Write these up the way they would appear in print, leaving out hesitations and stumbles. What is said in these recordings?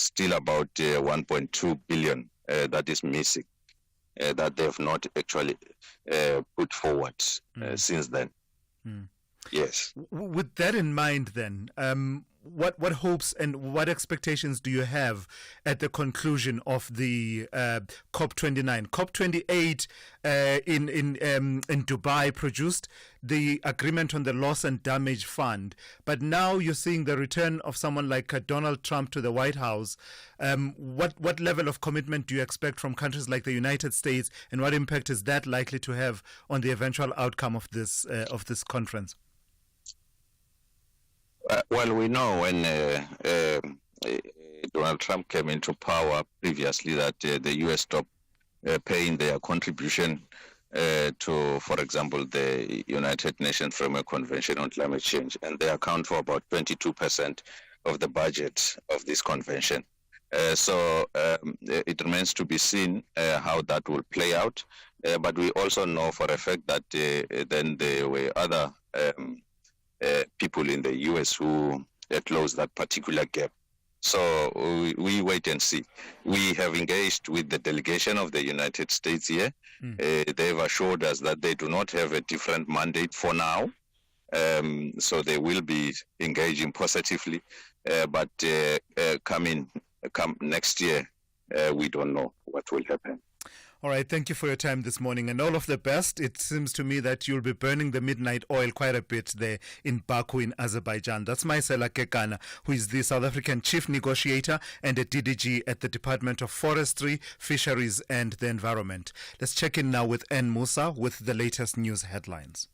still about 1.2 billion that is missing, that they have not actually put forward since then. Yes. With that in mind, then, what hopes and what expectations do you have at the conclusion of the COP29? COP28 in Dubai produced the agreement on the loss and damage fund, but now you're seeing the return of someone like Donald Trump to the White House. What level of commitment do you expect from countries like the United States, and what impact is that likely to have on the eventual outcome of this conference? Well, we know when Donald Trump came into power previously that the U.S. stopped paying their contribution to, for example, the United Nations Framework Convention on Climate Change, and they account for about 22% of the budget of this convention. So it remains to be seen how that will play out. But we also know for a fact that then there were other people in the U.S. who closed that particular gap. So we wait and see. We have engaged with the delegation of the United States here. They've assured us that they do not have a different mandate for now. So they will be engaging positively. But come next year, we don't know what will happen. All right, thank you for your time this morning and all of the best. It seems to me that you'll be burning the midnight oil quite a bit there in Baku in Azerbaijan. That's Maisela Kekana, who is the South African Chief Negotiator and a DDG at the Department of Forestry, Fisheries and the Environment. Let's check in now with N. Musa with the latest news headlines.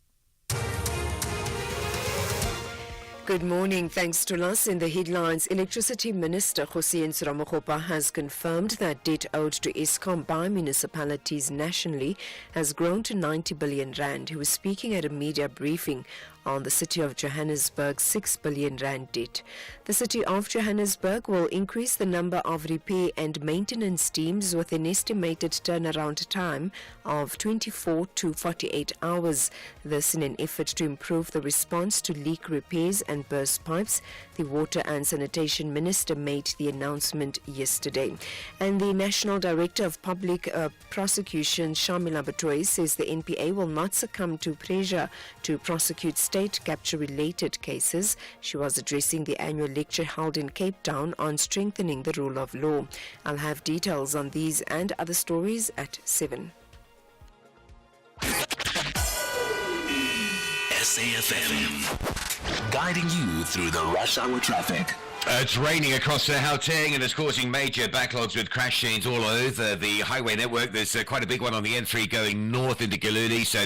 Good morning. Thanks to us. In the headlines, Electricity Minister Hossein Ramokgopa has confirmed that debt owed to Eskom by municipalities nationally has grown to 90 billion rand. He was speaking at a media briefing on the City of Johannesburg's 6 billion rand debt. The City of Johannesburg will increase the number of repair and maintenance teams with an estimated turnaround time of 24 to 48 hours. This in an effort to improve the response to leak repairs and burst pipes. The Water and Sanitation Minister made the announcement yesterday. And the National Director of Public Prosecution, Shamila Batoy, says the NPA will not succumb to pressure to prosecute state capture-related cases. She was addressing the annual lecture held in Cape Town on strengthening the rule of law. I'll have details on these and other stories at 7. SAFM, guiding you through the rush hour traffic. It's raining across Gauteng and it's causing major backlogs with crash scenes all over the highway network. There's quite a big one on the N3 going north into Giluli, so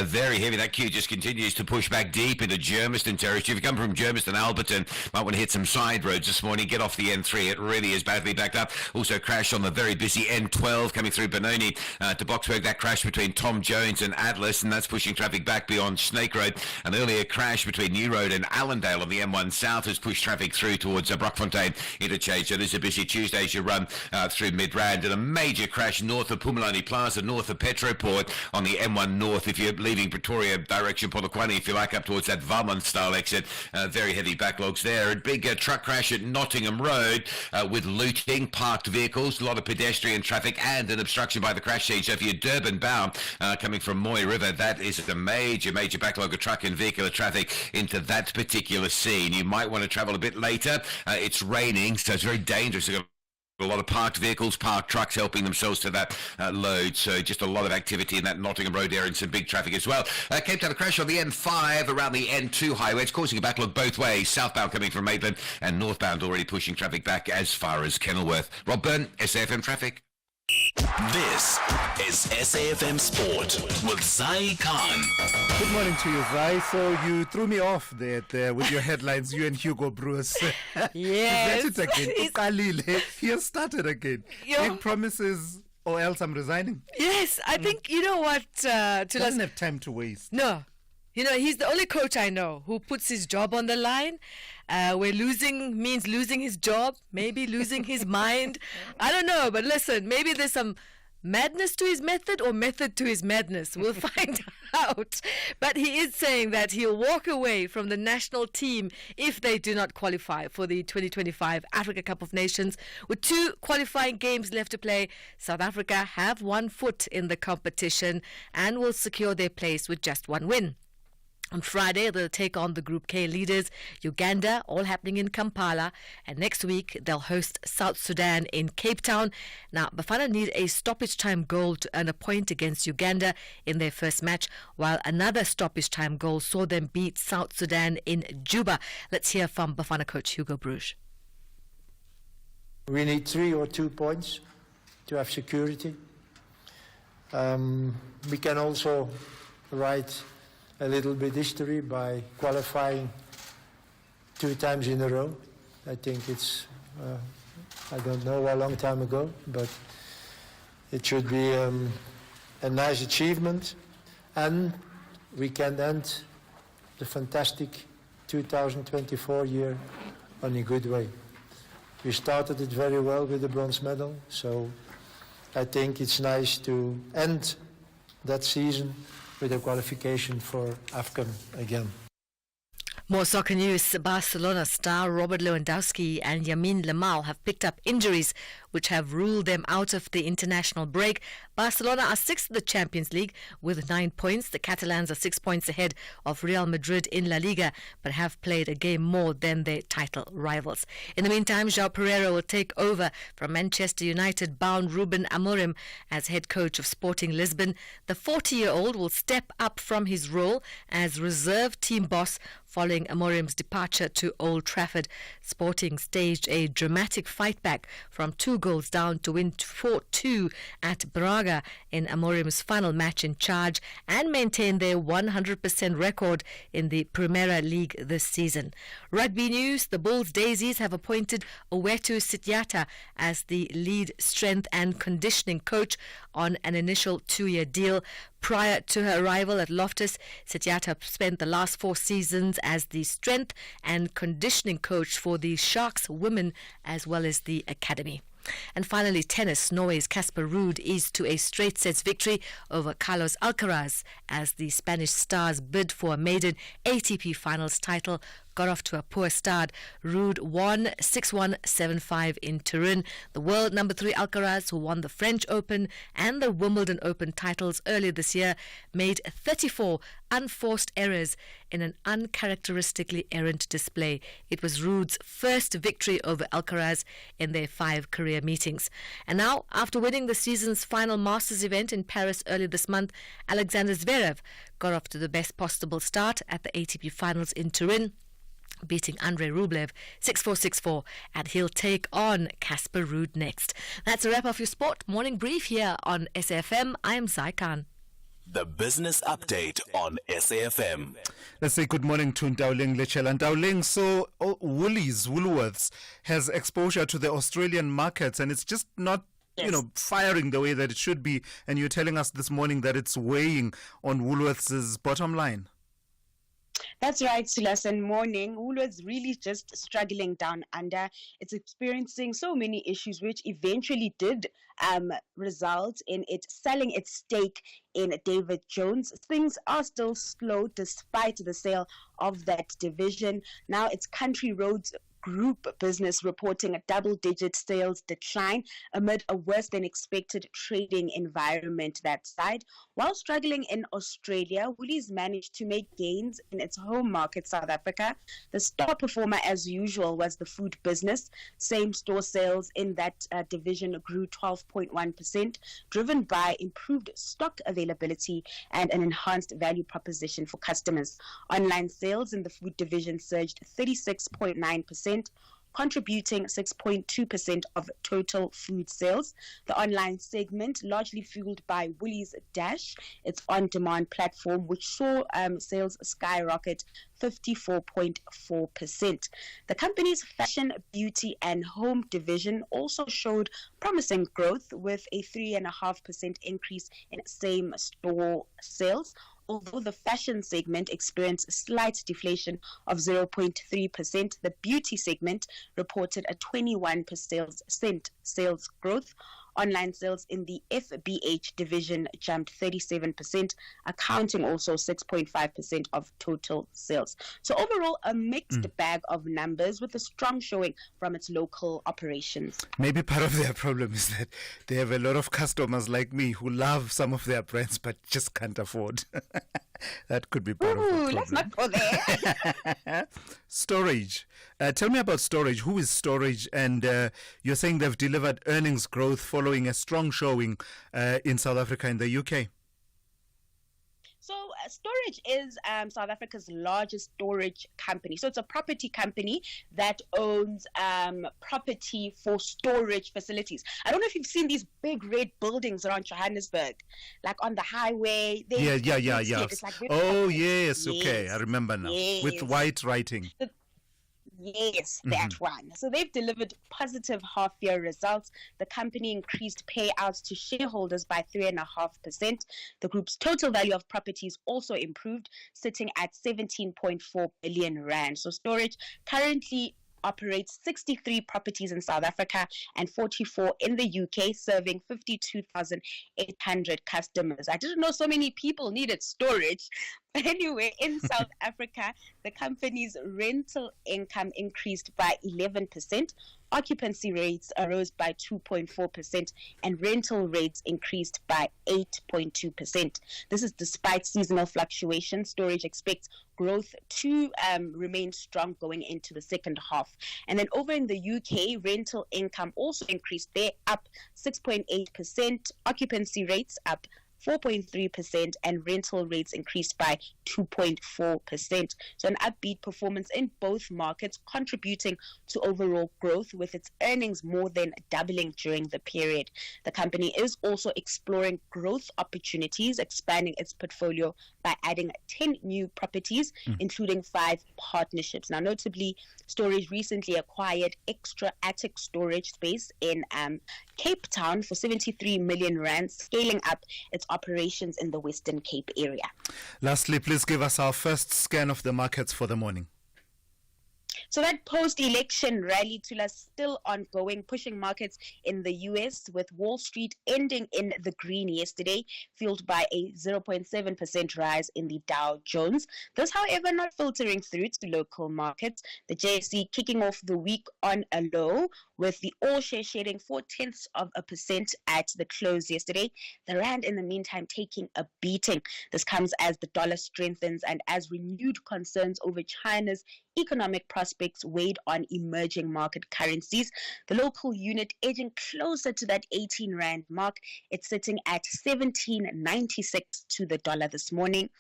very heavy. That queue just continues to push back deep into Germiston territory. If you come from Germiston, Alberton, might want to hit some side roads this morning. Get off the N3. It really is badly backed up. Also crash on the very busy N12 coming through Benoni to Boksburg. That crash between Tom Jones and Atlas, and that's pushing traffic back beyond Snake Road. An earlier crash between New Road and Allendale on the M1 South has pushed traffic through towards Brockfontein interchange. So this is a busy Tuesday as you run through Midrand, and a major crash north of Pumalani Plaza, north of Petroport on the M1 North. If you're leaving Pretoria direction Polokwane, if you like, up towards that Valmont style exit, very heavy backlogs there. A big truck crash at Nottingham Road with looting, parked vehicles, a lot of pedestrian traffic, and an obstruction by the crash scene. So if you're Durban bound coming from Moy River, that is a major backlog of truck and vehicular traffic into that particular scene. You might want to travel a bit later. It's raining, so it's very dangerous. You've got a lot of parked vehicles, parked trucks helping themselves to that load. So just a lot of activity in that Nottingham Road area and some big traffic as well. Cape Town, a crash on the N5 around the N2 highway. It's causing a backlog both ways, southbound coming from Maitland and northbound already pushing traffic back as far as Kenilworth. Rob Byrne, SAFM Traffic. This is SAFM Sport with Zai Khan. Good morning to you, Zai. So you threw me off there with your headlines, you and Hugo Bruce. Yes. Is that it again? He has started again. Make promises or else I'm resigning. Yes, I think, you know what? Doesn't have time to waste. No. You know, he's the only coach I know who puts his job on the line. Where losing means losing his job, maybe losing his mind. I don't know, but listen, maybe there's some Madness to his method or method to his madness? We'll find out. But he is saying that he'll walk away from the national team if they do not qualify for the 2025 Africa Cup of Nations. With 2 qualifying games left to play, South Africa have 1 foot in the competition and will secure their place with just 1 win. On Friday, they'll take on the Group K leaders, Uganda, all happening in Kampala. And next week, they'll host South Sudan in Cape Town. Now, Bafana need a stoppage time goal to earn a point against Uganda in their first match, while another stoppage time goal saw them beat South Sudan in Juba. Let's hear from Bafana coach Hugo Bruges. We need 3 or 2 points to have security. We can also write a little bit history by qualifying 2 times in a row. I think it's, I don't know a long time ago, but it should be a nice achievement, and we can end the fantastic 2024 year on a good way. We started it very well with the bronze medal, so I think it's nice to end that season with a qualification for AFCON again. More soccer news. Barcelona star Robert Lewandowski and Yamin Lamal have picked up injuries which have ruled them out of the international break. Barcelona are 6th in the Champions League with 9 points. The Catalans are 6 points ahead of Real Madrid in La Liga, but have played a game more than their title rivals. In the meantime, João Pereira will take over from Manchester United-bound Ruben Amorim as head coach of Sporting Lisbon. The 40-year-old will step up from his role as reserve team boss following Amorim's departure to Old Trafford. Sporting staged a dramatic fight back from 2 goals down to win 4-2 at Braga in Amorim's final match in charge and maintain their 100% record in the Primera League this season. Rugby news. The Bulls Daisies have appointed Owetu Sityata as the lead strength and conditioning coach on an initial 2-year deal. Prior to her arrival at Loftus, Sityata spent the last 4 seasons as the strength and conditioning coach for the Sharks women as well as the academy. And finally, tennis. Norway's Casper Ruud eased to a straight sets victory over Carlos Alcaraz as the Spanish star's bid for a maiden ATP Finals title got off to a poor start. Ruud won 6-1, 7-5 in Turin. The world number 3 Alcaraz, who won the French Open and the Wimbledon Open titles earlier this year, made 34 unforced errors in an uncharacteristically errant display. It was Ruud's first victory over Alcaraz in their 5 career meetings. And now, after winning the season's final Masters event in Paris earlier this month, Alexander Zverev got off to the best possible start at the ATP Finals in Turin, beating Andrei Rublev 6-4, 6-4, and he'll take on Casper Ruud next. That's a wrap of your sport morning brief here on SAFM. I'm Zai Khan. The Business Update on SAFM. Let's say good morning to Ndauling Lechela. Ndauling, so Woolworths has exposure to the Australian markets, and it's just not firing the way that it should be. And you're telling us this morning that it's weighing on Woolworths' bottom line. That's right, Silas, and morning. Woolworths really just struggling down under. It's experiencing so many issues, which eventually did result in it selling its stake in David Jones. Things are still slow despite the sale of that division. Now it's Country Roads Group business reporting a double-digit sales decline amid a worse-than-expected trading environment that side. While struggling in Australia, Woolies managed to make gains in its home market, South Africa. The star performer, as usual, was the food business. Same-store sales in that division grew 12.1%, driven by improved stock availability and an enhanced value proposition for customers. Online sales in the food division surged 36.9%, contributing 6.2% of total food sales. The online segment, largely fueled by Woolies Dash, its on-demand platform, which saw sales skyrocket 54.4%. The company's fashion, beauty, and home division also showed promising growth with a 3.5% increase in same-store sales, although the fashion segment experienced a slight deflation of 0.3%, the beauty segment reported a 21% sales growth. Online sales in the FBH division jumped 37%, accounting also 6.5% of total sales. So overall, a mixed bag of numbers with a strong showing from its local operations. Maybe part of their problem is that they have a lot of customers like me who love some of their brands but just can't afford. That could be part of the problem. Let's not go there. Storage. Tell me about storage. Who is storage? And you're saying they've delivered earnings growth following a strong showing in South Africa and the UK. So Storage is South Africa's largest storage company. So it's a property company that owns property for storage facilities. I don't know if you've seen these big red buildings around Johannesburg, like on the highway. Yeah. It's like oh, yes. Okay, I remember now. Yes. With white writing. Yes, that one. So they've delivered positive half-year results. The company increased payouts to shareholders by 3.5%. The group's total value of properties also improved, sitting at 17.4 billion rand. So Storage currently operates 63 properties in South Africa and 44 in the UK, serving 52,800 customers. I didn't know so many people needed storage. But anyway, in South Africa, the company's rental income increased by 11%. Occupancy rates arose by 2.4% and rental rates increased by 8.2%. This is despite seasonal fluctuations. Storage expects growth to remain strong going into the second half. And then over in the UK, rental income also increased. They're up 6.8%, occupancy rates up 4.3%, and rental rates increased by 2.4%. So an upbeat performance in both markets, contributing to overall growth, with its earnings more than doubling during the period. The company is also exploring growth opportunities, expanding its portfolio by adding 10 new properties, including 5 partnerships. Now, notably, Storage recently acquired extra attic storage space in Cape Town for 73 million rand, scaling up its operations in the Western Cape area. Lastly, please give us our first scan of the markets for the morning. So that post-election rally to still ongoing, pushing markets in the U.S., with Wall Street ending in the green yesterday, fueled by a 0.7% rise in the Dow Jones. This, however, not filtering through to local markets. The JSE kicking off the week on a low, with the all share shedding 0.4% at the close yesterday. The rand, in the meantime, taking a beating. This comes as the dollar strengthens and as renewed concerns over China's economic prospects weighed on emerging market currencies. The local unit edging closer to that 18 rand mark. It's sitting at 17.96 to the dollar this morning.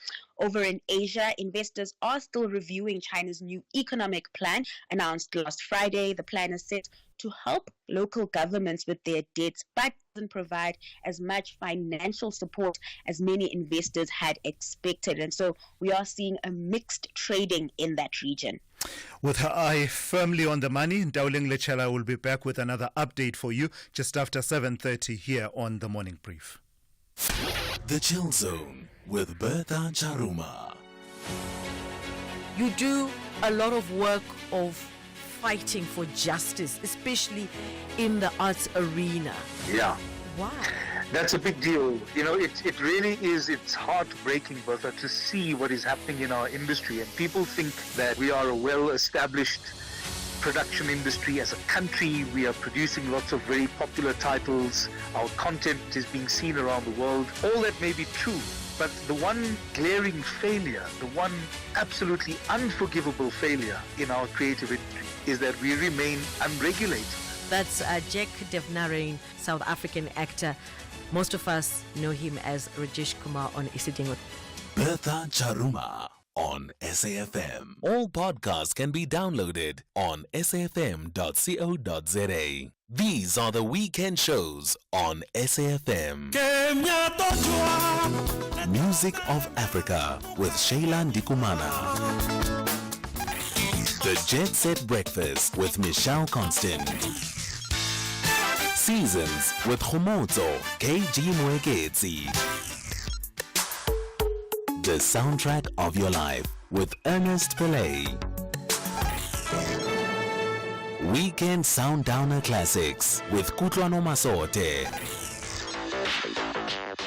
Over in Asia, investors are still reviewing China's new economic plan announced last Friday. The plan is set to help local governments with their debts, but doesn't provide as much financial support as many investors had expected. And so we are seeing a mixed trading in that region. With her eye firmly on the money, Ndauling Lechela will be back with another update for you just after 7:30 here on The Morning Brief. The Chill Zone with Bertha Charuma. You do a lot of work of fighting for justice, especially in the arts arena. Yeah. Why? That's a big deal. You know, it really is. It's heartbreaking, Bertha, to see what is happening in our industry. And people think that we are a well-established production industry as a country. We are producing lots of very popular titles. Our content is being seen around the world. All that may be true. But the one glaring failure, the one absolutely unforgivable failure in our creative industry is that we remain unregulated. That's Jack Devnarine, South African actor. Most of us know him as Rajesh Kumar on Isidingo. Bertha Charuma on SAFM. All podcasts can be downloaded on safm.co.za. These are the weekend shows on SAFM. Music of Africa with Shailan Dikumana. The Jet Set Breakfast with Michelle Constant. Seasons with Khomotso KG Mweketsi. The soundtrack of your life with Ernest Pillay. Weekend Sundowner Classics with Kutlwano Masote.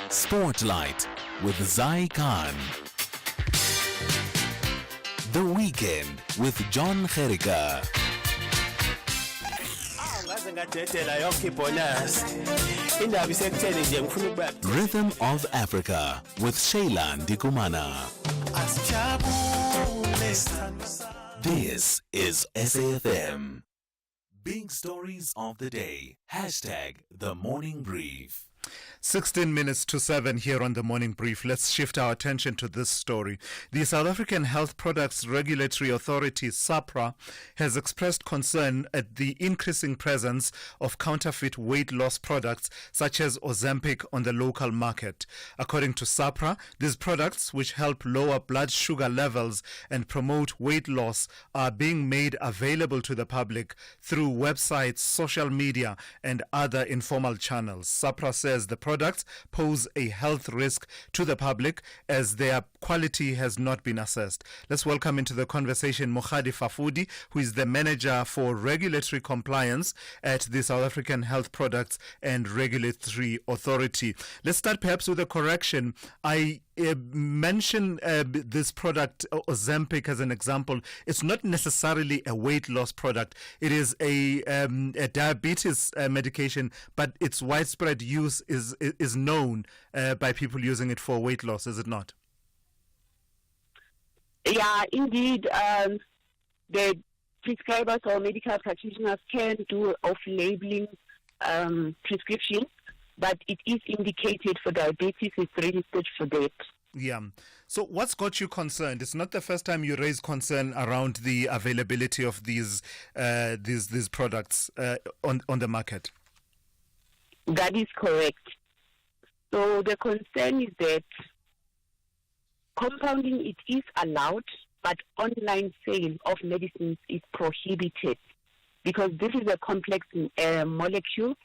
Spotlight with Zai Khan. The Weekend with John Gerika. Rhythm of Africa with Shayla Ndikumana. This is SAFM. Big stories of the day. Hashtag the morning brief. 16 minutes to 7 here on the Morning Brief. Let's shift our attention to this story. The South African Health Products Regulatory Authority, SAPRA, has expressed concern at the increasing presence of counterfeit weight loss products such as Ozempic on the local market. According to SAPRA, these products, which help lower blood sugar levels and promote weight loss, are being made available to the public through websites, social media, and other informal channels. SAPRA says the products pose a health risk to the public as their quality has not been assessed. Let's welcome into the conversation Mokhadi Fafudi, who is the manager for regulatory compliance at the South African Health Products and Regulatory Authority. Let's start perhaps with a correction. I mention this product Ozempic as an example. It's not necessarily a weight loss product. It is a diabetes medication, but its widespread use is known by people using it for weight loss, is it not? Yeah, indeed. The prescribers or medical practitioners can do off-labeling prescription, but it is indicated for diabetes. It's registered for that. Yeah. So what's got you concerned? It's not the first time you raise concern around the availability of these products on the market. That is correct. So the concern is that compounding, it is allowed, but online sale of medicines is prohibited because this is a complex molecule.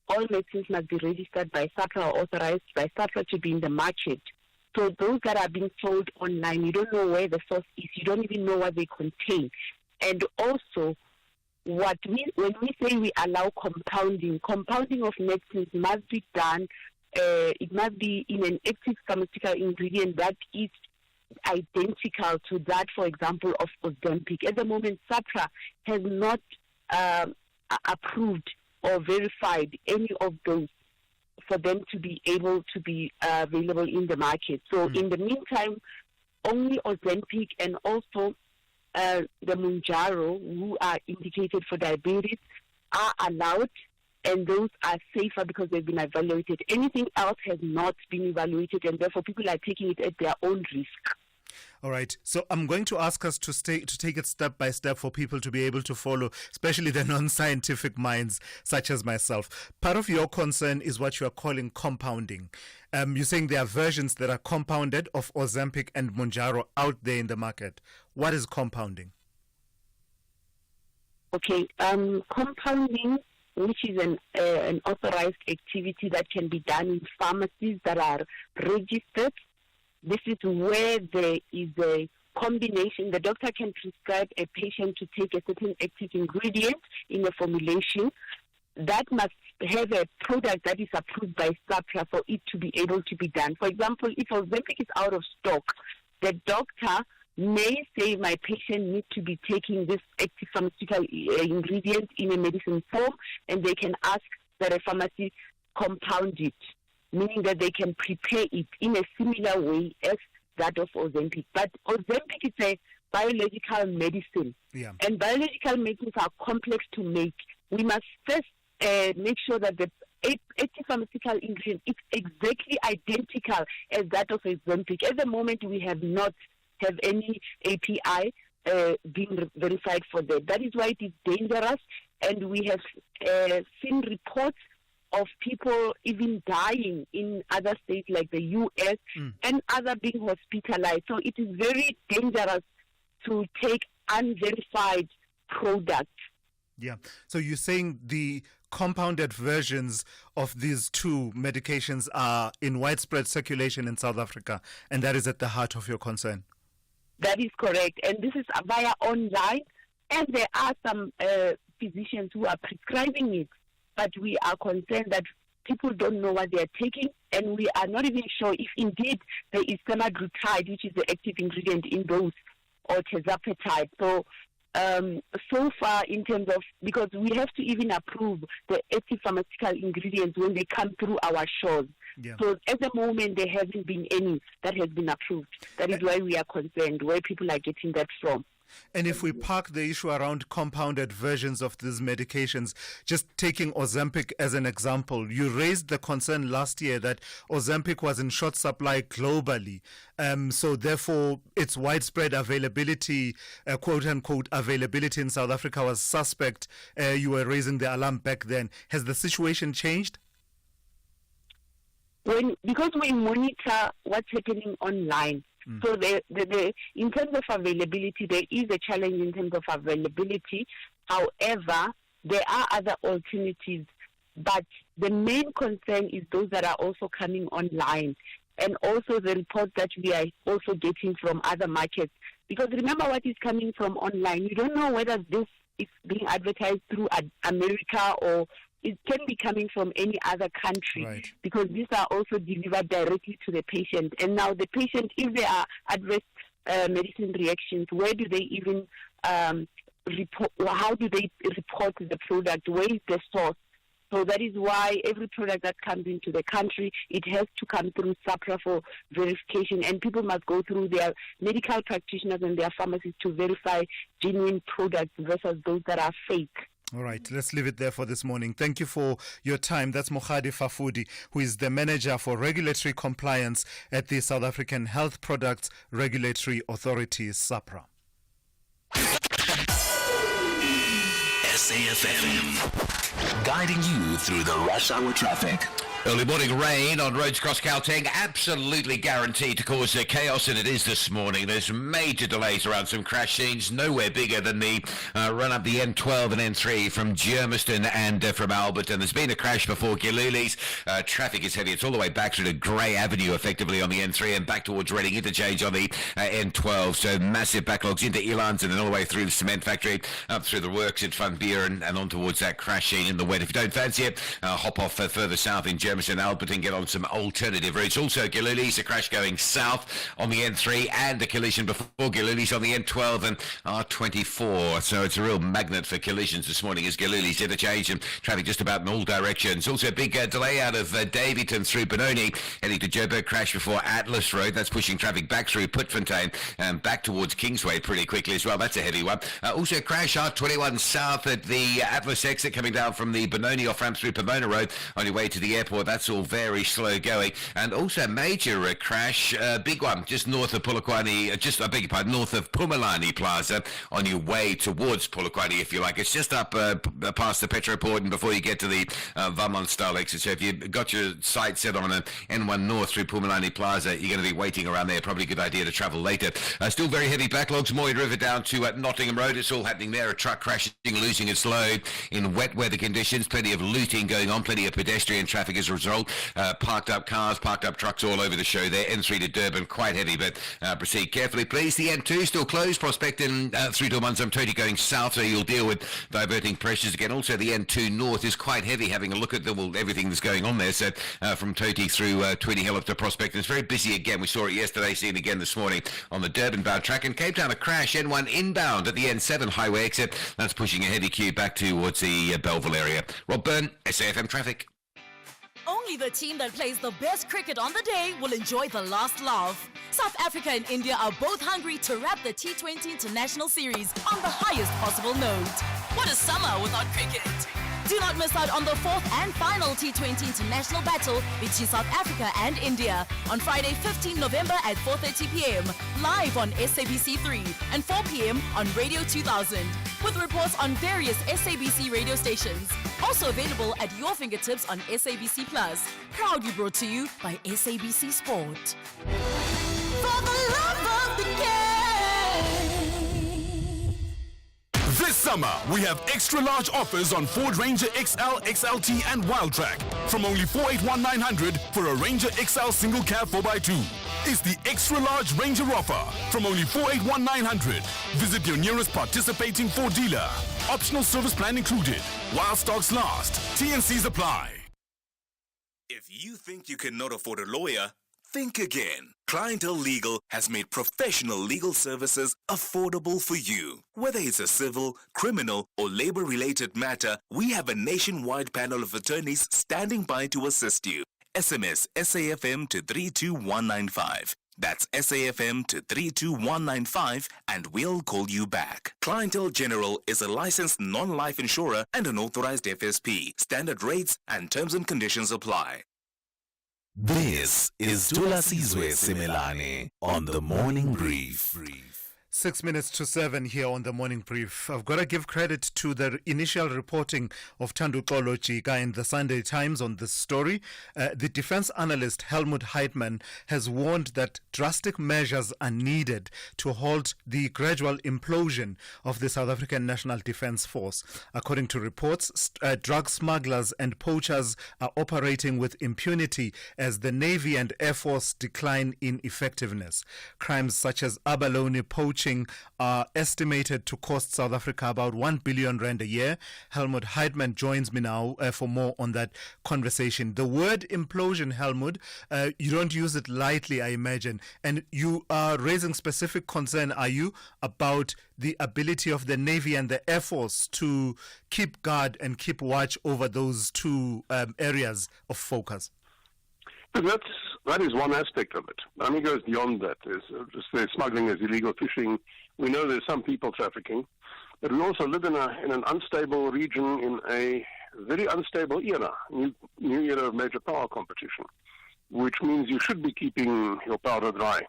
All medicines must be registered by SAPRA or authorized by SAPRA to be in the market. So those that are being sold online, you don't know where the source is. You don't even know what they contain. And also, when we say we allow compounding of medicines must be done. It must be in an active pharmaceutical ingredient that is identical to that, for example, of Ozempic. At the moment, SAPRA has not approved or verified any of those for them to be able to be available in the market. So in the meantime, only Ozempic and also the Mounjaro, who are indicated for diabetes, are allowed, and those are safer because they've been evaluated. Anything else has not been evaluated, and therefore people are taking it at their own risk. All right. So I'm going to ask us to take it step by step for people to be able to follow, especially the non-scientific minds such as myself. Part of your concern is what you are calling compounding. You're saying there are versions that are compounded of Ozempic and Mounjaro out there in the market. What is compounding? Okay. Compounding, which is an authorized activity that can be done in pharmacies that are registered. This is where there is a combination. The doctor can prescribe a patient to take a certain active ingredient in a formulation that must have a product that is approved by SAPRA for it to be able to be done. For example, if Ozempic is out of stock, the doctor may say my patient needs to be taking this active pharmaceutical ingredient in a medicine form, and they can ask that a pharmacy compound it, meaning that they can prepare it in a similar way as that of Ozempic. But Ozempic is a biological medicine, and biological medicines are complex to make. We must first make sure that the active pharmaceutical ingredient is exactly identical as that of Ozempic. At the moment, we have not have any API being verified for that. That is why it is dangerous, and we have seen reports of people even dying in other states like the U.S. and other being hospitalized. So it is very dangerous to take unverified products. Yeah. So you're saying the compounded versions of these two medications are in widespread circulation in South Africa, and that is at the heart of your concern? That is correct. And this is via online, and there are some physicians who are prescribing it, but we are concerned that people don't know what they are taking, and we are not even sure if indeed there is semaglutide, which is the active ingredient in those, or terzapatide. So, so far in terms of, because we have to even approve the active pharmaceutical ingredients when they come through our shores. Yeah. So at the moment, there hasn't been any that has been approved. That is why we are concerned where people are getting that from. And if we park the issue around compounded versions of these medications, just taking Ozempic as an example, you raised the concern last year that Ozempic was in short supply globally. So therefore, its widespread availability, quote-unquote, availability in South Africa was suspect. You were raising the alarm back then. Has the situation changed? Because we monitor what's happening online. So in terms of availability, there is a challenge in terms of availability. However, there are other alternatives. But the main concern is those that are also coming online, and also the reports that we are also getting from other markets. Because remember, what is coming from online, you don't know whether this is being advertised through America or it can be coming from any other country, right, because these are also delivered directly to the patient. And now the patient, if there are adverse medicine reactions, where do they even report? How do they report the product? Where is the source? So that is why every product that comes into the country, it has to come through SAPRA for verification, and people must go through their medical practitioners and their pharmacies to verify genuine products versus those that are fake. All right, let's leave it there for this morning. Thank you for your time. That's Mogadi Fafudi, who is the Manager for Regulatory Compliance at the South African Health Products Regulatory Authority, SAPRA. SAFM, guiding you through the rush hour traffic. Early morning rain on roads across Gauteng, absolutely guaranteed to cause chaos, and it is this morning. There's major delays around some crash scenes, nowhere bigger than the run up the N12 and N3 from Germiston and from Alberton. There's been a crash before Giluli's. Traffic is heavy. It's all the way back through to Grey Avenue, effectively, on the N3 and back towards Reading Interchange on the N12. So massive backlogs into Elands and then all the way through the cement factory, up through the works in Van Buren and on towards that crash scene in the wet. If you don't fancy it, hop off further south in Germiston and Alberton, get on some alternative routes. Also, Giluli's, a crash going south on the N3 and a collision before Giluli's on the N12 and R24. So it's a real magnet for collisions this morning as Giluli's interchange and traffic just about in all directions. Also a big delay out of Davyton through Benoni, heading to Joburg, crash before Atlas Road. That's pushing traffic back through Putfontein and back towards Kingsway pretty quickly as well. That's a heavy one. Also crash R21 south at the Atlas exit coming down from the Benoni off-ramp through Pomona Road on your way to the airport. That's all very slow going. And also a major crash, big one, just north of Polokwane, north of Pumalani Plaza on your way towards Polokwane, if you like. It's just up past the Petroport and before you get to the Vermont style exit. So if you've got your sight set on an N1 north through Pumalani Plaza, you're going to be waiting around there. Probably a good idea to travel later. Still very heavy backlogs. Moy River down to Nottingham Road. It's all happening there. A truck crashing, losing its load in wet weather conditions. Plenty of looting going on. Plenty of pedestrian traffic as a result. Parked up cars, parked up trucks all over the show there. N3 to Durban, quite heavy, but proceed carefully, please. The N2 still closed, prospecting through to Manzamtoti going south, so you'll deal with diverting pressures again. Also, the N2 north is quite heavy, having a look at everything that's going on there. So from Toti through Tweedy Hill up to Prospect, it's very busy again. We saw it yesterday, seen it again this morning on the Durban-bound track. And Cape Town, a crash, N1 inbound at the N7 highway exit. That's pushing a heavy queue back towards the Belleville area. Rob Byrne, SAFM Traffic. Only the team that plays the best cricket on the day will enjoy the last laugh. South Africa and India are both hungry to wrap the T20 International Series on the highest possible note. What a summer without cricket! Do not miss out on the fourth and final T20 International battle between South Africa and India on Friday, 15 November at 4:30 p.m. live on SABC3 and 4 p.m. on Radio 2000 with reports on various SABC radio stations. Also available at your fingertips on SABC Plus. Proudly brought to you by SABC Sport. For the love of the game. This summer, we have extra large offers on Ford Ranger XL, XLT and Wildtrak from only 481,900 for a Ranger XL single cab 4x2. It's the extra large Ranger offer from only 481,900. Visit your nearest participating Ford dealer. Optional service plan included. While stocks last. T&Cs apply. If you think you cannot afford a lawyer, think again. Clientele Legal has made professional legal services affordable for you. Whether it's a civil, criminal, or labor-related matter, we have a nationwide panel of attorneys standing by to assist you. SMS SAFM to 32195. That's SAFM to 32195 and we'll call you back. Clientele General is a licensed non-life insurer and an authorized FSP. Standard rates and terms and conditions apply. This is Tula Sizwe Simelane on the Morning Brief. 6 minutes to 7 here on the Morning Brief. I've got to give credit to the initial reporting of Thandu Xolo in the Sunday Times on this story. The defense analyst Helmut Heitmann has warned that drastic measures are needed to halt the gradual implosion of the South African National Defense Force. According to reports, drug smugglers and poachers are operating with impunity as the Navy and Air Force decline in effectiveness. Crimes such as abalone poaching are estimated to cost South Africa about 1 billion rand a year. Helmut Heitmann joins me now for more on that conversation. The word implosion, Helmut, you don't use it lightly, I imagine, and you are raising specific concern, are you, about the ability of the Navy and the Air Force to keep guard and keep watch over those two areas of focus? That is one aspect of it. I mean, it goes beyond that. There's smuggling, there's illegal fishing. We know there's some people trafficking. But we also live in an unstable region, in a very unstable era, new era of major power competition, which means you should be keeping your powder dry.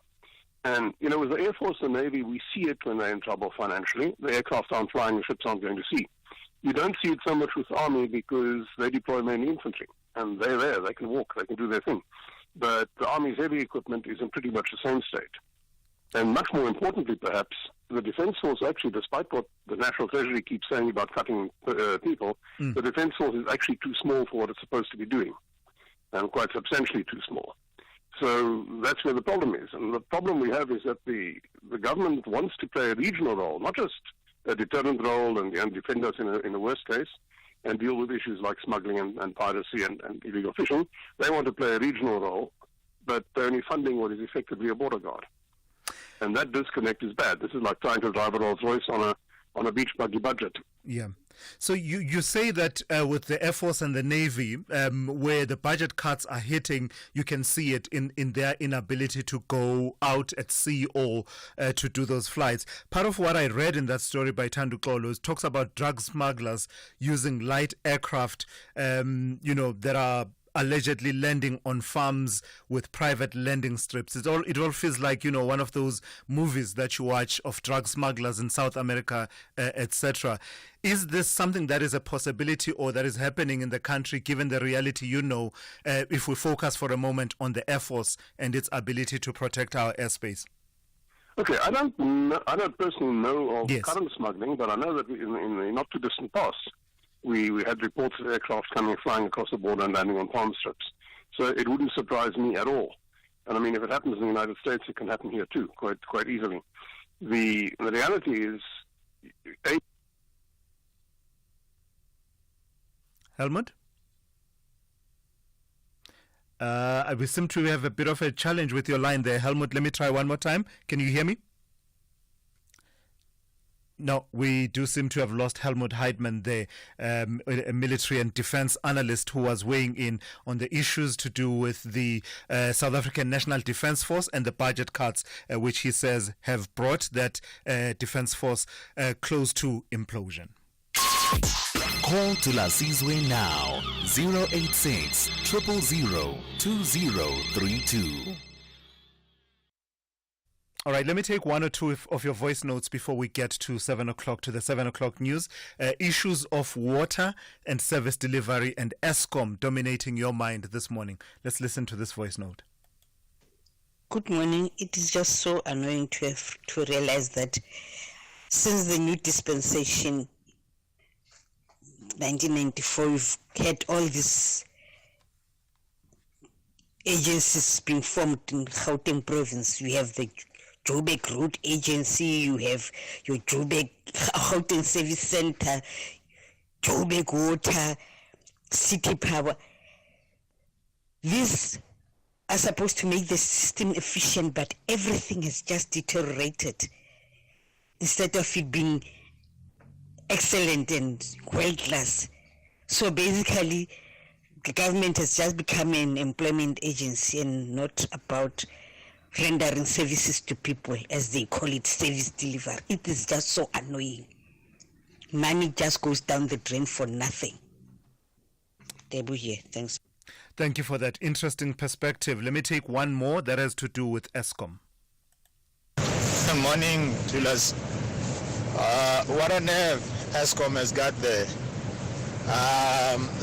And, you know, with the Air Force and Navy, we see it when they're in trouble financially. The aircraft aren't flying, the ships aren't going to sea. You don't see it so much with Army because they deploy mainly infantry. And they're there, they can walk, they can do their thing. But the Army's heavy equipment is in pretty much the same state. And much more importantly, perhaps, the Defence Force actually, despite what the National Treasury keeps saying about cutting people, the Defence Force is actually too small for what it's supposed to be doing, and quite substantially too small. So that's where the problem is. And the problem we have is that the government wants to play a regional role, not just a deterrent role and defend us in the worst case, and deal with issues like smuggling and piracy and illegal fishing. They want to play a regional role, but they're only funding what is effectively a border guard. And that disconnect is bad. This is like trying to drive a Rolls-Royce on a beach buggy budget. Yeah. So you say that with the Air Force and the Navy, where the budget cuts are hitting, you can see it in their inability to go out at sea or to do those flights. Part of what I read in that story by Thandu Xolo talks about drug smugglers using light aircraft, that are allegedly landing on farms with private landing strips. It all feels like, one of those movies that you watch of drug smugglers in South America, etc. Is this something that is a possibility or that is happening in the country, given the reality, if we focus for a moment on the Air Force and its ability to protect our airspace? Okay, I don't personally know of current smuggling, but I know that in the not too distant past, we had reports of aircraft flying across the border and landing on palm strips. So it wouldn't surprise me at all. And I mean, if it happens in the United States, it can happen here too, quite easily. The reality is... Helmut? We seem to have a bit of a challenge with your line there. Helmut, let me try one more time. Can you hear me? No, we do seem to have lost Helmut Heitmann there, a military and defense analyst who was weighing in on the issues to do with the South African National Defense Force and the budget cuts, which he says have brought that defense force close to implosion. Call Tula Sizwe now, 086 000 2032. All right, let me take one or two of your voice notes before we get to 7 o'clock, to the 7 o'clock news. Issues of water and service delivery and Eskom dominating your mind this morning. Let's listen to this voice note. Good morning. It is just so annoying to realize that since the new dispensation, 1994, we've had all these agencies being formed in Gauteng province. We have the Joburg Road Agency, you have your Joburg Gauteng Service Center, Joburg Water, City Power. These are supposed to make the system efficient, but everything has just deteriorated. Instead of it being excellent and world-class. So basically, the government has just become an employment agency and not about rendering services to people, as they call it, service delivery. It is just so annoying. Money just goes down the drain for nothing. Debu here, thanks. Thank you for that interesting perspective. Let me take one more that has to do with ESCOM. Good morning, Tulas. What on earth ESCOM has got there?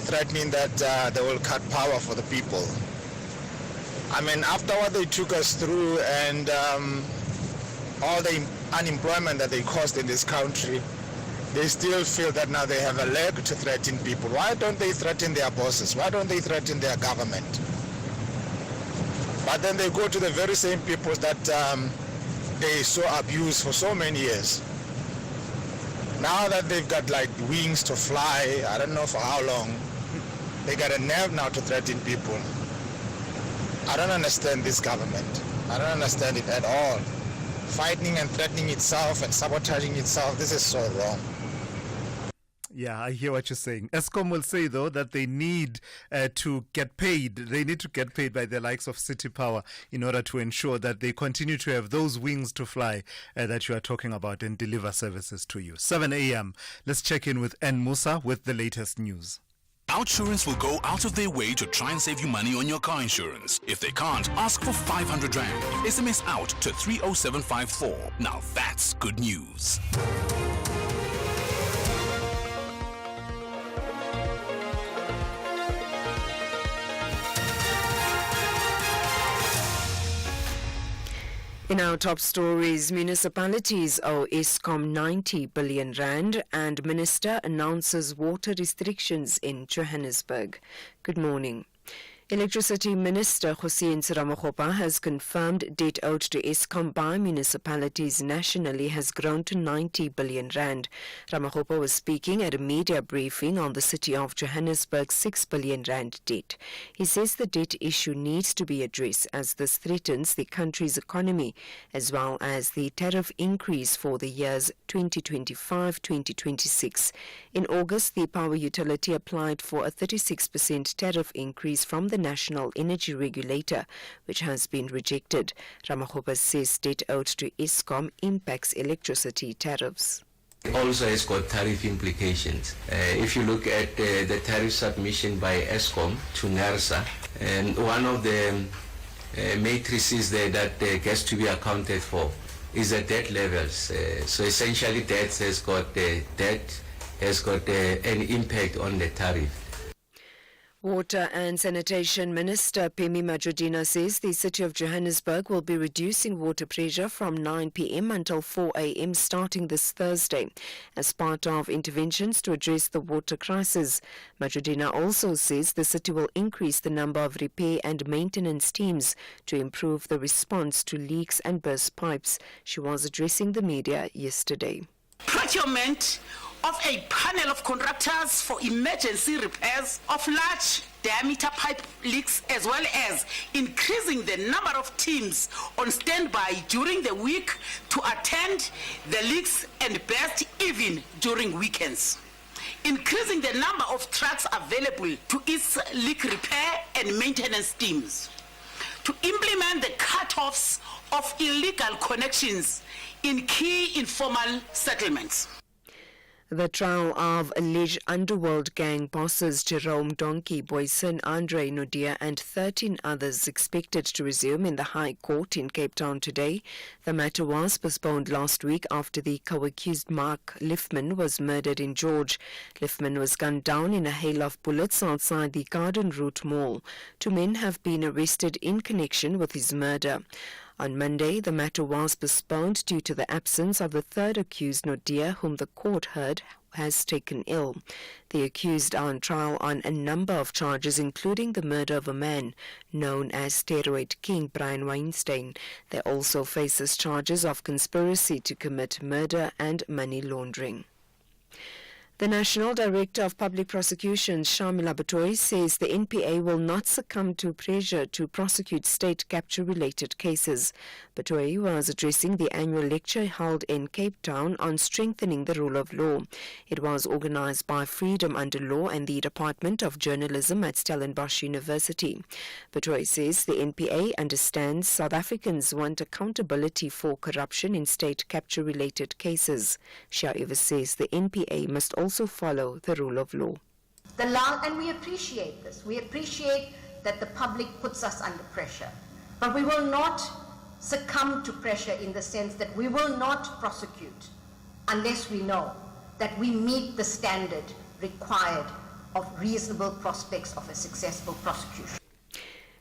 Threatening that they will cut power for the people. I mean, after what they took us through and all the unemployment that they caused in this country, they still feel that now they have a leg to threaten people. Why don't they threaten their bosses? Why don't they threaten their government? But then they go to the very same people that they so abused for so many years. Now that they've got like wings to fly, I don't know for how long, they got a nerve now to threaten people. I don't understand this government. I don't understand it at all. Fighting and threatening itself and sabotaging itself, this is so wrong. Yeah, I hear what you're saying. ESCOM will say, though, that they need to get paid. They need to get paid by the likes of City Power in order to ensure that they continue to have those wings to fly that you are talking about and deliver services to you. 7 a.m. Let's check in with N. Musa with the latest news. Outsurance will go out of their way to try and save you money on your car insurance. If they can't, ask for 500 Rand. SMS out to 30754. Now that's good news. In our top stories, municipalities owe ESCOM 90 billion rand and Minister announces water restrictions in Johannesburg. Good morning. Electricity Minister Hussein Ramokgopa has confirmed debt owed to ESCOM by municipalities nationally has grown to 90 billion rand. Ramokgopa was speaking at a media briefing on the city of Johannesburg's 6 billion rand debt. He says the debt issue needs to be addressed as this threatens the country's economy as well as the tariff increase for the years 2025-2026. In August, the power utility applied for a 36% tariff increase from the National Energy Regulator, which has been rejected. Ramokgopa says debt owed to ESCOM impacts electricity tariffs. Also has got tariff implications. If you look at the tariff submission by ESCOM to NERSA, and one of the matrices there that gets to be accounted for is the debt levels. So essentially debt has got an impact on the tariff. Water and Sanitation Minister Phemi Majudina says the city of Johannesburg will be reducing water pressure from 9 p.m. until 4 a.m. starting this Thursday as part of interventions to address the water crisis. Majudina also says the city will increase the number of repair and maintenance teams to improve the response to leaks and burst pipes. She was addressing the media yesterday. Procurement of a panel of contractors for emergency repairs of large diameter pipe leaks, as well as increasing the number of teams on standby during the week to attend the leaks and burst even during weekends. Increasing the number of trucks available to its leak repair and maintenance teams. To implement the cut-offs of illegal connections in key informal settlements. The trial of alleged underworld gang bosses Jerome Donkey, Boyson, Andre Nodia and 13 others expected to resume in the High Court in Cape Town today. The matter was postponed last week after the co-accused Mark Liffman was murdered in George. Liffman was gunned down in a hail of bullets outside the Garden Route Mall. 2 men have been arrested in connection with his murder. On Monday, the matter was postponed due to the absence of the third accused, Nodia, whom the court heard has taken ill. The accused are on trial on a number of charges, including the murder of a man known as Steroid King Brian Weinstein. They also faces charges of conspiracy to commit murder and money laundering. The National Director of Public Prosecutions, Shamila Batoy, says the NPA will not succumb to pressure to prosecute state capture-related cases. Batoy was addressing the annual lecture held in Cape Town on strengthening the rule of law. It was organized by Freedom Under Law and the Department of Journalism at Stellenbosch University. Batoy says the NPA understands South Africans want accountability for corruption in state capture-related cases. She, however, says the NPA must also follow the rule of law. And we appreciate this. We appreciate that the public puts us under pressure. But we will not succumb to pressure in the sense that we will not prosecute unless we know that we meet the standard required of reasonable prospects of a successful prosecution.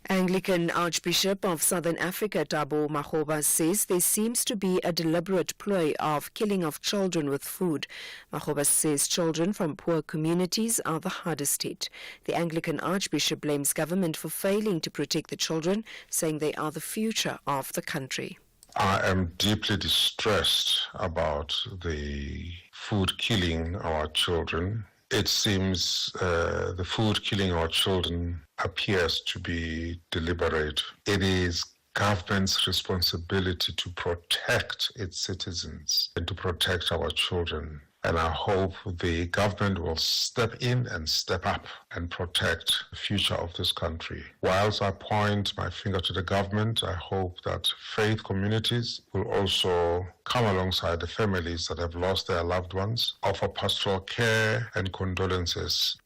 Anglican Archbishop of Southern Africa, Thabo Makgoba, says there seems to be a deliberate ploy of killing of children with food. Makgoba says children from poor communities are the hardest hit. The Anglican Archbishop blames government for failing to protect the children, saying they are the future of the country. I am deeply distressed about the food killing our children. It seems the food killing our children appears to be deliberate. It is government's responsibility to protect its citizens and to protect our children. And I hope the government will step in and step up and protect the future of this country. Whilst I point my finger to the government, I hope that faith communities will also come alongside the families that have lost their loved ones, offer pastoral care and condolences.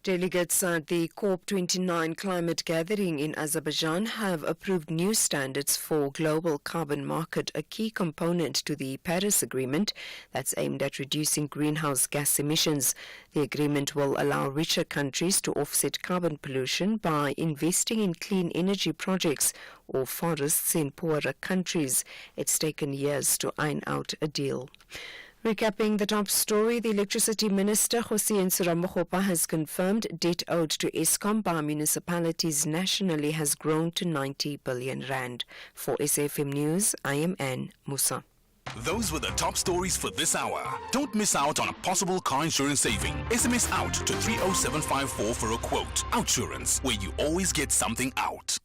Delegates at the COP29 climate gathering in Azerbaijan have approved new standards for global carbon market, a key component to the Paris Agreement that's aimed at reducing greenhouse gas emissions. The agreement will allow richer countries to offset carbon pollution by investing in clean energy projects or forests in poorer countries. It's taken years to iron out a deal. Recapping the top story, the Electricity Minister, Hossein Suramogopa, has confirmed debt owed to Eskom by municipalities nationally has grown to 90 billion rand. For SAFM News, I am Anne Musa. Those were the top stories for this hour. Don't miss out on a possible car insurance saving. SMS out to 30754 for a quote. Outsurance, where you always get something out.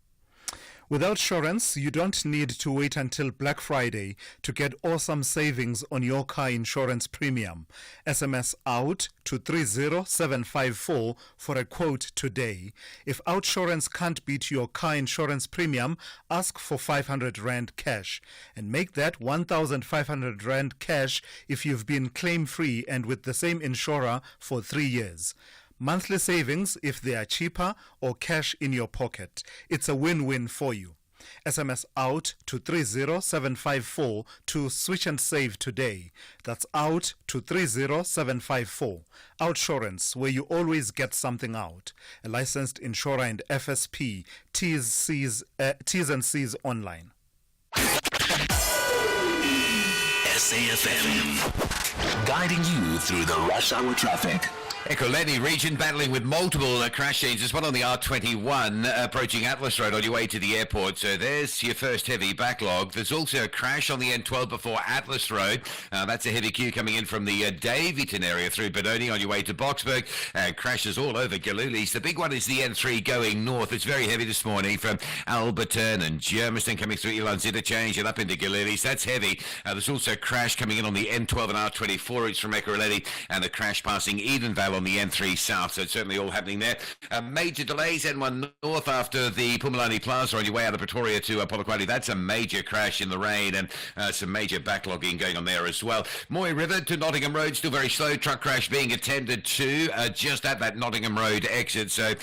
With Outsurance, you don't need to wait until Black Friday to get awesome savings on your car insurance premium. SMS out to 30754 for a quote today. If Outsurance can't beat your car insurance premium, ask for 500 Rand cash. And make that 1,500 Rand cash if you've been claim-free and with the same insurer for 3 years. Monthly savings if they are cheaper, or cash in your pocket. It's a win-win for you. SMS out to 30754 to switch and save today. That's out to 30754. Outsurance, where you always get something out. A licensed insurer and FSP. T's and C's online. SAFM, guiding you through the rush hour traffic. Ekurhuleni region battling with multiple crash scenes. There's one on the R21 approaching Atlas Road on your way to the airport. So there's your first heavy backlog. There's also a crash on the N12 before Atlas Road. That's a heavy queue coming in from the Davyton area through Benoni on your way to Boksburg. Crashes all over Galulis. The big one is the N3 going north. It's very heavy this morning from Alberton and Germiston coming through Elands Interchange and up into Galulis. That's heavy. There's also a crash coming in on the N12 and R24. It's from Ekurhuleni, and the crash passing Edenvale on the N3 South, so it's certainly all happening there. Major delays, N1 North after the Pumalani Plaza on your way out of Pretoria to Polokwane. That's a major crash in the rain, and some major backlogging going on there as well. Moy River to Nottingham Road, still very slow. Truck crash being attended to just at that Nottingham Road exit, so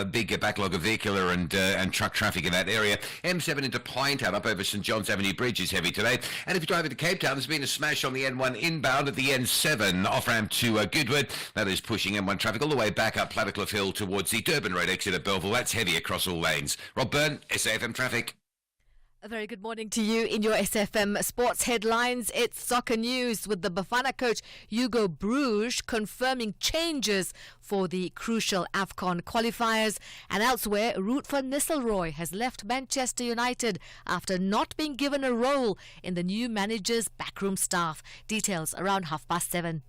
big backlog of vehicular and truck traffic in that area. M7 into Pinetown up over St John's Avenue Bridge is heavy today. And if you drive into Cape Town, there's been a smash on the N1 inbound at the N7 off-ramp to Goodwood. That is pushing M1 traffic all the way back up Plattercliff Hill towards the Durban Road exit at Belleville. That's heavy across all lanes. Rob Byrne, SAFM Traffic. A very good morning to you in your SFM sports headlines. It's soccer news with the Bafana coach Hugo Bruges confirming changes for the crucial AFCON qualifiers. And elsewhere, Ruud van Nistelrooy has left Manchester United after not being given a role in the new manager's backroom staff. Details around 7:30.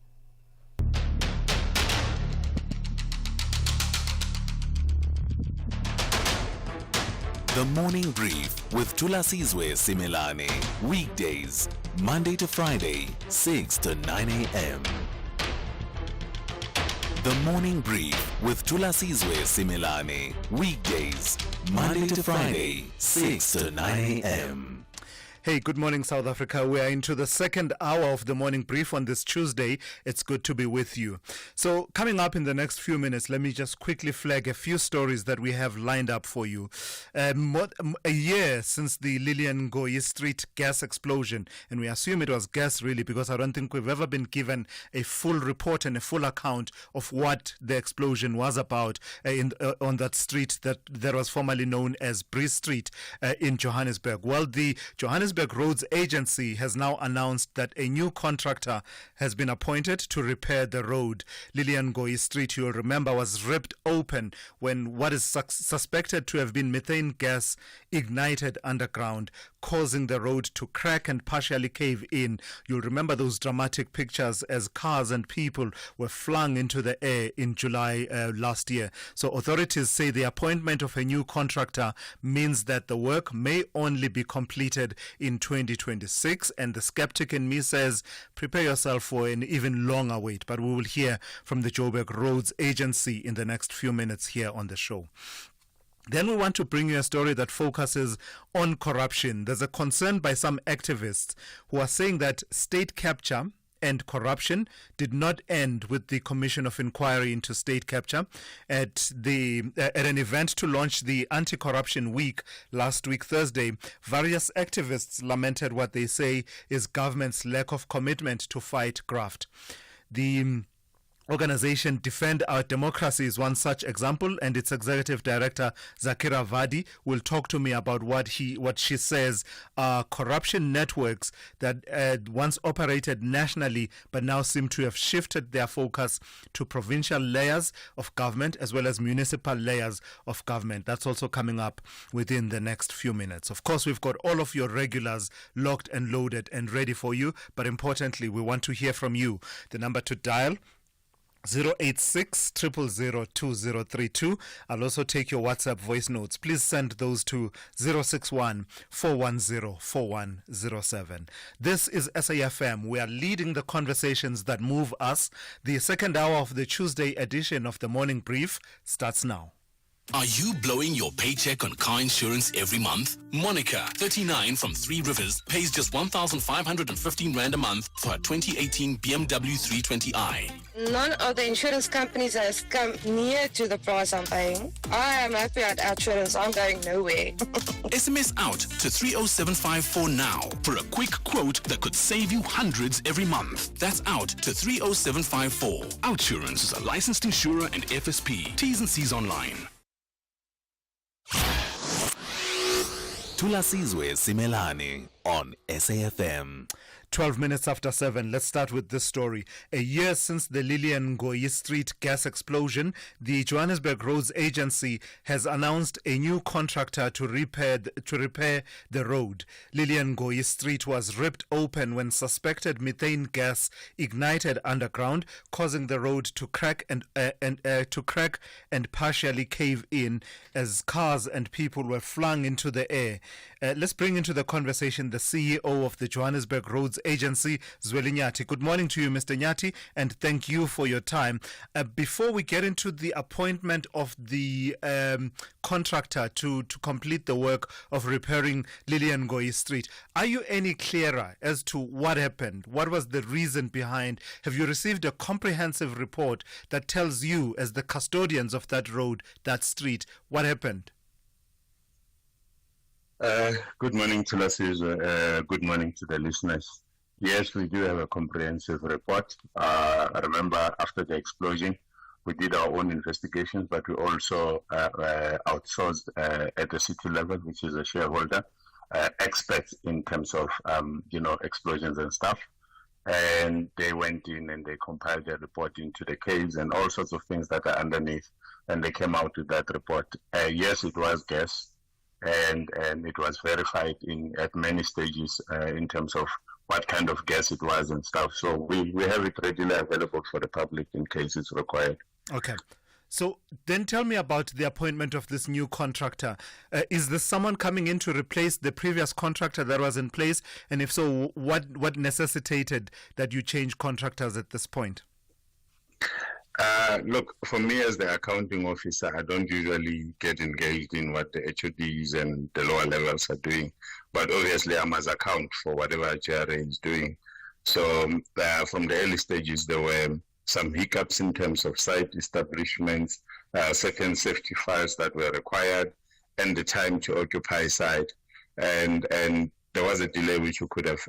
The Morning Brief with Tulasizwe Simelane. Weekdays, Monday to Friday, 6 to 9 a.m. The Morning Brief with Tulasizwe Simelane. Weekdays, Monday to Friday, 6 to 9 a.m. Hey, good morning, South Africa. We are into the second hour of the morning brief on this Tuesday. It's good to be with you. So, coming up in the next few minutes, let me just quickly flag a few stories that we have lined up for you. A year since the Lilian Ngoyi Street gas explosion, and we assume it was gas really because I don't think we've ever been given a full report and a full account of what the explosion was about on that street that was formerly known as Breeze Street in Johannesburg. Well, the Johannesburg Roads Agency has now announced that a new contractor has been appointed to repair the road. Lilian Ngoyi Street, you'll remember, was ripped open when what is suspected to have been methane gas ignited underground, causing the road to crack and partially cave in. You'll remember those dramatic pictures as cars and people were flung into the air in July last year. So authorities say the appointment of a new contractor means that the work may only be completed in 2026, and the skeptic in me says prepare yourself for an even longer wait. But we will hear from the Joburg Roads Agency in the next few minutes here on the show. Then we want to bring you a story that focuses on corruption. There's a concern by some activists who are saying that state capture and corruption did not end with the Commission of Inquiry into State Capture. At an event to launch the Anti-Corruption Week last week, Thursday, various activists lamented what they say is government's lack of commitment to fight graft. The organization Defend Our Democracy is one such example, and its executive director Zakira Vadi will talk to me about what she says are corruption networks that once operated nationally but now seem to have shifted their focus to provincial layers of government as well as municipal layers of government. That's also coming up within the next few minutes. Of course, we've got all of your regulars locked and loaded and ready for you, but importantly, we want to hear from you. The number to dial 086 000 2032. I'll also take your WhatsApp voice notes. Please send those to 061 410 4107. This is SAFM. We are leading the conversations that move us. The second hour of the Tuesday edition of the Morning Brief starts now. Are you blowing your paycheck on car insurance every month? Monica, 39 from Three Rivers, pays just 1,515 Rand a month for a 2018 BMW 320i. None of the insurance companies has come near to the price I'm paying. I am happy at insurance. I'm going nowhere. SMS out to 30754 now for a quick quote that could save you hundreds every month. That's out to 30754. Outsurance is a licensed insurer and FSP. T's and C's online. Tulasizwe Simelane on SAFM. 12 minutes after 7, let's start with this story. A year since the Lilian Ngoyi Street gas explosion, the Johannesburg Roads Agency has announced a new contractor to repair the road. Lilian Ngoyi Street was ripped open when suspected methane gas ignited underground, causing the road to crack and partially cave in as cars and people were flung into the air. Let's bring into the conversation the CEO of the Johannesburg Roads Agency, Zweli Nyati. Good morning to you, Mr. Nyati, and thank you for your time. Before we get into the appointment of the contractor to complete the work of repairing Lilian Ngoyi Street, are you any clearer as to what happened? What was the reason behind? Have you received a comprehensive report that tells you, as the custodians of that road, that street, what happened? Good morning to Lasizwe. Good morning to the listeners. Yes, we do have a comprehensive report. I remember after the explosion, we did our own investigations, but we also outsourced at the city level, which is a shareholder, experts in terms of, explosions and stuff. And they went in and they compiled their report into the case and all sorts of things that are underneath. And they came out with that report. Yes, it was gas. And it was verified at many stages in terms of what kind of gas it was and stuff. So we have it readily available for the public in case it's required. Okay. So then tell me about the appointment of this new contractor. Is this someone coming in to replace the previous contractor that was in place? And if so, what necessitated that you change contractors at this point? Look, for me as the accounting officer, I don't usually get engaged in what the HODs and the lower levels are doing. But obviously, I must account for whatever HRA is doing. So from the early stages, there were some hiccups in terms of site establishments, certain safety files that were required, and the time to occupy site. And there was a delay which we could have,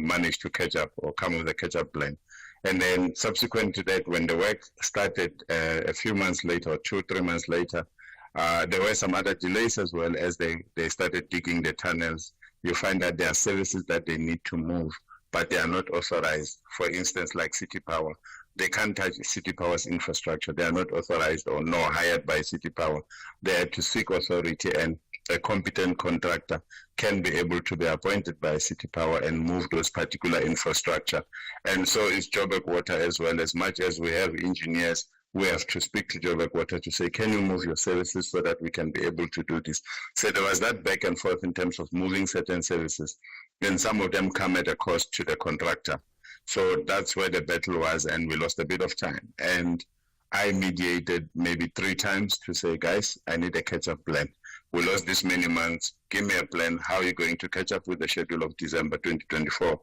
managed to catch up or come with a catch-up plan. And then subsequent to that, when the work started a few months later, or 2-3 months later, there were some other delays as well as they started digging the tunnels. You find that there are services that they need to move, but they are not authorized. For instance, like City Power. They can't touch City Power's infrastructure. They are not authorized or nor hired by City Power. They have to seek authority, and a competent contractor can be able to be appointed by City Power and move those particular infrastructure. And so is Joburg Water as well. As much as we have engineers, we have to speak to Joburg Water to say, can you move your services so that we can be able to do this? So there was that back and forth in terms of moving certain services. And some of them come at a cost to the contractor. So that's where the battle was, and we lost a bit of time. And I mediated maybe 3 times to say, guys, I need a catch-up plan. We lost this many months. Give me a plan. How are you going to catch up with the schedule of December 2024?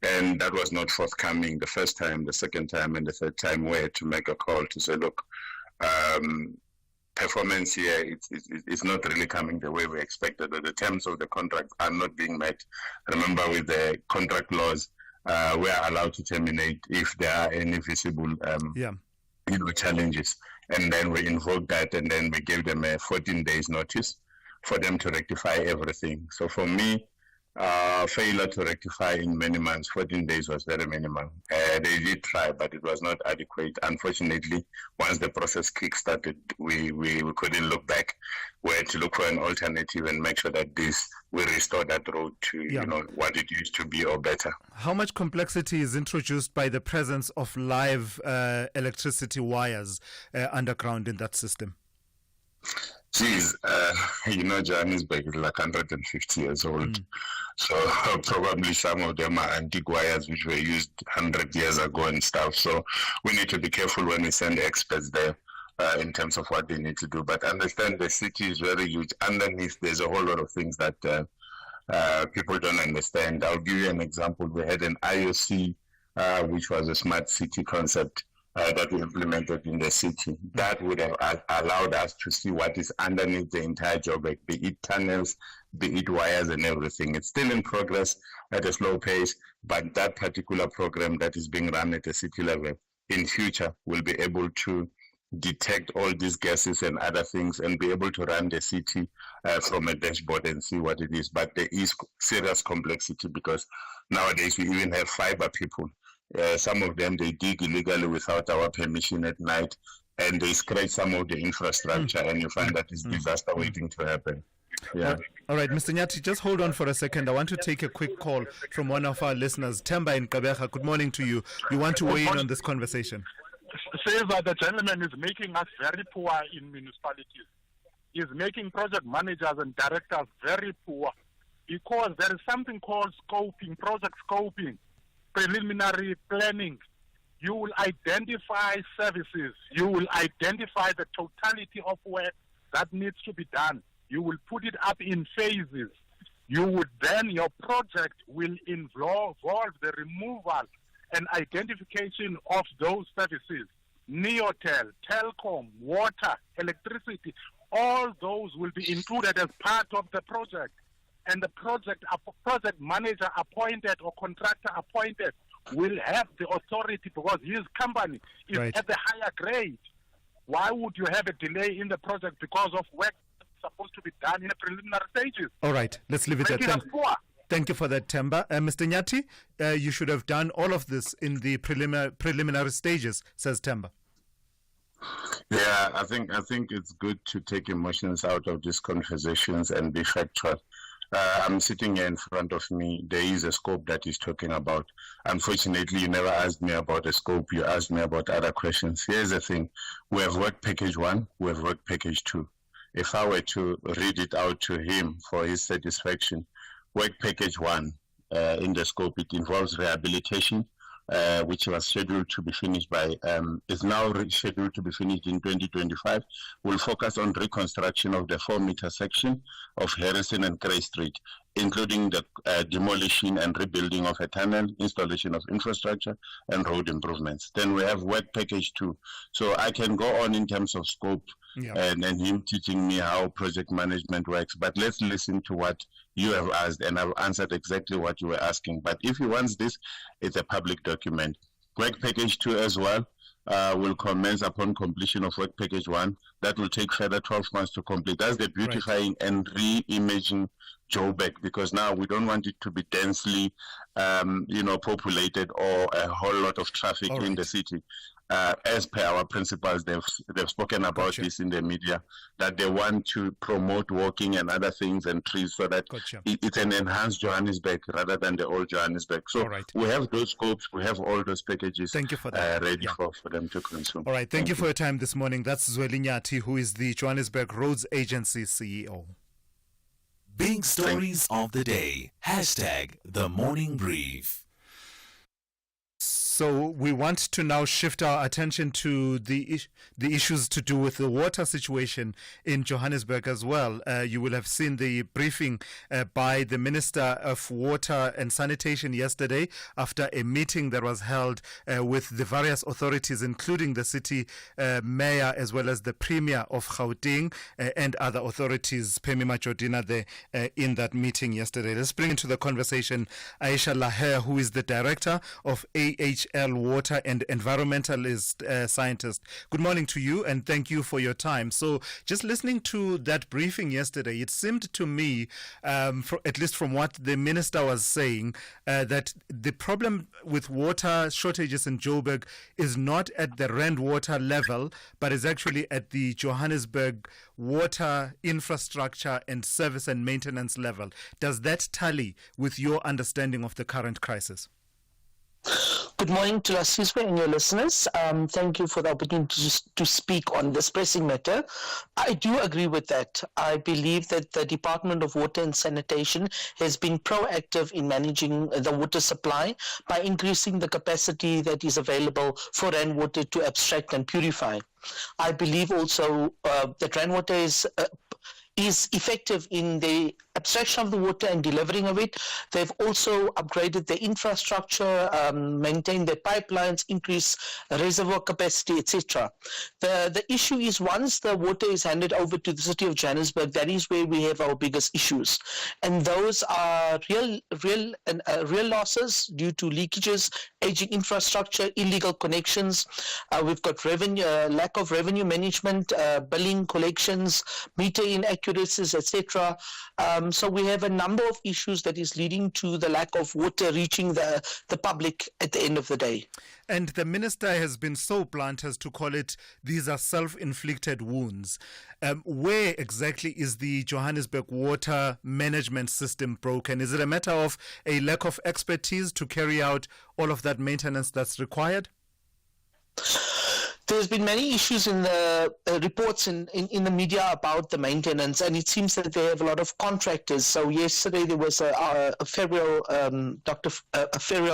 And that was not forthcoming the first time, the second time, and the third time. We had to make a call to say, look, performance here is not really coming the way we expected. The terms of the contract are not being met. Remember, with the contract laws, we are allowed to terminate if there are any visible challenges. And then we invoked that, and then we gave them a 14 days notice for them to rectify everything. So for me, failure to rectify in many months, 14 days was very minimal. They did try, but it was not adequate. Unfortunately, once the process kick-started, we couldn't look back. We had to look for an alternative and make sure that we restore that road to what it used to be or better. How much complexity is introduced by the presence of live electricity wires underground in that system? Geez, Johannesburg is like 150 years old. So probably some of them are antique wires which were used 100 years ago and stuff. So we need to be careful when we send experts there in terms of what they need to do. But understand the city is very huge. Underneath, there's a whole lot of things that people don't understand. I'll give you an example. We had an IOC, which was a smart city concept. That we implemented in the city. That would have allowed us to see what is underneath the entire Joburg, be it tunnels, be it wires and everything. It's still in progress at a slow pace, but that particular program that is being run at the city level in future will be able to detect all these gases and other things and be able to run the city from a dashboard and see what it is. But there is serious complexity because nowadays we even have fiber people. Some of them, they dig illegally without our permission at night, and they scratch some of the infrastructure, and you find that it's disaster waiting to happen. Yeah. All right, Mr. Nyati, just hold on for a second. I want to take a quick call from one of our listeners, Temba in Kabeja. Good morning to you. You want to weigh in on this conversation? Says that the gentleman is making us very poor in municipalities. He's making project managers and directors very poor because there is something called scoping, project scoping. Preliminary planning. You will identify services. You will identify the totality of work that needs to be done. You will put it up in phases. Your project will involve the removal and identification of those services. Neotel, telecom, water, electricity, all those will be included as part of the project. And the project manager appointed or contractor appointed will have the authority because his company is at the higher grade. Why would you have a delay in the project because of work supposed to be done in the preliminary stages. All right, let's leave it there. Making us poor. Thank you for that, Temba. Mr. Nyati, you should have done all of this in the preliminary stages, says Temba. Yeah, I think it's good to take emotions out of these conversations and be factual. I'm sitting here in front of me. There is a scope that he's talking about. Unfortunately, you never asked me about the scope. You asked me about other questions. Here's the thing. We have work package 1. We have work package 2. If I were to read it out to him for his satisfaction, work package 1 in the scope, it involves rehabilitation, which was scheduled to be finished is now scheduled to be finished in 2025, will focus on reconstruction of the 4-meter section of Harrison and Gray Street, including the demolition and rebuilding of a tunnel, installation of infrastructure, and road improvements. Then we have work package 2. So I can go on in terms of scope and him teaching me how project management works. But let's listen to what you have asked, and I've answered exactly what you were asking. But if he wants this, it's a public document. Work package 2 as well will commence upon completion of work package 1. That will take further 12 months to complete. That's the beautifying and re-imaging Joburg, because now we don't want it to be densely, populated or a whole lot of traffic in the city. As per our principals, they've spoken about this in the media, that they want to promote walking and other things and trees, so that it's an enhanced Johannesburg rather than the old Johannesburg. So we have those scopes, we have all those packages. Thank you for that. Ready for them to consume. All right, thank you for your time this morning. That's Lilian Ngoyi, who is the Johannesburg Roads Agency CEO. Big stories of the day. #The Morning Brief. So we want to now shift our attention to the issues to do with the water situation in Johannesburg as well. You will have seen the briefing by the Minister of Water and Sanitation yesterday after a meeting that was held with the various authorities, including the city mayor as well as the Premier of Gauteng and other authorities, Pemi Majodina, there in that meeting yesterday. Let's bring into the conversation Aisha Laher, who is the Director of AHL Water and environmentalist scientist. Good morning to you, and thank you for your time. So just listening to that briefing yesterday, it seemed to me, at least from what the minister was saying, that the problem with water shortages in Joburg is not at the Rand water level, but is actually at the Johannesburg water infrastructure and service and maintenance level. Does that tally with your understanding of the current crisis? Good morning to Lasizwe and your listeners. Thank you for the opportunity to speak on this pressing matter. I do agree with that. I believe that the Department of Water and Sanitation has been proactive in managing the water supply by increasing the capacity that is available for rainwater to abstract and purify. I believe also that rainwater is effective in the abstraction of the water and delivering of it. They've also upgraded their infrastructure, maintained their pipelines, increased reservoir capacity, etc. The issue is, once the water is handed over to the city of Johannesburg, that is where we have our biggest issues, and those are real losses due to leakages, aging infrastructure, illegal connections. We've got revenue, lack of revenue management, billing, collections, meter inaccuracies, etc. So we have a number of issues that is leading to the lack of water reaching the public at the end of the day. And the minister has been so blunt as to call it, these are self-inflicted wounds. Where exactly is the Johannesburg water management system broken? Is it a matter of a lack of expertise to carry out all of that maintenance that's required? There's been many issues in the reports in the media about the maintenance, and it seems that they have a lot of contractors. So yesterday there was Dr. Ferriel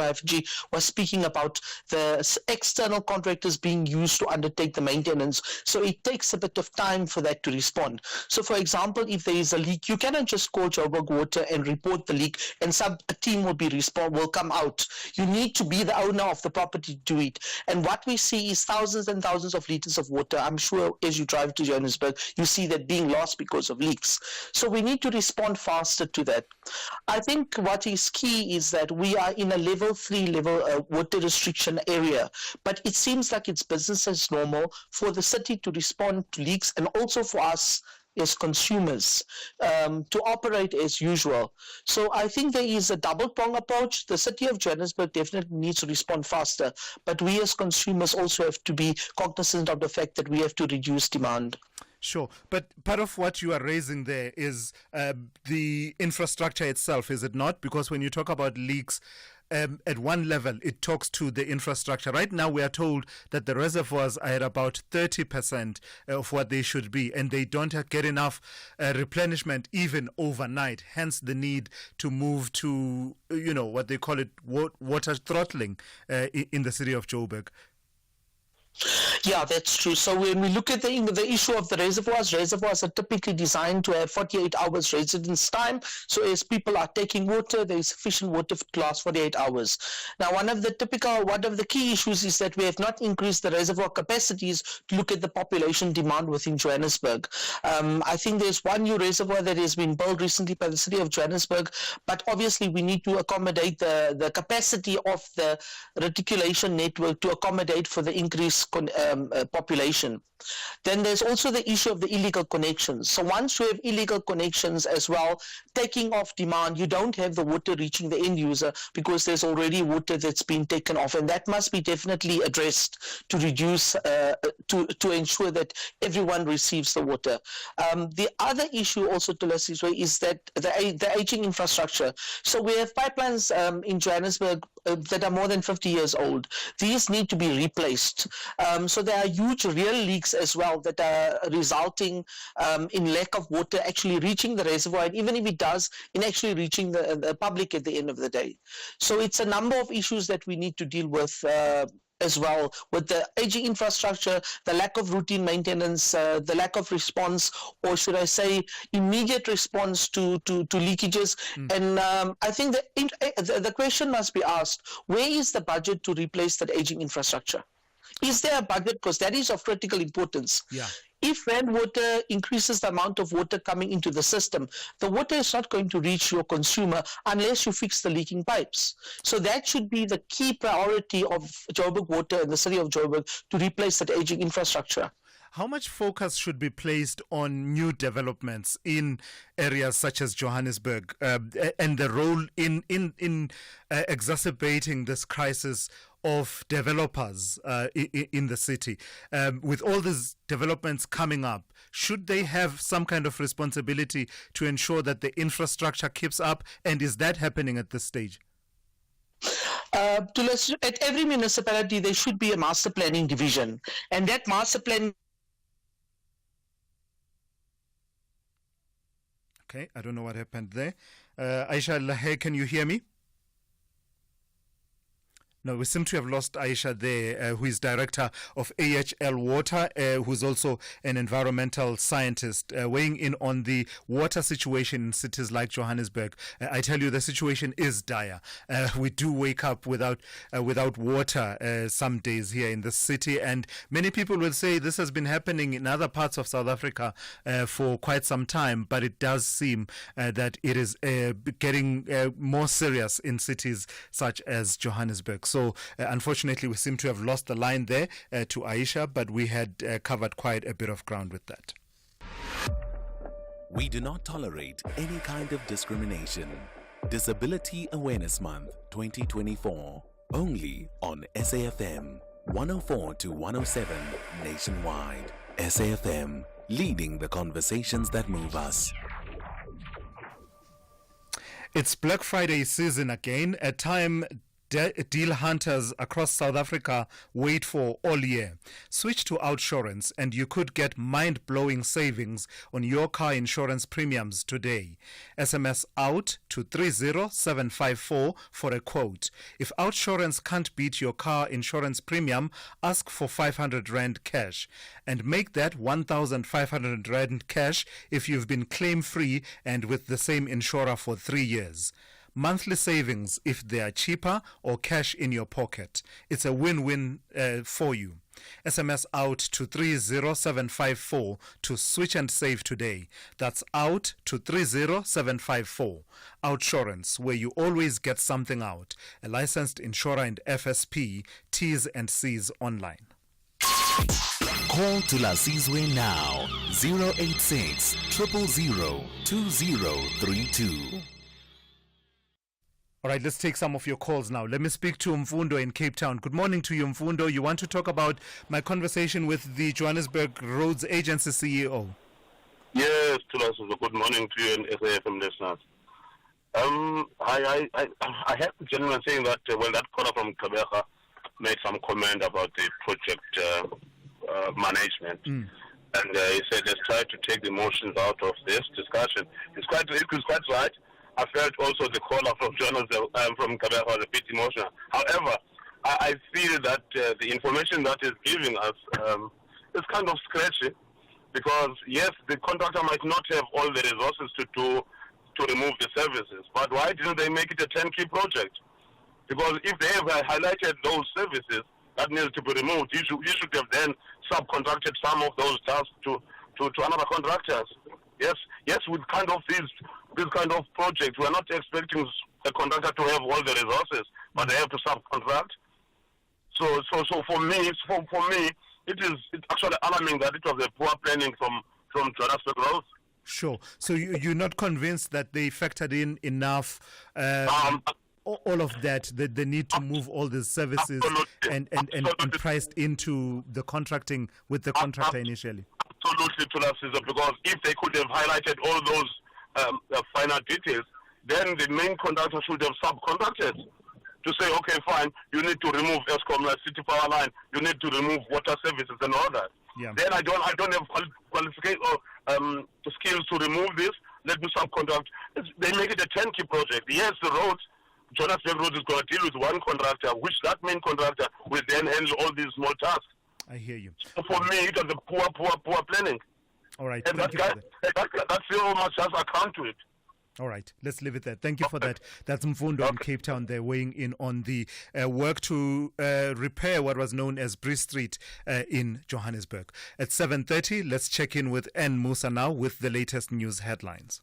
IFG was speaking about the external contractors being used to undertake the maintenance. So it takes a bit of time for that to respond. So for example, if there is a leak, you cannot just call Joburg Water and report the leak and a team will come out. You need to be the owner of the property to do it. And what we see is thousands and thousands of liters of water. I'm sure as you drive to Johannesburg, you see that being lost because of leaks. So we need to respond faster to that. I think what is key is that we are in a level 3 water restriction area, but it seems like it's business as normal for the city to respond to leaks, and also for us as consumers to operate as usual. So I think there is a double-prong approach. The city of Johannesburg definitely needs to respond faster, but we as consumers also have to be cognizant of the fact that we have to reduce demand. Sure, but part of what you are raising there is the infrastructure itself, is it not? Because when you talk about leaks, at one level, it talks to the infrastructure. Right now, we are told that the reservoirs are at about 30% of what they should be, and they don't get enough replenishment even overnight. Hence, the need to move to, what they call it, water throttling in the city of Joburg. Yeah, that's true. So when we look at the issue of the reservoirs are typically designed to have 48 hours residence time. So as people are taking water, there is sufficient water to last 48 hours. Now, one of the key issues is that we have not increased the reservoir capacities to look at the population demand within Johannesburg. I think there's one new reservoir that has been built recently by the city of Johannesburg, but obviously we need to accommodate the capacity of the reticulation network to accommodate for the increased population. Then there's also the issue of the illegal connections. So once you have illegal connections as well, taking off demand, you don't have the water reaching the end user because there's already water that's been taken off, and that must be definitely addressed to reduce, to ensure that everyone receives the water. The other issue also to us is that the aging infrastructure. So we have pipelines in Johannesburg that are more than 50 years old. These need to be replaced. So there are huge real leaks as well that are resulting in lack of water actually reaching the reservoir, and even if it does, in actually reaching the public at the end of the day. So it's a number of issues that we need to deal with as well, with the aging infrastructure, the lack of routine maintenance, the lack of response, or should I say immediate response to leakages. And I think the question must be asked, where is the budget to replace that aging infrastructure? Is there a budget? Because that is of critical importance. Yeah. If rainwater increases the amount of water coming into the system, the water is not going to reach your consumer unless you fix the leaking pipes. So that should be the key priority of Joburg Water and the city of Joburg, to replace that aging infrastructure. How much focus should be placed on new developments in areas such as Johannesburg and the role in exacerbating this crisis of developers in the city? With all these developments coming up, should they have some kind of responsibility to ensure that the infrastructure keeps up? And is that happening at this stage? At every municipality, there should be a master planning division. And that master planning... Okay, I don't know what happened there. Aisha Lahe, can you hear me? No, we seem to have lost Aisha there, who is director of AHL Water, who's also an environmental scientist, weighing in on the water situation in cities like Johannesburg. I tell you, the situation is dire. We do wake up without water some days here in the city, and many people will say this has been happening in other parts of South Africa for quite some time, but it does seem that it is getting more serious in cities such as Johannesburg. So, unfortunately, we seem to have lost the line there to Aisha, but we had covered quite a bit of ground with that. We do not tolerate any kind of discrimination. Disability Awareness Month 2024. Only on SAFM 104 to 107 nationwide. SAFM, leading the conversations that move us. It's Black Friday season again, a time deal hunters across South Africa wait for all year. Switch to Outsurance and you could get mind-blowing savings on your car insurance premiums today. SMS out to 30754 for a quote. If Outsurance can't beat your car insurance premium, ask for 500 Rand cash and make that 1,500 Rand cash if you've been claim-free and with the same insurer for 3 years. Monthly savings if they are cheaper, or cash in your pocket. It's a win-win for you. SMS out to 30754 to switch and save today. That's out to 30754. Outsurance, where you always get something out. A licensed insurer and FSP, T's and C's online. Call Tulasizwe now, 086 000 2032. All right, let's take some of your calls now. Let me speak to Mfundo in Cape Town. Good morning to you, Mfundo. You want to talk about my conversation with the Johannesburg Roads Agency CEO? Yes, Tulasizwe. Good morning to you and SAFM listeners. I have the gentleman saying that when that caller from Kabeja made some comment about the project management, and he said let's try to take the emotions out of this discussion. It's quite right. I felt also the caller from from Kabeja was a bit emotional. However, I feel that the information that is giving us is kind of scratchy, because yes, the contractor might not have all the resources to remove the services, but why didn't they make it a turnkey project? Because if they have highlighted those services that needs to be removed, you should have then subcontracted some of those tasks to another contractors. Yes, with kind of this kind of project, we're not expecting a contractor to have all the resources, but they have to subcontract. So for me, it's actually alarming that it was a poor planning from Johannesburg Roads. Sure. So you're not convinced that they factored in enough all of that they need to move all the services and priced into the contracting with the contractor initially? Absolutely, Tulasizwe, because if they could have highlighted all those final details, then the main contractor should have subcontracted to say, okay, fine, you need to remove Eskom, like City Power Line, you need to remove water services and all that. Yeah. Then I don't have qualification or skills to remove this. Let me subcontract. They make it a turnkey project. Yes, the roads, Johannesburg Roads is going to deal with one contractor, which that main contractor will then handle all these small tasks. I hear you. So for me, it was a poor planning. All right. And that CEO must just account to it. All right, let's leave it there. Thank you for that. That's Mfundo in Cape Town. They're weighing in on the work to repair what was known as Bree Street in Johannesburg. At 7:30, let's check in with N. Musa now with the latest news headlines.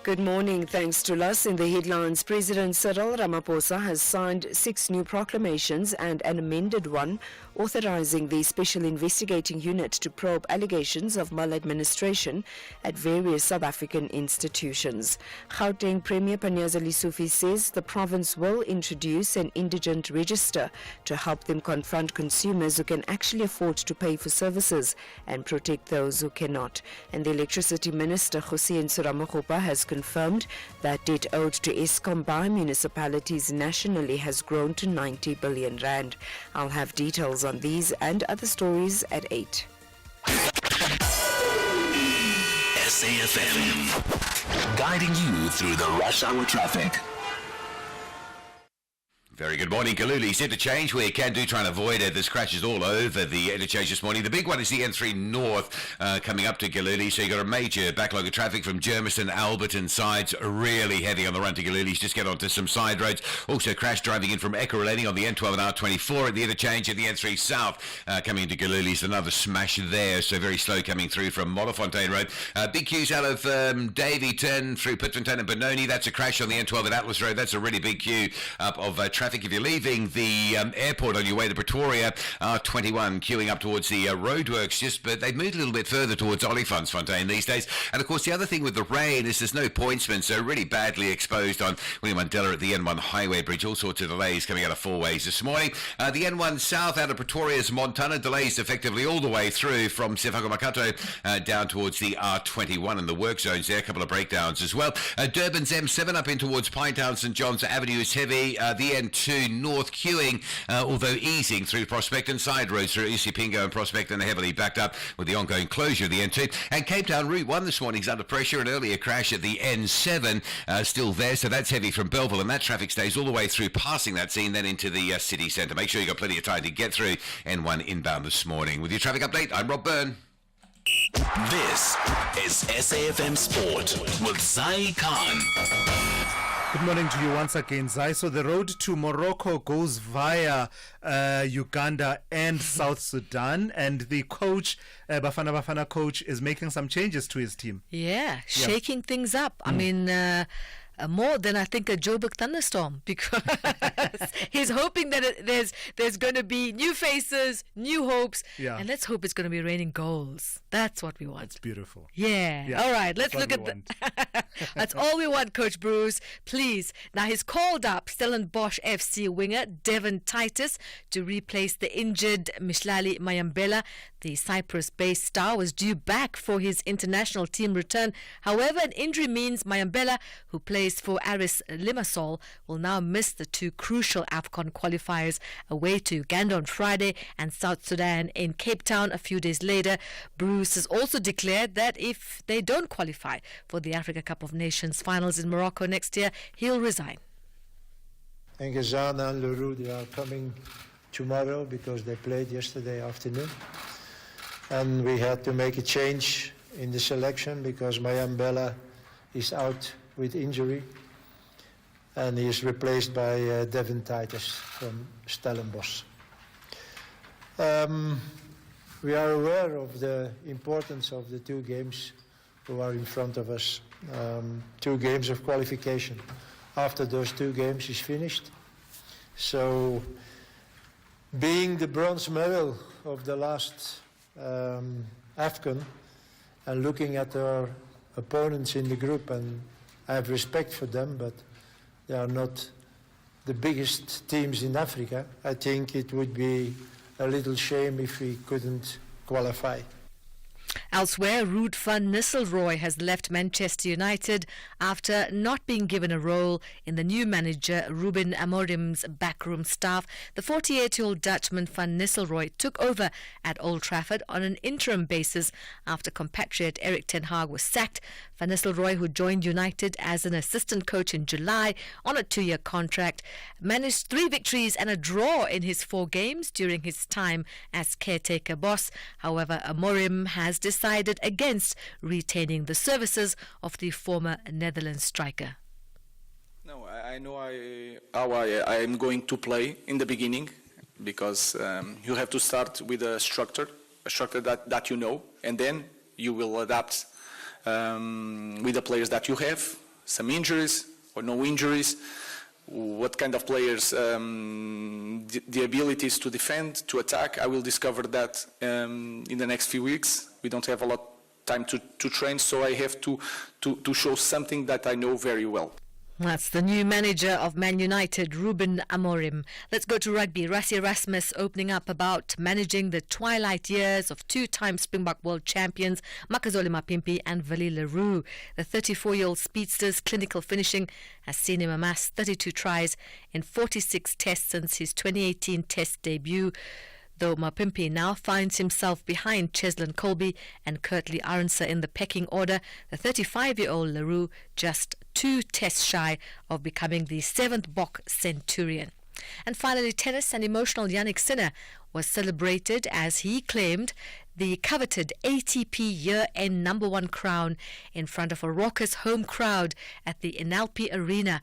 Good morning. Thanks to us. In the headlines, President Cyril Ramaphosa has signed 6 new proclamations and an amended one authorizing the Special Investigating Unit to probe allegations of maladministration at various South African institutions. Gauteng Premier Panyaza Lesufi says the province will introduce an indigent register to help them confront consumers who can actually afford to pay for services and protect those who cannot. And the Electricity Minister, Hussein Suramakgopa, has confirmed that debt owed to Eskom by municipalities nationally has grown to 90 billion rand. I'll have details on these and other stories at 8. SAFM, guiding you through the rush hour traffic. Very good morning, Kaluli. Interchange where you can do, try and avoid it. There's crashes all over the interchange this morning. The big one is the N3 North coming up to Kaluli. So you've got a major backlog of traffic from Germiston, Alberton sides, really heavy on the run to Kaluli. Just get onto some side roads. Also crash driving in from Ekurhuleni on the N12 and R24 at the interchange, and the N3 South coming into Kaluli. Is another smash there. So very slow coming through from Modderfontein Road. Big queues out of Davey Turn through Pitfontein and Benoni. That's a crash on the N12 at Atlas Road. That's a really big queue up of traffic. If you're leaving the airport on your way to Pretoria, R21 queuing up towards the roadworks, but they've moved a little bit further towards Olifantsfontein these days. And of course, the other thing with the rain is there's no pointsmen, so really badly exposed on William Mandela at the N1 Highway Bridge. All sorts of delays coming out of four ways this morning. The N1 South out of Pretoria's Montana, delays effectively all the way through from Sefako Makato down towards the R21 and the work zones there. A couple of breakdowns as well. Durban's M7 up in towards Pinetown, St John's Avenue is heavy. The N2 North queuing, although easing through Prospect and side roads through Isipingo and Prospect, and heavily backed up with the ongoing closure of the N2. And Cape Town Route 1 this morning is under pressure. An earlier crash at the N7 still there, so that's heavy from Belleville, and that traffic stays all the way through, passing that scene then into the city centre. Make sure you've got plenty of time to get through N1 inbound this morning. With your traffic update, I'm Rob Byrne. This is SAFM Sport with Zai Khan. Good morning to you once again, Zai. So the road to Morocco goes via Uganda and South Sudan, and the coach, Bafana coach, is making some changes to his team. Yeah, shaking things up. I mean, more than I think a Joburg thunderstorm, because he's hoping that there's going to be new faces, new hopes, and let's hope it's going to be raining goals. That's what we want. It's beautiful. Yeah. All right, let's look at That's all we want, Coach Bruce. Please. Now, he's called up Stellenbosch FC winger Devon Titus to replace the injured Mishlali Mayambela. The Cyprus-based star was due back for his international team return. However, an injury means Mayambela, who plays for Aris Limassol, will now miss the two crucial AFCON qualifiers away to Uganda on Friday and South Sudan in Cape Town a few days later. Bruce has also declared that if they don't qualify for the Africa Cup of Nations finals in Morocco next year, he'll resign. And Gazana and Leroux, they are coming tomorrow because they played yesterday afternoon. And we had to make a change in the selection because Mayambela is out with injury. And he is replaced by Devon Titus from Stellenbosch. We are aware of the importance of the two games who are in front of us. 2 games of qualification. After those 2 games is finished. So, being the bronze medal of the last AFCON and looking at our opponents in the group, and I have respect for them, but they are not the biggest teams in Africa. I think it would be a little shame if we couldn't qualify. Elsewhere, Ruud van Nistelrooy has left Manchester United after not being given a role in the new manager Ruben Amorim's backroom staff. The 48-year-old Dutchman van Nistelrooy took over at Old Trafford on an interim basis after compatriot Erik ten Hag was sacked. Van Nistelrooy, who joined United as an assistant coach in July on a 2-year contract, managed 3 victories and a draw in his 4 games during his time as caretaker boss. However, Amorim has decided against retaining the services of the former Netherlands striker. No, I know how I am going to play in the beginning, because you have to start with a structure that you know, and then you will adapt with the players that you have, some injuries or no injuries, what kind of players, the abilities to defend, to attack. I will discover that in the next few weeks. We don't have a lot of time to train, so I have to show something that I know very well. That's the new manager of Man United, Ruben Amorim. Let's go to rugby. Rassie Erasmus opening up about managing the twilight years of 2-time Springbok world champions Makazole Mapimpi and Vali Leroux. The 34-year-old speedster's clinical finishing has seen him amass 32 tries in 46 tests since his 2018 test debut, though Mapimpi now finds himself behind Cheslin Colby and Kurtley Arnser in the pecking order. The 35-year-old Leroux just 2 tests shy of becoming the 7th Bok centurion. And finally, tennis and emotional Yannick Sinner was celebrated as he claimed the coveted ATP year-end #1 crown in front of a raucous home crowd at the Inalpi Arena.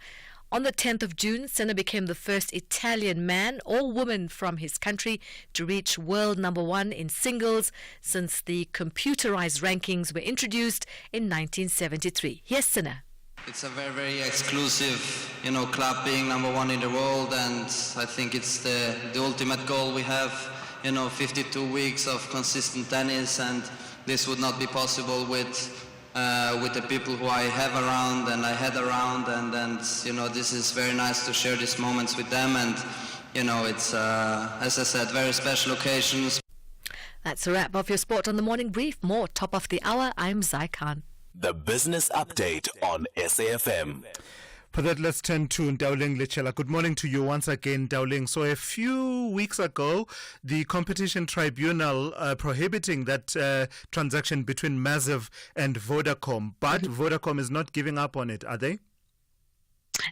On the 10th of June, Sinner became the first Italian man or woman from his country to reach world #1 in singles since the computerized rankings were introduced in 1973. Here's Sinner. It's a very, very exclusive, club being #1 in the world, and I think it's the ultimate goal we have. 52 weeks of consistent tennis, and this would not be possible with the people who I have around and I had around, and this is very nice to share these moments with them, and it's as I said, very special occasions. That's a wrap of your Sport on the Morning Brief. More top of the hour. I'm Zai Khan. The Business Update on SAFM. For that, let's turn to Ndauling Lechela. Good morning to you once again, Ndauling. So a few weeks ago, the Competition Tribunal prohibiting that transaction between Massive and Vodacom. But Vodacom is not giving up on it, are they?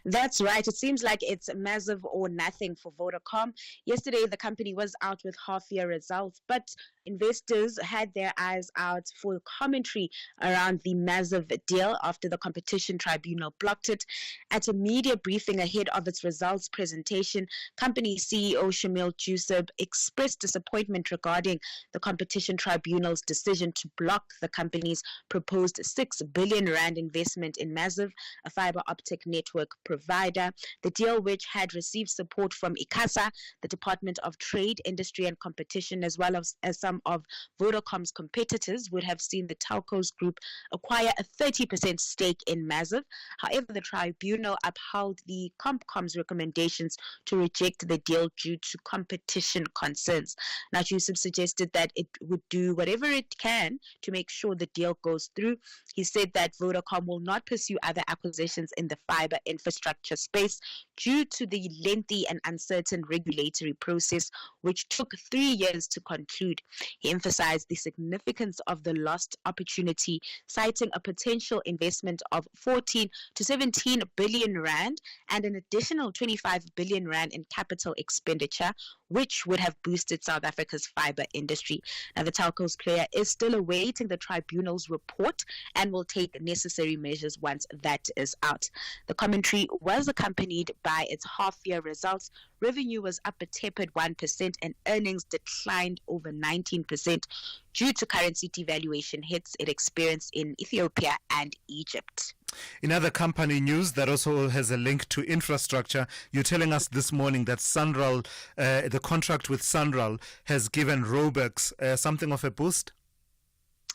That's right. It seems like it's massive or nothing for Vodacom. Yesterday, the company was out with half-year results, but investors had their eyes out for commentary around the massive deal after the Competition Tribunal blocked it. At a media briefing ahead of its results presentation, company CEO Shamil Jusub expressed disappointment regarding the Competition Tribunal's decision to block the company's proposed 6 billion rand investment in Massive, a fiber optic network provider. The deal, which had received support from ICASA, the Department of Trade, Industry and Competition, as well as some of Vodacom's competitors, would have seen the Telcos Group acquire a 30% stake in Massive. However, the tribunal upheld the Compcom's recommendations to reject the deal due to competition concerns. Now, Yusuf suggested that it would do whatever it can to make sure the deal goes through. He said that Vodacom will not pursue other acquisitions in the fiber infrastructure space due to the lengthy and uncertain regulatory process, which took 3 years to conclude. He emphasized the significance of the lost opportunity, citing a potential investment of 14 to 17 billion rand and an additional 25 billion rand in capital expenditure, which would have boosted South Africa's fiber industry. Now, the telcos player is still awaiting the tribunal's report and will take necessary measures once that is out. The commentary was accompanied by its half-year results. Revenue was up a tepid 1% and earnings declined over 19% due to currency devaluation hits it experienced in Ethiopia and Egypt. In other company news that also has a link to infrastructure, you're telling us this morning that Sanral, the contract with Sanral has given Robex something of a boost?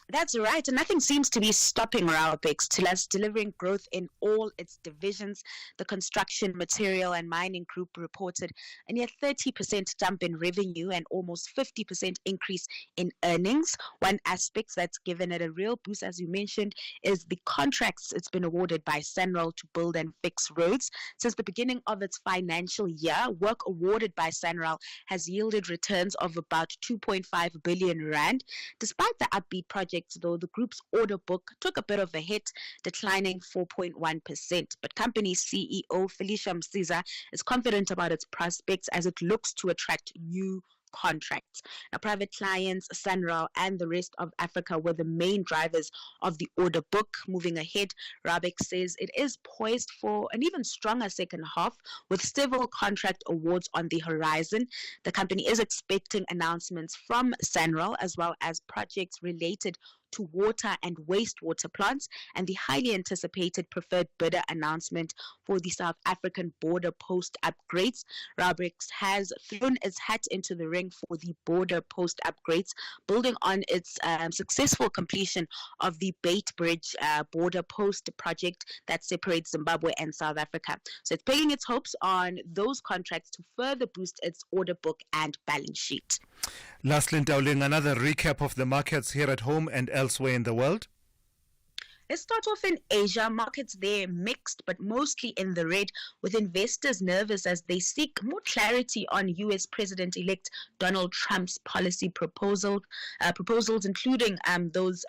That's right, and nothing seems to be stopping Raubex to us delivering growth in all its divisions. The construction, material and mining group reported a near 30% jump in revenue and almost 50% increase in earnings. One aspect that's given it a real boost, as you mentioned, is the contracts it's been awarded by Sanral to build and fix roads. Since the beginning of its financial year, work awarded by Sanral has yielded returns of about 2.5 billion rand. Despite the upbeat project, though, the group's order book took a bit of a hit, declining 4.1%. But company CEO Felicia Msiza is confident about its prospects as it looks to attract new contracts. Now, private clients, Sanral and the rest of Africa were the main drivers of the order book. Moving ahead, Raubex says it is poised for an even stronger second half with several contract awards on the horizon. The company is expecting announcements from Sanral as well as projects related to water and wastewater plants and the highly anticipated preferred bidder announcement for the South African border post upgrades. Raubex has thrown its hat into the ring for the border post upgrades, building on its successful completion of the Bait Bridge border post project that separates Zimbabwe and South Africa. So it's paying its hopes on those contracts to further boost its order book and balance sheet. Lastly, Dowling, another recap of the markets here at home and elsewhere in the world. Let's start off in Asia. Markets there mixed, but mostly in the red, with investors nervous as they seek more clarity on U.S. President-elect Donald Trump's policy proposals, including those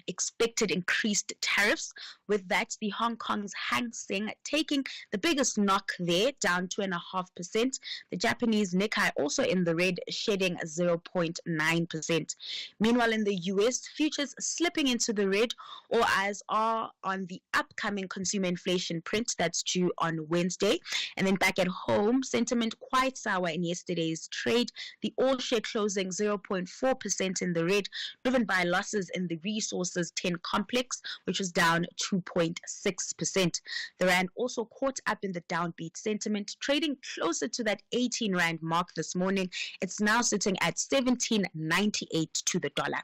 expected increased tariffs. With that, the Hong Kong's Hang Seng taking the biggest knock there, down 2.5%. The Japanese Nikkei also in the red, shedding 0.9%. Meanwhile, in the U.S., futures slipping into the red, or eyes are on the upcoming consumer inflation print that's due on Wednesday. And then back at home, sentiment quite sour in yesterday's trade. The all-share closing 0.4% in the red, driven by losses in the Resources 10 complex, which was down 2.6%. The rand also caught up in the downbeat sentiment, trading closer to that 18 rand mark this morning. It's now sitting at 17.98 to the dollar.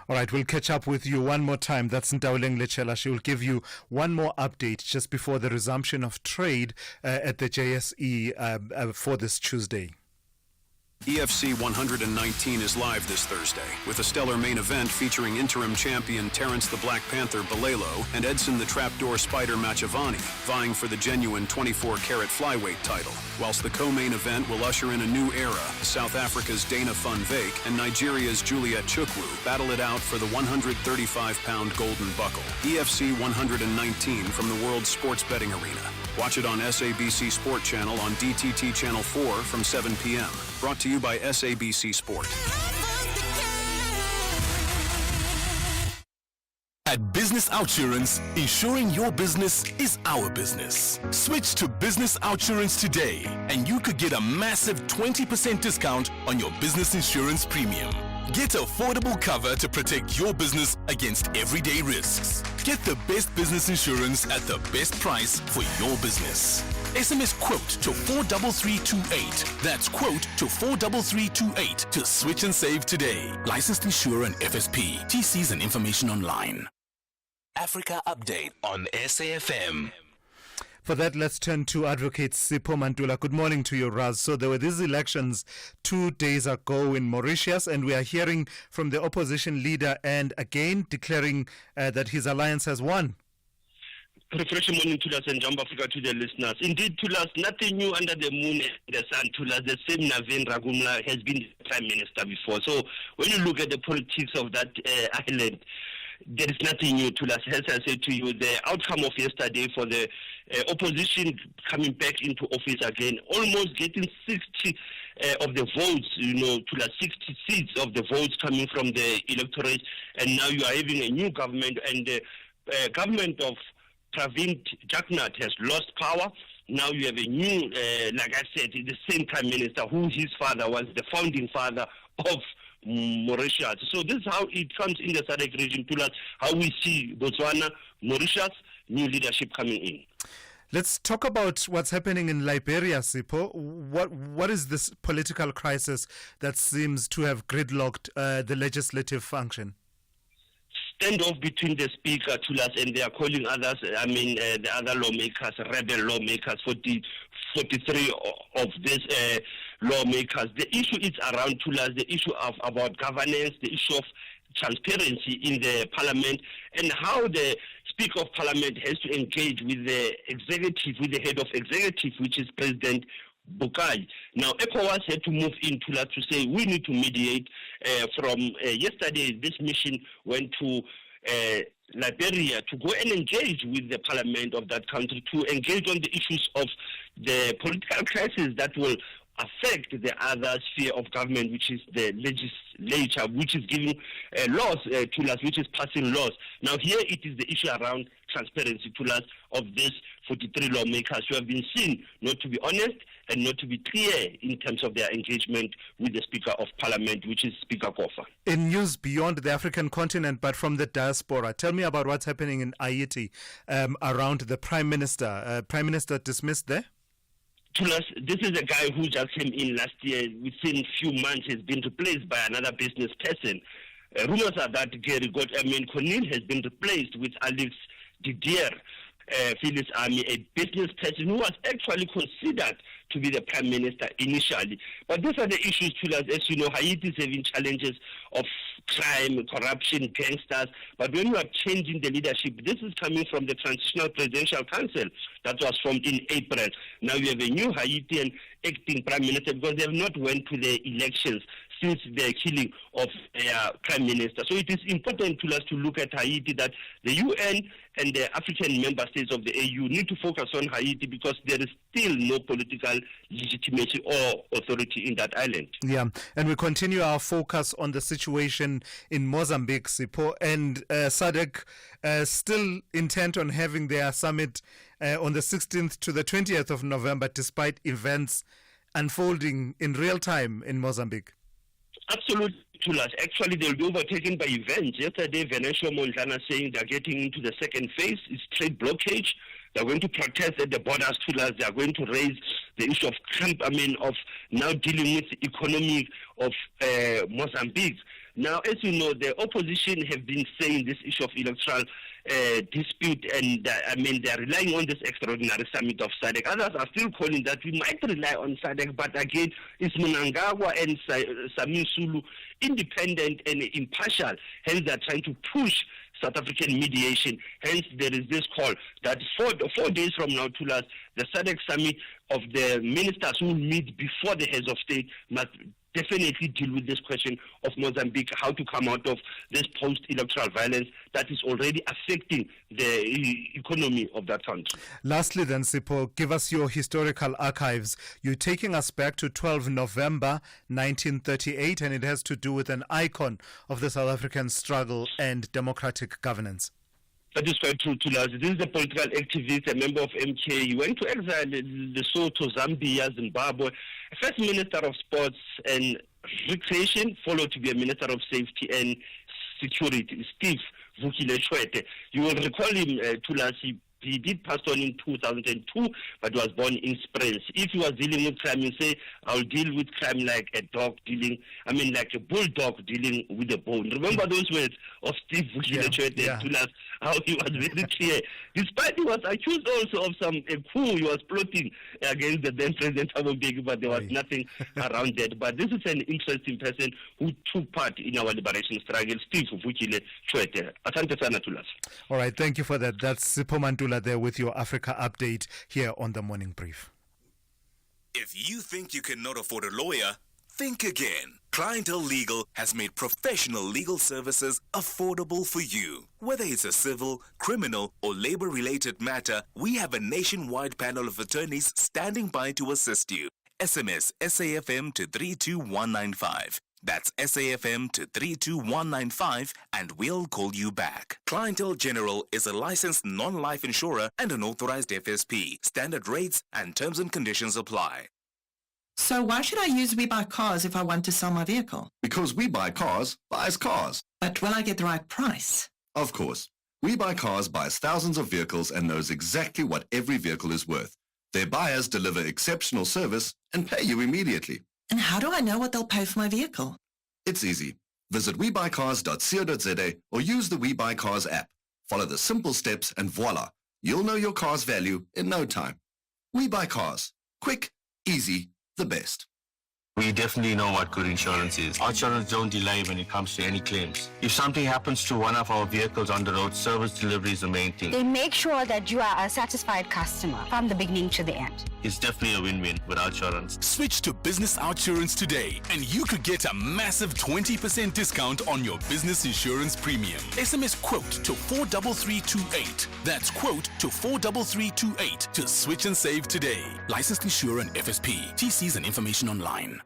All right, we'll catch up with you one more time. That's Ndawuleng Lechela. She will give you one more update just before the resumption of trade at the JSE for this Tuesday. EFC 119 is live this Thursday with a stellar main event featuring interim champion Terrence the Black Panther Balelo and Edson the Trapdoor Spider Machavani vying for the genuine 24-carat flyweight title, whilst the co-main event will usher in a new era. South Africa's Dana Van Wyk and Nigeria's Juliet Chukwu battle it out for the 135-pound golden buckle. EFC 119 from the World Sports Betting Arena. Watch it on SABC Sport Channel on DTT Channel 4 from 7 p.m. Brought to you by SABC Sport. At Business Outsurance, ensuring your business is our business. Switch to Business Outsurance today, and you could get a massive 20% discount on your business insurance premium. Get affordable cover to protect your business against everyday risks. Get the best business insurance at the best price for your business. SMS quote to 43328. That's quote to 43328 to switch and save today. Licensed insurer and FSP. TCs and information online. Africa Update on SAFM. For that, let's turn to Advocate Sipho Mantula. Good morning to you, Raz. So there were these elections 2 days ago in Mauritius, and we are hearing from the opposition leader and again declaring that his alliance has won. Refreshing morning, Tulas, and Jamba Africa to the listeners. Indeed, Tulas, nothing new under the moon and the sun, Tulas. The same Navin Ragumla has been the Prime Minister before. So when you look at the politics of that island, there is nothing new, Tulas. As I said to you, the outcome of yesterday for the opposition coming back into office again, almost getting 60 of the votes, Tulas, 60 seats of the votes coming from the electorate, and now you are having a new government, and the government of Pravin Jagnnath has lost power. Now you have a new, like I said, the same Prime Minister who his father was the founding father of Mauritius. So this is how it comes in the SADC region, Tulas, how we see Botswana, Mauritius, new leadership coming in. Let's talk about what's happening in Liberia, Sipho. What is this political crisis that seems to have gridlocked the legislative function? Standoff between the speaker, Tulas, and they are calling others, the other lawmakers, rebel lawmakers, 43 of these lawmakers. The issue is around, Tulas, the issue of about governance, the issue of transparency in the parliament, and how the Speaker of Parliament has to engage with the executive, with the head of executive, which is President Bukai. Now, ECOWAS had to move in to say we need to mediate. From yesterday, this mission went to Liberia to go and engage with the parliament of that country, to engage on the issues of the political crisis that will affect the other sphere of government, which is the legislature, which is giving laws to us, which is passing laws. Now, here it is the issue around transparency to us of these 43 lawmakers who have been seen not to be honest and not to be clear in terms of their engagement with the Speaker of Parliament, which is Speaker Kofa. In news beyond the African continent, but from the diaspora, tell me about what's happening in Haiti around the Prime Minister. Prime Minister dismissed there? Tulas, this is a guy who just came in last year. Within a few months, has been replaced by another business person. Rumors are that Cornel has been replaced with Alex Didier, Phyllis Army, a business person who was actually considered to be the Prime Minister initially. But these are the issues, Tulas. As you know, Haiti is having challenges of crime, corruption, gangsters. But when you are changing the leadership, this is coming from the Transitional Presidential Council that was formed in April. Now you have a new Haitian acting Prime Minister because they have not went to the elections since the killing of their Prime Minister. So it is important to us to look at Haiti, that the UN and the African member states of the AU need to focus on Haiti because there is still no political legitimacy or authority in that island. Yeah, and we continue our focus on the situation in Mozambique, Sipho, and SADC still intent on having their summit on the 16th to the 20th of November, despite events unfolding in real time in Mozambique. Absolutely, Tulas. Actually, they'll be overtaken by events. Yesterday, Venancio Mondlane saying they're getting into the second phase. It's trade blockage. They're going to protest at the borders, Tulas. They are going to raise the issue of of now dealing with the economy of Mozambique. Now, as you know, the opposition have been saying this issue of electoral dispute, and they are relying on this extraordinary summit of SADC. Others are still calling that we might rely on SADC, but again, it's Mnangagwa and Samir Sulu, independent and impartial. Hence, they are trying to push South African mediation. Hence, there is this call that 4 days from now, Tulas, the SADC summit of the ministers who meet before the heads of state must definitely deal with this question of Mozambique, how to come out of this post-electoral violence that is already affecting the economy of that country. Lastly then, Sipho, give us your historical archives. You're taking us back to 12 November 1938, and it has to do with an icon of the South African struggle and democratic governance. That is quite true to us. This is a political activist, a member of MK. He went to exile in Lesotho, Zambia, Zimbabwe. First Minister of Sports and Recreation, followed to be a Minister of Safety and Security, Steve Vukile Chwete. You will recall him, Tulasi. He did pass on in 2002, but was born in Springs. If he was dealing with crime, you say, I'll deal with crime like a dog dealing, like a bulldog dealing with a bone. Remember those words of Steve Vukile to us, how he was very clear. Despite he was accused also of a coup he was plotting against the then President Thabo Mbeki, but there was nothing around that. But this is an interesting person who took part in our liberation struggle, Steve Vukile Chwete. Asante sana Tulas. All right, thank you for that. That's Sipho there with your Africa update here on the Morning Brief. If you think you cannot afford a lawyer, think again. Clientele Legal has made professional legal services affordable for you. Whether it's a civil, criminal, or labor-related matter, we have a nationwide panel of attorneys standing by to assist you. SMS SAFM to 32195. That's SAFM to 32195 and we'll call you back. Clientele General is a licensed non-life insurer and an authorized FSP. Standard rates and terms and conditions apply. So why should I use We Buy Cars if I want to sell my vehicle? Because We Buy Cars buys cars. But will I get the right price? Of course. We Buy Cars buys thousands of vehicles and knows exactly what every vehicle is worth. Their buyers deliver exceptional service and pay you immediately. And how do I know what they'll pay for my vehicle? It's easy. Visit webuycars.co.za or use the We Buy Cars app. Follow the simple steps and voila, you'll know your car's value in no time. We Buy Cars. Quick, easy, the best. We definitely know what good insurance is. Our insurance don't delay when it comes to any claims. If something happens to one of our vehicles on the road, service delivery is the main thing. They make sure that you are a satisfied customer from the beginning to the end. It's definitely a win-win with our insurance. Switch to Business Outsurance today and you could get a massive 20% discount on your business insurance premium. SMS quote to 43328. That's quote to 43328 to switch and save today. Licensed insurer and FSP. TCs and information online.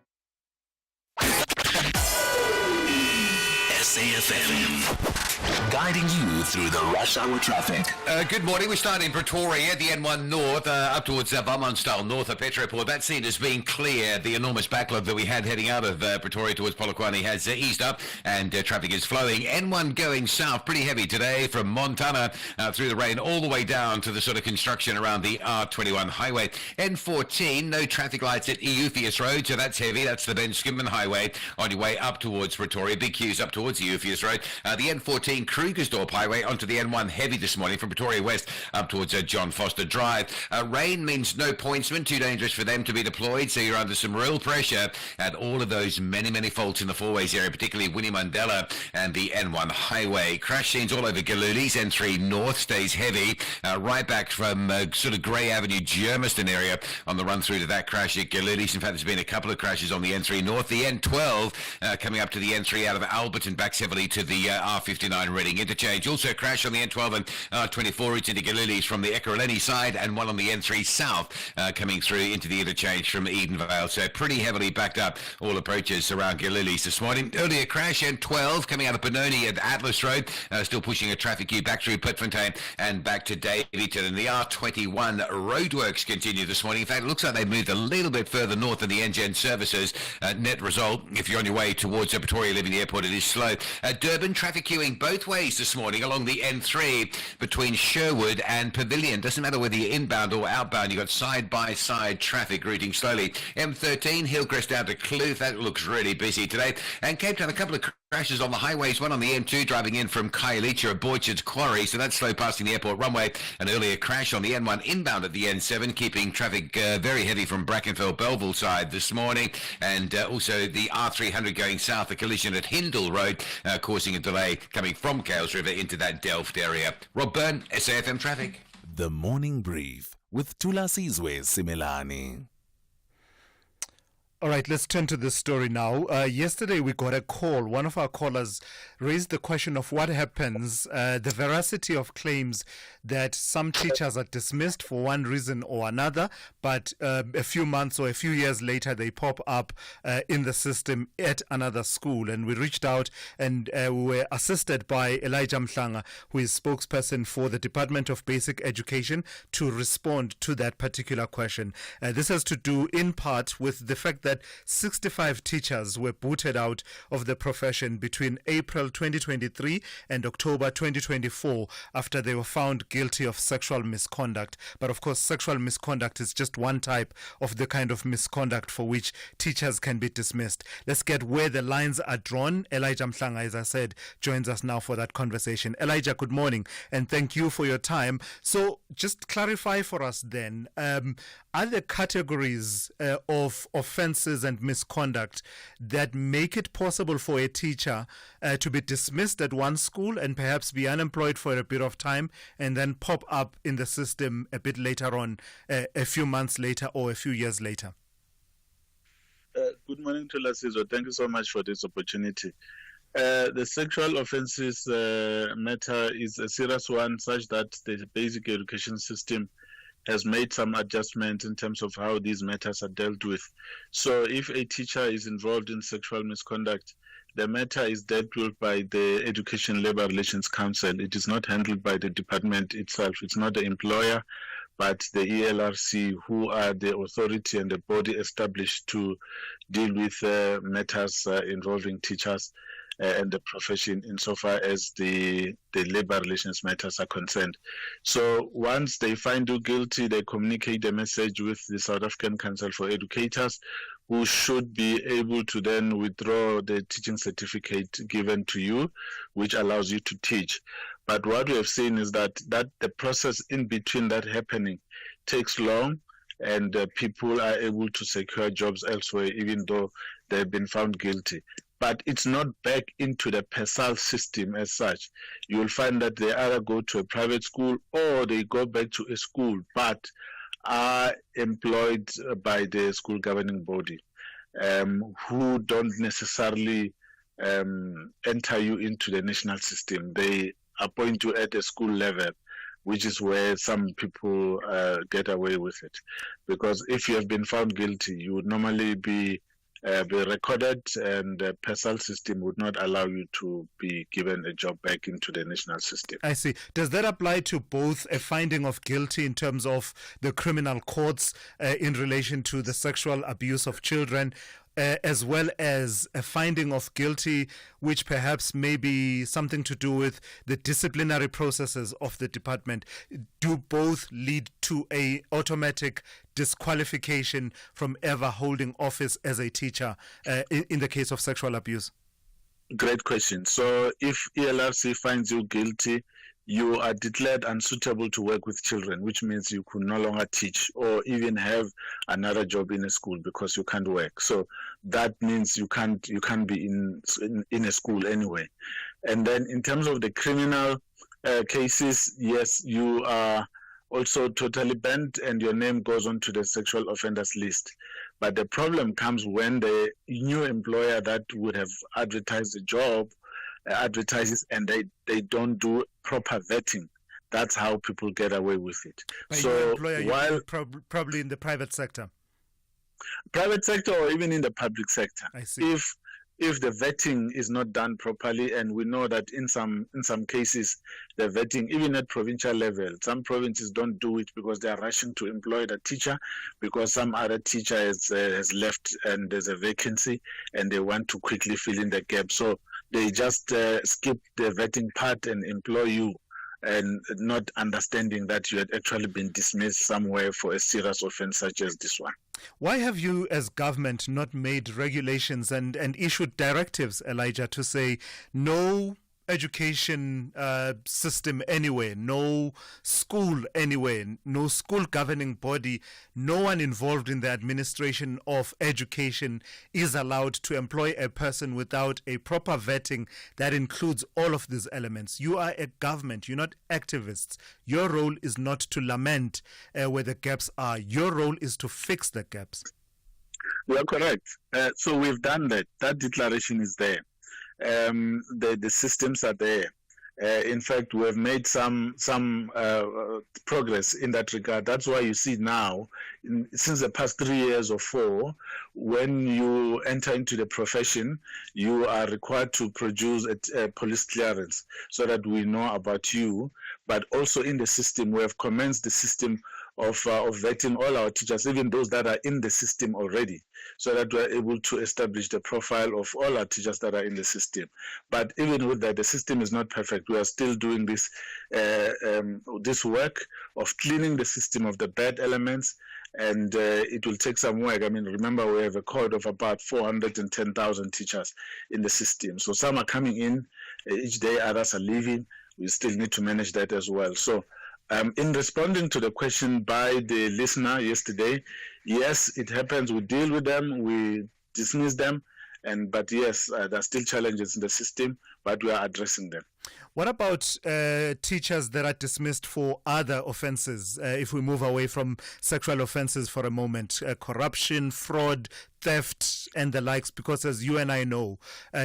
SAFM, guiding you through the rush hour traffic. Good morning. We start in Pretoria, the N1 North, up towards Bammonstyle North of Petreport. That scene has been clear. The enormous backlog that we had heading out of Pretoria towards Polokwane has eased up and traffic is flowing. N1 going south, pretty heavy today from Montana through the rain all the way down to the sort of construction around the R21 highway. N14, no traffic lights at Eupheus Road, so that's heavy. That's the Ben Skimman Highway on your way up towards Pretoria. Big queues up towards Eupheus Road. The N14 Krugersdorp Highway onto the N1 heavy this morning from Pretoria West up towards John Foster Drive. Rain means no pointsmen, too dangerous for them to be deployed, so you're under some real pressure at all of those many faults in the four-ways area, particularly Winnie Mandela and the N1 Highway. Crash scenes all over Galulis. N3 North stays heavy, right back from sort of Grey Avenue, Germiston area on the run through to that crash at Galulis. In fact, there's been a couple of crashes on the N3 North. The N12 coming up to the N3 out of Alberton, backs heavily to the R59 Reading interchange. Also a crash on the N12 and R24 route into Galulis from the Ekurhuleni side, and one on the N3 South coming through into the interchange from Edenvale. So pretty heavily backed up all approaches around Galulis this morning. Earlier crash N12 coming out of Benoni at Atlas Road, still pushing a traffic queue back through Pitfontein and back to Davyton. And the R21 roadworks continue this morning. In fact, it looks like they've moved a little bit further north than the NGen services. Net result, if you're on your way towards Pretoria leaving the airport, it is slow. Durban traffic queuing both ways this morning along the N3 between Sherwood and Pavilion. Doesn't matter whether you're inbound or outbound, you've got side-by-side traffic routing slowly. M13 Hillcrest down to Kloof, that looks really busy today. And Cape Town, a couple of crashes on the highways, one on the M2 driving in from Khayelitsha at Boychard's Quarry, so that's slow passing the airport runway. An earlier crash on the N1 inbound at the N7, keeping traffic very heavy from Brackenfell Belleville side this morning. And also the R300 going south, a collision at Hindle Road, causing a delay coming from Cales River into that Delft area. Rob Byrne, SAFM Traffic. The Morning Brief with Tula Sizwe Simelani. All right, let's turn to this story now. Yesterday we got a call. One of our callers raised the question of what happens, the veracity of claims that some teachers are dismissed for one reason or another, but a few months or a few years later they pop up in the system at another school. And we reached out and we were assisted by Elijah Mhlanga, who is spokesperson for the Department of Basic Education, to respond to that particular question. This has to do in part with the fact that 65 teachers were booted out of the profession between April 2023 and October 2024 after they were found guilty of sexual misconduct. But of course, sexual misconduct is just one type of the kind of misconduct for which teachers can be dismissed. Let's get where the lines are drawn. Elijah Mhlanga, as I said, joins us now for that conversation. Elijah, good morning, and thank you for your time. So just clarify for us then, are there categories of offences and misconduct that make it possible for a teacher to be dismissed at one school and perhaps be unemployed for a bit of time and then pop up in the system a bit later on, a few months later or a few years later? Good morning to Lasizo. Thank you so much for this opportunity. The sexual offences matter is a serious one, such that the basic education system has made some adjustments in terms of how these matters are dealt with. So if a teacher is involved in sexual misconduct, the matter is dealt with by the Education Labour Relations Council. It is not handled by the department itself. It's not the employer, but the ELRC, who are the authority and the body established to deal with matters involving teachers and the profession insofar as the labor relations matters are concerned. So once they find you guilty, they communicate the message with the South African Council for Educators, who should be able to then withdraw the teaching certificate given to you, which allows you to teach. But what we have seen is that the process in between that happening takes long, and people are able to secure jobs elsewhere, even though they've been found guilty. But it's not back into the PESAL system as such. You will find that they either go to a private school or they go back to a school, but are employed by the school governing body, who don't necessarily enter you into the national system. They appoint you at a school level, which is where some people get away with it. Because if you have been found guilty, you would normally be recorded, and the PESAL system would not allow you to be given a job back into the national system. I see. Does that apply to both a finding of guilty in terms of the criminal courts in relation to the sexual abuse of children, as well as a finding of guilty, which perhaps may be something to do with the disciplinary processes of the department? Do both lead to a automatic disqualification from ever holding office as a teacher in the case of sexual abuse? Great question. So if ELRC finds you guilty, you are declared unsuitable to work with children, which means you could no longer teach or even have another job in a school because you can't work. So that means you can't be in a school anyway. And then in terms of the criminal cases, yes, you are also totally banned and your name goes onto the sexual offenders list. But the problem comes when the new employer that would have advertised the job advertises and they don't do proper vetting. That's how people get away with it. By so your employer, while probably in the private sector, or even in the public sector, I see. If the vetting is not done properly, and we know that in some cases the vetting, even at provincial level, some provinces don't do it because they are rushing to employ the teacher because some other teacher has left and there's a vacancy and they want to quickly fill in the gap. So they just skip the vetting part and employ you, and not understanding that you had actually been dismissed somewhere for a serious offense such as this one. Why have you as government not made regulations and issued directives, Elijah, to say no education system anywhere, no school anywhere, no school governing body, no one involved in the administration of education is allowed to employ a person without a proper vetting that includes all of these elements? You are a government, you're not activists. Your role is not to lament where the gaps are. Your role is to fix the gaps. You are correct. So we've done that. That declaration is there. The systems are there. In fact, we have made some progress in that regard. That's why you see now, since the past 3 years or 4, when you enter into the profession, you are required to produce a police clearance so that we know about you. But also in the system, we have commenced the system of vetting all our teachers, even those that are in the system already, so that we're able to establish the profile of all our teachers that are in the system. But even with that, the system is not perfect. We are still doing this this work of cleaning the system of the bad elements, and it will take some work. I mean, remember, we have a cohort of about 410,000 teachers in the system. So some are coming in each day, others are leaving. We still need to manage that as well. So in responding to the question by the listener yesterday, yes, it happens. We deal with them, we dismiss them, but yes, there are still challenges in the system, but we are addressing them. What about teachers that are dismissed for other offenses? If we move away from sexual offenses for a moment, corruption, fraud, theft, and the likes, because as you and I know,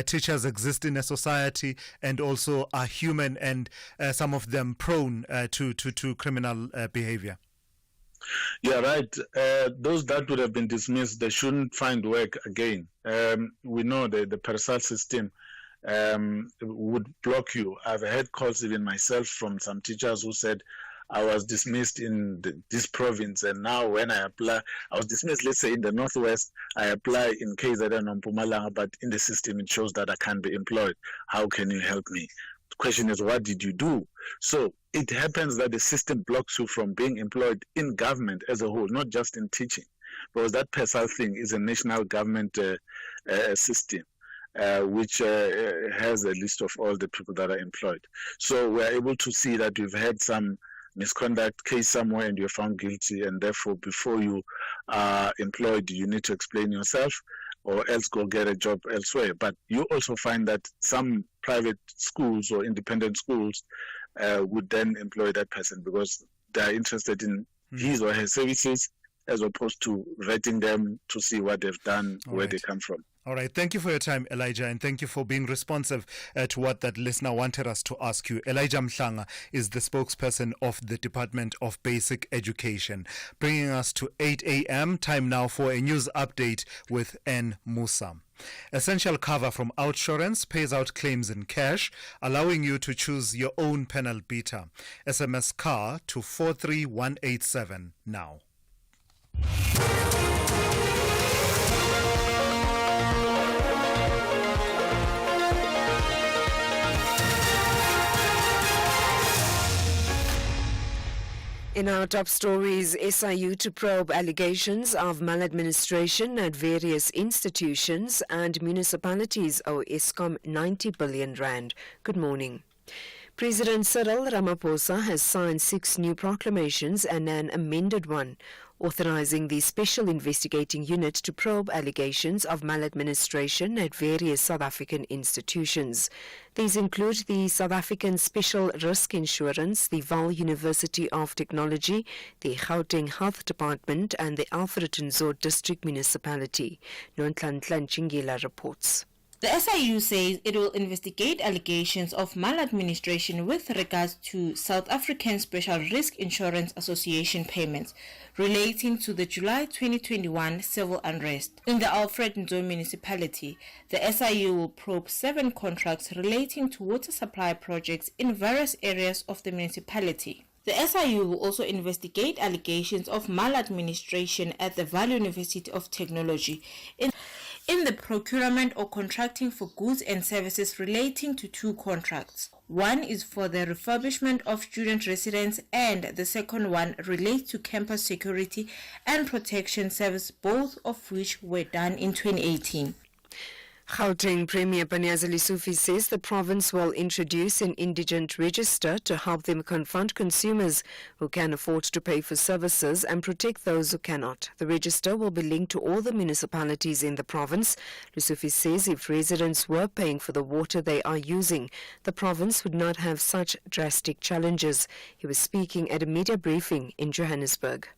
teachers exist in a society and also are human, and some of them prone to criminal behavior. Yeah, right. Those that would have been dismissed, they shouldn't find work again. We know the PERSAL system would block you. I've had calls, even myself, from some teachers who said, I was dismissed in this province, and now when I apply, I was dismissed, let's say in the Northwest, I apply in KZN or Mpumalanga, but in the system it shows that I can't be employed. How can you help me? The question is, what did you do? So it happens that the system blocks you from being employed in government as a whole, not just in teaching, because that PERSAL thing is a national government system. Which has a list of all the people that are employed. So we're able to see that you've had some misconduct case somewhere and you're found guilty, and therefore before you are employed, you need to explain yourself or else go get a job elsewhere. But you also find that some private schools or independent schools would then employ that person because they're interested in his or her services, as opposed to vetting them to see what they've done, where they come from. All right. Thank you for your time, Elijah, and thank you for being responsive to what that listener wanted us to ask you. Elijah Mhlanga is the spokesperson of the Department of Basic Education. Bringing us to 8 a.m. Time now for a news update with N. Musa. Essential Cover from Outsurance pays out claims in cash, allowing you to choose your own panel beater. SMS CAR to 43187 now. In our top stories, SIU to probe allegations of maladministration at various institutions, and municipalities owe Eskom 90 billion rand. Good morning. President Cyril Ramaphosa has signed 6 new proclamations and an amended one, authorizing the Special Investigating Unit to probe allegations of maladministration at various South African institutions. These include the South African Special Risk Insurance, the Vaal University of Technology, the Gauteng Health Department, and the Alfred Nzo District Municipality. Nontlanhla Nchingela reports. The SIU says it will investigate allegations of maladministration with regards to South African Special Risk Insurance Association payments relating to the July 2021 civil unrest. In the Alfred Nzo municipality, the SIU will probe 7 contracts relating to water supply projects in various areas of the municipality. The SIU will also investigate allegations of maladministration at the Vaal University of Technology in the procurement or contracting for goods and services relating to 2 contracts. One is for the refurbishment of student residence, and the second one relates to campus security and protection service, both of which were done in 2018. Gauteng Premier Panyaza Lesufi says the province will introduce an indigent register to help them confront consumers who can afford to pay for services and protect those who cannot. The register will be linked to all the municipalities in the province. Lesufi says if residents were paying for the water they are using, the province would not have such drastic challenges. He was speaking at a media briefing in Johannesburg.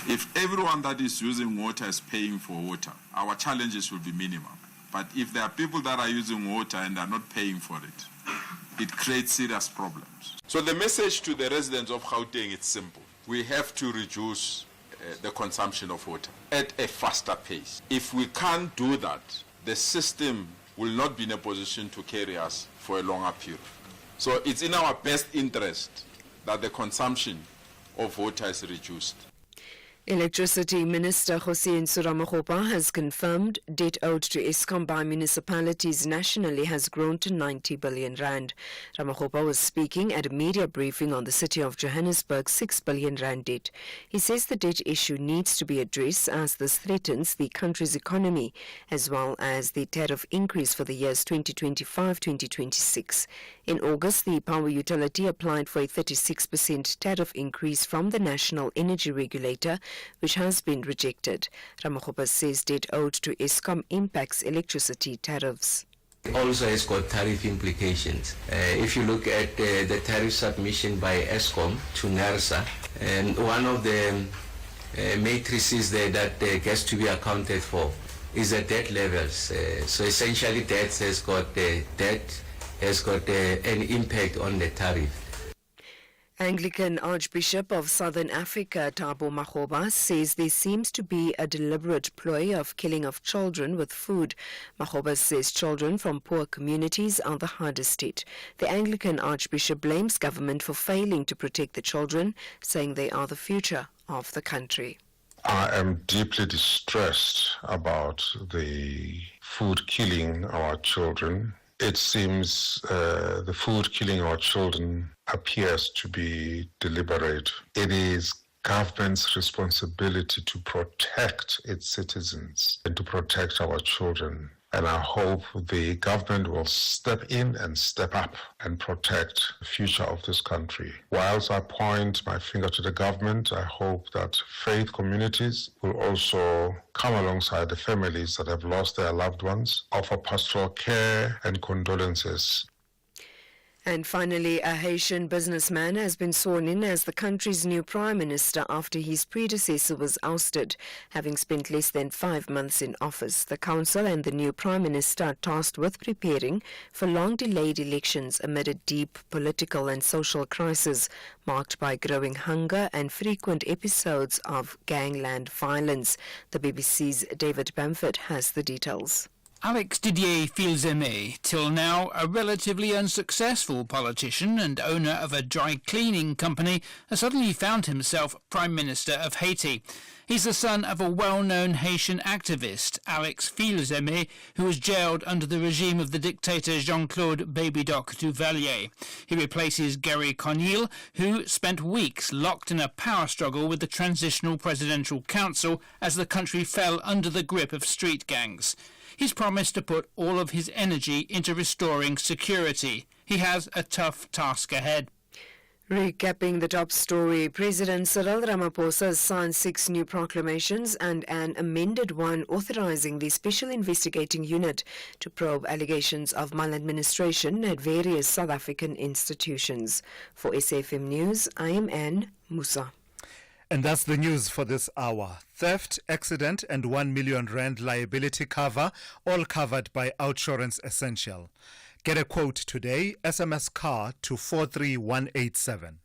If everyone that is using water is paying for water, our challenges will be minimum. But if there are people that are using water and are not paying for it, it creates serious problems. So the message to the residents of Gauteng is simple. We have to reduce the consumption of water at a faster pace. If we can't do that, the system will not be in a position to carry us for a longer period. So it's in our best interest that the consumption of water is reduced. Electricity Minister Hossein Suramakgopa has confirmed debt owed to Eskom by municipalities nationally has grown to 90 billion rand. Ramakgopa was speaking at a media briefing on the City of Johannesburg's 6 billion rand debt. He says the debt issue needs to be addressed as this threatens the country's economy as well as the tariff increase for the years 2025-2026. In August, the power utility applied for a 36% tariff increase from the National Energy Regulator, which has been rejected. Ramakgopa says debt owed to Eskom impacts electricity tariffs. Also has got tariff implications. If you look at the tariff submission by Eskom to NERSA, and one of the matrices there that gets to be accounted for is the debt levels. So essentially debt has got an impact on the tariff. Anglican Archbishop of Southern Africa, Thabo Makgoba, says there seems to be a deliberate ploy of killing of children with food. Makgoba says children from poor communities are the hardest hit. The Anglican Archbishop blames government for failing to protect the children, saying they are the future of the country. I am deeply distressed about the food killing our children. It seems the food killing our children appears to be deliberate. It is government's responsibility to protect its citizens and to protect our children. And I hope the government will step in and step up and protect the future of this country. Whilst I point my finger to the government, I hope that faith communities will also come alongside the families that have lost their loved ones, offer pastoral care and condolences. And finally, a Haitian businessman has been sworn in as the country's new prime minister after his predecessor was ousted, having spent less than 5 months in office. The council and the new prime minister are tasked with preparing for long-delayed elections amid a deep political and social crisis marked by growing hunger and frequent episodes of gangland violence. The BBC's David Bamford has the details. Alex Didier Filzeme, till now a relatively unsuccessful politician and owner of a dry cleaning company, has suddenly found himself Prime Minister of Haiti. He's the son of a well-known Haitian activist, Alex Filzeme, who was jailed under the regime of the dictator Jean-Claude Baby Doc Duvalier. He replaces Gary Conille, who spent weeks locked in a power struggle with the Transitional Presidential Council as the country fell under the grip of street gangs. He's promised to put all of his energy into restoring security. He has a tough task ahead. Recapping the top story, President Cyril Ramaphosa has signed 6 new proclamations and an amended one authorizing the Special Investigating Unit to probe allegations of maladministration at various South African institutions. For SAFM News, I am Anne Musa. And that's the news for this hour. Theft, accident and 1 million rand liability cover, all covered by Outsurance Essential. Get a quote today, SMS CAR to 43187.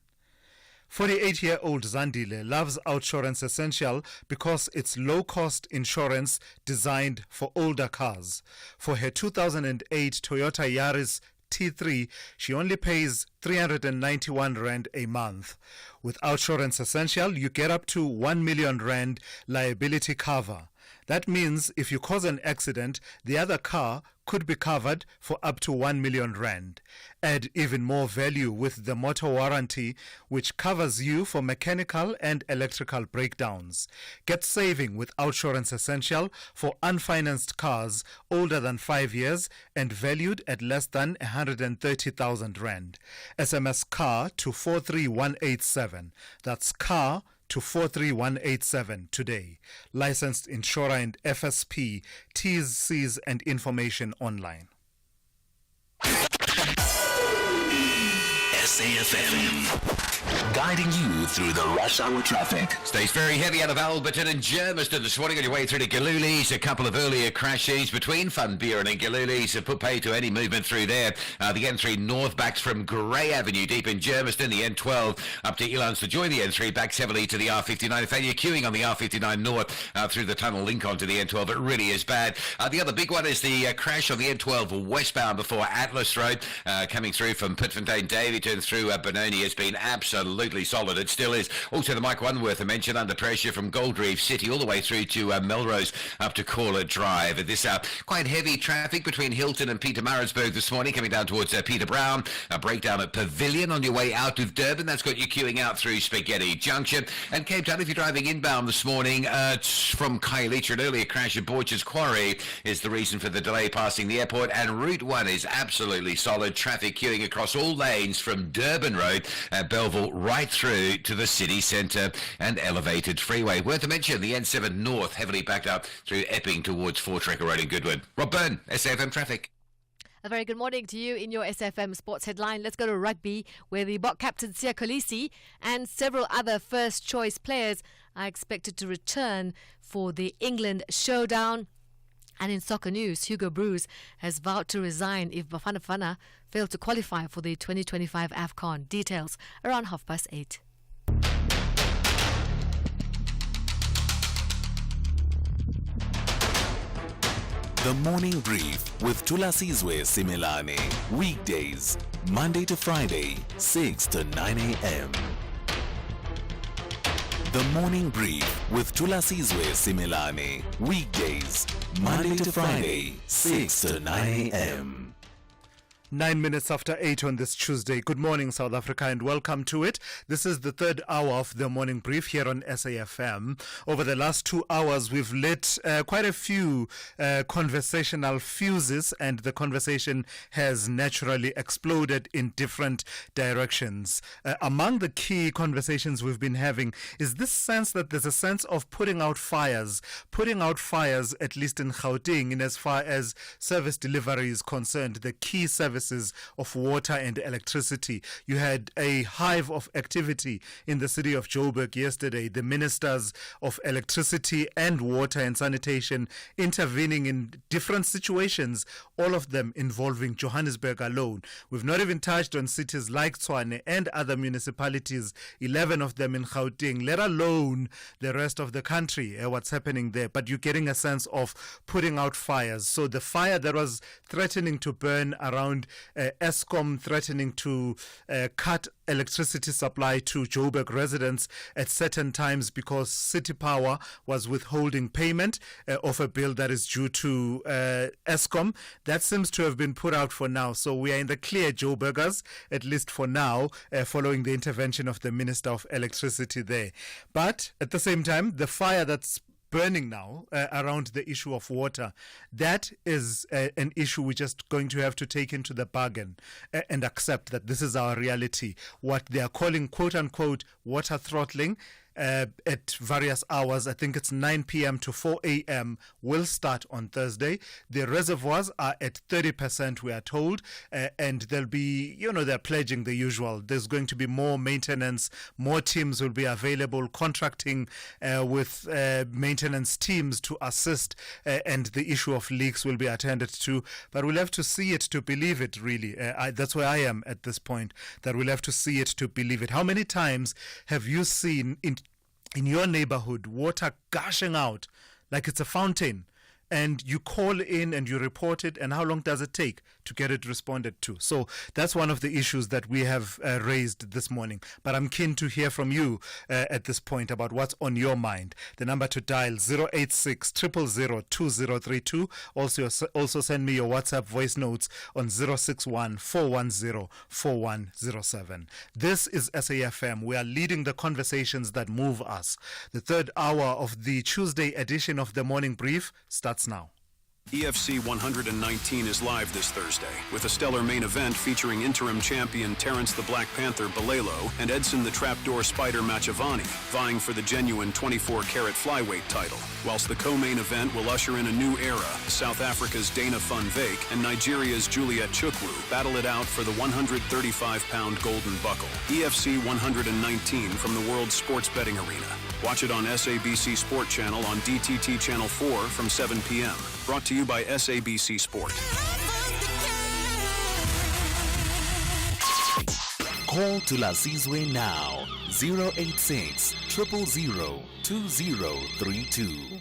48-year-old Zandile loves Outsurance Essential because it's low-cost insurance designed for older cars. For her 2008 Toyota Yaris T3, she only pays 391 rand a month. With Outsurance Essential, you get up to 1 million rand liability cover. That means if you cause an accident, the other car could be covered for up to 1 million rand. Add even more value with the motor warranty, which covers you for mechanical and electrical breakdowns. Get saving with Outsurance Essential for unfinanced cars older than 5 years and valued at less than 130,000 rand. SMS CAR to 43187. That's CAR to 43187 today. Licensed insurer and FSP. T's, C's and information online. SAFM. guiding you through the rush hour traffic. Stays very heavy out of Alberton and Germiston this morning on your way through to Galulis. A couple of earlier crashes between Funburen and Galulis have put pay to any movement through there. The N3 north backs from Grey Avenue deep in Germiston. The N12 up to Elands to join the N3 backs heavily to the R59. In fact, you're queuing on the R59 north through the tunnel link onto the N12. It really is bad. The other big one is the crash on the N12 westbound before Atlas Road, coming through from Pitfontein Davyton through Benoni has been absolutely solid. It still is. Also, the Mike Oneworth I mentioned under pressure from Goldreef City all the way through to Melrose up to Caller Drive. This quite heavy traffic between Hilton and Pietermaritzburg this morning, coming down towards Peter Brown. A breakdown at Pavilion on your way out of Durban. That's got you queuing out through Spaghetti Junction. And Cape Town, if you're driving inbound this morning from Khayelitsha, an earlier crash at Borchers Quarry is the reason for the delay passing the airport. And Route 1 is absolutely solid. Traffic queuing across all lanes from Durban Road at Belleville right through to the city centre and Elevated Freeway. Worth a mention, the N7 North heavily backed up through Epping towards Voortrekker Road in Goodwood. Rob Byrne, SAFM Traffic. A very good morning to you in your SFM Sports Headline. Let's go to rugby, where the Bok captain Siya Kolisi and several other first-choice players are expected to return for the England showdown. And in soccer news, Hugo Broos has vowed to resign if Bafana Bafana fail to qualify for the 2025 AFCON. Details around 8:30. The Morning Brief with Thulasizwe Simelane. Weekdays, Monday to Friday, 6 to 9 a.m. The Morning Brief with Thulasizwe Simelane. Weekdays, Monday to Friday, 6 to 9 a.m. 9 minutes after 8 on this Tuesday. Good morning, South Africa, and welcome to it. This is the third hour of the Morning Brief here on SAFM. Over the last 2 hours, we've lit quite a few conversational fuses, and the conversation has naturally exploded in different directions. Among the key conversations we've been having is this sense that there's a sense of putting out fires, at least in Gauteng, in as far as service delivery is concerned, the key services of water and electricity. You had a hive of activity in the city of Joburg yesterday. The ministers of electricity and water and sanitation intervening in different situations, all of them involving Johannesburg alone. We've not even touched on cities like Tshwane and other municipalities, 11 of them in Gauteng, let alone the rest of the country, what's happening there. But you're getting a sense of putting out fires. So the fire that was threatening to burn around Eskom, threatening to cut electricity supply to Joburg residents at certain times because City Power was withholding payment of a bill that is due to Eskom. That seems to have been put out for now. So we are in the clear, Joburgers, at least for now, following the intervention of the Minister of Electricity there. But at the same time, the fire that's burning now around the issue of water, that is an issue we're just going to have to take into the bargain and accept that this is our reality. What they are calling, quote unquote, water throttling at various hours, I think it's 9 p.m. to 4 a.m. will start on Thursday. The reservoirs are at 30%, we are told, and there'll be, they're pledging the usual. There's going to be more maintenance, more teams will be available, contracting with maintenance teams to assist, and the issue of leaks will be attended to. But we'll have to see it to believe it, really. That's where I am at this point, that we'll have to see it to believe it. How many times have you seen in your neighborhood water gushing out like it's a fountain, and you call in and you report it, and how long does it take to get it responded to? So that's one of the issues that we have raised this morning. But I'm keen to hear from you at this point about what's on your mind. The number to dial 086 000 2032. Also send me your WhatsApp voice notes on 061 410 4107. This is SAFM. We are leading the conversations that move us. The third hour of the Tuesday edition of the Morning Brief starts now. EFC 119 is live this Thursday with a stellar main event featuring interim champion Terrence the Black Panther Balelo and Edson the Trapdoor Spider Machavani, vying for the genuine 24-carat flyweight title. Whilst the co-main event will usher in a new era, South Africa's Dana Van Wyk and Nigeria's Juliet Chukwu battle it out for the 135-pound golden buckle. EFC 119 from the World Sports Betting Arena. Watch it on SABC Sport Channel on DTT Channel 4 from 7 p.m. Brought to you by SABC Sport. Call to Lasizwe now, 086 000 2032.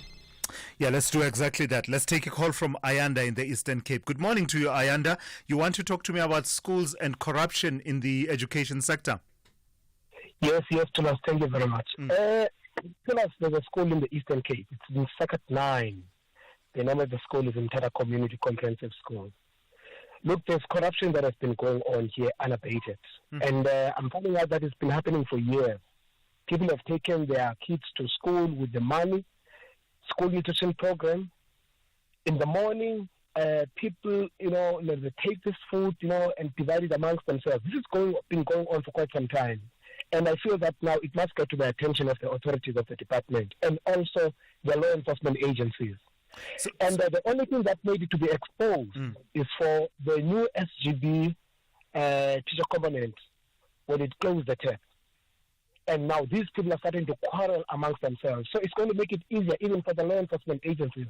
Yeah, let's do exactly that. Let's take a call from Ayanda in the Eastern Cape. Good morning to you, Ayanda. You want to talk to me about schools and corruption in the education sector? Yes, Tulas, thank you very much. Tulas, there's a school in the Eastern Cape. It's in Circuit 9. The name of the school is Tetra Community Comprehensive School. Look, there's corruption that has been going on here unabated. And I'm finding out that it's been happening for years. People have taken their kids to school with the money, school nutrition program. In the morning, people, they take this food, and divide it amongst themselves. This has been going on for quite some time. And I feel that now it must get to the attention of the authorities of the department and also the law enforcement agencies. The only thing that made it to be exposed is for the new SGB teacher covenant when it closed the tap. And now these people are starting to quarrel amongst themselves. So it's going to make it easier even for the law enforcement agencies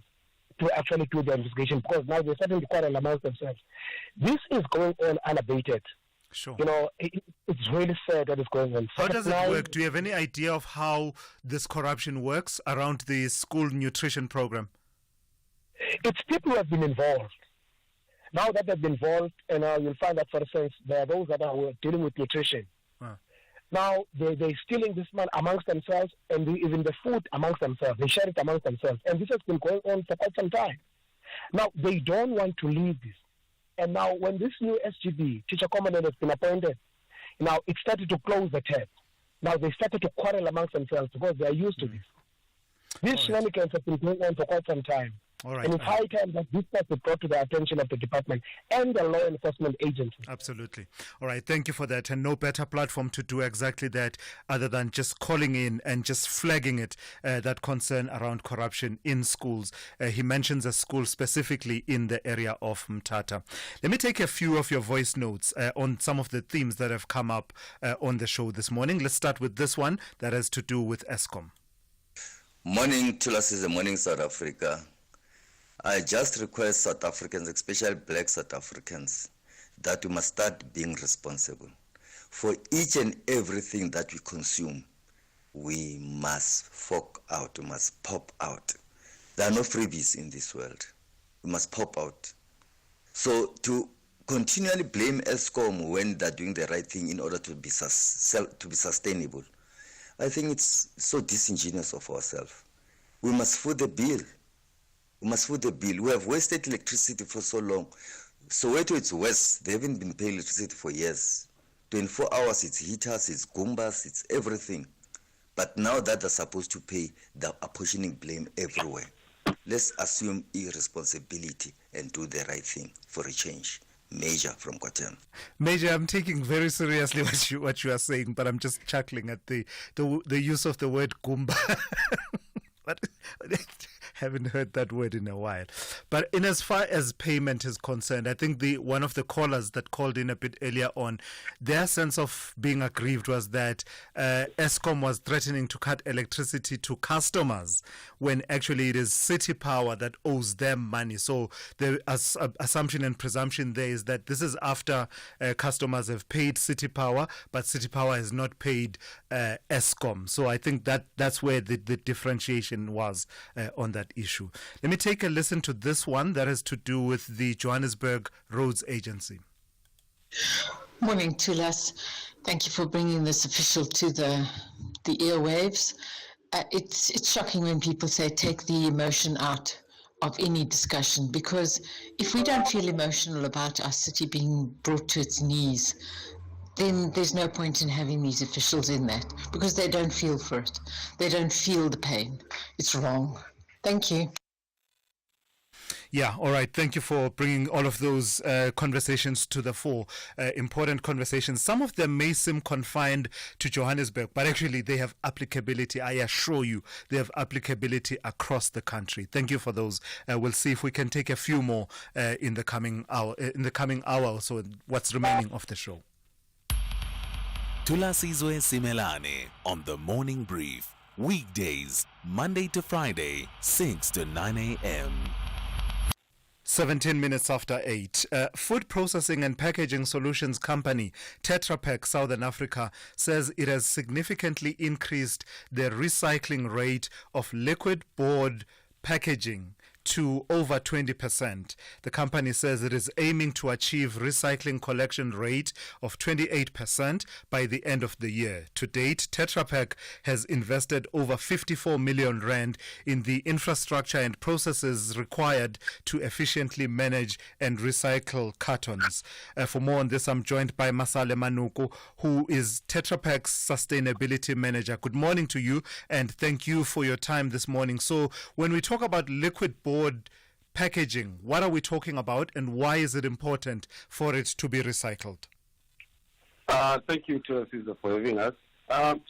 to actually do the investigation, because now they're starting to quarrel amongst themselves. This is going on unabated. Sure. It's really sad that it's going on. How does it work? Do you have any idea of how this corruption works around the school nutrition program? It's people who have been involved. Now that they've been involved, you'll find that, for instance, there are those that are dealing with nutrition. Now they're stealing this man amongst themselves, and even the food amongst themselves. They share it amongst themselves. And this has been going on for quite some time. Now, they don't want to leave this. And now when this new SGB, teacher commandant, has been appointed, now it started to close the tap. Now they started to quarrel amongst themselves because they are used to this. These shenanigans have been going on for quite some time. And it's high time that this has been brought to the attention of the department and the law enforcement agency. Absolutely. All right, thank you for that. And no better platform to do exactly that other than just calling in and just flagging it, that concern around corruption in schools. He mentions a school specifically in the area of Mthatha. Let me take a few of your voice notes on some of the themes that have come up on the show this morning. Let's start with this one that has to do with Eskom. Morning, Tulas, is the morning South Africa. I just request South Africans, especially black South Africans, that we must start being responsible. For each and everything that we consume, we must fork out, we must pop out. There are no freebies in this world. We must pop out. So to continually blame Eskom when they're doing the right thing in order to be sustainable, I think it's so disingenuous of ourselves. We must foot the bill. We must foot the bill. We have wasted electricity for so long. Soweto, it's worse. They haven't been paying electricity for years. 24 hours, it's heaters, it's Goombas, it's everything. But now that they're supposed to pay, they're apportioning blame everywhere. Let's assume irresponsibility and do the right thing for a change. Major from Gauteng. Major, I'm taking very seriously what you are saying, but I'm just chuckling at the use of the word Goomba. But haven't heard that word in a while. But in as far as payment is concerned, I think one of the callers that called in a bit earlier on, their sense of being aggrieved was that Eskom was threatening to cut electricity to customers when actually it is City Power that owes them money. So the assumption and presumption there is that this is after customers have paid City Power, but City Power has not paid Eskom. So I think that's where the differentiation was on that issue. Let me take a listen to this one that has to do with the Johannesburg Roads Agency. Morning, Tulas. Thank you for bringing this official to the airwaves. It's shocking when people say take the emotion out of any discussion, because if we don't feel emotional about our city being brought to its knees, then there's no point in having these officials in that, because they don't feel for it. They don't feel the pain. It's wrong. Thank you. Yeah, all right. Thank you for bringing all of those conversations to the fore. Important conversations. Some of them may seem confined to Johannesburg, but actually they have applicability. I assure you, they have applicability across the country. Thank you for those. We'll see if we can take a few more in the coming hour. Or so, what's remaining of the show. Tulasizwe Simelane on the Morning Brief. Weekdays, Monday to Friday, 6 to 9 a.m. 17 minutes after 8. Food processing and packaging solutions company Tetra Pak Southern Africa says it has significantly increased the recycling rate of liquid board packaging to over 20%. The company says it is aiming to achieve recycling collection rate of 28% by the end of the year. To date, Tetra Pak has invested over 54 million rand in the infrastructure and processes required to efficiently manage and recycle cartons. For more on this, I'm joined by Masale Manuku, who is Tetra Pak's sustainability manager. Good morning to you, and thank you for your time this morning. So when we talk about liquid board packaging, what are we talking about, and why is it important for it to be recycled? Thank you to Caesar for having us.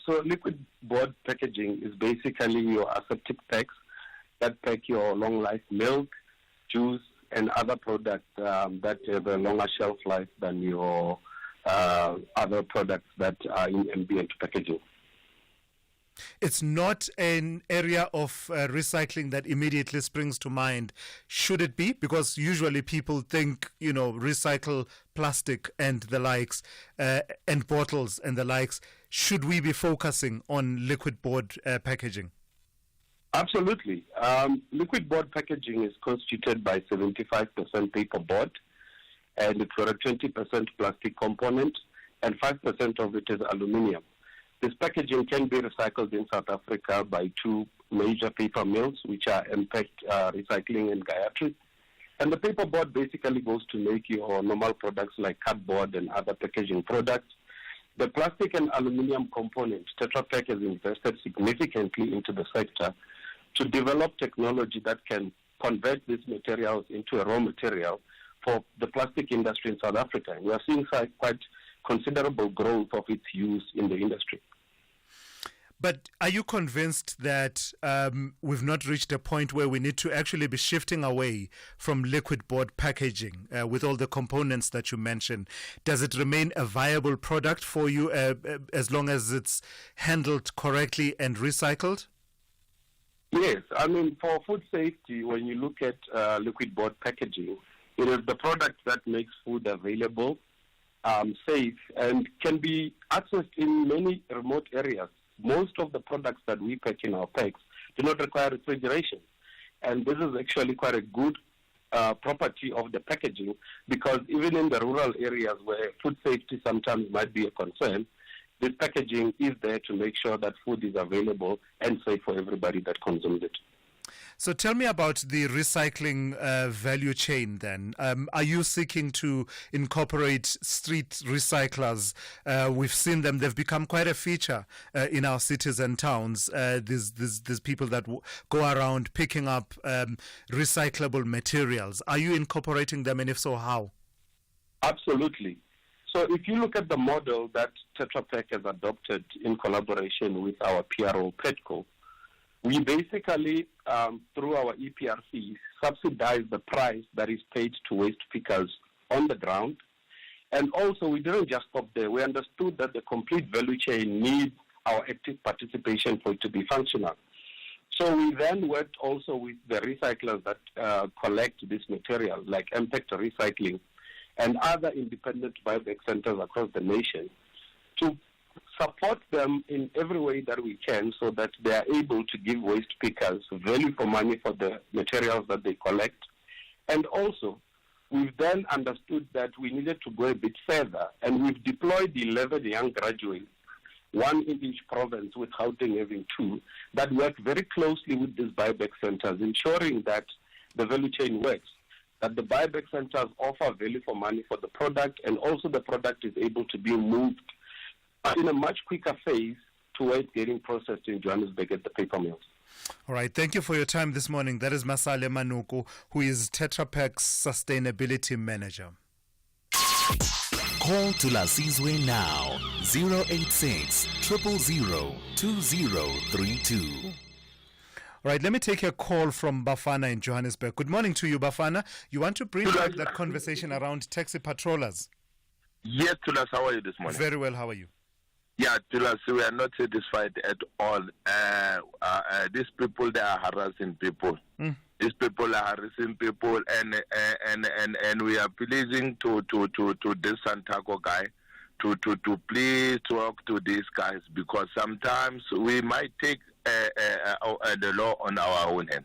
So liquid board packaging is basically your aseptic packs that pack your long life milk, juice, and other products that have a longer shelf life than your other products that are in ambient packaging. It's not an area of recycling that immediately springs to mind. Should it be? Because usually people think, recycle plastic and the likes, and bottles and the likes. Should we be focusing on liquid board packaging? Absolutely. Liquid board packaging is constituted by 75% paper board, and it's got a 20% plastic component, and 5% of it is aluminium. This packaging can be recycled in South Africa by two major paper mills, which are Impact Recycling and Gayatri. And the paper board basically goes to make your normal products like cardboard and other packaging products. The plastic and aluminium component, Tetra Pak has invested significantly into the sector to develop technology that can convert these materials into a raw material for the plastic industry in South Africa. And we are seeing quite considerable growth of its use in the industry. But are you convinced that we've not reached a point where we need to actually be shifting away from liquid board packaging with all the components that you mentioned? Does it remain a viable product for you as long as it's handled correctly and recycled? Yes. I mean, for food safety, when you look at liquid board packaging, it is the product that makes food available, safe, and can be accessed in many remote areas. Most of the products that we pack in our packs do not require refrigeration. And this is actually quite a good property of the packaging, because even in the rural areas where food safety sometimes might be a concern, this packaging is there to make sure that food is available and safe for everybody that consumes it. So tell me about the recycling value chain then. Are you seeking to incorporate street recyclers? We've seen them. They've become quite a feature in our cities and towns. These people that go around picking up recyclable materials. Are you incorporating them, and if so, how? Absolutely. So if you look at the model that Tetra Pak has adopted in collaboration with our PRO, PETCO, we basically, through our EPRC, subsidize the price that is paid to waste pickers on the ground. And also, we didn't just stop there. We understood that the complete value chain needs our active participation for it to be functional. So we then worked also with the recyclers that collect this material, like Impact Recycling and other independent biobank centers across the nation, to support them in every way that we can so that they are able to give waste pickers value for money for the materials that they collect. And also, we've then understood that we needed to go a bit further, and we've deployed 11 young graduates, one in each province, with Gauteng having 2, that work very closely with these buyback centers, ensuring that the value chain works, that the buyback centers offer value for money for the product, and also the product is able to be moved in a much quicker phase towards getting processed in Johannesburg at the paper mills. All right, thank you for your time this morning. That is Masale Manuku, who is Tetra Pak's Sustainability Manager. Call Tulasizwe now, 086 000 2032. All right, let me take a call from Bafana in Johannesburg. Good morning to you, Bafana. You want to bring back that conversation around taxi patrollers? Yes, Tulas, how are you this morning? Very well, how are you? Yeah, Tulas, we are not satisfied at all. These people, they are harassing people. These people are harassing people, and we are pleasing to this Santaco guy to please talk to these guys, because sometimes we might take the law on our own hand.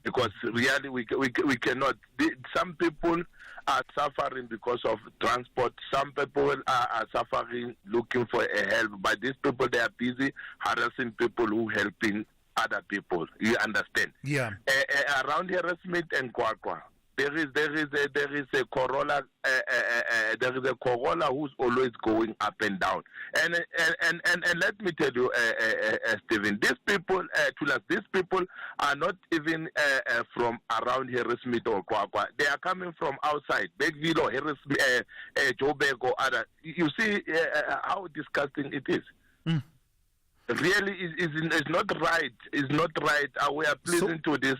Because really we cannot. Some people are suffering because of transport. Some people are suffering looking for a help. But these people, they are busy harassing people who helping other people. You understand? Yeah. Around harassment and Kwakwa, there is a Corolla. There is a Corolla who's always going up and down. And let me tell you, Stephen, these people, these people are not even from around Harrismith or Kwakwa. They are coming from outside, Beckville or Harrismith, Joburg or other. You see how disgusting it is. Really, is not right. It's not right. We are pleasing to this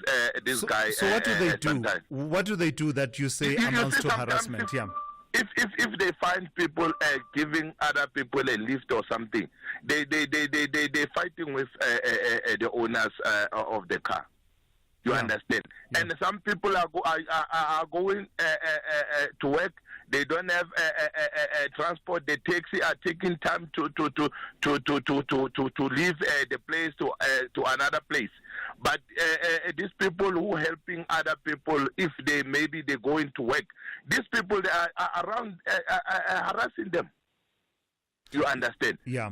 guy. So what do they do? Sometimes. What do they do that you say amounts to harassment? Yeah. If they find people giving other people a lift or something, they fighting with the owners of the car. You understand? Yeah. And some people are going to work. They don't have transport. The taxi are taking time to leave the place to another place. But these people who helping other people, if they going to work, these people they are around harassing them. You understand? Yeah.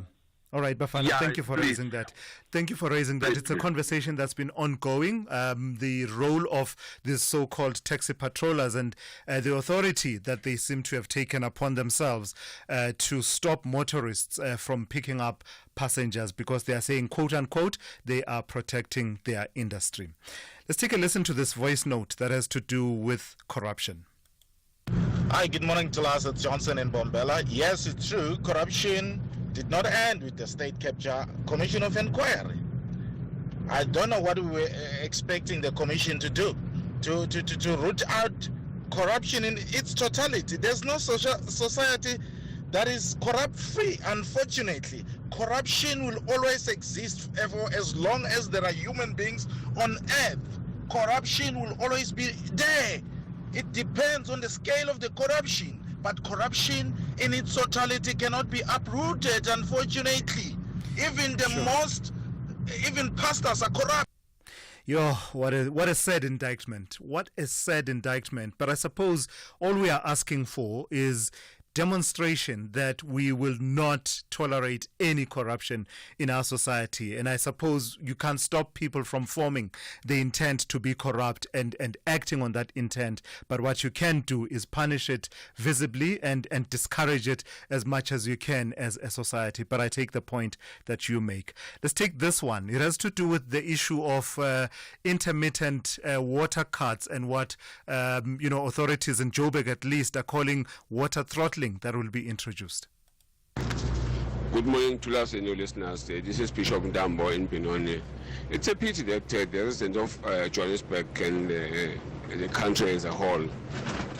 All right, Bafana, thank you for raising that. Thank you for raising that. It's a conversation that's been ongoing. The role of these so-called taxi patrollers and the authority that they seem to have taken upon themselves to stop motorists from picking up passengers, because they are saying, quote unquote, they are protecting their industry. Let's take a listen to this voice note that has to do with corruption. Hi, good morning to us at Johnson and Bombella. Yes, it's true. Corruption did not end with the State Capture Commission of Inquiry. I don't know what we were expecting the commission to do, to root out corruption in its totality. There's no society that is corrupt-free. Unfortunately, corruption will always exist for as long as there are human beings on earth. Corruption will always be there. It depends on the scale of the corruption. But corruption in its totality cannot be uprooted, unfortunately. Even even pastors are corrupt. Yo, what a sad indictment. What a sad indictment. But I suppose all we are asking for is demonstration that we will not tolerate any corruption in our society. And I suppose you can't stop people from forming the intent to be corrupt and acting on that intent. But what you can do is punish it visibly and discourage it as much as you can as a society. But I take the point that you make. Let's take this one. It has to do with the issue of intermittent water cuts and what authorities in Joburg at least are calling water throttling that will be introduced. Good morning to us and your listeners. This is Bishop Ndambo in Benoni. It's a pity that the residents of Johannesburg and the country as a whole,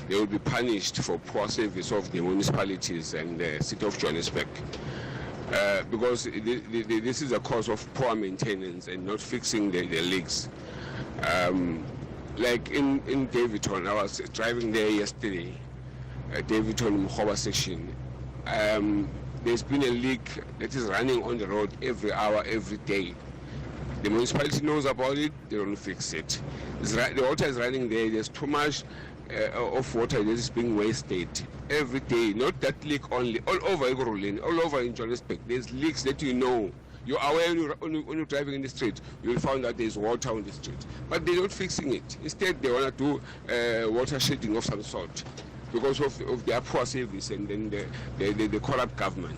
they will be punished for poor service of the municipalities and the city of Johannesburg. Because this is a cause of poor maintenance and not fixing the leaks. Like in Davidton, I was driving there yesterday. Davidton Mkhoba section. There's been a leak that is running on the road every hour, every day. The municipality knows about it, they don't fix it. The water is running there, there's too much of water that is being wasted every day. Not that leak only, all over Igorolin, all over in Johannesburg. There's leaks that you're aware when you're driving in the street, you'll find that there's water on the street. But they're not fixing it. Instead, they want to do water shedding of some sort, because of their poor service and then the corrupt government.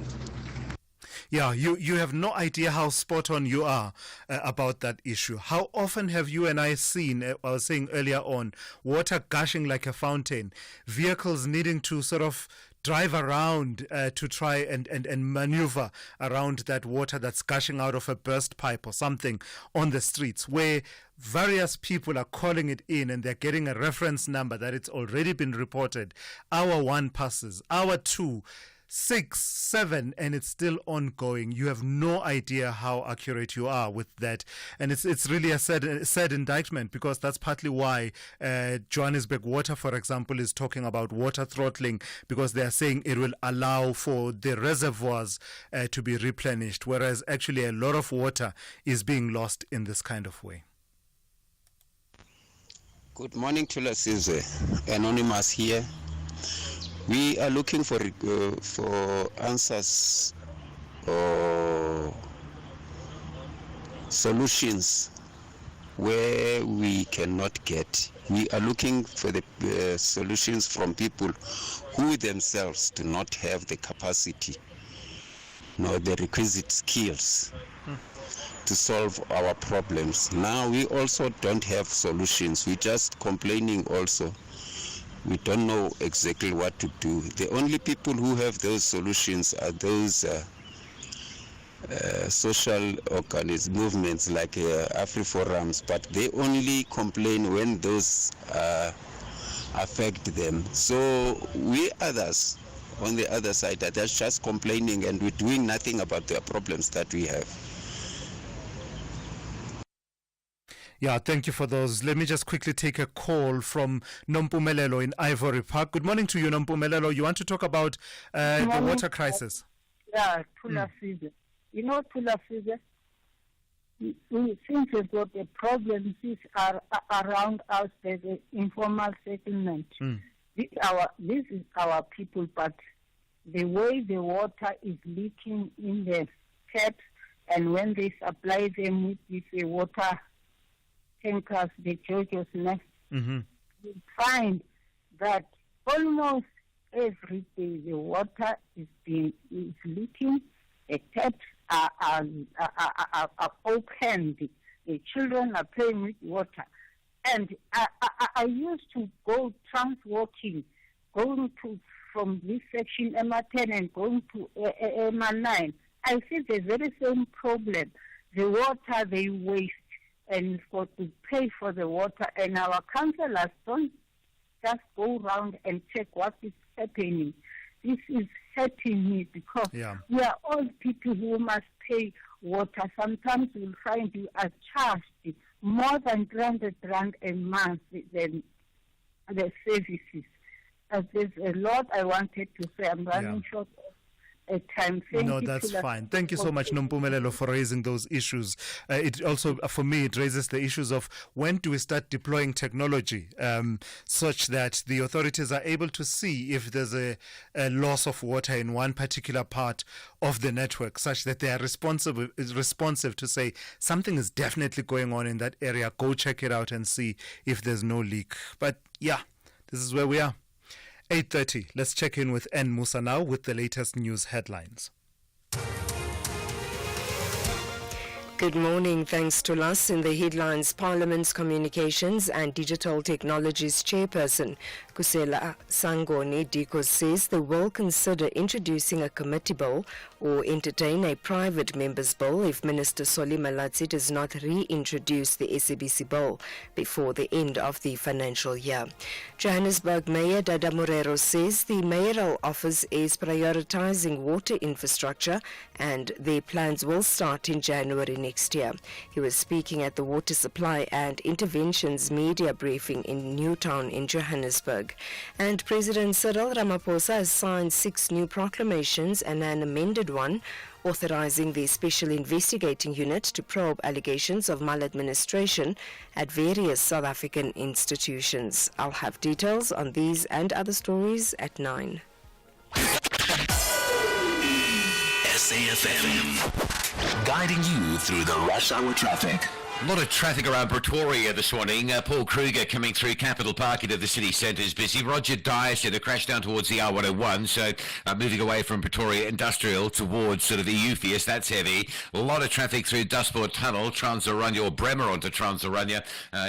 Yeah, you have no idea how spot on you are about that issue. How often have you and I seen, I was saying earlier on, water gushing like a fountain, vehicles needing to sort of drive around to try and maneuver around that water that's gushing out of a burst pipe or something on the streets, where various people are calling it in and they're getting a reference number that it's already been reported. Hour 1 passes, hour 2, 6, 7, and it's still ongoing. You have no idea how accurate you are with that, and it's really a sad indictment, because that's partly why Johannesburg Water, for example, is talking about water throttling, because they are saying it will allow for the reservoirs to be replenished, whereas actually a lot of water is being lost in this kind of way. Good morning to Sizwe. Anonymous here. We are looking for answers or solutions where we cannot get. We are looking for the solutions from people who themselves do not have the capacity nor the requisite skills to solve our problems. Now we also don't have solutions. We're just complaining also. We don't know exactly what to do. The only people who have those solutions are those social movements like AfriForums, but they only complain when those affect them. So we others on the other side are just complaining, and we're doing nothing about the problems that we have. Yeah, thank you for those. Let me just quickly take a call from Nompumelelo in Ivory Park. Good morning to you, Nompumelelo. You want to talk about the water crisis? Yeah, Tula Fize. You know, Tula Fize, we think that the problems are around us, the informal settlement. This is our people, but the way the water is leaking in the taps, and when they supply them with this water tankers, the Georgios Nest, we find that almost every day the water is leaking, the taps are opened, the children are playing with water. And I used to go trans-walking, going from this section, MR10, and going to MR9. I see the very same problem. The water they waste, and for to pay for the water, and our councillors don't just go around and check what is happening. This is hurting me, because we are all people who must pay water. Sometimes we'll find you are charged more than 300 rand a month than the services. There's a lot I wanted to say. I'm running short of time. No, that's fine. Thank you so much, Nompumelelo, for raising those issues. It also, for me, it raises the issues of when do we start deploying technology such that the authorities are able to see if there's a loss of water in one particular part of the network, such that they are responsive to say something is definitely going on in that area. Go check it out and see if there's no leak. But yeah, this is where we are. 8:30. Let's check in with N. Musa now with the latest news headlines. Good morning. Thanks to us. In the headlines, Parliament's Communications and Digital Technologies Chairperson Kusela Sangoni Diko says they will consider introducing a committee bill or entertain a private member's bill if Minister Solly Malatsi does not reintroduce the SABC bill before the end of the financial year. Johannesburg Mayor Dada Morero says the mayoral office is prioritizing water infrastructure and their plans will start in January next year. He was speaking at the Water Supply and Interventions media briefing in Newtown in Johannesburg. And President Cyril Ramaphosa has signed 6 new proclamations and an amended one authorizing the Special Investigating Unit to probe allegations of maladministration at various South African institutions. I'll have details on these and other stories at 9. SAFM, guiding you through the rush hour traffic. A lot of traffic around Pretoria this morning. Paul Kruger coming through Capital Park into the city centre is busy. Roger Dias had a crash down towards the R101, so moving away from Pretoria Industrial towards sort of Eupheus, that's heavy. A lot of traffic through Dustport Tunnel, Trans-Oranje or Bremer onto Trans-Oranje,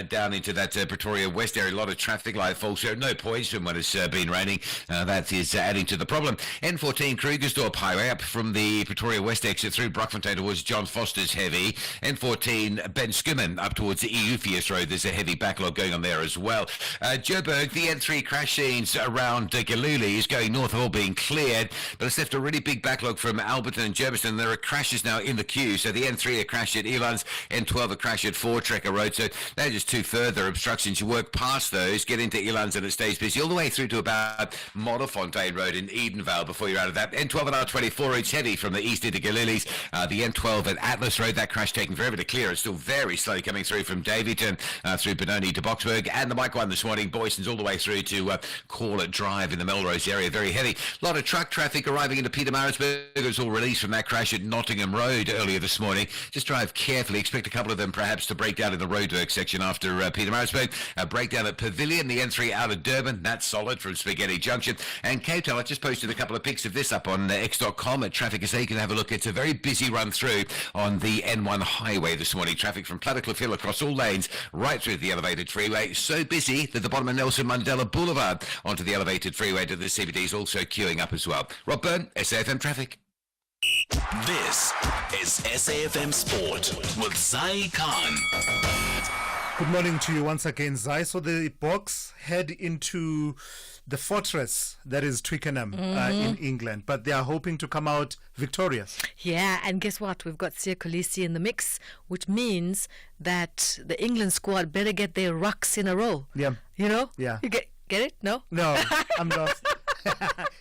down into that Pretoria West area. A lot of traffic light also. No points from when it's been raining. That is adding to the problem. N14 Krugersdorp Highway up from the Pretoria West exit through Brockfontein towards John Foster's heavy. N14 Ben Skimmen up towards the Eupheus Road. There's a heavy backlog going on there as well. Joburg, the N3 crash scenes around Giluli is going north, all being cleared, but it's left a really big backlog from Alberton and Germiston. There are crashes now in the queue. So the N3 a crash at Elands, N12 a crash at Voortrekker Road. So they're just two further obstructions. You work past those, get into Elands and it stays busy all the way through to about Modderfontein Road in Edenvale before you're out of that. N12 and R24, it's heavy from the east into Galilee's. The N12 at Atlas Road, that crash taking forever to clear. It's still very slowly coming through from Davyton through Benoni to Boxburg, and the Mike 1 this morning, Boyson's all the way through to Corlett Drive in the Melrose area, very heavy. A lot of truck traffic arriving into Pietermaritzburg. It was all released from that crash at Nottingham Road earlier this morning. Just drive carefully. Expect a couple of them perhaps to break down in the roadwork section after Pietermaritzburg. Breakdown at Pavilion, the N3 out of Durban, that's solid from Spaghetti Junction. And Cape Town, I just posted a couple of pics of this up on x.com at Traffic SA. You can have a look. It's a very busy run through on the N1 highway this morning. Traffic from Plattekloof Hill across all lanes right through the elevated freeway. So busy that the bottom of Nelson Mandela Boulevard onto the elevated freeway to the CBD is also queuing up as well. Rob Byrne, SAFM Traffic. This is SAFM Sport with Zai Khan. Good morning to you once again, Zai. So the Boks head into the fortress that is Twickenham in England, but they are hoping to come out victorious. Yeah, and guess what? We've got Siya Kolisi in the mix, which means that the England squad better get their rucks in a row. Yeah. You know? Yeah. You get it? No? No, I'm lost.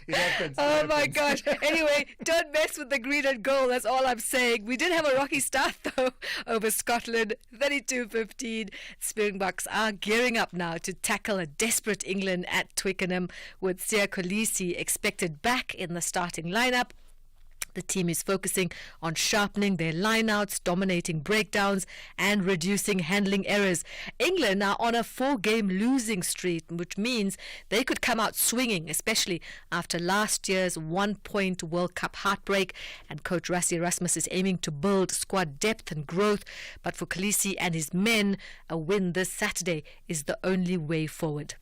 It happens. Oh my gosh. Anyway, don't mess with the green and gold. That's all I'm saying. We did have a rocky start though over Scotland, 32-15. Springboks are gearing up now to tackle a desperate England at Twickenham with Siya Kolisi expected back in the starting lineup. The team is focusing on sharpening their lineouts, dominating breakdowns, and reducing handling errors. England are on a 4-game losing streak, which means they could come out swinging, especially after last year's 1-point World Cup heartbreak. And coach Rassie Erasmus is aiming to build squad depth and growth. But for Kolisi and his men, a win this Saturday is the only way forward.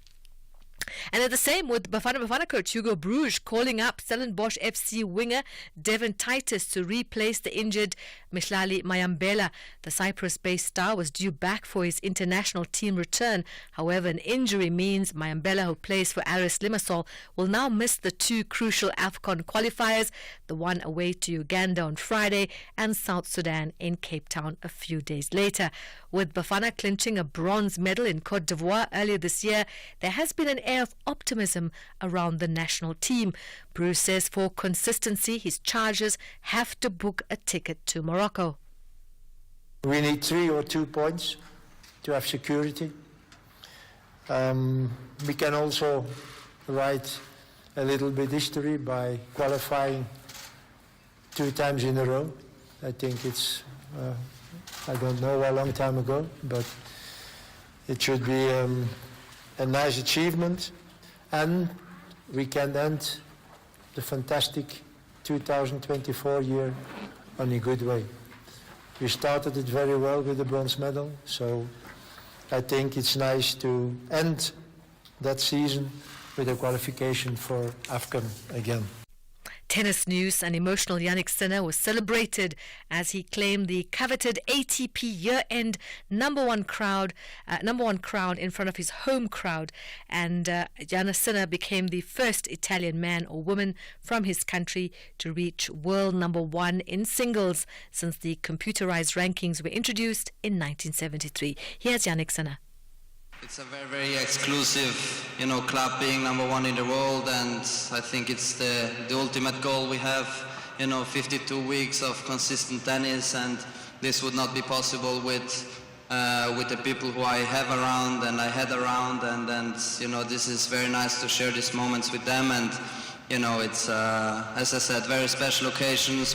And at the same with Bafana coach Hugo Bruges calling up Stellenbosch FC winger Devon Titus to replace the injured Mihlali Mayambela. The Cyprus-based star was due back for his international team return. However, an injury means Mayambela, who plays for Aris Limassol, will now miss the two crucial AFCON qualifiers, the one away to Uganda on Friday and South Sudan in Cape Town a few days later. With Bafana clinching a bronze medal in Cote d'Ivoire earlier this year, there has been an air of optimism around the national team. Bruce says for consistency, his Chargers have to book a ticket to Morocco. We need 3 or 2 points to have security. We can also write a little bit history by qualifying 2 times in a row. I think it's, I don't know a long time ago, but it should be a nice achievement, and we can end the fantastic 2024 year on a good way. We started it very well with the bronze medal, so I think it's nice to end that season with a qualification for AFCON again. Tennis news: an emotional Yannick Sinner was celebrated as he claimed the coveted ATP year-end number one crown in front of his home crowd. And Yannick Sinner became the first Italian man or woman from his country to reach world number one in singles since the computerized rankings were introduced in 1973. Here's Yannick Sinner. It's a very, very exclusive, club being number one in the world, and I think it's the ultimate goal we have. 52 weeks of consistent tennis, and this would not be possible with the people who I have around and I had around, and this is very nice to share these moments with them, and it's as I said, very special occasions.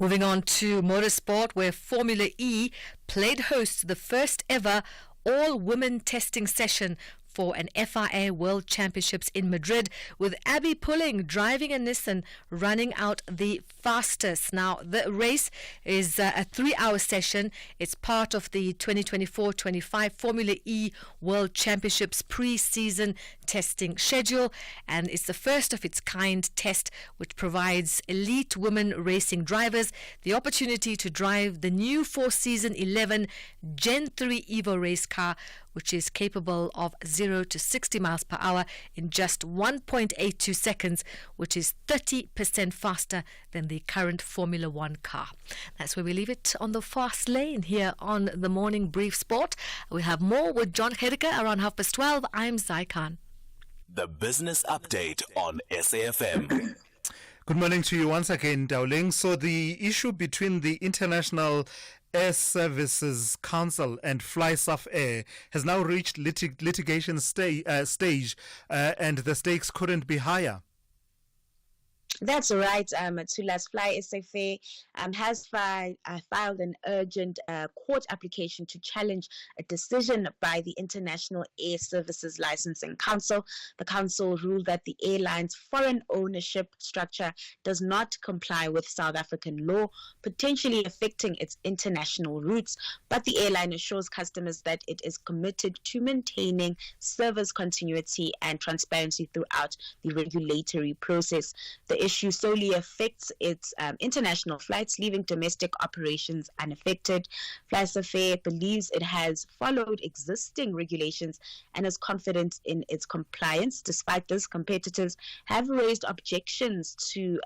Moving on to motorsport, where Formula E played host to the first ever all-women testing session for an FIA World Championships in Madrid, with Abby Pulling driving a Nissan running out the fastest. Now, the race is a 3-hour session. It's part of the 2024-25 Formula E World Championships pre-season testing schedule, and it's the first of its kind test which provides elite women racing drivers the opportunity to drive the new 4-season 11 Gen 3 Evo race car, which is capable of 0 to 60 miles per hour in just 1.82 seconds, which is 30% faster than the current Formula One car. That's where we leave it on the fast lane here on the Morning Brief Sport. We have more with John Hedeka around 12:30. I'm Zai Khan. The Business Update on SAFM. Good morning to you once again, Dowling. So the issue between the International Air Services Council and Fly Safm has now reached litigation stage, and the stakes couldn't be higher. That's right, Tulas. Fly Safm has filed an urgent court application to challenge a decision by the International Air Services Licensing Council. The council ruled that the airline's foreign ownership structure does not comply with South African law, potentially affecting its international routes. But the airline assures customers that it is committed to maintaining service continuity and transparency throughout the regulatory process. The issue solely affects its international flights, leaving domestic operations unaffected. Fly Safm believes it has followed existing regulations and is confident in its compliance. Despite this, competitors have raised objections to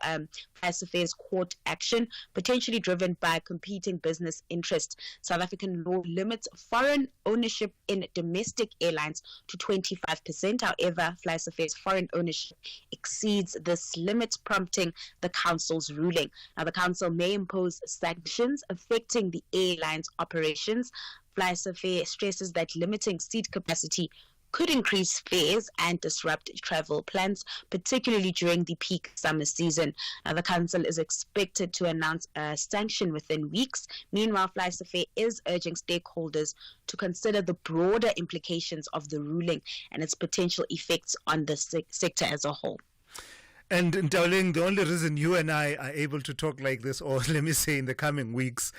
Fly Safm's court action, potentially driven by competing business interests. South African law limits foreign ownership in domestic airlines to 25%. However, Fly Safm's foreign ownership exceeds this limit, prompting the council's ruling. Now, the council may impose sanctions affecting the airline's operations. Fly Safm stresses that limiting seat capacity could increase fares and disrupt travel plans, particularly during the peak summer season. Now, the council is expected to announce a sanction within weeks. Meanwhile, Fly Safm is urging stakeholders to consider the broader implications of the ruling and its potential effects on the sector as a whole. And Dowling, the only reason you and I are able to talk like this, or let me say in the coming weeks,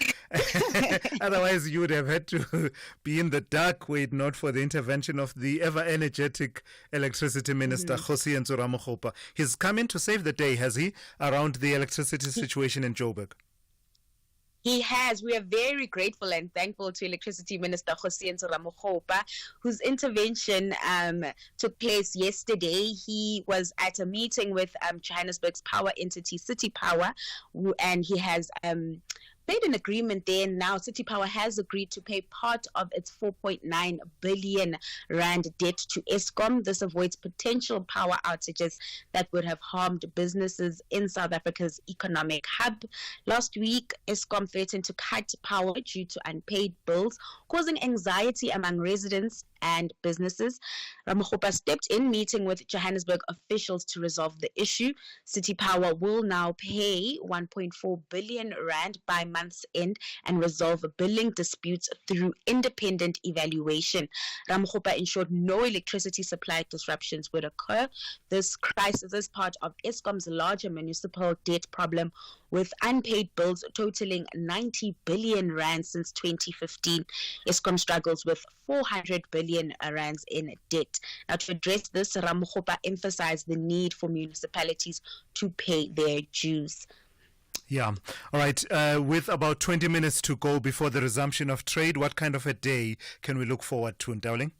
otherwise you would have had to be in the dark wait not for the intervention of the ever-energetic Electricity Minister, Kgosientsho Ramokgopa. He's come in to save the day, has he, around the electricity situation in Joburg? He has. We are very grateful and thankful to Electricity Minister Kgosientsho Ramokgopa, whose intervention took place yesterday. He was at a meeting with Johannesburg's power entity, City Power, and he has made an agreement there. Now, City Power has agreed to pay part of its 4.9 billion rand debt to Eskom. This avoids potential power outages that would have harmed businesses in South Africa's economic hub. Last week, Eskom threatened to cut power due to unpaid bills, causing anxiety among residents and businesses. Ramokgopa stepped in, meeting with Johannesburg officials to resolve the issue. City Power will now pay 1.4 billion rand by month's end and resolve billing disputes through independent evaluation. Ramokgopa ensured no electricity supply disruptions would occur. This crisis is part of Eskom's larger municipal debt problem, with unpaid bills totaling 90 billion rand since 2015. Eskom struggles with 400 billion rands in debt. Now, to address this, Ramokgopa emphasized the need for municipalities to pay their dues. Yeah. All right. With about 20 minutes to go before the resumption of trade, what kind of a day can we look forward to, Dowling?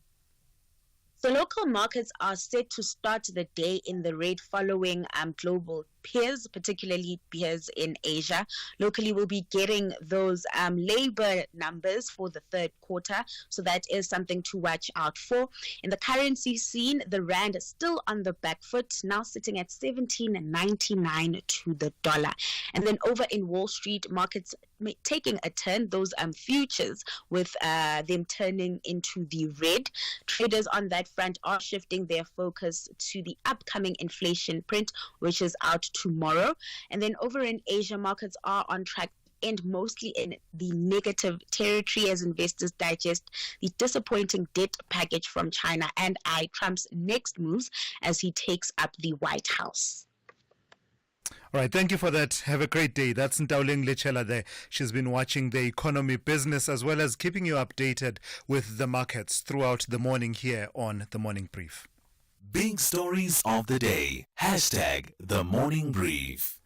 So local markets are set to start the day in the red following global peers, particularly peers in Asia. Locally, we'll be getting those labor numbers for the third quarter, so that is something to watch out for. In the currency scene, the rand is still on the back foot, now sitting at 17.99 to the dollar. And then over in Wall Street, markets taking a turn, those futures with them turning into the red. Traders on that front are shifting their focus to the upcoming inflation print, which is out tomorrow. And then over in Asia, markets are on track and mostly in the negative territory as investors digest the disappointing debt package from China and Trump's next moves as he takes up the White House. All right, thank you for that. Have a great day. That's Ntauleng Lechela there. She's been watching the economy, business, as well as keeping you updated with the markets throughout the morning here on The Morning Brief. Big stories of the day. Hashtag The Morning Brief.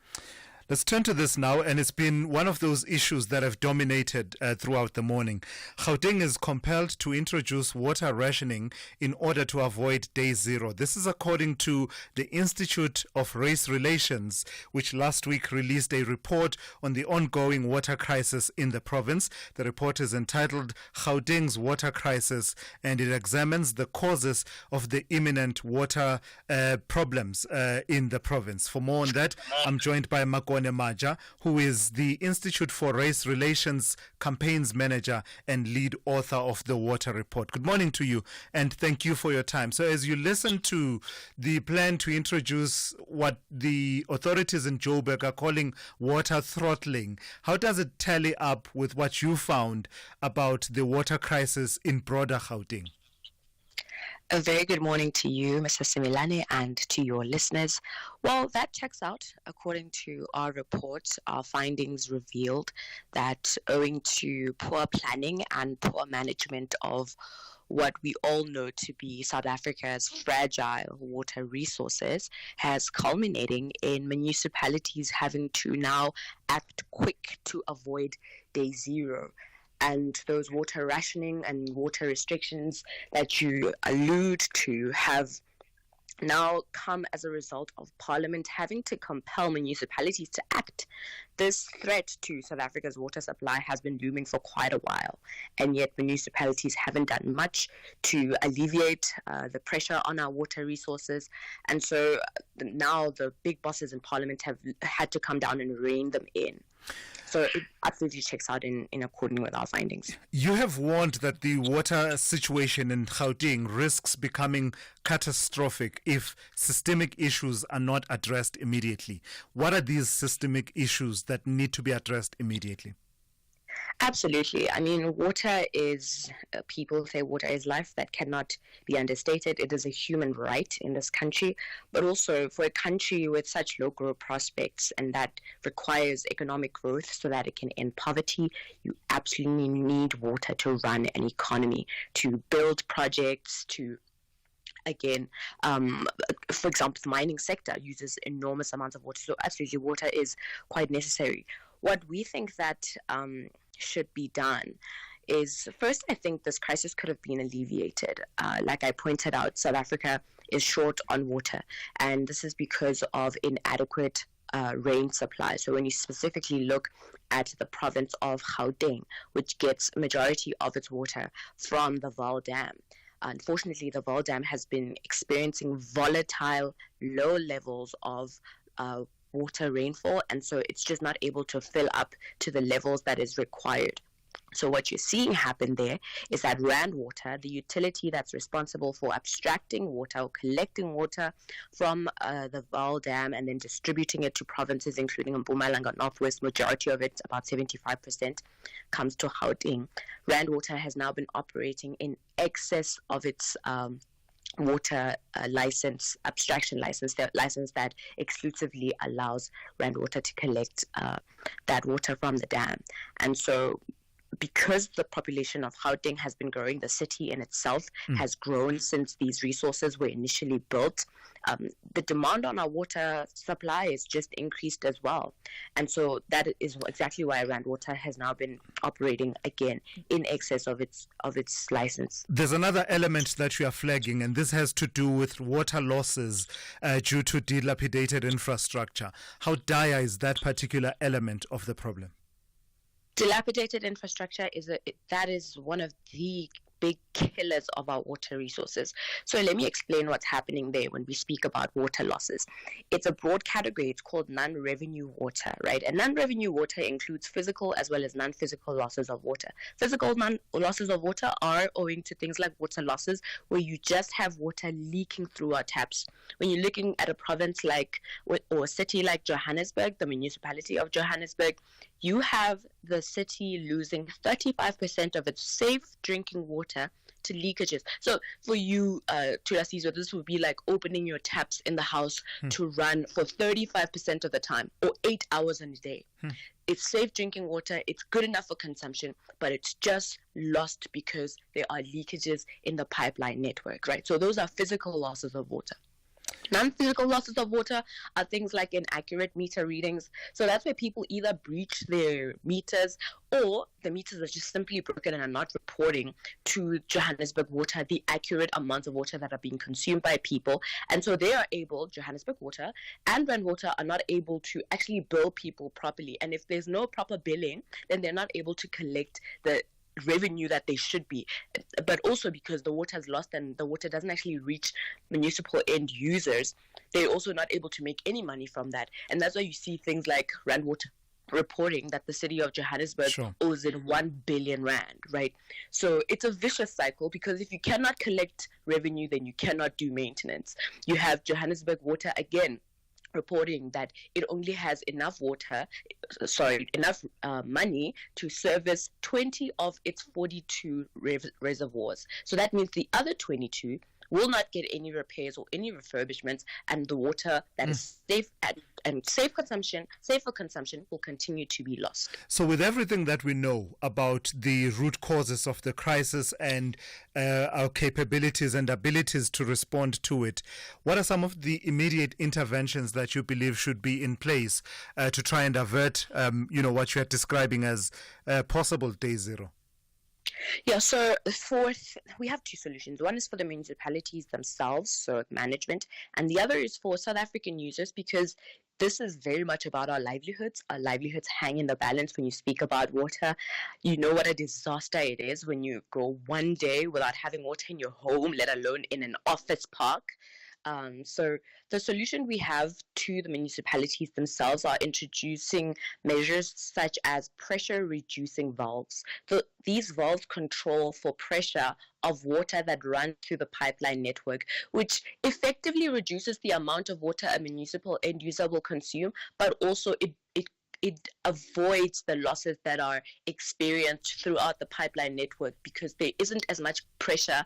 Let's turn to this now, and it's been one of those issues that have dominated throughout the morning. Gauteng is compelled to introduce water rationing in order to avoid day zero. This is according to the Institute of Race Relations, which last week released a report on the ongoing water crisis in the province. The report is entitled Gauteng's Water Crisis, and it examines the causes of the imminent water problems in the province. For more on that, I'm joined by Makone Maja, who is the Institute for Race Relations Campaigns Manager and lead author of the Water Report. Good morning to you, and thank you for your time. So as you listen to the plan to introduce what the authorities in Joburg are calling water throttling, how does it tally up with what you found about the water crisis in broader Gauteng? A very good morning to you, Mr. Similane, and to your listeners. Well, that checks out. According to our report, our findings revealed that owing to poor planning and poor management of what we all know to be South Africa's fragile water resources has culminating in municipalities having to now act quick to avoid day zero. And those water rationing and water restrictions that you allude to have now come as a result of Parliament having to compel municipalities to act. This threat to South Africa's water supply has been looming for quite a while, and yet municipalities haven't done much to alleviate the pressure on our water resources. And so now the big bosses in Parliament have had to come down and rein them in. So it absolutely checks out in accordance with our findings. You have warned that the water situation in Gauteng risks becoming catastrophic if systemic issues are not addressed immediately. What are these systemic issues that need to be addressed immediately? Absolutely. I mean, water is, people say water is life. That cannot be understated. It is a human right in this country, but also for a country with such low growth prospects and that requires economic growth so that it can end poverty, you absolutely need water to run an economy, to build projects, to again, for example, the mining sector uses enormous amounts of water. So absolutely water is quite necessary. What we think that should be done is, first, I think this crisis could have been alleviated. Like I pointed out, South Africa is short on water, and this is because of inadequate rain supply. So when you specifically look at the province of Gauteng, which gets a majority of its water from the Vaal Dam, unfortunately, the Vaal Dam has been experiencing volatile, low levels of water rainfall, and so it's just not able to fill up to the levels that is required. So what you're seeing happen there is that Rand Water, the utility that's responsible for abstracting water or collecting water from the Vaal Dam and then distributing it to provinces including Mpumalanga, Northwest, majority of it, about 75%, comes to Gauteng. Rand Water has now been operating in excess of its water license, abstraction license, the license that exclusively allows Rand Water to collect that water from the dam. And so because the population of Gauteng has been growing, the city in itself has grown since these resources were initially built, the demand on our water supply is just increased as well. And so that is exactly why Rand Water has now been operating again in excess of its license. There's another element that you are flagging, and this has to do with water losses due to dilapidated infrastructure. How dire is that particular element of the problem? Dilapidated infrastructure is one of the big killers of our water resources. So let me explain what's happening there when we speak about water losses. It's a broad category. It's called non-revenue water, right? And non-revenue water includes physical as well as non-physical losses of water. Physical losses of water are owing to things like water losses, where you just have water leaking through our taps. When you're looking at a province like, or a city like Johannesburg, the municipality of Johannesburg, you have the city losing 35% of its safe drinking water to leakages. So for you, Tulasizo, this would be like opening your taps in the house to run for 35% of the time, or 8 hours in a day. It's safe drinking water, it's good enough for consumption, but it's just lost because there are leakages in the pipeline network, right? So those are physical losses of water. Non-physical losses of water are things like inaccurate meter readings. So that's where people either breach their meters, or the meters are just simply broken and are not reporting to Johannesburg Water the accurate amounts of water that are being consumed by people. And so they are able, Johannesburg Water and Rand Water are not able to actually bill people properly. And if there's no proper billing, then they're not able to collect the revenue that they should be. But also because the water is lost and the water doesn't actually reach municipal end users, they're also not able to make any money from that. And that's why you see things like Rand Water reporting that the city of Johannesburg owes it 1 billion rand, right? So it's a vicious cycle, because if you cannot collect revenue, then you cannot do maintenance. You have Johannesburg Water again reporting that it only has enough money to service 20 of its 42 reservoirs. So that means the other 22 will not get any repairs or any refurbishments, and the water that is safe and safe for consumption will continue to be lost. So with everything that we know about the root causes of the crisis and our capabilities and abilities to respond to it, what are some of the immediate interventions that you believe should be in place to try and avert what you are describing as possible day zero? Yeah, so we have two solutions. One is for the municipalities themselves, so management, and the other is for South African users, because this is very much about our livelihoods. Our livelihoods hang in the balance when you speak about water. You know what a disaster it is when you go one day without having water in your home, let alone in an office park. So the solution we have to the municipalities themselves are introducing measures such as pressure reducing valves. So these valves control for pressure of water that runs through the pipeline network, which effectively reduces the amount of water a municipal end user will consume, but also it avoids the losses that are experienced throughout the pipeline network, because there isn't as much pressure,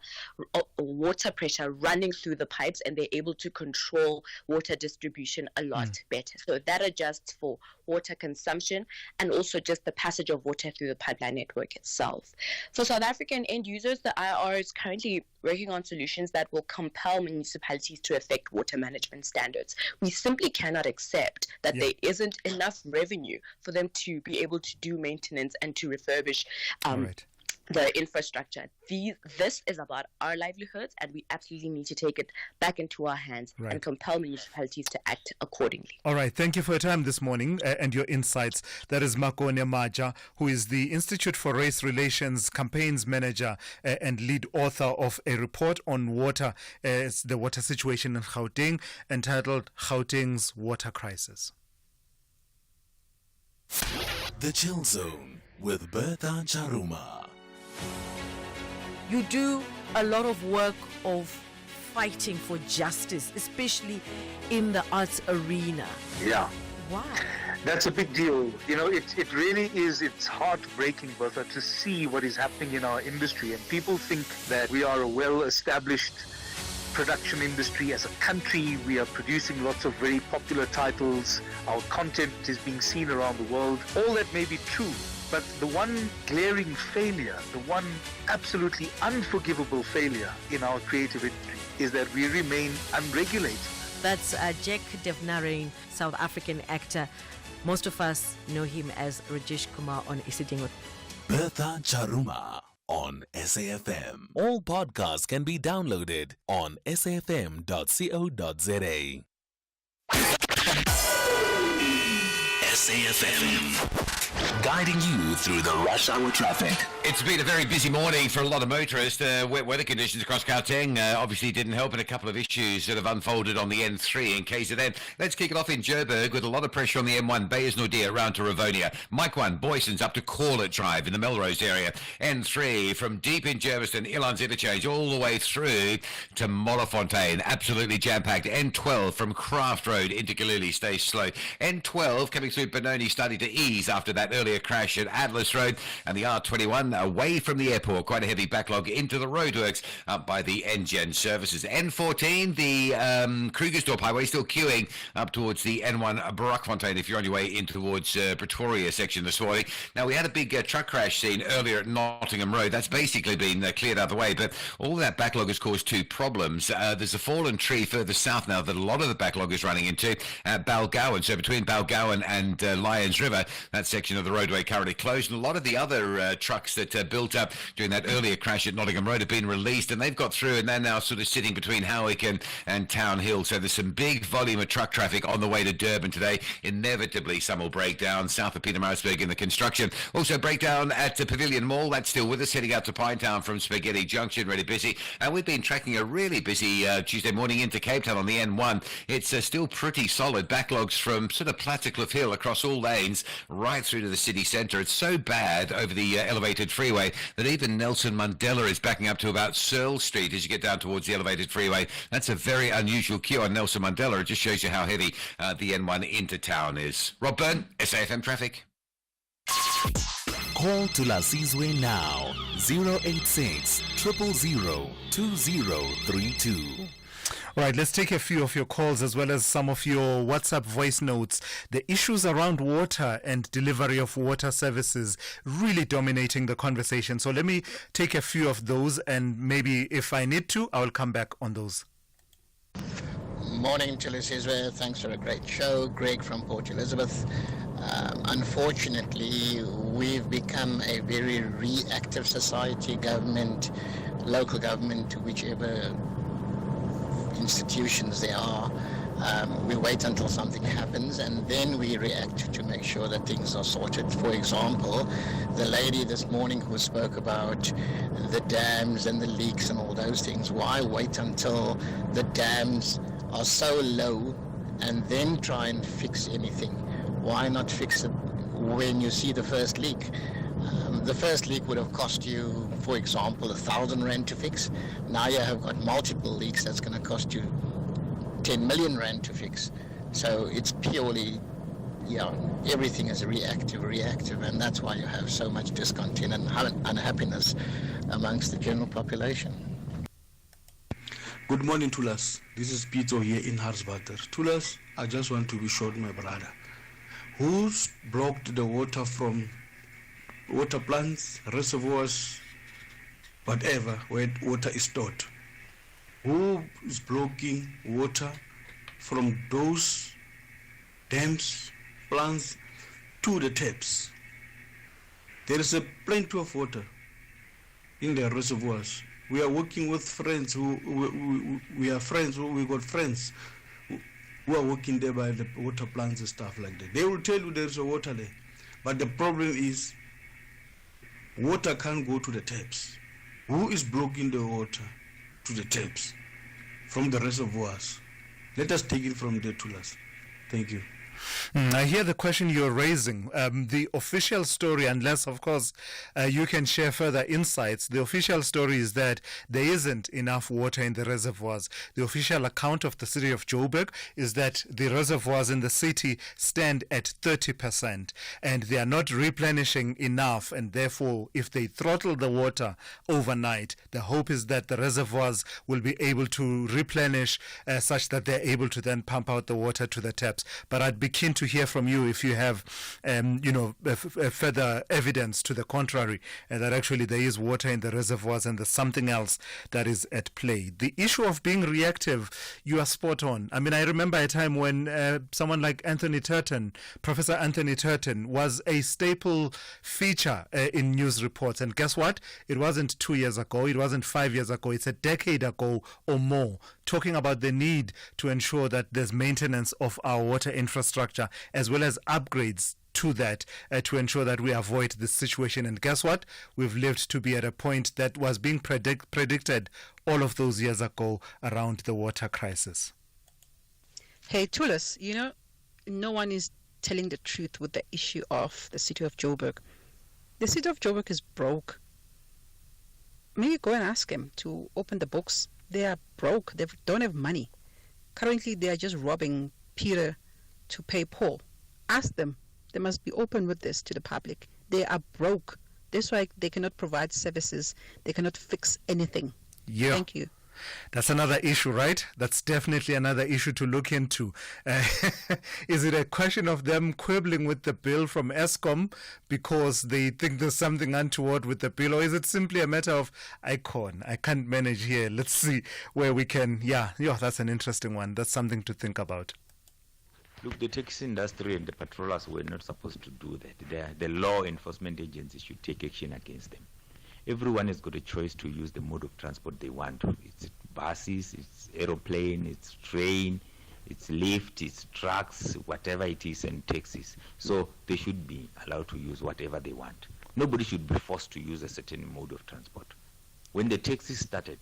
water pressure running through the pipes, and they're able to control water distribution a lot better. So that adjusts for water consumption and also just the passage of water through the pipeline network itself. For South African end users, the IR is currently working on solutions that will compel municipalities to effect water management standards. We simply cannot accept that there isn't enough revenue for them to be able to do maintenance and to refurbish the infrastructure. This is about our livelihoods, and we absolutely need to take it back into our hands and compel municipalities to act accordingly. All right. Thank you for your time this morning and your insights. That is Makone Maja, who is the Institute for Race Relations Campaigns Manager and lead author of a report on water, the water situation in Gauteng, entitled Gauteng's Water Crisis. The Chill Zone with Bertha Charuma. You do a lot of work of fighting for justice, especially in the arts arena. Yeah. Wow. That's a big deal. You know, it really is, it's heartbreaking, Bertha, to see what is happening in our industry. And people think that we are a well-established production industry as a country. We are producing lots of very popular titles. Our content is being seen around the world. All that may be true. But the one glaring failure, the one absolutely unforgivable failure in our creative industry is that we remain unregulated. That's Jack Devnarine, South African actor. Most of us know him as Rajesh Kumar on Isidingo. Bertha Charuma on SAFM. All podcasts can be downloaded on safm.co.za. SAFM. guiding you through the rush hour traffic. It's been a very busy morning for a lot of motorists. Wet weather conditions across Gauteng obviously didn't help, and a couple of issues that have unfolded on the N3 in KZN. Let's kick it off in Joburg with a lot of pressure on the M1, Bayers Nordia round to Rivonia. Mike 1, Boyson's up to Corlett Drive in the Melrose area. N3 from deep in Jerviston, Ilan's interchange, all the way through to Mollefontein. Absolutely jam-packed. N12 from Craft Road into Galilee stays slow. N12 coming through Benoni starting to ease after that earlier crash at Atlas Road, and the R21 away from the airport, quite a heavy backlog into the roadworks up by the NGen services. N14, the Krugersdorp Highway still queuing up towards the N1 Brockfontein if you're on your way in towards Pretoria section this morning. Now, we had a big truck crash scene earlier at Nottingham Road. That's basically been cleared out of the way, but all that backlog has caused two problems. There's a fallen tree further south now that a lot of the backlog is running into at Balgowan. So between Balgowan and Lions River, that section of the roadway currently closed, and a lot of the other trucks that built up during that earlier crash at Nottingham Road have been released, and they've got through, and they're now sort of sitting between Howick and Town Hill. So there's some big volume of truck traffic on the way to Durban today. Inevitably, some will break down south of Pietermaritzburg in the construction. Also breakdown at Pavilion Mall. That's still with us, heading out to Pinetown from Spaghetti Junction, really busy. And we've been tracking a really busy Tuesday morning into Cape Town on the N1. It's still pretty solid. Backlogs from sort of Plattekloof Hill across all lanes right through to the city centre. It's so bad over the elevated freeway that even Nelson Mandela is backing up to about Searle Street as you get down towards the elevated freeway. That's a very unusual queue on Nelson Mandela. It just shows you how heavy the N1 into town is. Rob Byrne, SAFM Traffic. Call to Lasizwe now, 086 000 2032. All right, let's take a few of your calls as well as some of your WhatsApp voice notes. The issues around water and delivery of water services really dominating the conversation. So let me take a few of those, and maybe if I need to, I will come back on those. Morning to Lisizwe. Thanks for a great show. Greg from Port Elizabeth. Unfortunately, we've become a very reactive society, government, local government, to whichever institutions there are. We wait until something happens and then we react to make sure that things are sorted. For example, the lady this morning who spoke about the dams and the leaks and all those things, why wait until the dams are so low and then try and fix anything? Why not fix it when you see the first leak? The first leak would have cost you, for example, 1,000 rand to fix. Now you have got multiple leaks that's going to cost you 10 million rand to fix. So it's purely, everything is reactive, and that's why you have so much discontent and unhappiness amongst the general population. Good morning, Tulas. This is Peter here in Hartswater. Tulas, I just want to be short, my brother. Who's blocked the water from water plants, reservoirs, whatever, where water is stored? Who is blocking water from those dams, plants, to the taps? There is a plenty of water in the reservoirs. We are working with friends we got friends who are working there by the water plants and stuff like that. They will tell you there is a water there. But the problem is water can't go to the taps. Who is blocking the water to the taps from the reservoirs? Let us take it from there, Tulas. Thank you. I hear the question you're raising. The official story, unless, of course, you can share further insights, the official story is that there isn't enough water in the reservoirs. The official account of the city of Joburg is that the reservoirs in the city stand at 30%, and they are not replenishing enough, and therefore, if they throttle the water overnight, the hope is that the reservoirs will be able to replenish such that they're able to then pump out the water to the taps. But I'd be keen to hear from you if you have, further evidence to the contrary, that actually there is water in the reservoirs and there's something else that is at play. The issue of being reactive, you are spot on. I mean, I remember a time when someone like Professor Anthony Turton, was a staple feature in news reports. And guess what? It wasn't 2 years ago. It wasn't 5 years ago. It's a decade ago or more, talking about the need to ensure that there's maintenance of our water infrastructure as well as upgrades to that to ensure that we avoid this situation. And guess what? We've lived to be at a point that was being predicted all of those years ago around the water crisis. Hey, Tulis, no one is telling the truth with the issue of the city of Joburg. The city of Joburg is broke. Maybe go and ask them to open the books. They are broke. They don't have money. Currently, they are just robbing Peter to pay Paul. Ask them. They must be open with this to the public. They are broke. That's why they cannot provide services. They cannot fix anything. Yeah. Thank you. That's another issue, right? That's definitely another issue to look into. Is it a question of them quibbling with the bill from Eskom because they think there's something untoward with the bill? Or is it simply a matter of, I can't manage here. Let's see where we can. Yeah, that's an interesting one. That's something to think about. Look, the taxi industry and the patrollers were not supposed to do that. The law enforcement agencies should take action against them. Everyone has got a choice to use the mode of transport they want. It's buses, it's aeroplane, it's train, it's lift, it's trucks, whatever it is, and taxis. So they should be allowed to use whatever they want. Nobody should be forced to use a certain mode of transport. When the taxis started,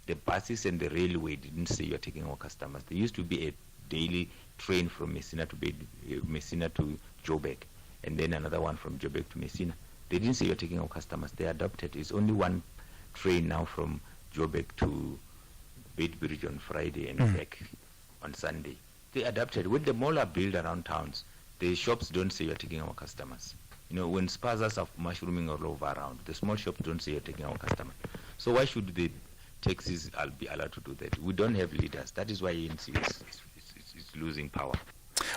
the buses and the railway didn't say you're taking our customers. There used to be a daily train from Messina to Joburg, and then another one from Joburg to Messina. They didn't say you're taking our customers. They adopted. It's only one train now from Joburg to Beitbridge on Friday and back on Sunday. They adapted. When the mall are built around towns, the shops don't say you're taking our customers. When spazas are mushrooming all over around, the small shops don't say you're taking our customers. So why should the taxis be allowed to do that? We don't have leaders. That is why ANC is losing power.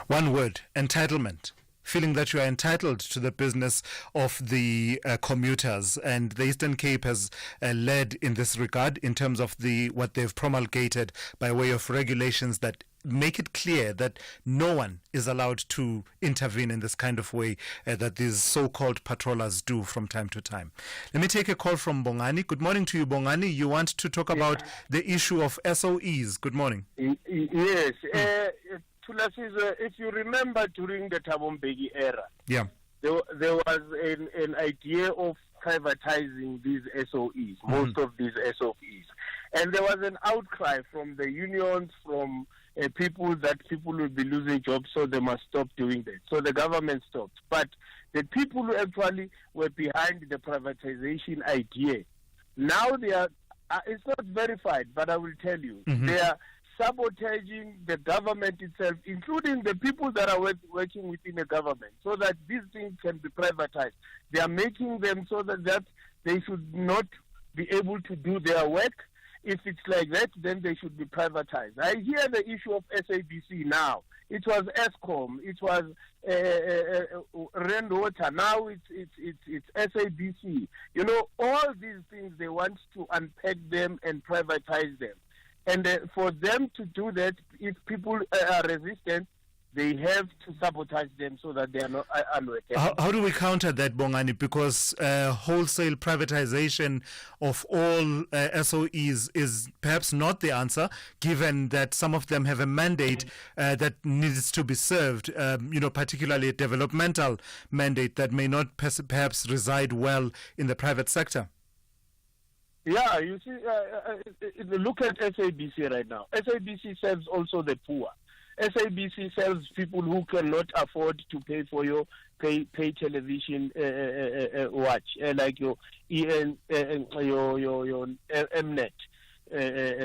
One word: entitlement. Feeling that you are entitled to the business of the commuters, and the Eastern Cape has led in this regard in terms of what they've promulgated by way of regulations that make it clear that no one is allowed to intervene in this kind of way that these so-called patrollers do from time to time. Let me take a call from Bongani. Good morning to you, Bongani. You want to talk about the issue of SOEs. Good morning. Yes. If you remember during the Thabo Mbeki era, there was an idea of privatizing these SOEs, most of these SOEs. And there was an outcry from the unions, from people that people will be losing jobs, so they must stop doing that. So the government stopped. But the people who actually were behind the privatization idea, now they are, it's not verified, but I will tell you, they are sabotaging the government itself, including the people that are working within the government, so that these things can be privatized. They are making them so that they should not be able to do their work. If it's like that, then they should be privatized. I hear the issue of SABC now. It was Eskom. It was Rainwater. Now it's SABC. All these things, they want to unpack them and privatize them. And for them to do that, if people are resistant, they have to sabotage them so that they are not unworkable. How do we counter that, Bongani? Because wholesale privatization of all SOEs is perhaps not the answer, given that some of them have a mandate that needs to be served, particularly a developmental mandate that may not perhaps reside well in the private sector. Yeah, you see, look at SABC right now. SABC serves also the poor. SABC serves people who cannot afford to pay for your pay television watch, like your your Mnet,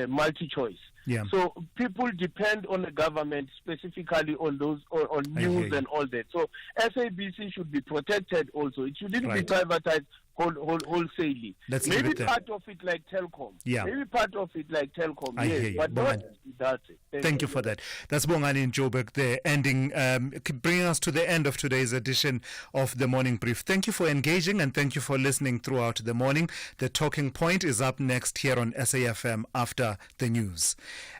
multi-choice. Yeah. So people depend on the government, specifically on those on news and all that. So SABC should be protected also. It shouldn't be privatized wholesalely. Maybe part of it like Telkom. Yeah. Maybe part of it like Telkom. I hear you. But not, that's it. Thank you for that. That's Bongani in Joburg there, bringing us to the end of today's edition of the Morning Brief. Thank you for engaging and thank you for listening throughout the morning. The Talking Point is up next here on SAFM after the news.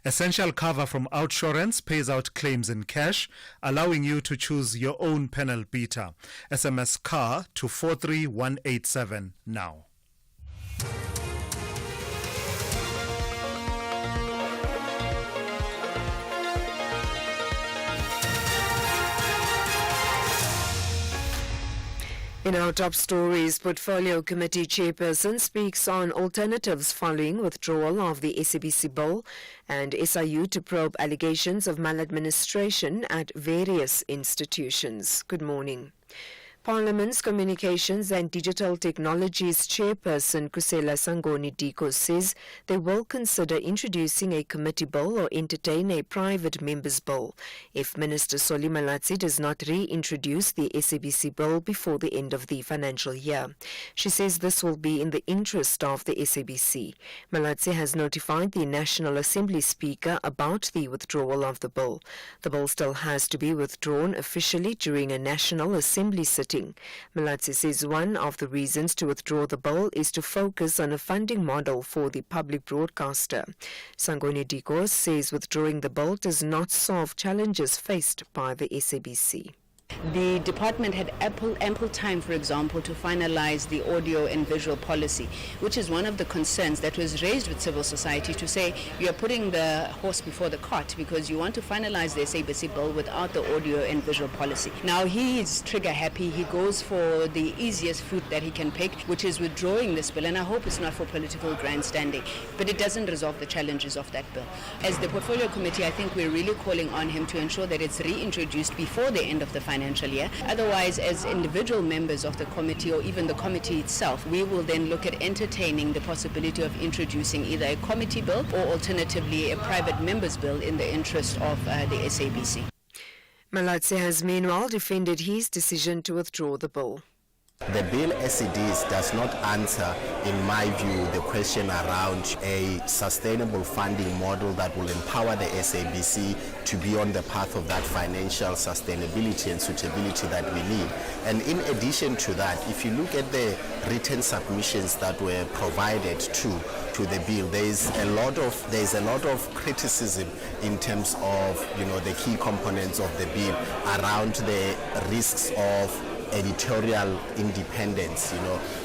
Essential cover from Outsurance pays out claims in cash, allowing you to choose your own panel beater. SMS CAR to 43187 now. In our top stories, Portfolio Committee Chairperson speaks on alternatives following withdrawal of the SABC bill and SIU to probe allegations of maladministration at various institutions. Good morning. Parliament's Communications and Digital Technologies Chairperson Kusela Sangoni-Diko says they will consider introducing a committee bill or entertain a private member's bill if Minister Solly Malatsi does not reintroduce the SABC bill before the end of the financial year. She says this will be in the interest of the SABC. Malatsi has notified the National Assembly Speaker about the withdrawal of the bill. The bill still has to be withdrawn officially during a National Assembly sitting. Malatsi says one of the reasons to withdraw the bill is to focus on a funding model for the public broadcaster. Sangoni Diko says withdrawing the bill does not solve challenges faced by the SABC. The department had ample time, for example, to finalize the audio and visual policy, which is one of the concerns that was raised with civil society, to say you are putting the horse before the cart because you want to finalize the SABC bill without the audio and visual policy. Now he is trigger happy. He goes for the easiest fruit that he can pick, which is withdrawing this bill, and I hope it's not for political grandstanding, but it doesn't resolve the challenges of that bill. As the Portfolio Committee, I think we're really calling on him to ensure that it's reintroduced before the end of the financial year. Otherwise, as individual members of the committee or even the committee itself, we will then look at entertaining the possibility of introducing either a committee bill or alternatively a private member's bill in the interest of the SABC. Malatsi has meanwhile defended his decision to withdraw the bill. The bill as it is does not answer, in my view, the question around a sustainable funding model that will empower the SABC to be on the path of that financial sustainability and suitability that we need. And in addition to that, if you look at the written submissions that were provided to the bill, there's a lot of criticism in terms of the key components of the bill around the risks of editorial independence,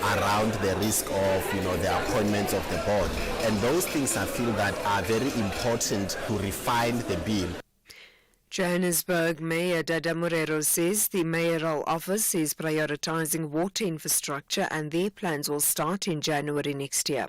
around the risk of, the appointments of the board. And those things I feel that are very important to refine the bill. Johannesburg Mayor Dada Morero says the mayoral office is prioritizing water infrastructure and their plans will start in January next year.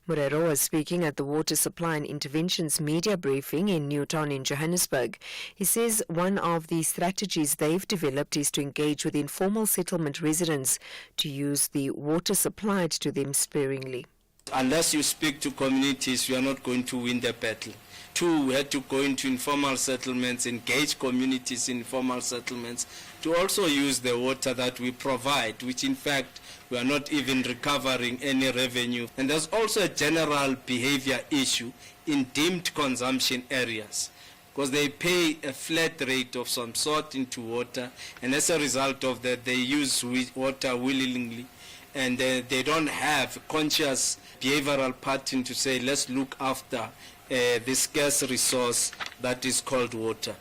Morero was speaking at the Water Supply and Interventions media briefing in Newtown in Johannesburg. He says one of the strategies they've developed is to engage with informal settlement residents to use the water supplied to them sparingly. Unless you speak to communities, you are not going to win the battle. Two, we had to go into informal settlements, engage communities in informal settlements to also use the water that we provide, which in fact we are not even recovering any revenue. And there's also a general behavior issue in deemed consumption areas, because they pay a flat rate of some sort into water, and as a result of that they use water willingly, and they don't have conscious behavioral pattern to say let's look after the scarce resource that is called water.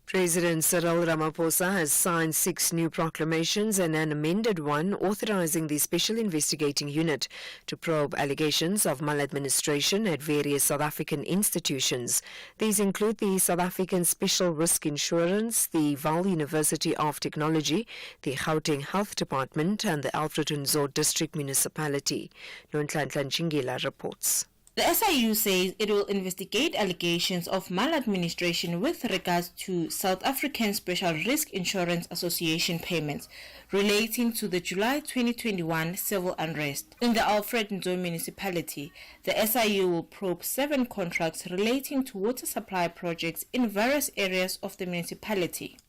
President Cyril Ramaphosa has signed 6 new proclamations and an amended one authorizing the Special Investigating Unit to probe allegations of maladministration at various South African institutions. These include the South African Special Risk Insurance, the Vaal University of Technology, the Gauteng Health Department and the Alfred Nzo District Municipality. Nonhlanhla Nchingila reports. The SIU says it will investigate allegations of maladministration with regards to South African Special Risk Insurance Association payments relating to the July 2021 civil unrest. In the Alfred Nzo municipality, the SIU will probe 7 contracts relating to water supply projects in various areas of the municipality.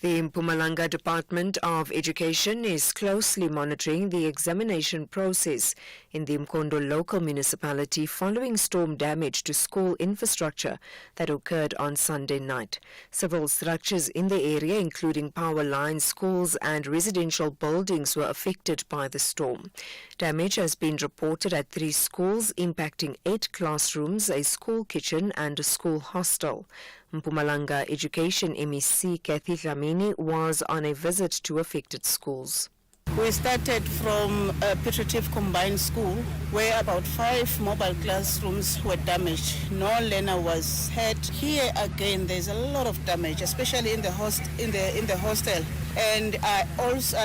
The Mpumalanga Department of Education is closely monitoring the examination process in the Mkondo local municipality following storm damage to school infrastructure that occurred on Sunday night. Several structures in the area, including power lines, schools and residential buildings, were affected by the storm. Damage has been reported at 3 schools, impacting 8 classrooms, a school kitchen and a school hostel. Mpumalanga Education MEC Kathy Dlamini was on a visit to affected schools. We started from a Petrative Combined School where about 5 mobile classrooms were damaged. No learner was hurt. Here again, there's a lot of damage, especially in the hostel. And I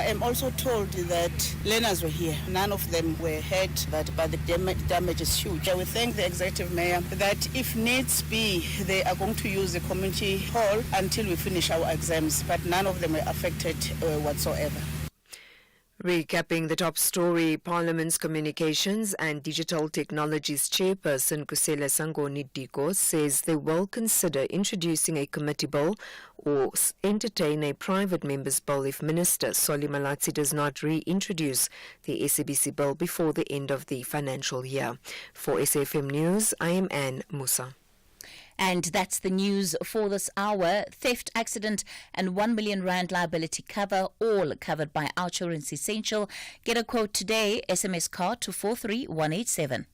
am also told that learners were here. None of them were hurt, but the damage is huge. I will thank the Executive Mayor that if needs be, they are going to use the community hall until we finish our exams, but none of them were affected whatsoever. Recapping the top story, Parliament's Communications and Digital Technologies Chairperson Kusela Sangoni Diko says they will consider introducing a committee bill or entertain a private member's bill if Minister Solly Malatsi does not reintroduce the SABC bill before the end of the financial year. For SAFM News, I am Anne Musa. And that's the news for this hour. Theft, accident and 1 million rand liability cover, all covered by Outsurance Essential. Get a quote today. SMS card to 43187.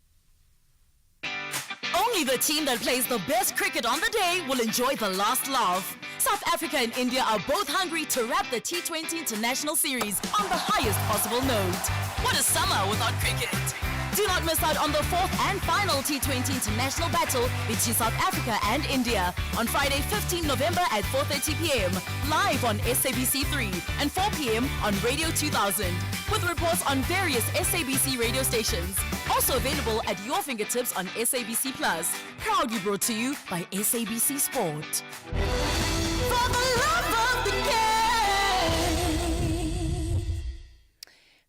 Only the team that plays the best cricket on the day will enjoy the last laugh. South Africa and India are both hungry to wrap the T20 International Series on the highest possible note. What a summer without cricket! Do not miss out on the fourth and final T20 international battle between South Africa and India on Friday, 15 November at 4:30 p.m. live on SABC 3 and 4 p.m. on Radio 2000 with reports on various SABC radio stations. Also available at your fingertips on SABC Plus. Proudly brought to you by SABC Sport. For the love of the game.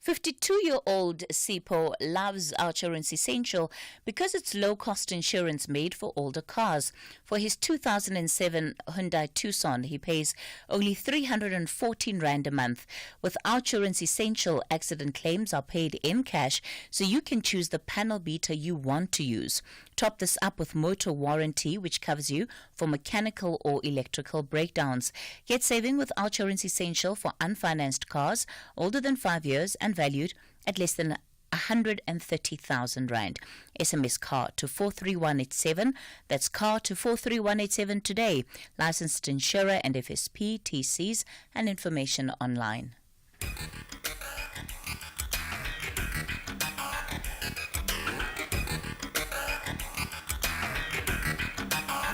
52-year-old Sipho loves Outsurance Essential because it's low-cost insurance made for older cars. For his 2007 Hyundai Tucson, he pays only 314 Rand a month. With Outsurance Essential, accident claims are paid in cash, so you can choose the panel beater you want to use. Top this up with motor warranty, which covers you for mechanical or electrical breakdowns. Get saving with Outsurance Essential for unfinanced cars older than 5 years and valued at less than 130,000 Rand. SMS car to 43187. That's car to 43187 today. Licensed insurer and FSP, TCs and information online.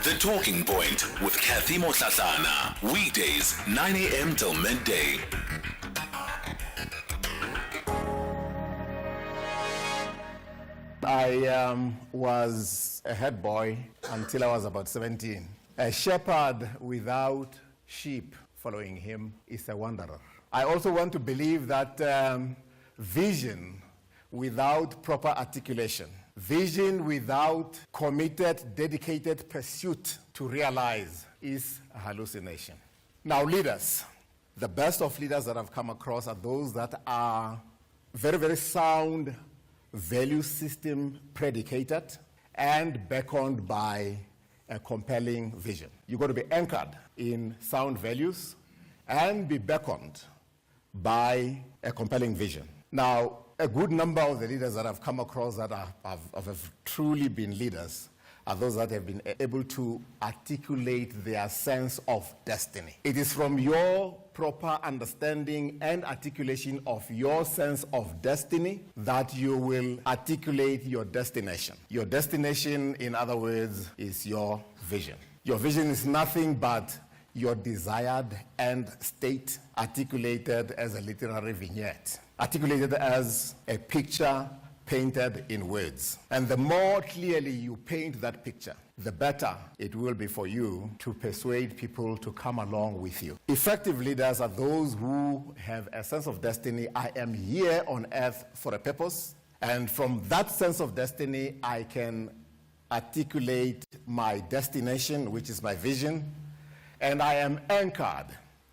The Talking Point with Kathy Motlatlana. Weekdays, 9 a.m. till midday. I was a head boy until I was about 17. A shepherd without sheep following him is a wanderer. I also want to believe that vision without proper articulation, vision without committed, dedicated pursuit to realize is a hallucination. Now, leaders, the best of leaders that I've come across are those that are very, very sound, value system predicated and beckoned by a compelling vision. You've got to be anchored in sound values and be beckoned by a compelling vision. Now, a good number of the leaders that I've come across that have truly been leaders are those that have been able to articulate their sense of destiny. It is from your proper understanding and articulation of your sense of destiny that you will articulate your destination. Your destination, in other words, is your vision. Your vision is nothing but your desired end state articulated as a literary vignette, articulated as a picture painted in words. And the more clearly you paint that picture, the better it will be for you to persuade people to come along with you. Effective leaders are those who have a sense of destiny. I am here on earth for a purpose, and from that sense of destiny, I can articulate my destination, which is my vision, and I am anchored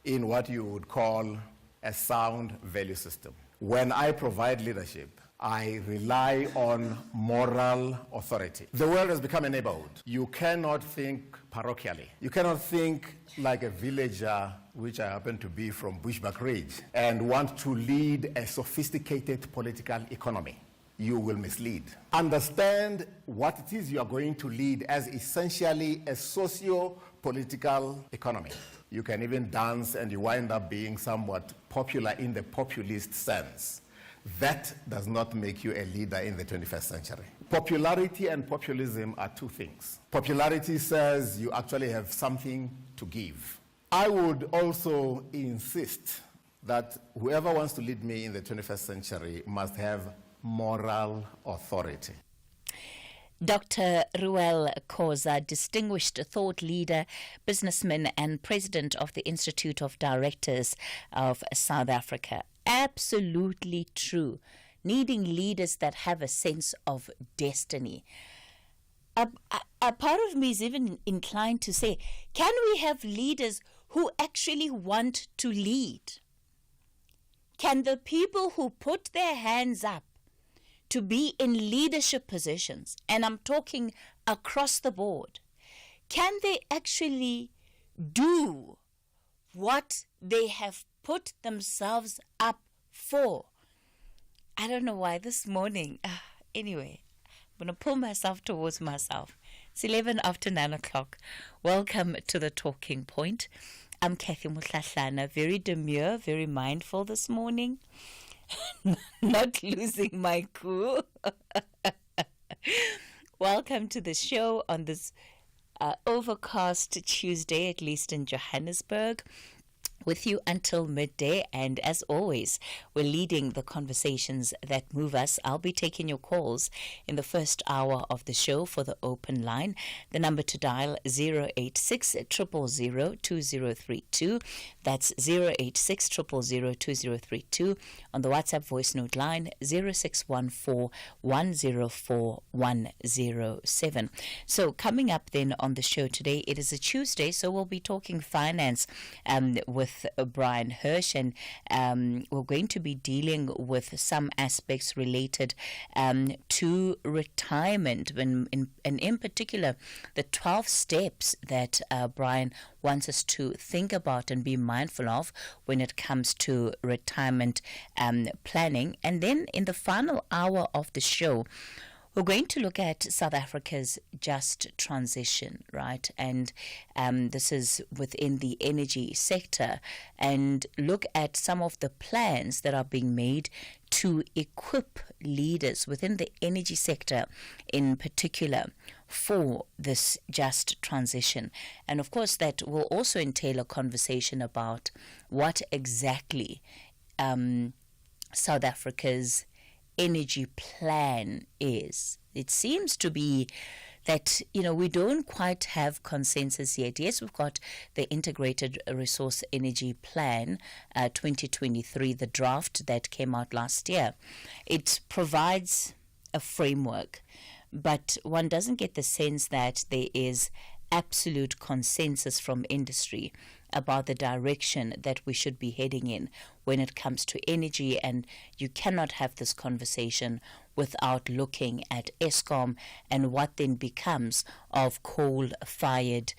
in what you would call a sound value system. When I provide leadership, I rely on moral authority. The world has become a neighborhood. You cannot think parochially. You cannot think like a villager, which I happen to be from Bushbuck Ridge, and want to lead a sophisticated political economy. You will mislead. Understand what it is you are going to lead as essentially a socio-political economy. You can even dance and you wind up being somewhat popular in the populist sense. That does not make you a leader in the 21st century. Popularity and populism are two things. Popularity says you actually have something to give. I would also insist that whoever wants to lead me in the 21st century must have moral authority. Dr. Ruel Khoza, distinguished thought leader, businessman, and president of the Institute of Directors of South Africa. Absolutely true. Needing leaders that have a sense of destiny. A part of me is even inclined to say, can we have leaders who actually want to lead? Can the people who put their hands up to be in leadership positions, and I'm talking across the board, can they actually do what they have put themselves up for? I don't know why this morning, anyway, I'm going to pull myself towards myself. It's 11 after 9 o'clock. Welcome to the Talking Point. I'm Kathy Mutlahlana, very demure, very mindful this morning. Not losing my cool. Welcome to the show on this overcast Tuesday, at least in Johannesburg. With you until midday, and as always, we're leading the conversations that move us. I'll be taking your calls in the first hour of the show for the open line. The number to dial 086 000 2032. That's 086 000 2032. On the WhatsApp voice note line 0614 104 107. So coming up then on the show today, it is a Tuesday, so we'll be talking finance with Brian Hirsch, and we're going to be dealing with some aspects related to retirement, and in particular the 12 steps that Brian wants us to think about and be mindful of when it comes to retirement planning. And then in the final hour of the show, we're going to look at South Africa's just transition, right? And this is within the energy sector, and look at some of the plans that are being made to equip leaders within the energy sector in particular for this just transition. And of course, that will also entail a conversation about what exactly South Africa's energy plan is. It seems to be that, we don't quite have consensus yet. Yes, we've got the Integrated Resource Energy Plan 2023, the draft that came out last year. It provides a framework, but one doesn't get the sense that there is absolute consensus from industry about the direction that we should be heading in when it comes to energy. And you cannot have this conversation without looking at Eskom and what then becomes of coal-fired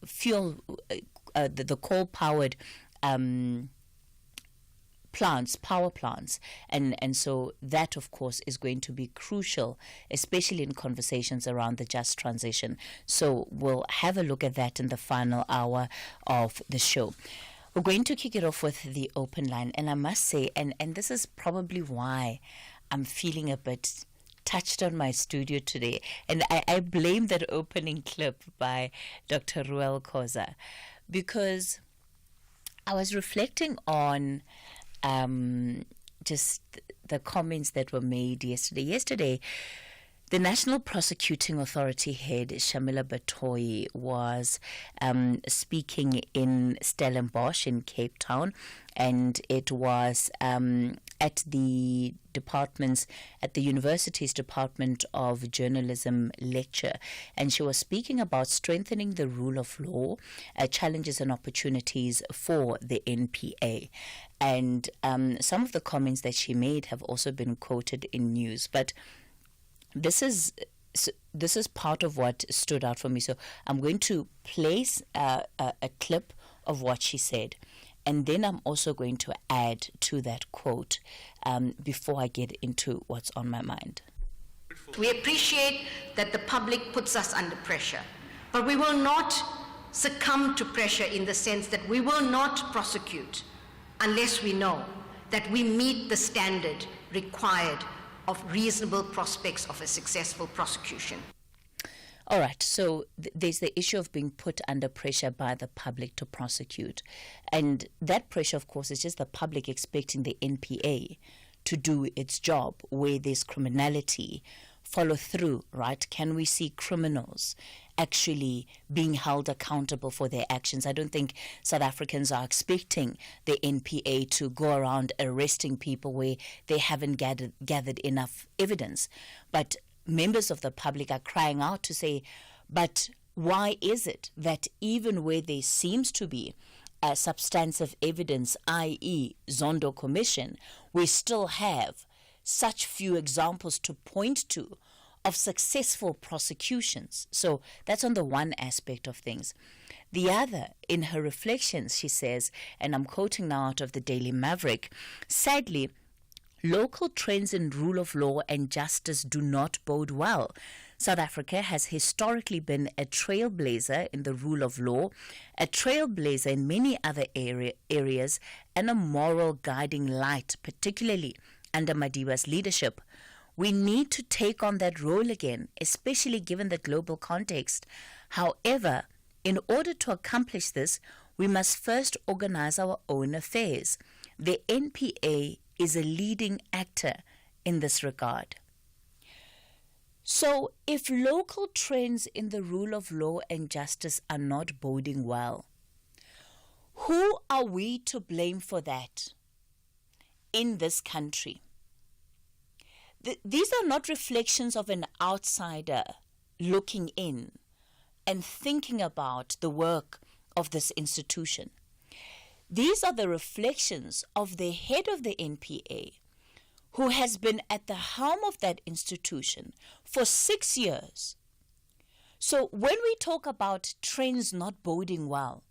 fuel, the coal-powered power plants, and so that of course is going to be crucial, especially in conversations around the just transition. So we'll have a look at that in the final hour of the show. We're going to kick it off with the open line, and I must say, and this is probably why I'm feeling a bit touched on my studio today, and I blame that opening clip by Dr. Ruel Khoza, because I was reflecting on just the comments that were made yesterday. Yesterday, the National Prosecuting Authority head, Shamila Batoyi, was speaking in Stellenbosch in Cape Town, and it was at the university's Department of Journalism lecture, and she was speaking about strengthening the rule of law, challenges and opportunities for the NPA. And some of the comments that she made have also been quoted in news, but this is part of what stood out for me. So I'm going to place a clip of what she said, and then I'm also going to add to that quote before I get into what's on my mind. We appreciate that the public puts us under pressure, but we will not succumb to pressure in the sense that we will not prosecute unless we know that we meet the standard required of reasonable prospects of a successful prosecution. All right, so there's the issue of being put under pressure by the public to prosecute. And that pressure, of course, is just the public expecting the NPA to do its job where there's criminality, follow through, right? Can we see criminals actually being held accountable for their actions? I don't think South Africans are expecting the NPA to go around arresting people where they haven't gathered enough evidence. But members of the public are crying out to say, but why is it that even where there seems to be substantive evidence, i.e. Zondo Commission, we still have such few examples to point to of successful prosecutions? So that's on the one aspect of things. The other, in her reflections, she says, and I'm quoting now out of the Daily Maverick, sadly, local trends in rule of law and justice do not bode well. South Africa has historically been a trailblazer in the rule of law, a trailblazer in many other areas, and a moral guiding light, particularly under Madiba's leadership. We need to take on that role again, especially given the global context. However, in order to accomplish this, we must first organize our own affairs. The NPA is a leading actor in this regard. So, if local trends in the rule of law and justice are not boding well, who are we to blame for that in this country? These are not reflections of an outsider looking in and thinking about the work of this institution. These are the reflections of the head of the NPA, who has been at the helm of that institution for 6 years. So when we talk about trends not boding well,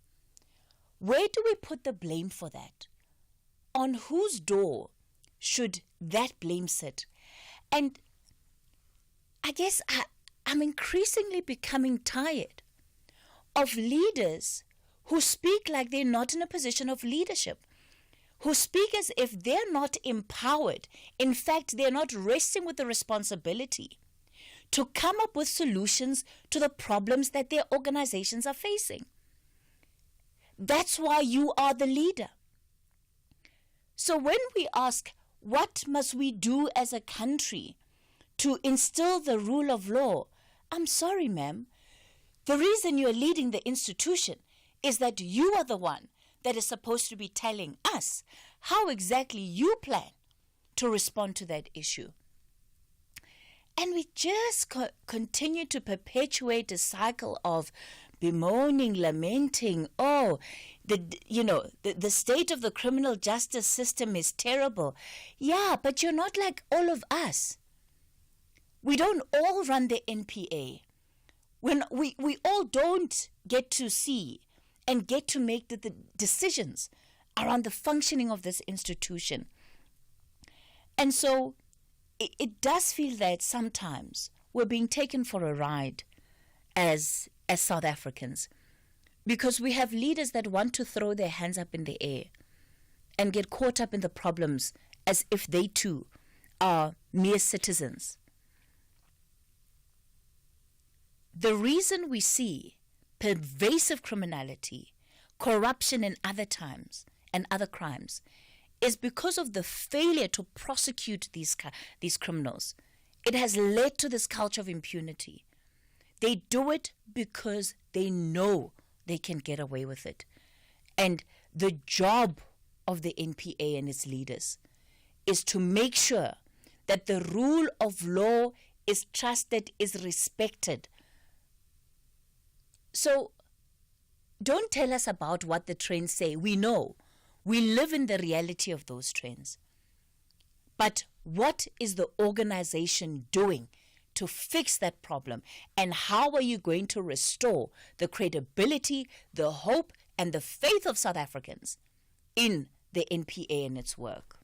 where do we put the blame for that? On whose door should that blame sit? And I guess I'm increasingly becoming tired of leaders who speak like they're not in a position of leadership, who speak as if they're not empowered. In fact, they're not resting with the responsibility to come up with solutions to the problems that their organizations are facing. That's why you are the leader. So when we ask, what must we do as a country to instill the rule of law? I'm sorry, ma'am. The reason you're leading the institution is that you are the one that is supposed to be telling us how exactly you plan to respond to that issue. And we just continue to perpetuate a cycle of bemoaning, lamenting, the state of the criminal justice system is terrible. Yeah, but you're not like all of us. We don't all run the NPA. When we all don't get to see and get to make the decisions around the functioning of this institution. And so it does feel that sometimes we're being taken for a ride as South Africans, because we have leaders that want to throw their hands up in the air and get caught up in the problems as if they too are mere citizens. The reason we see pervasive criminality, corruption in other times and other crimes is because of the failure to prosecute these criminals. It has led to this culture of impunity. They do it because they know they can get away with it. And the job of the NPA and its leaders is to make sure that the rule of law is trusted, is respected. So don't tell us about what the trends say. We know. We live in the reality of those trends. But what is the organization doing to fix that problem? And how are you going to restore the credibility, the hope, and the faith of South Africans in the NPA and its work?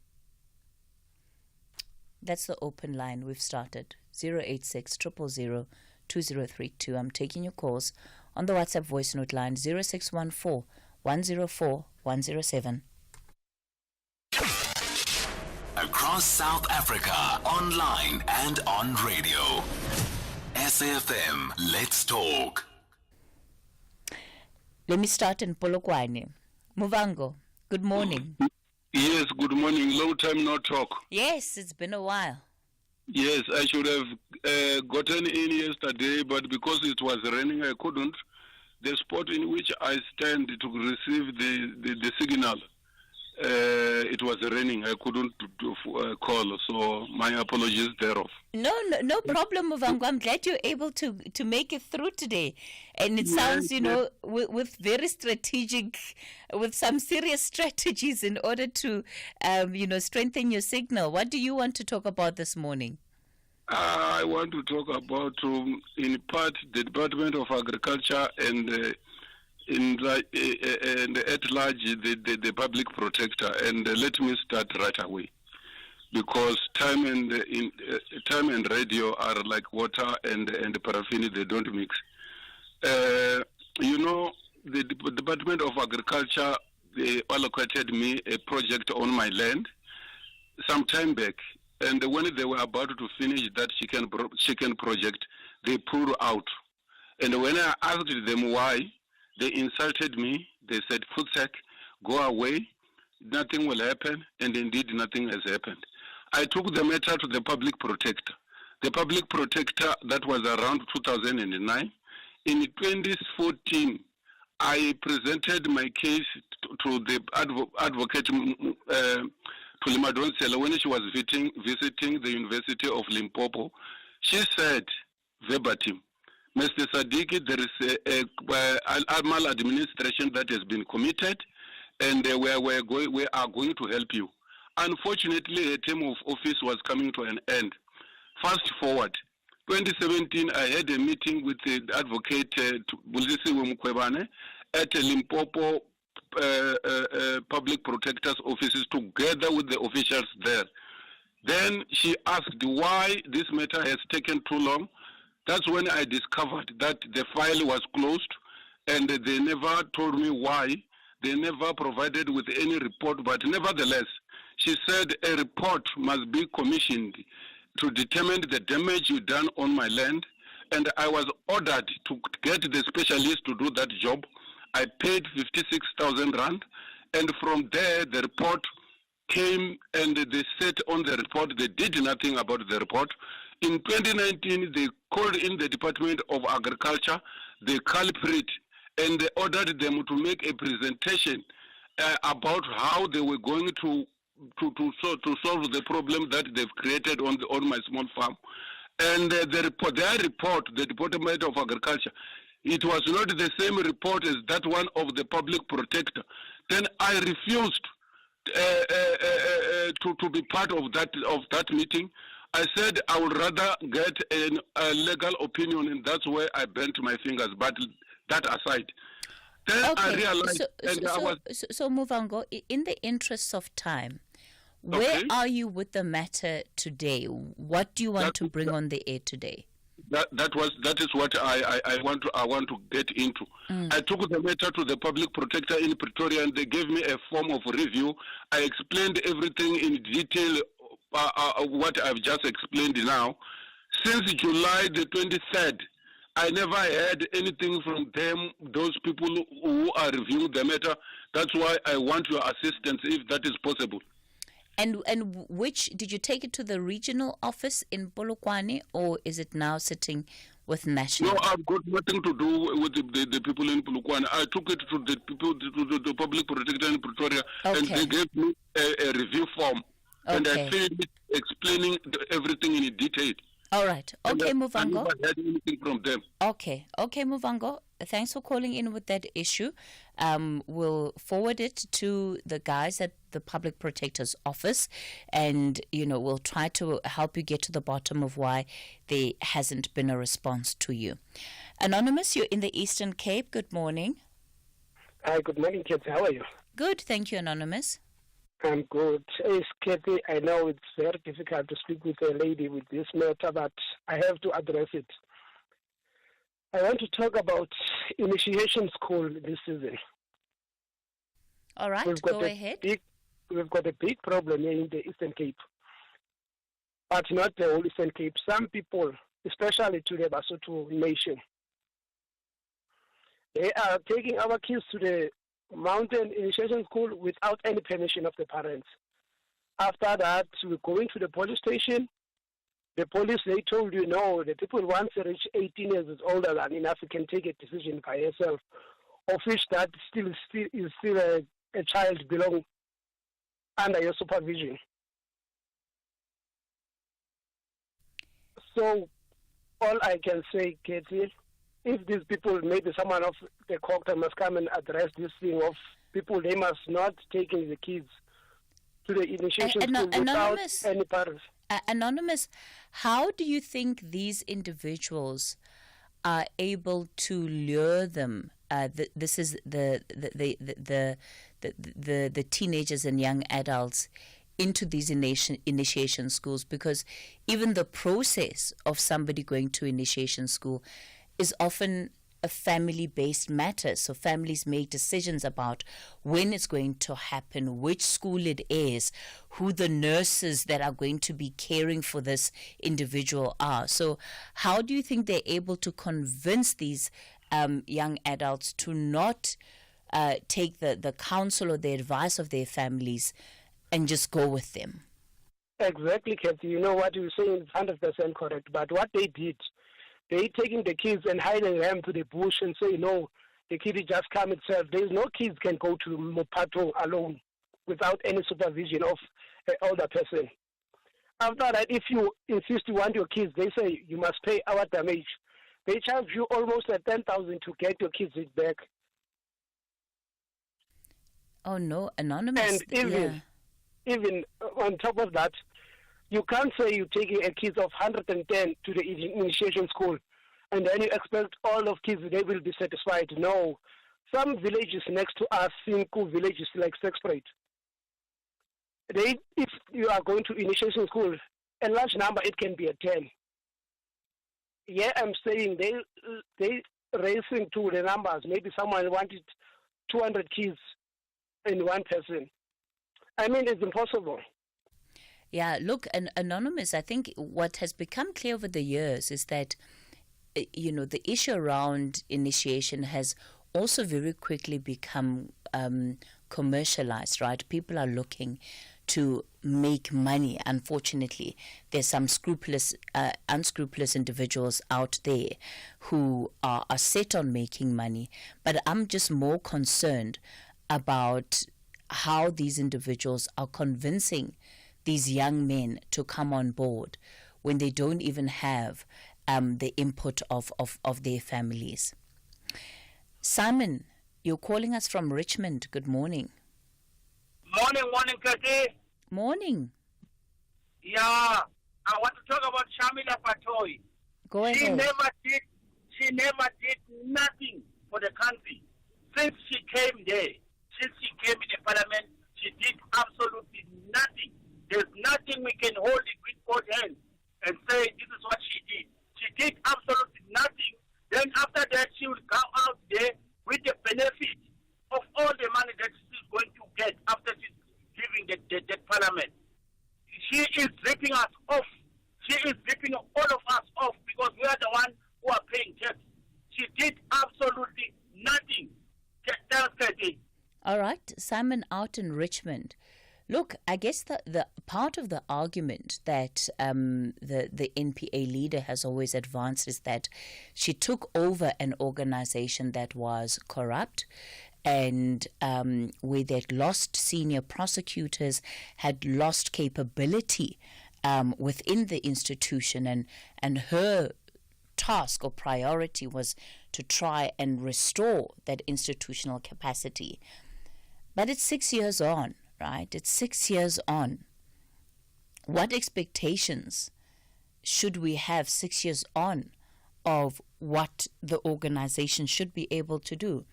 That's the open line we've started. 086 000 2032. I'm taking your calls on the WhatsApp voice note line 0614 104 107. Across South Africa, online and on radio. SAFM, let's talk. Let me start in Polokwane. Muvango, good morning. Yes, good morning. Long time no talk. Yes, it's been a while. Yes, I should have gotten in yesterday, but because it was raining, I couldn't. The spot in which I stand to receive the signal, it was raining. I couldn't call, so my apologies thereof. No problem, Muvango. I'm glad you're able to make it through today. And it sounds, with very strategic, with some serious strategies in order to, strengthen your signal. What do you want to talk about this morning? I want to talk about, in part, the Department of Agriculture and at large the public protector. And let me start right away, because time and radio are like water and paraffin; they don't mix. The Department of Agriculture, they allocated me a project on my land some time back. And when they were about to finish that chicken project, they pulled out. And when I asked them why, they insulted me. They said, "Futsek, go away. Nothing will happen." And indeed, nothing has happened. I took the matter to the public protector. The public protector, that was around 2009. In 2014, I presented my case to the advocate when she was visiting the University of Limpopo. She said, verbatim, "Mr. Sadiki, there is a maladministration that has been committed, and we are going to help you." Unfortunately, a term of office was coming to an end. Fast forward, 2017, I had a meeting with the advocate at Limpopo public protector's offices together with the officials there. Then she asked why this matter has taken too long. That's when I discovered that the file was closed, and they never told me why. They never provided with any report, but nevertheless, she said a report must be commissioned to determine the damage you done on my land, and I was ordered to get the specialist to do that job. I paid 56,000 rand, and from there the report came, and they said on the report they did nothing about the report. In 2019, they called in the Department of Agriculture, the culprit, and they ordered them to make a presentation about how they were going to solve the problem that they've created on my small farm. And their report, the Department of Agriculture, it was not the same report as that one of the public protector. Then I refused to be part of that meeting. I said I would rather get a legal opinion, and that's where I bent my fingers. But that aside, then I realized, So Muvango, in the interests of time, where are you with the matter today? What do you want to bring on the air today? That is what I want to get into. I took the matter to the public protector in Pretoria, and they gave me a form of review. I explained everything in detail, what I've just explained now. Since July the 23rd, I never heard anything from them, those people who are reviewing the matter. That's why I want your assistance, if that is possible. And which, did you take it to the regional office in Polokwane, or is it now sitting with national? No, I've got nothing to do with the people in Polokwane. I took it to the people, to the public protector in Pretoria, and they gave me a review form, and I filled it explaining everything in detail. All right. Okay, Muvango. I never heard anything from them. Okay, Muvango. Thanks for calling in with that issue. We'll forward it to the guys at the Public Protector's Office, and, we'll try to help you get to the bottom of why there hasn't been a response to you. Anonymous, you're in the Eastern Cape. Good morning. Hi, good morning, kids. How are you? Good, thank you, Anonymous. I'm good. Hey, Kathy, I know it's very difficult to speak with a lady with this matter, but I have to address it. I want to talk about initiation school this season. All right, go ahead. We've got a big problem here in the Eastern Cape, but not the whole Eastern Cape. Some people, especially to the Basotho nation, they are taking our kids to the mountain initiation school without any permission of the parents. After that, we're going to the police station. The police, they told you, no, the people once they reach 18 years is older than enough, you can take a decision by yourself, of which that is still a child belong under your supervision. So all I can say, Katie, if these people, maybe someone of the court must come and address this thing of people, they must not taking the kids to the initiation school without any parents. Anonymous, how do you think these individuals are able to lure them? This is the teenagers and young adults into these initiation schools, because even the process of somebody going to initiation school is often a family-based matter. So families make decisions about when it's going to happen, which school it is, who the nurses that are going to be caring for this individual are. So how do you think they're able to convince these young adults to not take the counsel or the advice of their families and just go with them? Exactly, Kathy. You know what you're saying is 100% correct. But what they did, they taking the kids and hiding them to the bush and say, no, the kid just come itself. There's no kids can go to Mopato alone without any supervision of an older person. After that, if you insist you want your kids, they say you must pay our damage. They charge you almost 10,000 to get your kids back. Oh no, Anonymous. And even on top of that, you can't say you're taking a kid of 110 to the initiation school and then you expect all of kids, they will be satisfied. No. Some villages next to us, Sinku villages like Sexprite, if you are going to initiation school, a large number, it can be a 10. Yeah, I'm saying they racing to the numbers. Maybe someone wanted 200 kids in one person. I mean, it's impossible. Yeah, look, Anonymous, I think what has become clear over the years is that, the issue around initiation has also very quickly become commercialized, right? People are looking to make money. Unfortunately, there's some unscrupulous individuals out there who are set on making money. But I'm just more concerned about how these individuals are convincing these young men to come on board when they don't even have the input of their families. Simon, you're calling us from Richmond. Good morning. Morning, Kati. Morning. Yeah, I want to talk about Shamila Patoi. Go ahead. She never did nothing for the country. Since she came there, since she came in the parliament, she did absolutely nothing. There's nothing we can hold it with both hands and say this is what she did. She did absolutely nothing. Then after that, she will come out there with the benefit of all the money that she's going to get after she's leaving the parliament. She is ripping us off. She is ripping all of us off because we are the ones who are paying tax. She did absolutely nothing. All right, Simon out in Richmond. Look, I guess the part of the argument that the NPA leader has always advanced is that she took over an organization that was corrupt and where they'd lost senior prosecutors, had lost capability within the institution, and her task or priority was to try and restore that institutional capacity. But it's 6 years on. Right? It's 6 years on. What expectations should we have 6 years on of what the organization should be able to do?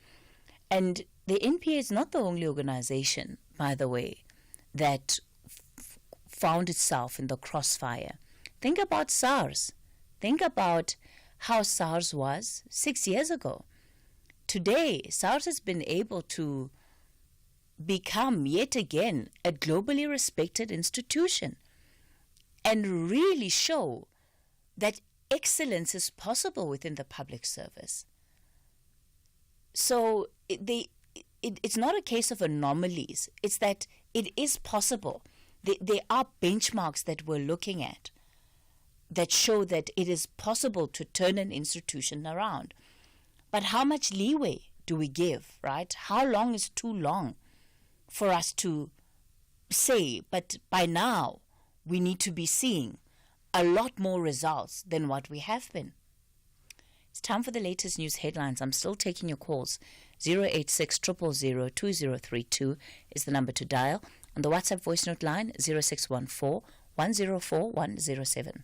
And the NPA is not the only organization, by the way, that found itself in the crossfire. Think about SARS. Think about how SARS was 6 years ago. Today, SARS has been able to become yet again a globally respected institution and really show that excellence is possible within the public service. So it's not a case of anomalies. It's that it is possible. There are benchmarks that we're looking at that show that it is possible to turn an institution around. But how much leeway do we give, right? How long is too long for us to say, but by now we need to be seeing a lot more results than what we have been? It's time for the latest news headlines. I'm still taking your calls. 086 000 2032 is the number to dial. On the WhatsApp voice note line, 0614 104 107.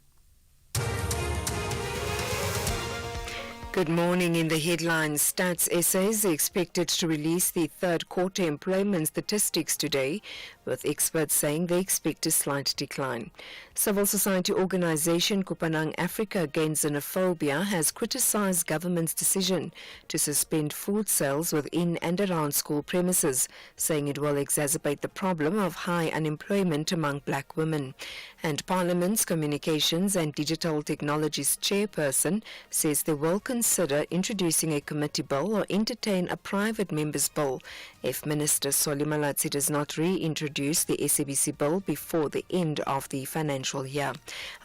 Good morning. In the headlines, Stats SA is expected to release the third quarter employment statistics today, with experts saying they expect a slight decline. Civil society organization Kupanang Africa Against Xenophobia has criticized government's decision to suspend food sales within and around school premises, saying it will exacerbate the problem of high unemployment among black women. And Parliament's Communications and Digital Technologies chairperson says they will consider introducing a committee bill or entertain a private member's bill if Minister Solly Malatsi does not reintroduce the SABC bill before the end of the financial year.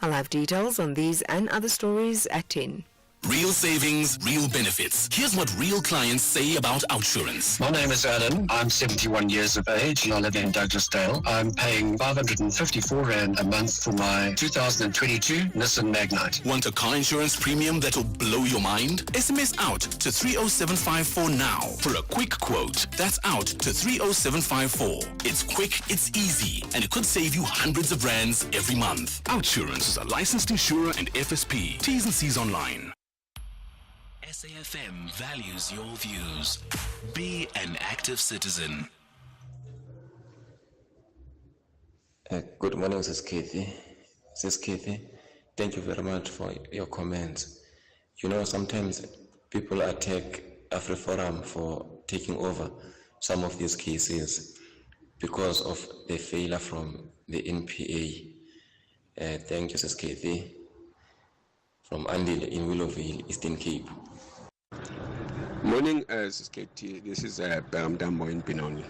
I'll have details on these and other stories at 10. Real savings, real benefits. Here's what real clients say about OUTsurance. My name is Adam. I'm 71 years of age and I live in Douglasdale. I'm paying 554 Rand a month for my 2022 Nissan Magnite. Want a car insurance premium that'll blow your mind? SMS out to 30754 now for a quick quote. That's out to 30754. It's quick, it's easy, and it could save you hundreds of rands every month. OUTsurance is a licensed insurer and FSP. T's and C's online. SAFM values your views. Be an active citizen. Good morning, Sis Kathy. Sis Kathy, thank you very much for your comments. You know, sometimes people attack AfriForum for taking over some of these cases because of the failure from the NPA. Thank you, Sis Kathy. From Andy in Willowville, Eastern Cape. Morning, Sis Katie. This is Dambo in Pinoni.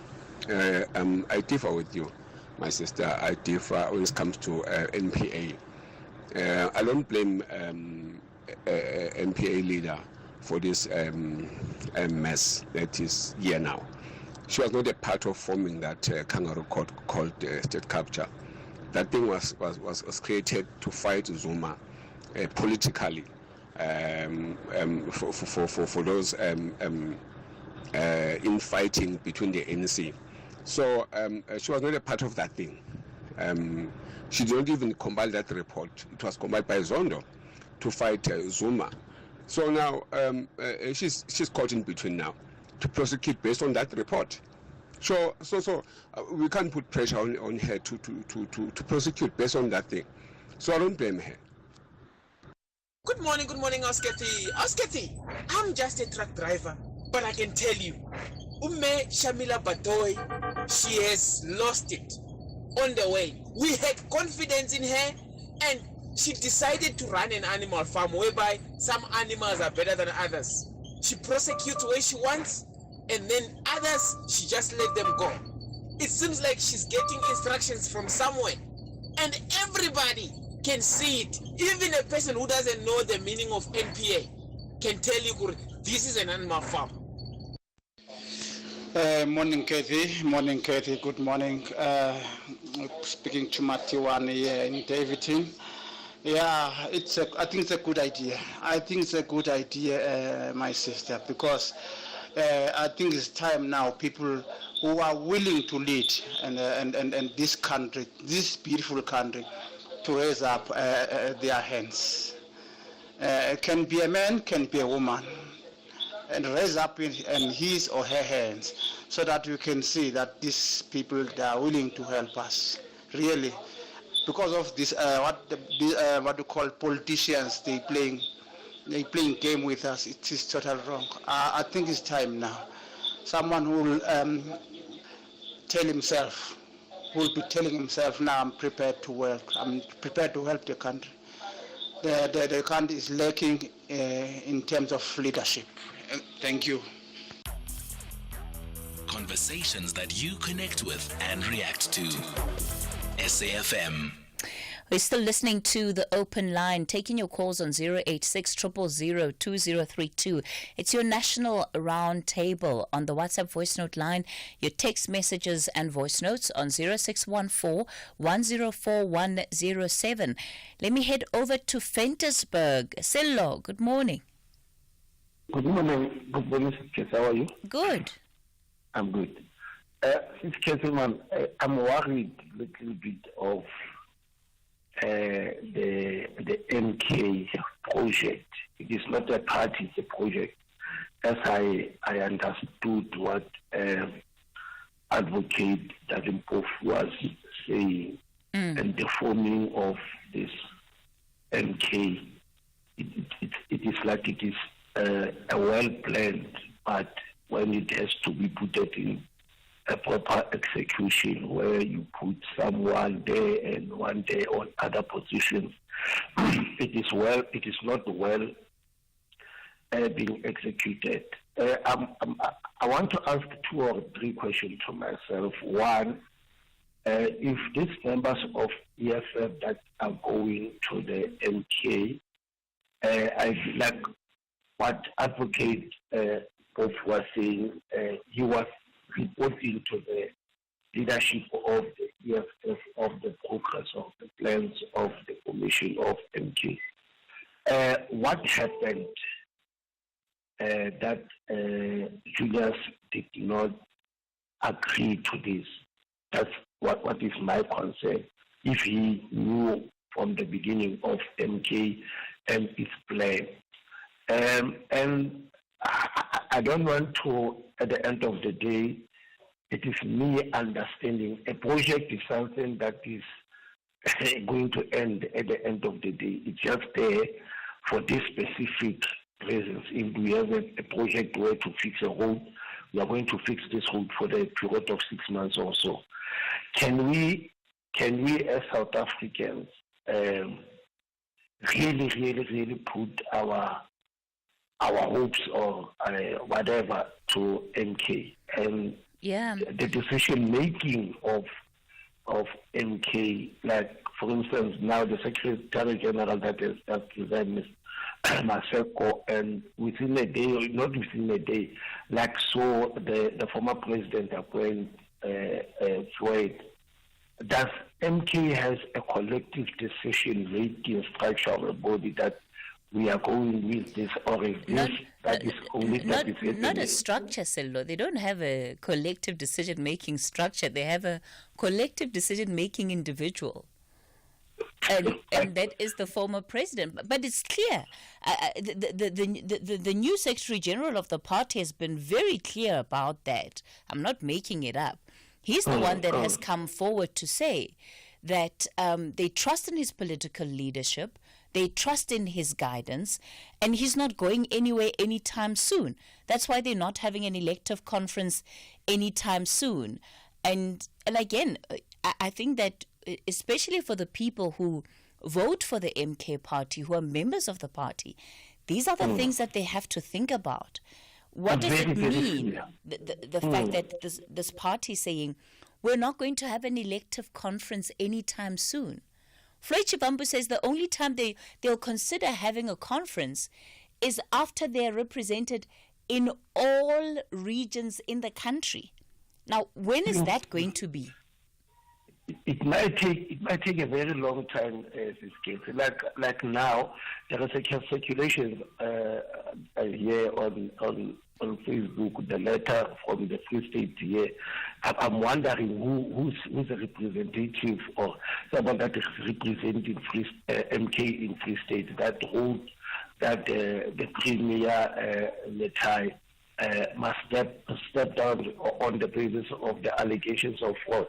I differ with you, my sister. I differ when it comes to NPA. I don't blame NPA leader for this mess that is here now. She was not a part of forming that kangaroo court called state capture. That thing was created to fight Zuma politically. For those infighting between the ANC. So she was not a part of that thing. She did not even compile that report. It was compiled by Zondo to fight Zuma. So now she's caught in between now to prosecute based on that report. So we can't put pressure on her to prosecute based on that thing. So I don't blame her. Good morning, Osketi. Osketi, I'm just a truck driver, but I can tell you, Umme Shamila Batoy, she has lost it on the way. We had confidence in her, and she decided to run an animal farm whereby some animals are better than others. She prosecutes where she wants, and then others, she just let them go. It seems like she's getting instructions from somewhere, and everybody can see it. Even a person who doesn't know the meaning of NPA can tell you this is an animal farm. Morning, Kathy. Good morning. Speaking to Matiwani here in Davidton. Yeah, I think it's a good idea. My sister, because I think it's time now people who are willing to lead and this country, this beautiful country, to raise up their hands. Can be a man, can be a woman, and raise up in his or her hands, so that we can see that these people, they are willing to help us, really, because of this what we call politicians. They playing They're playing game with us. It is totally wrong. I think it's time now. Someone who will tell himself, who will be telling himself, now I'm prepared to work. I'm prepared to help the country. The country is lacking in terms of leadership. Thank you. Conversations that you connect with and react to. SAFM. We're still listening to the open line, taking your calls on 086 000 2032. It's your national round table on the WhatsApp voice note line, your text messages and voice notes on 0614 104 107. Let me head over to Ventersburg. Sello, good morning. Good morning. Good morning, Sister. How are you? Good. I'm good. Sister Kesselman, I'm worried a little bit of the MK project. It is not a party, it's a project. As I understood what Advocate Davenport was saying, and the forming of this MK, it is like it is a well-planned, but when it has to be put in a proper execution where you put someone there and one day on other positions, it is not well being executed. I want to ask 2 or 3 questions to myself. One, if these members of EFF that are going to the MK, I feel like what Advocate Bob was saying, he was reporting to the leadership of the EFF of the progress of the plans of the Commission of MK. What happened that Julius did not agree to this? That's what is my concern. If he knew from the beginning of MK and its plan. And I don't want to, at the end of the day, it is me understanding a project is something that is going to end at the end of the day. It's just there for this specific reasons. If we have a project where to fix a road, we are going to fix this road for the period of 6 months or so. Can we as South Africans really put our hopes or whatever to MK, and the decision making of MK, like for instance now the Secretary General that resigned, Maseko, and within a day, or not within a day, like so the former president appointed Floyd. Does MK has a collective decision making structure of a body that we are going with this, or is this that is only not a structure, Sello. They don't have a collective decision-making structure. They have a collective decision-making individual. And that is the former president. But it's clear. The new Secretary General of the party has been very clear about that. I'm not making it up. He's the one that has come forward to say that they trust in his political leadership, they trust in his guidance, and he's not going anywhere anytime soon. That's why they're not having an elective conference anytime soon. And again, I think that especially for the people who vote for the MK party, who are members of the party, these are the things that they have to think about. What does it mean, the fact that this party is saying, we're not going to have an elective conference anytime soon? Floyd Shivambu says the only time they'll consider having a conference is after they're represented in all regions in the country. Now, when is that going to be? It might take a very long time, this case. Like now, there is a circulation here on Facebook, the letter from the Free State here. I'm wondering who's a representative or someone that is representing MK in Free State that holds that the Premier Letai must step down on the basis of the allegations of fraud.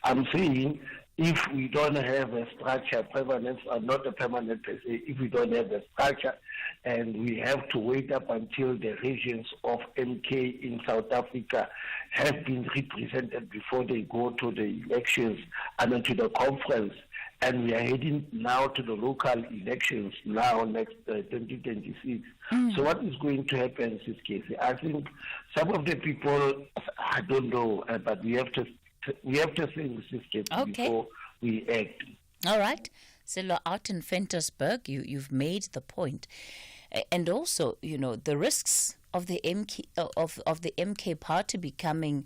I'm saying if we don't have a structure, permanent or not a permanent per se, if we don't have a structure, and we have to wait up until the regions of MK in South Africa have been represented before they go to the elections and then to the conference, and we are heading now to the local elections now next 2026. So what is going to happen, Sis Casey? I think some of the people, I don't know, but we have to think, Sis Casey, before we act. All right. Silo, out in Ventersburg, you've made the point. And also, the risks of the MK of the MK party becoming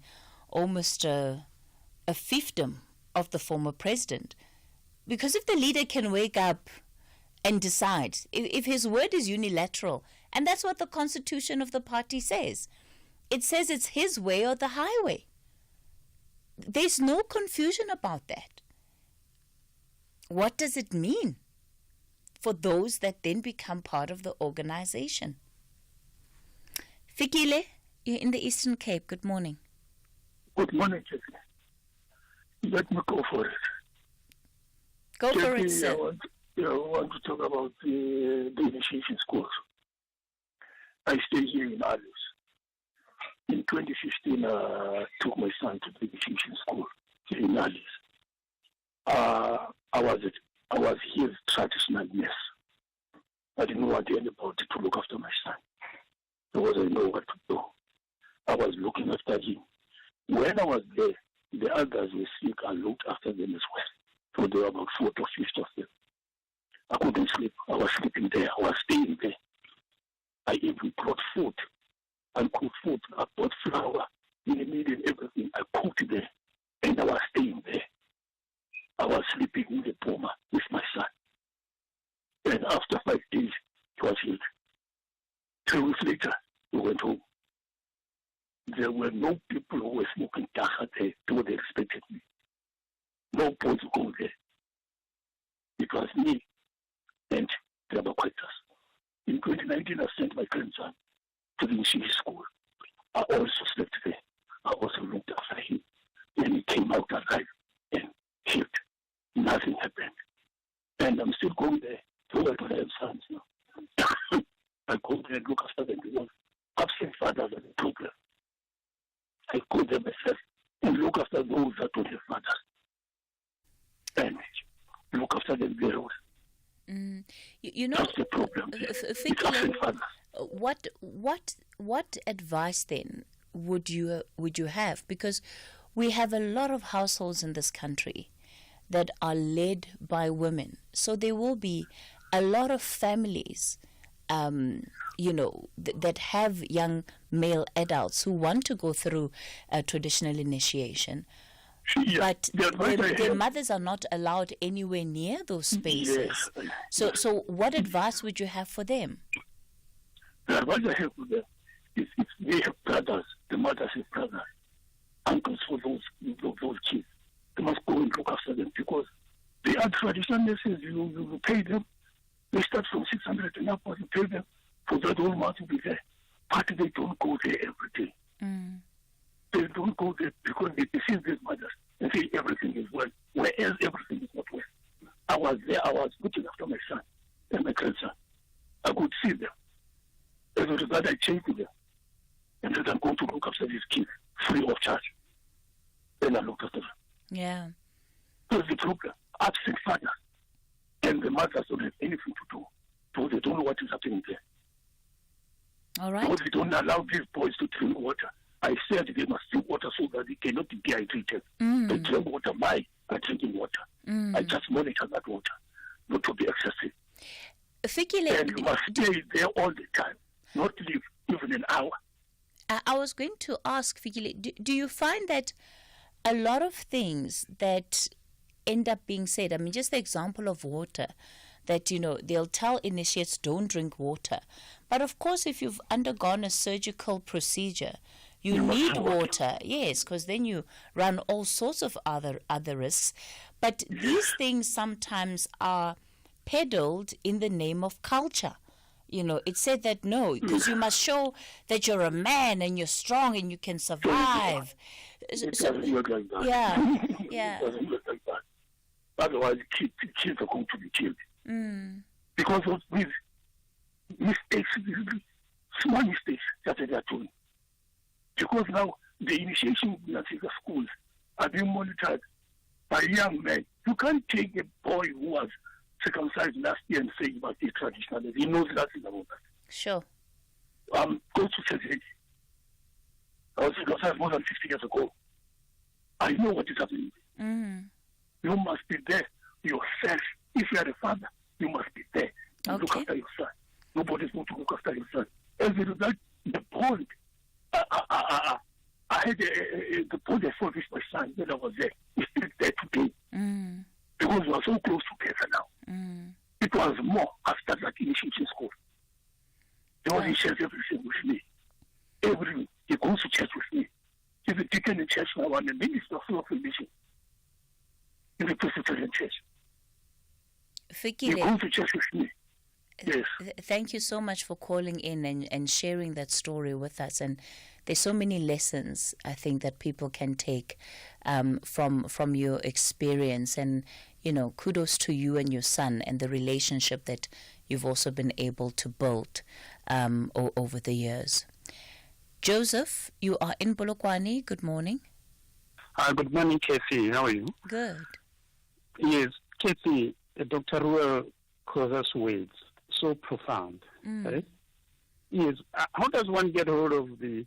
almost a fiefdom of the former president. Because if the leader can wake up and decide, if his word is unilateral, and that's what the constitution of the party says, it says it's his way or the highway. There's no confusion about that. What does it mean for those that then become part of the organization? Fikile, you're in the Eastern Cape. Good morning. Good morning, Jessica. Let me go for it. Go for it, sir. I want to talk about the initiation schools. I stay here in Alice. In 2015, I took my son to the initiation school here in Alice. I was his traditional nurse. I didn't want anybody to look after my son because I know what to do. I was looking after him. When I was there, the others were sick. I looked after them as well. So there were about 4 or 5 of them. I couldn't sleep. I was sleeping there. I was staying there. I even brought food. I cooked food. I brought flour, meat and everything. I cooked there. And I was staying there. I was sleeping in the Puma with my son. And after 5 days, it was healed. 3 weeks later, we went home. There were no people who were smoking dacha there, though they respected me. No boys who go there. It was me and the other quakers. In 2019, I sent my grandson to the initiation school. I also slept there. I also looked after him. When he came out alive and healed, nothing happened. And I'm still going there to work when I have sons now. I go there and look after them because absent fathers are the problem. I go there myself and look after those that don't have fathers. And look after them very well. That's the problem. What advice then would you have? Because we have a lot of households in this country that are led by women, so there will be a lot of families, that have young male adults who want to go through a traditional initiation. But their mothers are not allowed anywhere near those spaces. Yes. So what advice would you have for them? The advice I have for them is if they have brothers, the mothers have brothers, uncles for those kids. They must go and look after them because they are traditional nurses. You pay them. They start from 600 and upwards. You pay them for that whole month to be there. But they don't go there every day. They don't go there because they see these mothers and say everything is well, whereas everything is not well. I was there, I was looking after my son and my grandson. I could see them. As a result, I changed them. And then I'm going to look after these kids free of charge. And I look after them. Yeah. That's the problem. Absent fathers. And the mothers don't have anything to do. So they don't know what is happening there. All right. Because we don't allow these boys to drink water. I said they must drink water so that they cannot be dehydrated. They drink water. Why are drinking water? I just monitor that water, not to be excessive. And you must stay there all the time, not leave even an hour. I was going to ask, Fikile, do you find that a lot of things that end up being said, I mean, just the example of water, that, they'll tell initiates don't drink water. But of course, if you've undergone a surgical procedure, you need water, yes, because then you run all sorts of other risks. But these things sometimes are peddled in the name of culture. It's said that no, because you must show that you're a man and you're strong and you can survive. It doesn't work like that. Yeah. It doesn't work like that. Otherwise, kids are going to be killed. Because of these mistakes, small mistakes that they are doing. Because now the initiation in the schools are being monitored by young men. You can't take a boy who was circumcised last year and say about his traditional. He knows nothing about that. Sure. Go to SABC. I was circumcised more than 50 years ago. I know what is happening. You must be there yourself. If you are a father, you must be there to look after your son. Nobody's going to look after your son. As a result, the bond, I had the bond I fought with my son when I was there. It's still there today. Because we are so close together now. It was more after that initiation school. He was in church everything with me. He goes to church with me. He's a deacon in church now and a minister of mission in the Presbyterian church. He goes to church with me. Yes. Thank you so much for calling in and sharing that story with us. And there's so many lessons I think that people can take from your experience. And kudos to you and your son and the relationship that you've also been able to build over the years. Joseph, you are in Polokwane. Good morning. Good morning, Kathy. How are you? Good. Yes, Kathy, Dr. Ruel Koza's words, so profound. Right? Yes. How does one get hold of the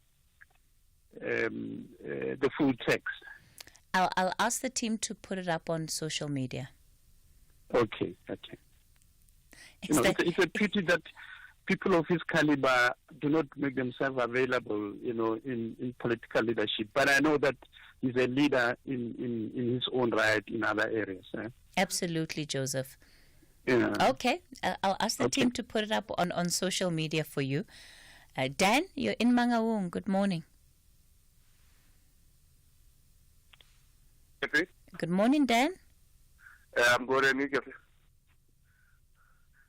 full text? I'll ask the team to put it up on social media. Okay. It's a pity that people of his caliber do not make themselves available, in political leadership. But I know that he's a leader in his own right in other areas. Absolutely, Joseph. Yeah. Okay. I'll ask the team to put it up on social media for you. Dan, you're in Mangaung. Good morning. Okay. Good morning, Dan. I'm good, Kathy.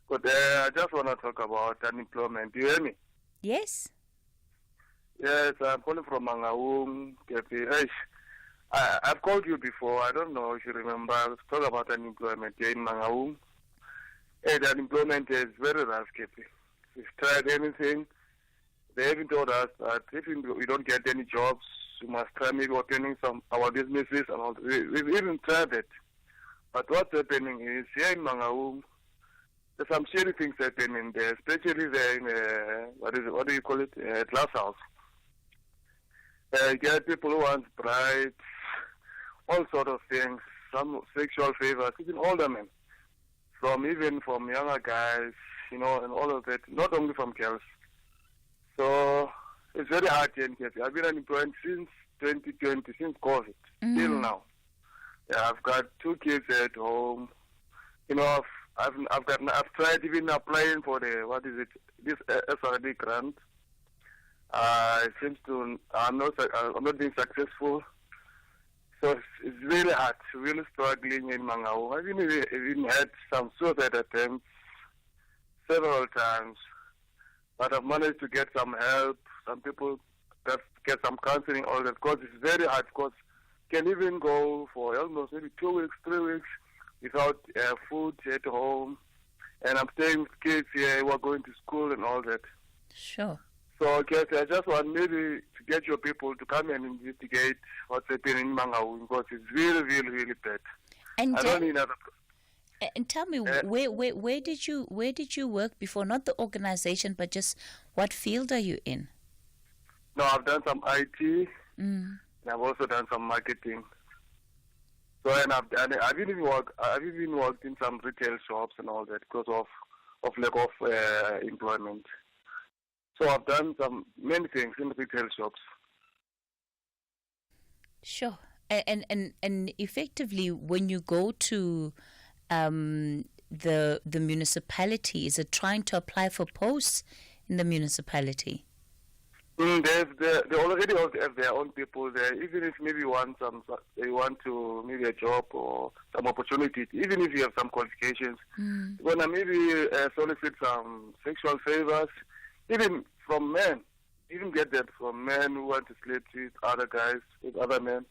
But I just want to talk about unemployment. Do you hear me? Yes. Yes, I'm calling from Mangaung. I've called you before. I don't know if you remember. Talk about unemployment here in Mangaung. The unemployment is very rough, Kathy. We've tried anything. They even told us that if we don't get any jobs, we must try maybe opening our businesses and all. We've even tried it. But what's happening is here in Mangaung, there's some shady things happening there, especially there in what do you call it? Glass house. You get people who want bribes, all sort of things, some sexual favors, even older men, from younger guys, and all of that, not only from girls. So it's very hard here in Cape. I've been unemployed since 2020, since COVID, till now. Yeah, I've got 2 kids at home. I've tried even applying for this SRD grant. It seems I'm not being successful. So it's really hard, really struggling in Mangaung. I've even had some suicide attempts several times, but I've managed to get some help. Some people get some counseling, all that, because it's very hard, because you can even go for almost maybe 2 weeks, 3 weeks without food at home. And I'm staying with kids here who are going to school and all that. Sure. So, okay, I just want maybe to get your people to come and investigate what's happening in Mangaung, because it's really, really, really bad. And I don't need other. And tell me, where did you work before? Not the organization, but just what field are you in? No, I've done some IT, and I've also done some marketing. So, and I've even worked in some retail shops and all that because of lack of employment. So I've done many things in retail shops. Sure. And effectively, when you go to the municipality, is it trying to apply for posts in the municipality? They already have their own people there. Even if maybe they want to maybe a job or some opportunity, even if you have some qualifications, you're gonna maybe solicit some sexual favors, even from men. You can get that from men who want to sleep with other guys, with other men.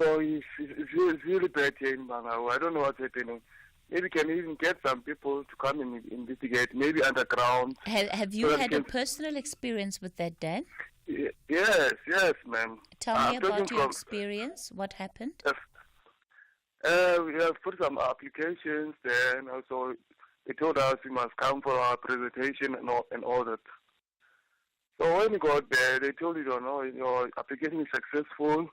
So it's really bad here in Mangaung. I don't know what's happening. Maybe can even get some people to come and investigate, maybe underground. Have you had a personal experience with that, Dan? Yes, ma'am. Tell me about your experience. What happened? We have put some applications there, and also they told us we must come for our presentation and all that. So when we got there, they told you, your application is successful,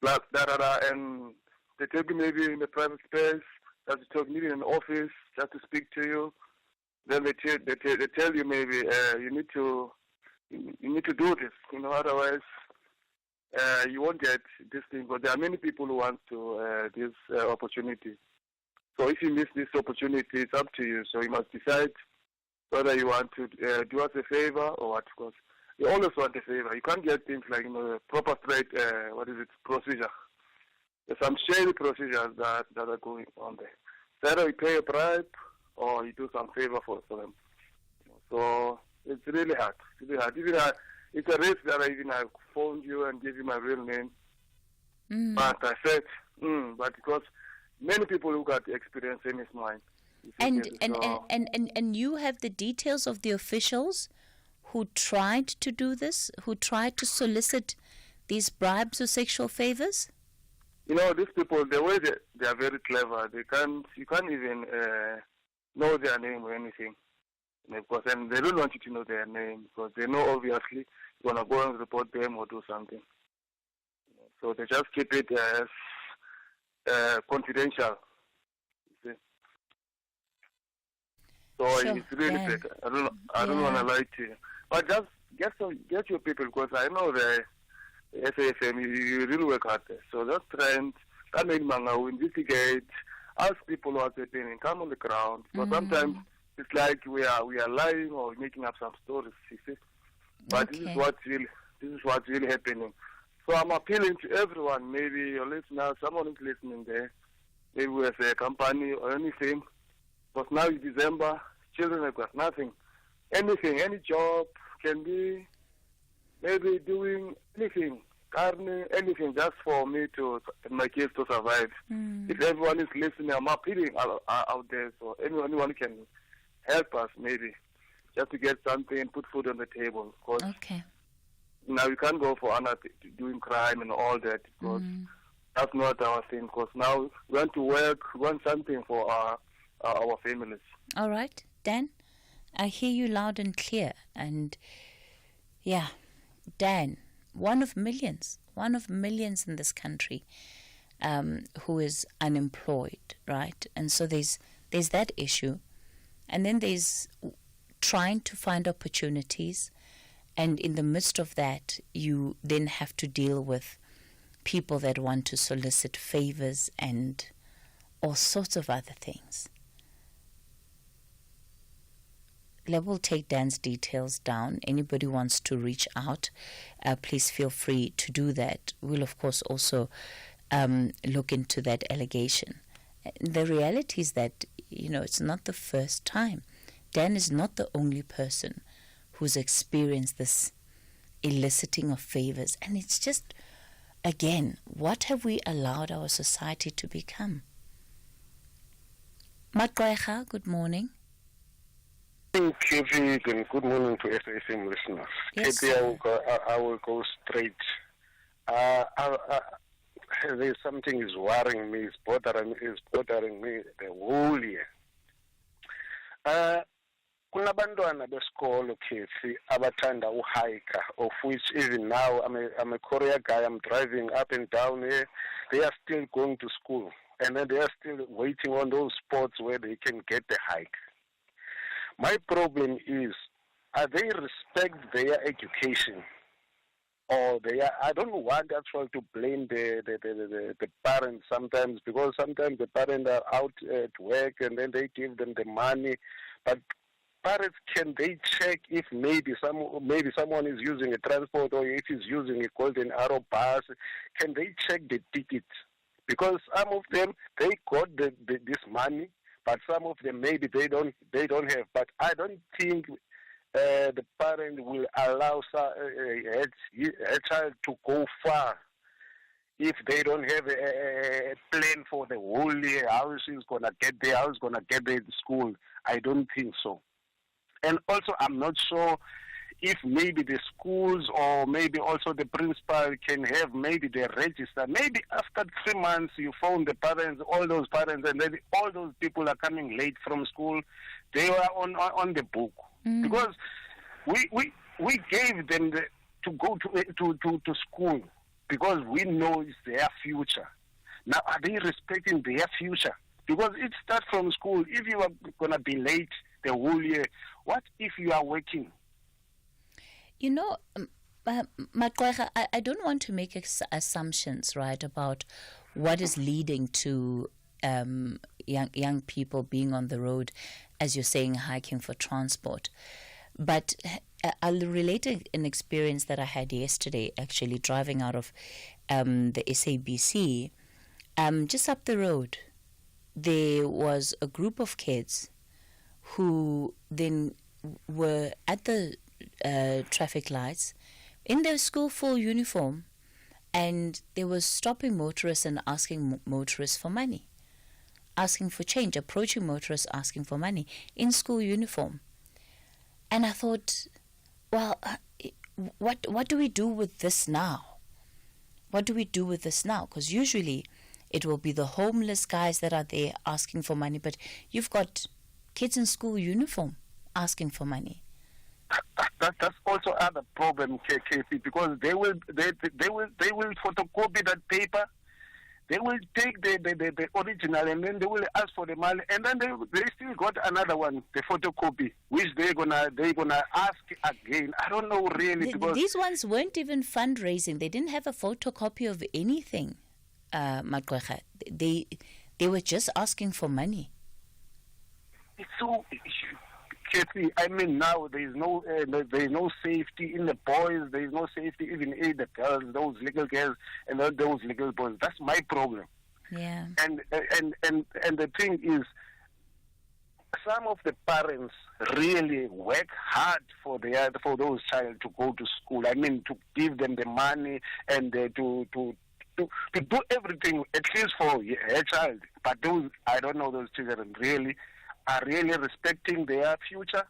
blah, blah, blah, blah, and they take you maybe in the private space, just to talk, maybe in an office, just to speak to you. Then they tell you maybe you need to do this, otherwise you won't get this thing. But there are many people who want to this opportunity. So if you miss this opportunity, it's up to you. So you must decide whether you want to do us a favor or what. Because you always want a favor. You can't get things like proper straight procedure. There's some shady procedures that are going on there. So either you pay a bribe or you do some favor for them. So it's really hard. It's really hard. It's a risk that I phoned you and gave you my real name. But I said, but because many people who got the experience in his mind. And you have the details of the officials who tried to do this, who tried to solicit these bribes or sexual favors? These people, the way they are very clever. You can't even know their name or anything. And they don't want you to know their name because they know obviously you're going to go and report them or do something. So they just keep it as confidential. You see? So sure, it's really bad. I don't want to lie to you. But just get your people, because I know the SAFM, you really work hard there. So just try and come in Mangaung, investigate, ask people what's happening, come on the ground. But sometimes it's like we are lying or making up some stories, you see. But this is what's really happening. So I'm appealing to everyone, maybe your listeners, someone is listening there, maybe with a company or anything. Because now it's December, children have got nothing. Anything, any job can be maybe doing anything, gardening, anything, just for me my kids to survive. If everyone is listening, I'm appealing out there, so anyone can help us maybe, just to get something, put food on the table. Okay. Now we can't go for doing crime and all that, because that's not our thing. Because now we want to work, we want something for our families. All right, Dan, I hear you loud and clear. And yeah, Dan, one of millions in this country who is unemployed, right? And so there's that issue. And then there's trying to find opportunities. And in the midst of that, you then have to deal with people that want to solicit favors and all sorts of other things. We'll take Dan's details down. Anybody who wants to reach out, please feel free to do that. We'll, of course, also look into that allegation. The reality is that, it's not the first time. Dan is not the only person who's experienced this eliciting of favors. And it's just, again, what have we allowed our society to become? Matgwega, good morning. Kathy, and good morning to SAFM listeners. Yes, Kathy, I will go straight. There's something is worrying me, is bothering me the whole year. Kunabantwana besikolo Kathy abathanda uhike, of which even now I'm a courier guy. I'm driving up and down here. They are still going to school, and then they are still waiting on those spots where they can get the hike. My problem is, they respect their education, or I don't want actually to blame the parents sometimes, because sometimes the parents are out at work and then they give them the money, but parents, can they check if maybe someone is using a transport, or if he's using a Golden Arrow bus? Can they check the tickets? Because some of them, they got this money, but some of them maybe they don't have. But I don't think the parent will allow a child to go far if they don't have a plan for the whole year, how she's going to get there, how she's going to get there to school. I don't think so. And also, I'm not sure if maybe the schools or maybe also the principal can have maybe the register. Maybe after 3 months, you phone the parents, all those parents, and then all those people are coming late from school. They were on the book. Because we gave them to go to school because we know it's their future. Now, are they respecting their future? Because it starts from school. If you are going to be late the whole year, what if you are working? You know, Matkwega, I don't want to make assumptions, right, about what is leading to young people being on the road, as you're saying, hiking for transport. But I'll relate an experience that I had yesterday, actually, driving out of the SABC. Just up the road, there was a group of kids who then were at the traffic lights in their school full uniform, and they were stopping motorists and asking motorists for money, asking for change, approaching motorists asking for money in school uniform. And I thought, well, what do we do with this now? What do we do with this now? Because usually it will be the homeless guys that are there asking for money, but you've got kids in school uniform asking for money. That's also other problem, KKP, because they will photocopy that paper. They will take the original and then they will ask for the money, and then they still got another one, the photocopy, which they're gonna ask again. I don't know really, because these ones weren't even fundraising. They didn't have a photocopy of anything, Matkwega. They were just asking for money. It's so. I mean, now there's no safety in the boys. There's no safety even in the girls, those little girls and those little boys. That's my problem. Yeah. And the thing is, some of the parents really work hard for those child to go to school. I mean, to give them the money and to do everything at least for her child. But those, I don't know, those children really are really respecting their future,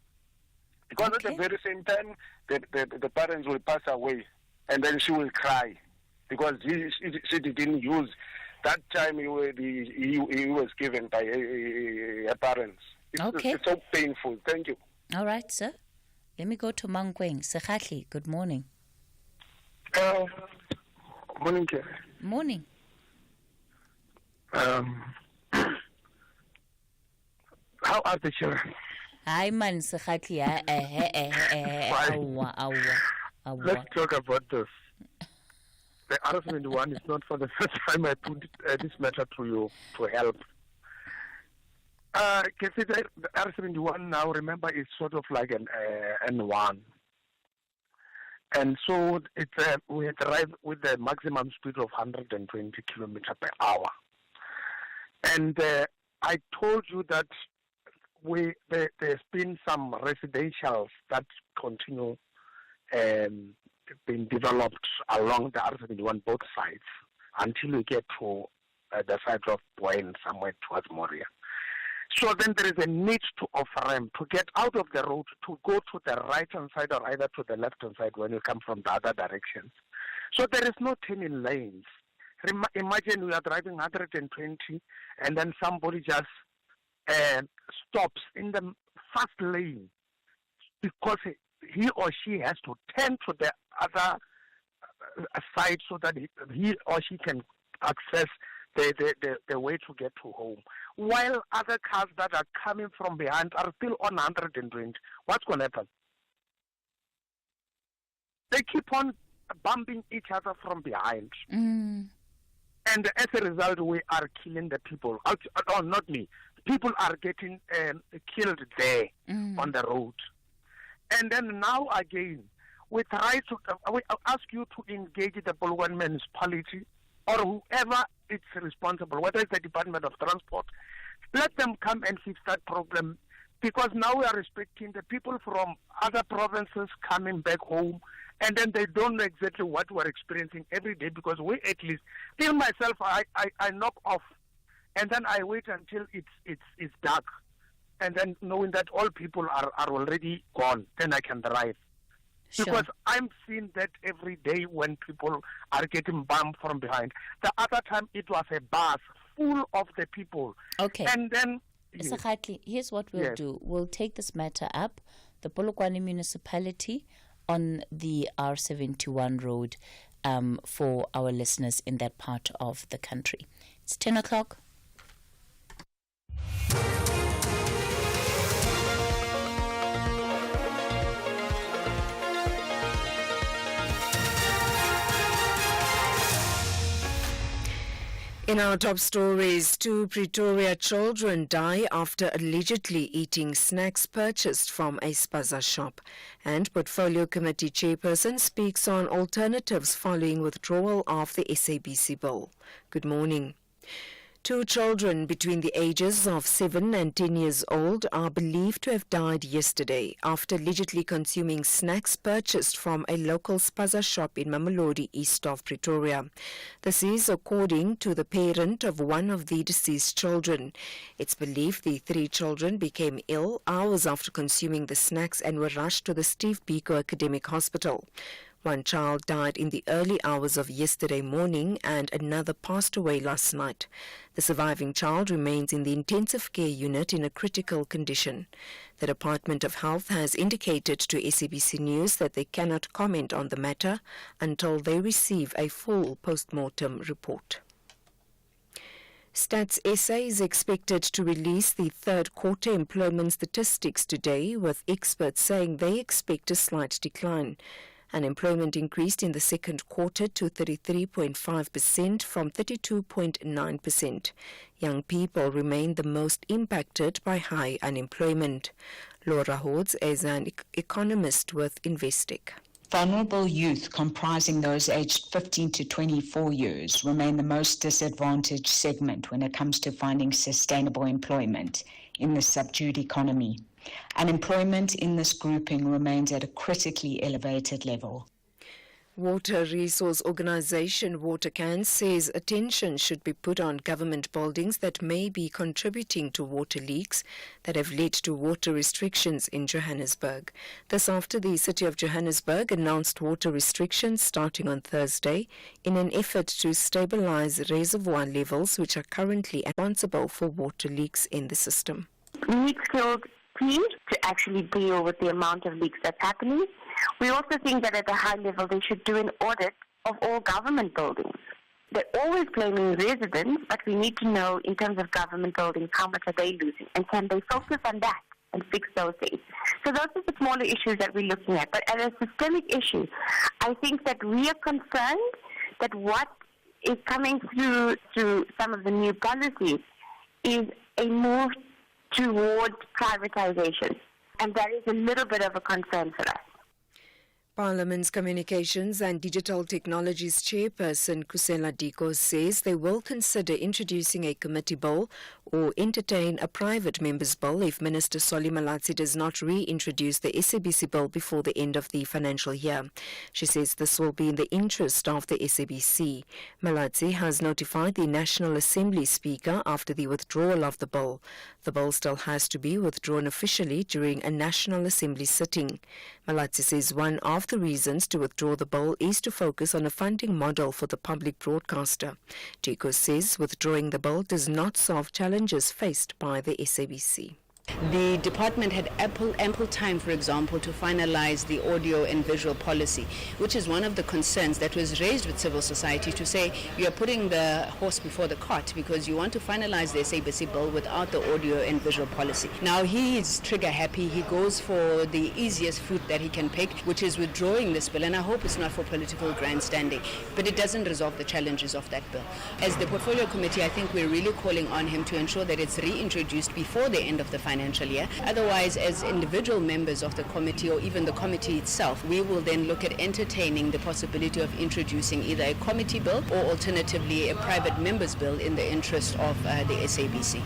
because at the very same time the parents will pass away and then she will cry because she didn't use that time he was given by her parents. It's so painful. Thank you. All right, sir. Let me go to Mankweng. Sekhatli, good morning. Morning, Kerry. Morning. How are the children? Hi, man, Sekhatli. Let's talk about this. The R71 is not for the first time I put this matter to you to help. The R71 now, remember, is sort of like an N1. And so we drive with the maximum speed of 120 kilometers per hour. And I told you that there's been some residentials that continue being developed along the R71 both sides until we get to the side of Boyne, somewhere towards Moria. So then there is a need to offer ramp to get out of the road to go to the right-hand side or either to the left-hand side when you come from the other directions. So there is no turning lanes. Imagine we are driving 120 and then somebody just stops in the first lane because he or she has to turn to the other side so that he or she can access the way to get to home. While other cars that are coming from behind are still on 120. What's going to happen? They keep on bumping each other from behind. And as a result, we are killing the people. Oh, not me. People are getting killed there on the road. And then now again, we ask you to engage the Polokwane municipality or whoever is responsible, whether it's the Department of Transport. Let them come and fix that problem, because now we are respecting the people from other provinces coming back home and then they don't know exactly what we're experiencing every day, because we at least, till myself, I knock off, and then I wait until it's dark, and then knowing that all people are already gone, then I can drive. Sure. Because I'm seeing that every day when people are getting bumped from behind. The other time it was a bus full of the people. Okay. And then... Mr. Khatli, here's what we'll do. We'll take this matter up, the Polokwane municipality, on the R71 road for our listeners in that part of the country. It's 10 o'clock. In our top stories, 2 Pretoria children die after allegedly eating snacks purchased from a spaza shop. And Portfolio Committee Chairperson speaks on alternatives following withdrawal of the SABC bill. Good morning. 2 children between the ages of 7 and 10 years old are believed to have died yesterday after allegedly consuming snacks purchased from a local spaza shop in Mamelodi, east of Pretoria. This is according to the parent of one of the deceased children. It's believed the 3 children became ill hours after consuming the snacks and were rushed to the Steve Biko Academic Hospital. 1 child died in the early hours of yesterday morning and another passed away last night. The surviving child remains in the intensive care unit in a critical condition. The Department of Health has indicated to SABC News that they cannot comment on the matter until they receive a full post-mortem report. Stats SA is expected to release the 3rd quarter employment statistics today, with experts saying they expect a slight decline. Unemployment increased in the 2nd quarter to 33.5% from 32.9%. Young people remain the most impacted by high unemployment. Laura Hodes is an economist with Investec. Vulnerable youth, comprising those aged 15 to 24 years, remain the most disadvantaged segment when it comes to finding sustainable employment in the subdued economy. Unemployment in this grouping remains at a critically elevated level. Water Resource Organization WaterCan says attention should be put on government buildings that may be contributing to water leaks that have led to water restrictions in Johannesburg. This after the City of Johannesburg announced water restrictions starting on Thursday in an effort to stabilize reservoir levels, which are currently responsible for water leaks in the system. We need skilled teams to actually deal with the amount of leaks that's happening. We also think that at a high level they should do an audit of all government buildings. They're always blaming residents, but we need to know in terms of government buildings how much are they losing, and can they focus on that and fix those things. So those are the smaller issues that we're looking at. But as a systemic issue, I think that we are concerned that what is coming through some of the new policies is a move towards privatization, and that is a little bit of a concern for us. Parliament's Communications and Digital Technologies Chairperson Kusela Diko says they will consider introducing a committee bill or entertain a private member's bill if Minister Solly Malatsi does not reintroduce the SABC bill before the end of the financial year. She says this will be in the interest of the SABC. Malatsi has notified the National Assembly Speaker after the withdrawal of the bill. The bill still has to be withdrawn officially during a National Assembly sitting. Malatsi says one of the reasons to withdraw the bill is to focus on a funding model for the public broadcaster. Diko says withdrawing the bill does not solve challenges faced by the SABC. The department had ample time, for example, to finalize the audio and visual policy, which is one of the concerns that was raised with civil society, to say you are putting the horse before the cart because you want to finalize the SABC bill without the audio and visual policy. Now he is trigger happy. He goes for the easiest fruit that he can pick, which is withdrawing this bill, and I hope it's not for political grandstanding, but it doesn't resolve the challenges of that bill. As the portfolio committee, I think we're really calling on him to ensure that it's reintroduced before the end of the financial year. Otherwise, as individual members of the committee or even the committee itself, we will then look at entertaining the possibility of introducing either a committee bill or alternatively a private member's bill in the interest of the SABC.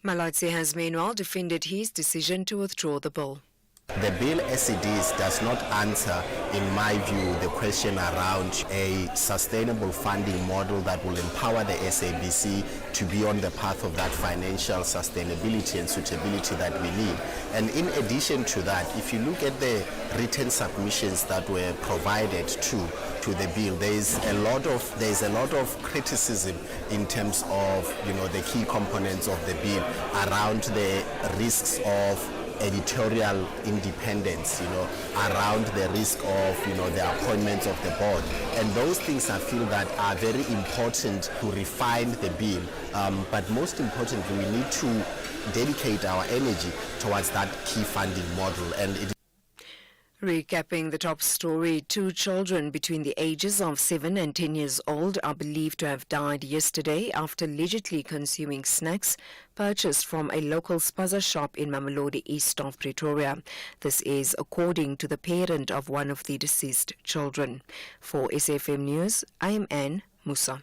Malatsi has meanwhile defended his decision to withdraw the bill. The bill as it is does not answer, in my view, the question around a sustainable funding model that will empower the SABC to be on the path of that financial sustainability and suitability that we need. And in addition to that, if you look at the written submissions that were provided to the bill, there's a lot of criticism in terms of the key components of the bill around the risks of editorial independence, around the risk of, the appointments of the board. And those things I feel that are very important to refine the bill. But most importantly, we need to dedicate our energy towards that key funding model. And it Recapping the top story, 2 children between the ages of 7 and 10 years old are believed to have died yesterday after allegedly consuming snacks purchased from a local spaza shop in Mamelodi, east of Pretoria. This is according to the parent of one of the deceased children. For SAFM News, I am Anne Musa.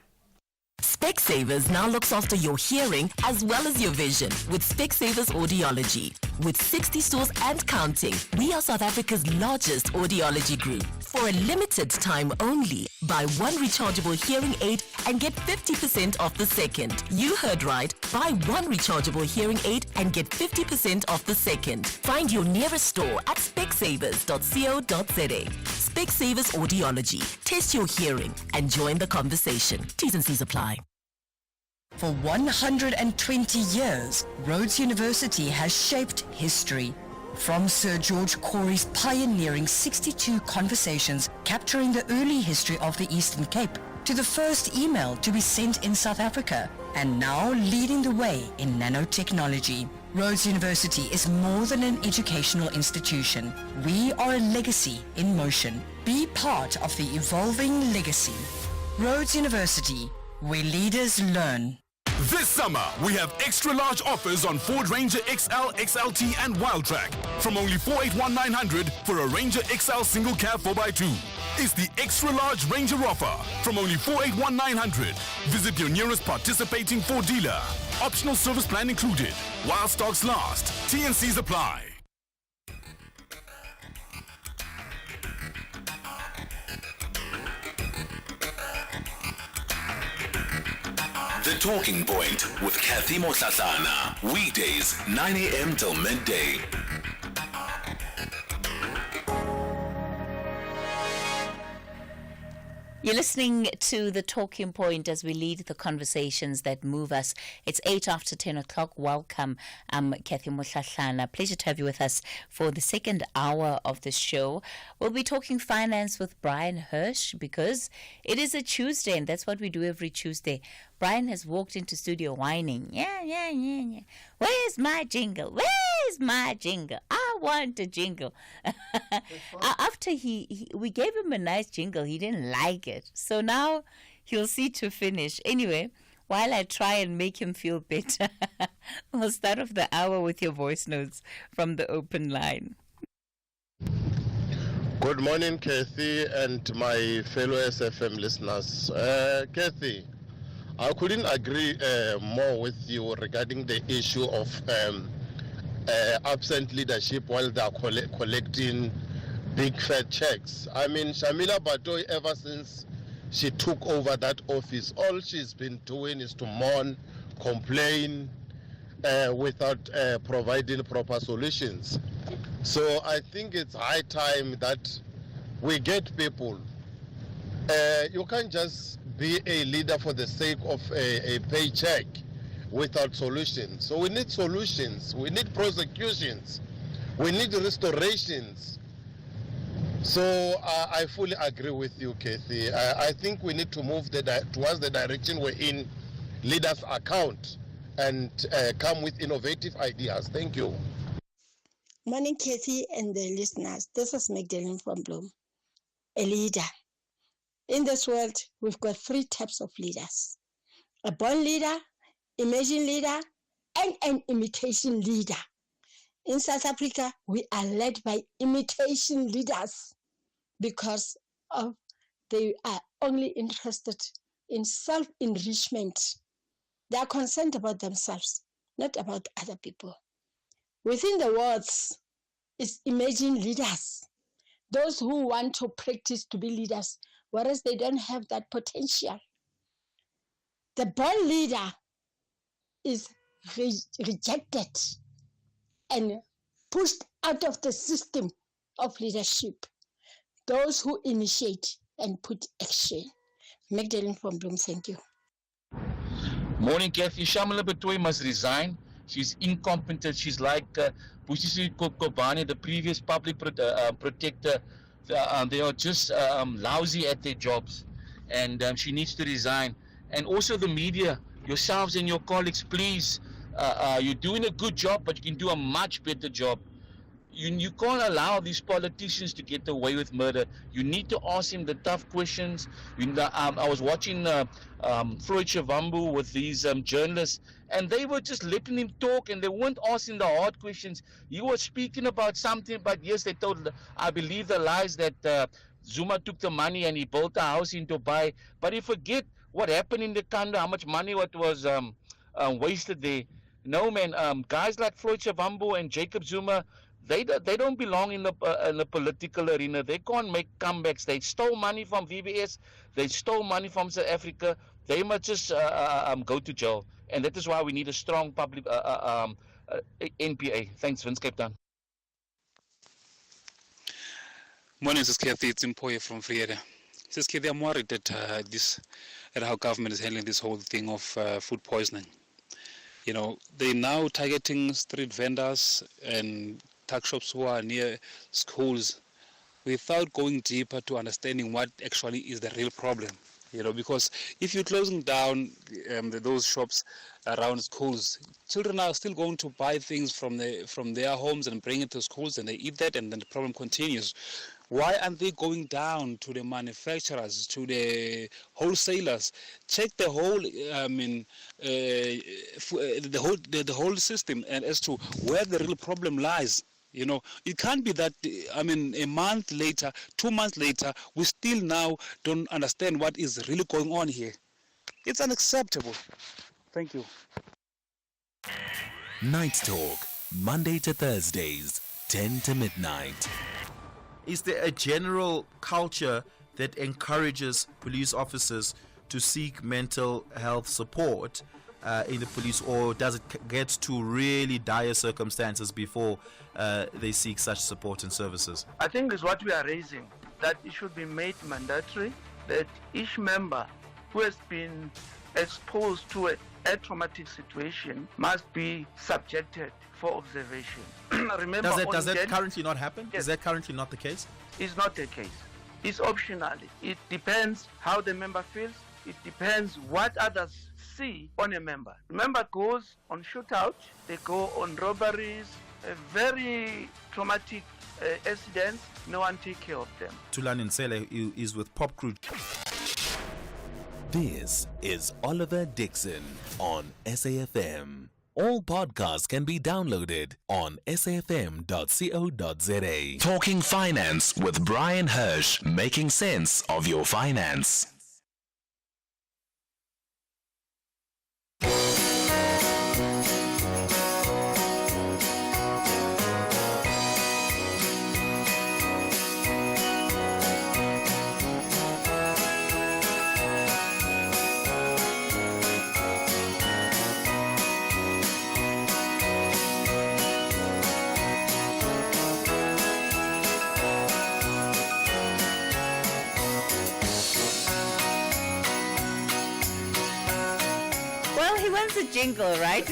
Specsavers now looks after your hearing as well as your vision with Specsavers Audiology. With 60 stores and counting, we are South Africa's largest audiology group. For a limited time only, buy 1 rechargeable hearing aid and get 50% off the second. You heard right. Buy 1 rechargeable hearing aid and get 50% off the second. Find your nearest store at specsavers.co.za. Specsavers Audiology. Test your hearing and join the conversation. T's and C's apply. For 120 years, Rhodes University has shaped history. From Sir George Corey's pioneering 62 conversations capturing the early history of the Eastern Cape, to the first email to be sent in South Africa, and now leading the way in nanotechnology. Rhodes University is more than an educational institution. We are a legacy in motion. Be part of the evolving legacy. Rhodes University, where leaders learn. This summer, we have extra large offers on Ford Ranger XL, XLT and Wildtrak from only 481,900 for a Ranger XL single cab 4x2. It's the extra large Ranger offer from only 481,900. Visit your nearest participating Ford dealer. Optional service plan included. While stocks last. T&Cs apply. The Talking Point with Kathy Motlatlana. Weekdays, 9 a.m. till midday. You're listening to The Talking Point as we lead the conversations that move us. It's 8 after 10 o'clock. Welcome. I'm Kathy Motlatlana. Pleasure to have you with us for the second hour of the show. We'll be talking finance with Brian Hirsch because it is a Tuesday and that's what we do every Tuesday. Brian has walked into studio whining. Yeah. Where's my jingle? Where's my jingle? I want a jingle. After we gave him a nice jingle, he didn't like it. So now he'll see to finish. Anyway, while I try and make him feel better, we'll start off the hour with your voice notes from the open line. Good morning, Kathy, and my fellow SFM listeners. Kathy, I couldn't agree more with you regarding the issue of absent leadership while they are collecting big fat checks. I mean, Shamila Batoy, ever since she took over that office, all she's been doing is to mourn, complain, without providing proper solutions. So I think it's high time that we get people. You can't just be a leader for the sake of a paycheck without solutions. So we need solutions, we need prosecutions, we need restorations. So I fully agree with you, Kathy. I think we need to move towards the direction we're in, leaders' account, and come with innovative ideas. Thank you. Morning, Kathy and the listeners. This is Magdalene from Bloem. A leader. In this world, we've got 3 types of leaders. A born leader, emerging leader, and an imitation leader. In South Africa, we are led by imitation leaders because they are only interested in self-enrichment. They are concerned about themselves, not about other people. Within the wards, is emerging leaders, those who want to practice to be leaders, whereas they don't have that potential. The born leader is rejected and pushed out of the system of leadership. Those who initiate and put action. Magdalene from Bloom, thank you. Morning, Kathy. Shamila Batoy must resign. She's incompetent. She's like Busisi Kobane, the previous public protector. They are just lousy at their jobs, and she needs to resign. And also the media, yourselves and your colleagues, please. You're doing a good job, but you can do a much better job. You can't allow these politicians to get away with murder. You need to ask him the tough questions. I was watching Floyd Shivambu with these journalists, and they were just letting him talk, and they weren't asking the hard questions. He was speaking about something, but yes, they told, I believe the lies that Zuma took the money and he built a house in Dubai. But you forget what happened in the country, how much money what was wasted there. No, man, guys like Floyd Shivambu and Jacob Zuma, they don't belong in the political arena. They can't make comebacks. They stole money from VBS. They stole money from South Africa. They must just go to jail. And that is why we need a strong public NPA. Thanks, Vince, Cape Town. Morning, Sis Kathy. It's Impoye from Frieda. Sis Kathy, I'm worried at how government is handling this whole thing of food poisoning. You know, they're now targeting street vendors and tuck shops who are near schools without going deeper to understanding what actually is the real problem. You know, because if you're closing down those shops around schools, children are still going to buy things from their homes and bring it to schools, and they eat that, and then the problem continues. Why aren't they going down to the manufacturers, to the wholesalers? Check the whole, the whole system, and as to where the real problem lies. You know, it can't be that, a month later, 2 months later, we still now don't understand what is really going on here. It's unacceptable. Thank you. Night Talk, Monday to Thursdays, 10 to midnight. Is there a general culture that encourages police officers to seek mental health support in the police, or does it get to really dire circumstances before they seek such support and services? I think is what we are raising, that it should be made mandatory that each member who has been exposed to a traumatic situation must be subjected for observation. Remember, does that currently not happen? Yes. Is that currently not the case? It's not the case. It's optional. It depends how the member feels. It depends what others see on a member. Member goes on shootout, they go on robberies, very traumatic accidents, no one take care of them. Tulani Nsele is with Pop Crew. This is Oliver Dixon on SAFM. All podcasts can be downloaded on safm.co.za. Talking Finance with Brian Hirsch, making sense of your finance. Jingle, right?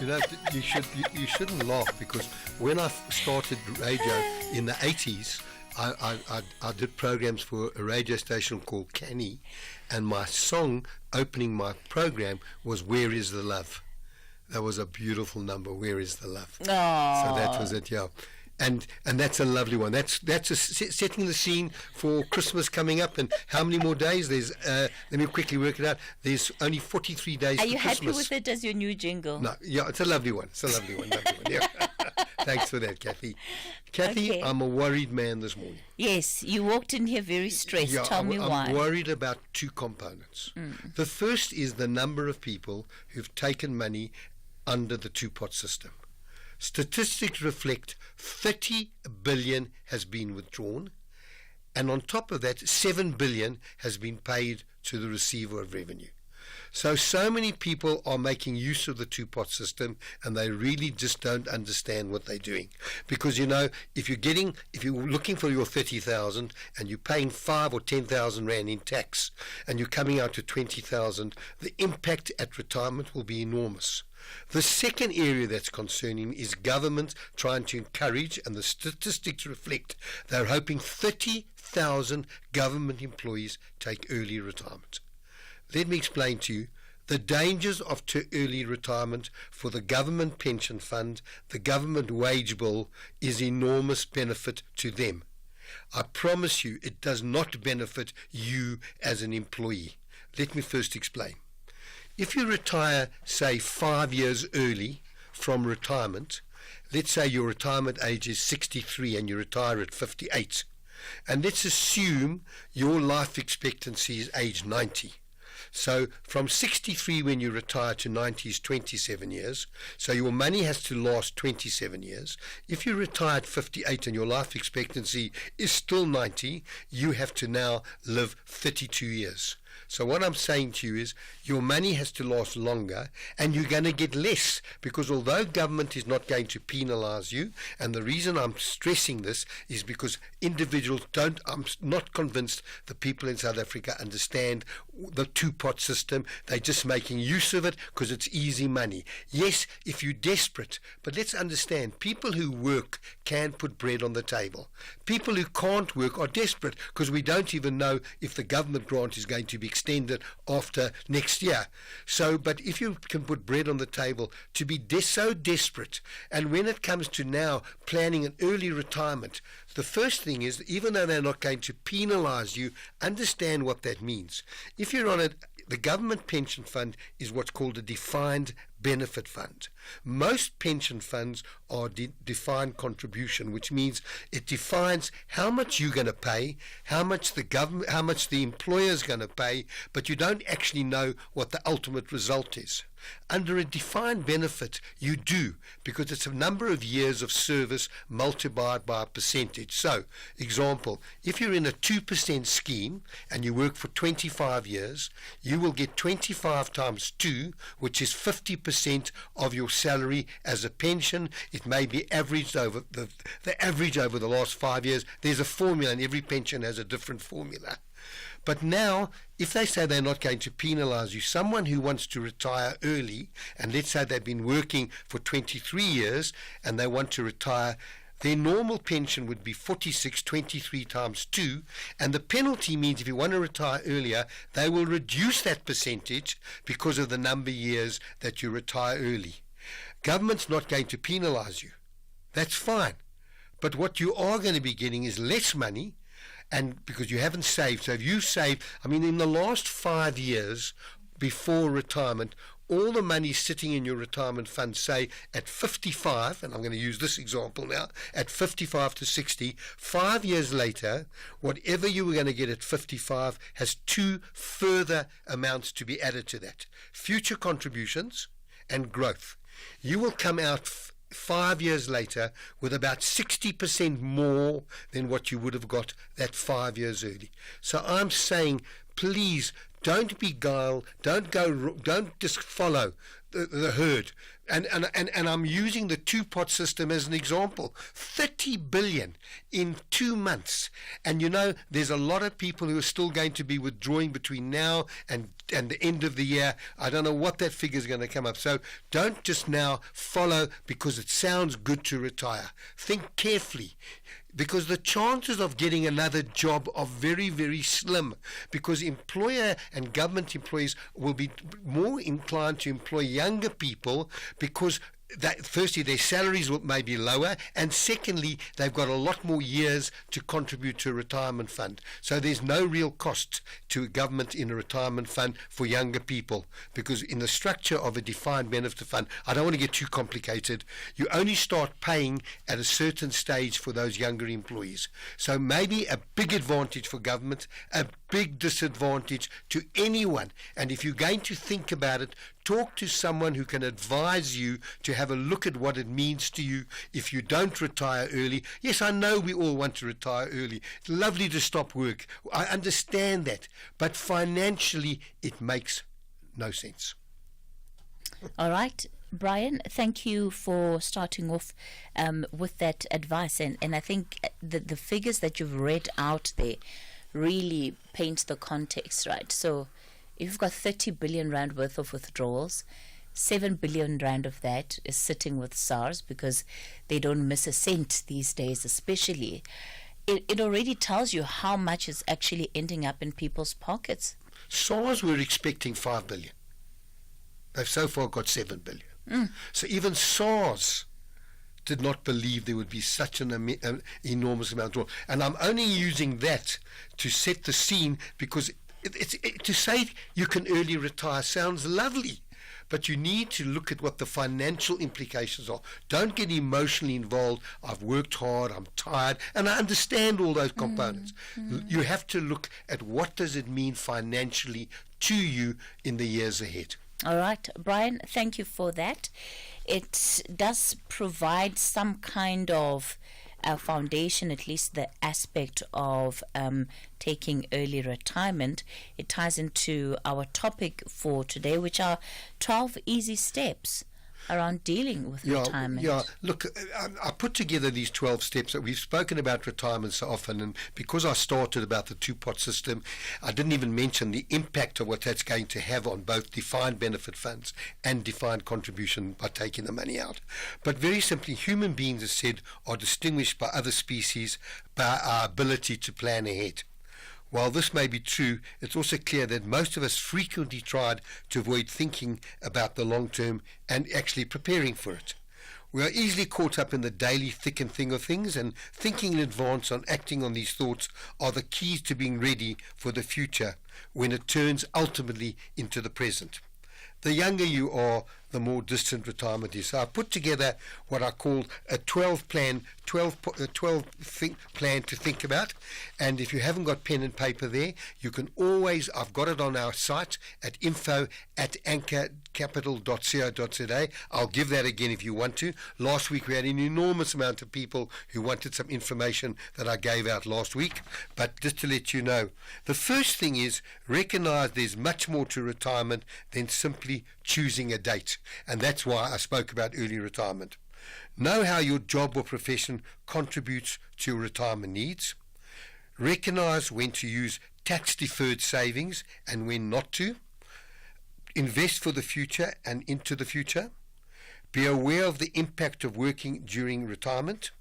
You know, you shouldn't laugh, because when I started radio in the 80s, I did programs for a radio station called Canny, and my song opening my program was "Where Is the Love." That was a beautiful number. Where is the love? Aww. So that was it, yeah. And that's a lovely one. That's setting the scene for Christmas coming up. And how many more days? There's let me quickly work it out. There's only 43 days for Christmas. Are you happy with it as your new jingle? No, yeah, it's a lovely one. It's a lovely one. Yeah. Thanks for that, Kathy. Kathy, okay. I'm a worried man this morning. Yes, you walked in here very stressed. Yeah, Tell me why. I'm worried about two components. The first is the number of people who've taken money under the two-pot system. Statistics reflect 30 billion has been withdrawn, and on top of that, 7 billion has been paid to the receiver of revenue. So many people are making use of the two-pot system, and they really just don't understand what they're doing. Because, if you're looking for your 30,000 and you're paying 5 or 10,000 rand in tax, and you're coming out to 20,000, the impact at retirement will be enormous. The second area that's concerning is government trying to encourage, and the statistics reflect, they're hoping 30,000 government employees take early retirement. Let me explain to you the dangers of early retirement for the government pension fund, the government wage bill is enormous benefit to them. I promise you it does not benefit you as an employee. Let me first explain. If you retire, say, 5 years early from retirement, let's say your retirement age is 63 and you retire at 58, and let's assume your life expectancy is age 90. So from 63 when you retire to 90 is 27 years. So your money has to last 27 years. If you retire at 58 and your life expectancy is still 90, you have to now live 32 years. So what I'm saying to you is your money has to last longer, and you're going to get less, because although government is not going to penalize you, and the reason I'm stressing this is because individuals don't, I'm not convinced the people in South Africa understand the two-pot system. They're just making use of it because it's easy money. Yes, if you're desperate, but let's understand, people who work can put bread on the table. People who can't work are desperate because we don't even know if the government grant is going to be extended after next year. So, but if you can put bread on the table, to be so desperate, and when it comes to now planning an early retirement, the first thing is, even though they're not going to penalize you, understand what that means. If you're on the government pension fund is what's called a defined benefit fund. Most pension funds are defined contribution, which means it defines how much you're going to pay, how much the employer is going to pay, but you don't actually know what the ultimate result is. Under a defined benefit, you do, because it's a number of years of service multiplied by a percentage. So, example, if you're in a 2% scheme and you work for 25 years, you will get 25 times 2, which is 50% of your salary as a pension. It may be averaged over the average over the last 5 years. There's a formula, and every pension has a different formula. But now, if they say they're not going to penalize you, someone who wants to retire early, and let's say they've been working for 23 years and they want to retire, their normal pension would be 46, 23 times 2, and the penalty means if you want to retire earlier, they will reduce that percentage because of the number of years that you retire early. Government's not going to penalize you. That's fine. But what you are going to be getting is less money, and because you haven't saved. So if you save, in the last 5 years before retirement, all the money sitting in your retirement fund, say at 55, and I'm going to use this example now, at 55 to 60, 5 years later, whatever you were going to get at 55 has 2 further amounts to be added to that. Future contributions and growth. You will come out 5 years later with about 60% more than what you would have got that 5 years early. So I'm saying, please don't beguile, don't just follow the herd. And I'm using the two-pot system as an example. 30 billion in 2 months. And there's a lot of people who are still going to be withdrawing between now and the end of the year. I don't know what that figure is going to come up. So don't just now follow because it sounds good to retire. Think carefully, because the chances of getting another job are very, very slim, because employer and government employees will be more inclined to employ younger people because firstly, their salaries may be lower, and secondly, they've got a lot more years to contribute to a retirement fund. So there's no real cost to government in a retirement fund for younger people, because in the structure of a defined benefit fund, I don't want to get too complicated, you only start paying at a certain stage for those younger employees. So maybe a big advantage for government, a big disadvantage to anyone. And if you're going to think about it, Talk to someone who can advise you to have a look at what it means to you if you don't retire early. Yes, I know we all want to retire early. It's lovely to stop work. I understand that. But financially, it makes no sense. All right. Brian, thank you for starting off with that advice. And I think the figures that you've read out there really paint the context, right? So if you've got 30 billion rand worth of withdrawals, 7 billion rand of that is sitting with SARS because they don't miss a cent these days, especially. It already tells you how much is actually ending up in people's pockets. SARS were expecting 5 billion. They've so far got 7 billion. So even SARS did not believe there would be such an enormous amount of. And I'm only using that to set the scene because to say you can early retire sounds lovely, but you need to look at what the financial implications are. Don't get emotionally involved. I've worked hard, I'm tired, and I understand all those components. You have to look at what does it mean financially to you in the years ahead. All right, Brian, thank you for that. It does provide some kind of foundation, at least the aspect of taking early retirement. It ties into our topic for today, which are 12 easy steps around dealing with retirement. Yeah, look, I put together these 12 steps. That we've spoken about retirement so often, and because I started about the two-pot system, I didn't even mention the impact of what that's going to have on both defined benefit funds and defined contribution by taking the money out. But very simply, human beings, as said, are distinguished by other species by our ability to plan ahead. While this may be true, it's also clear that most of us frequently tried to avoid thinking about the long term and actually preparing for it. We are easily caught up in the daily thick and thin of things, and thinking in advance on acting on these thoughts are the keys to being ready for the future when it turns ultimately into the present. The younger you are, the more distant retirement is. So I put together what I call a 12 plan to think about. And if you haven't got pen and paper there, you can always, I've got it on our site at info@anchorcapital.co.za. I'll give that again if you want to. Last week we had an enormous amount of people who wanted some information that I gave out last week. But just to let you know, the first thing is recognize there's much more to retirement than simply choosing a date. And that's why I spoke about early retirement. Know how your job or profession contributes to your retirement needs. Recognize when to use tax-deferred savings and when not to. Invest for the future and into the future. Be aware of the impact of working during retirement.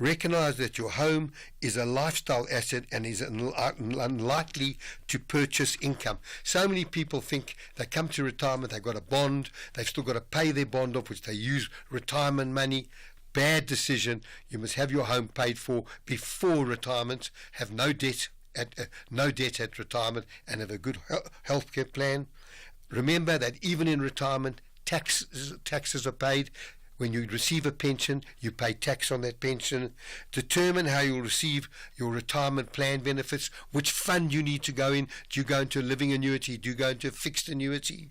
Recognize that your home is a lifestyle asset and is unlikely to purchase income. So many people think they come to retirement, they've got a bond, they've still got to pay their bond off, which they use retirement money. Bad decision. You must have your home paid for before retirement, have no debt at retirement, and have a good healthcare plan. Remember that even in retirement, taxes are paid. When you receive a pension, you pay tax on that pension. Determine how you'll receive your retirement plan benefits, which fund you need to go in. Do you go into a living annuity? Do you go into a fixed annuity?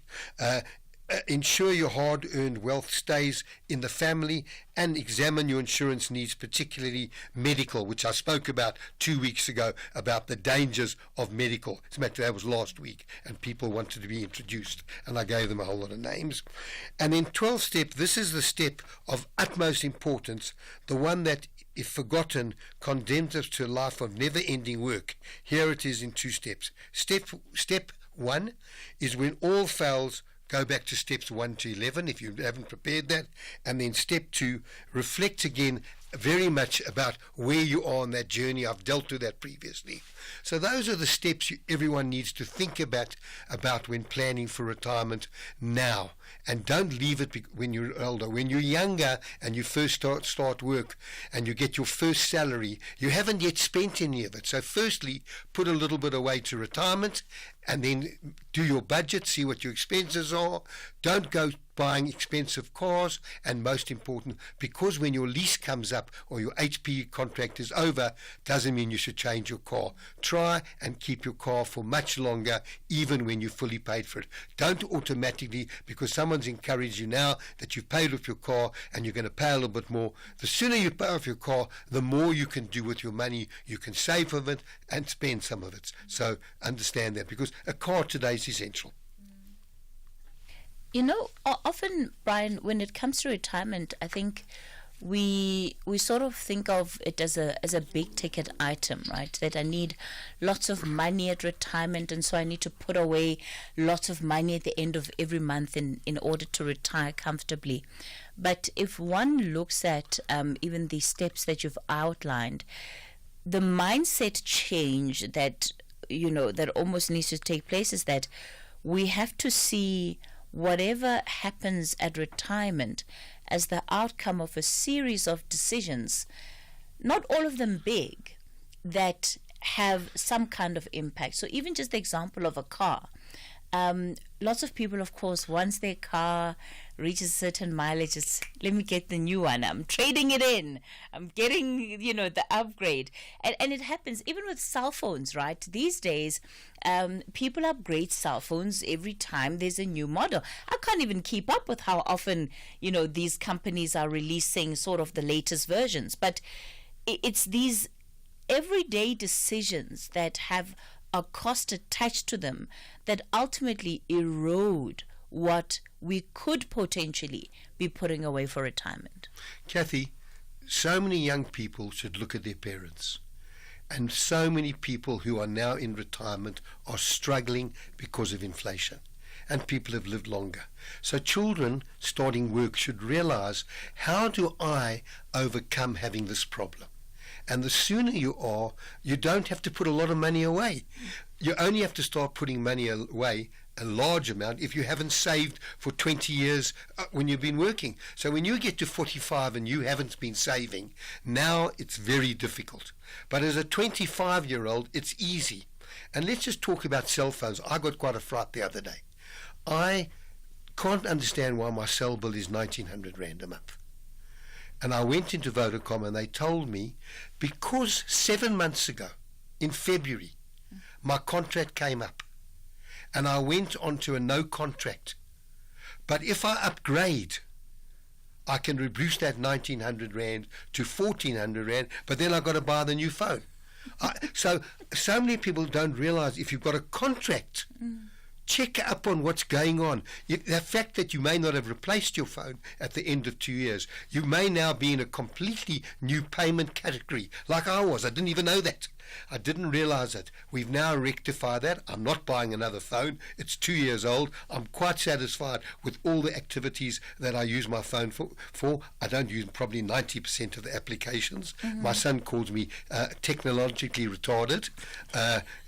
Ensure your hard-earned wealth stays in the family, and examine your insurance needs, particularly medical, which I spoke about 2 weeks ago, about the dangers of medical. As a matter of fact, that was last week, and people wanted to be introduced, and I gave them a whole lot of names. And then 12th step, this is the step of utmost importance, the one that, if forgotten, condemns us to a life of never-ending work. Here it is in 2 steps. Step 1 is when all fails, go back to steps 1 to 11 if you haven't prepared that. And then step 2, reflect again very much about where you are on that journey. I've dealt with that previously. So those are the steps everyone needs to think about when planning for retirement now. and don't leave it when you're older. When you're younger and you first start work and you get your first salary, you haven't yet spent any of it. So firstly, put a little bit away to retirement, and then do your budget, see what your expenses are. Don't go buying expensive cars, and most important, because when your lease comes up or your HP contract is over, doesn't mean you should change your car. Try and keep your car for much longer, even when you're fully paid for it. Don't automatically, because someone's encouraged you now that you've paid off your car and you're going to pay a little bit more. The sooner you pay off your car, the more you can do with your money. You can save of it and spend some of it. So understand that, because a car today is essential. You know, often, Brian, when it comes to retirement, I think we sort of think of it as a big ticket item, right? That I need lots of money at retirement, and so I need to put away lots of money at the end of every month in order to retire comfortably. But if one looks at even the steps that you've outlined, the mindset change that, you know, that almost needs to take place is that we have to see whatever happens at retirement as the outcome of a series of decisions, not all of them big, that have some kind of impact. So even just the example of a car, lots of people, of course, once their car reaches a certain mileage, it's, let me get the new one. I'm trading it in. I'm getting, you know, the upgrade. And it happens even with cell phones, right? These days, people upgrade cell phones every time there's a new model. I can't even keep up with how often, you know, these companies are releasing sort of the latest versions. But it's these everyday decisions that have a cost attached to them that ultimately erode what we could potentially be putting away for retirement. Kathy, so many young people should look at their parents, and so many people who are now in retirement are struggling because of inflation, and people have lived longer. So children starting work should realize, how do I overcome having this problem? And the sooner you are, you don't have to put a lot of money away. You only have to start putting money away, a large amount, if you haven't saved for 20 years when you've been working. So when you get to 45 and you haven't been saving, now it's very difficult. But as a 25-year-old, it's easy. And let's just talk about cell phones. I got quite a fright the other day. I can't understand why my cell bill is 1,900 Rand a month. And I went into Vodacom and they told me, because 7 months ago, in February, my contract came up and I went on to a no contract. But if I upgrade, I can reduce that 1,900 Rand to 1,400 Rand, but then I've got to buy the new phone. So many people don't realize, if you've got a contract, check up on what's going on. The fact that you may not have replaced your phone at the end of 2 years, you may now be in a completely new payment category, like I was. I didn't even know that. I didn't realize it. We've now rectified that. I'm not buying another phone. It's 2 years old. I'm quite satisfied with all the activities that I use my phone for. I don't use probably 90% of the applications. My son calls me technologically retarded.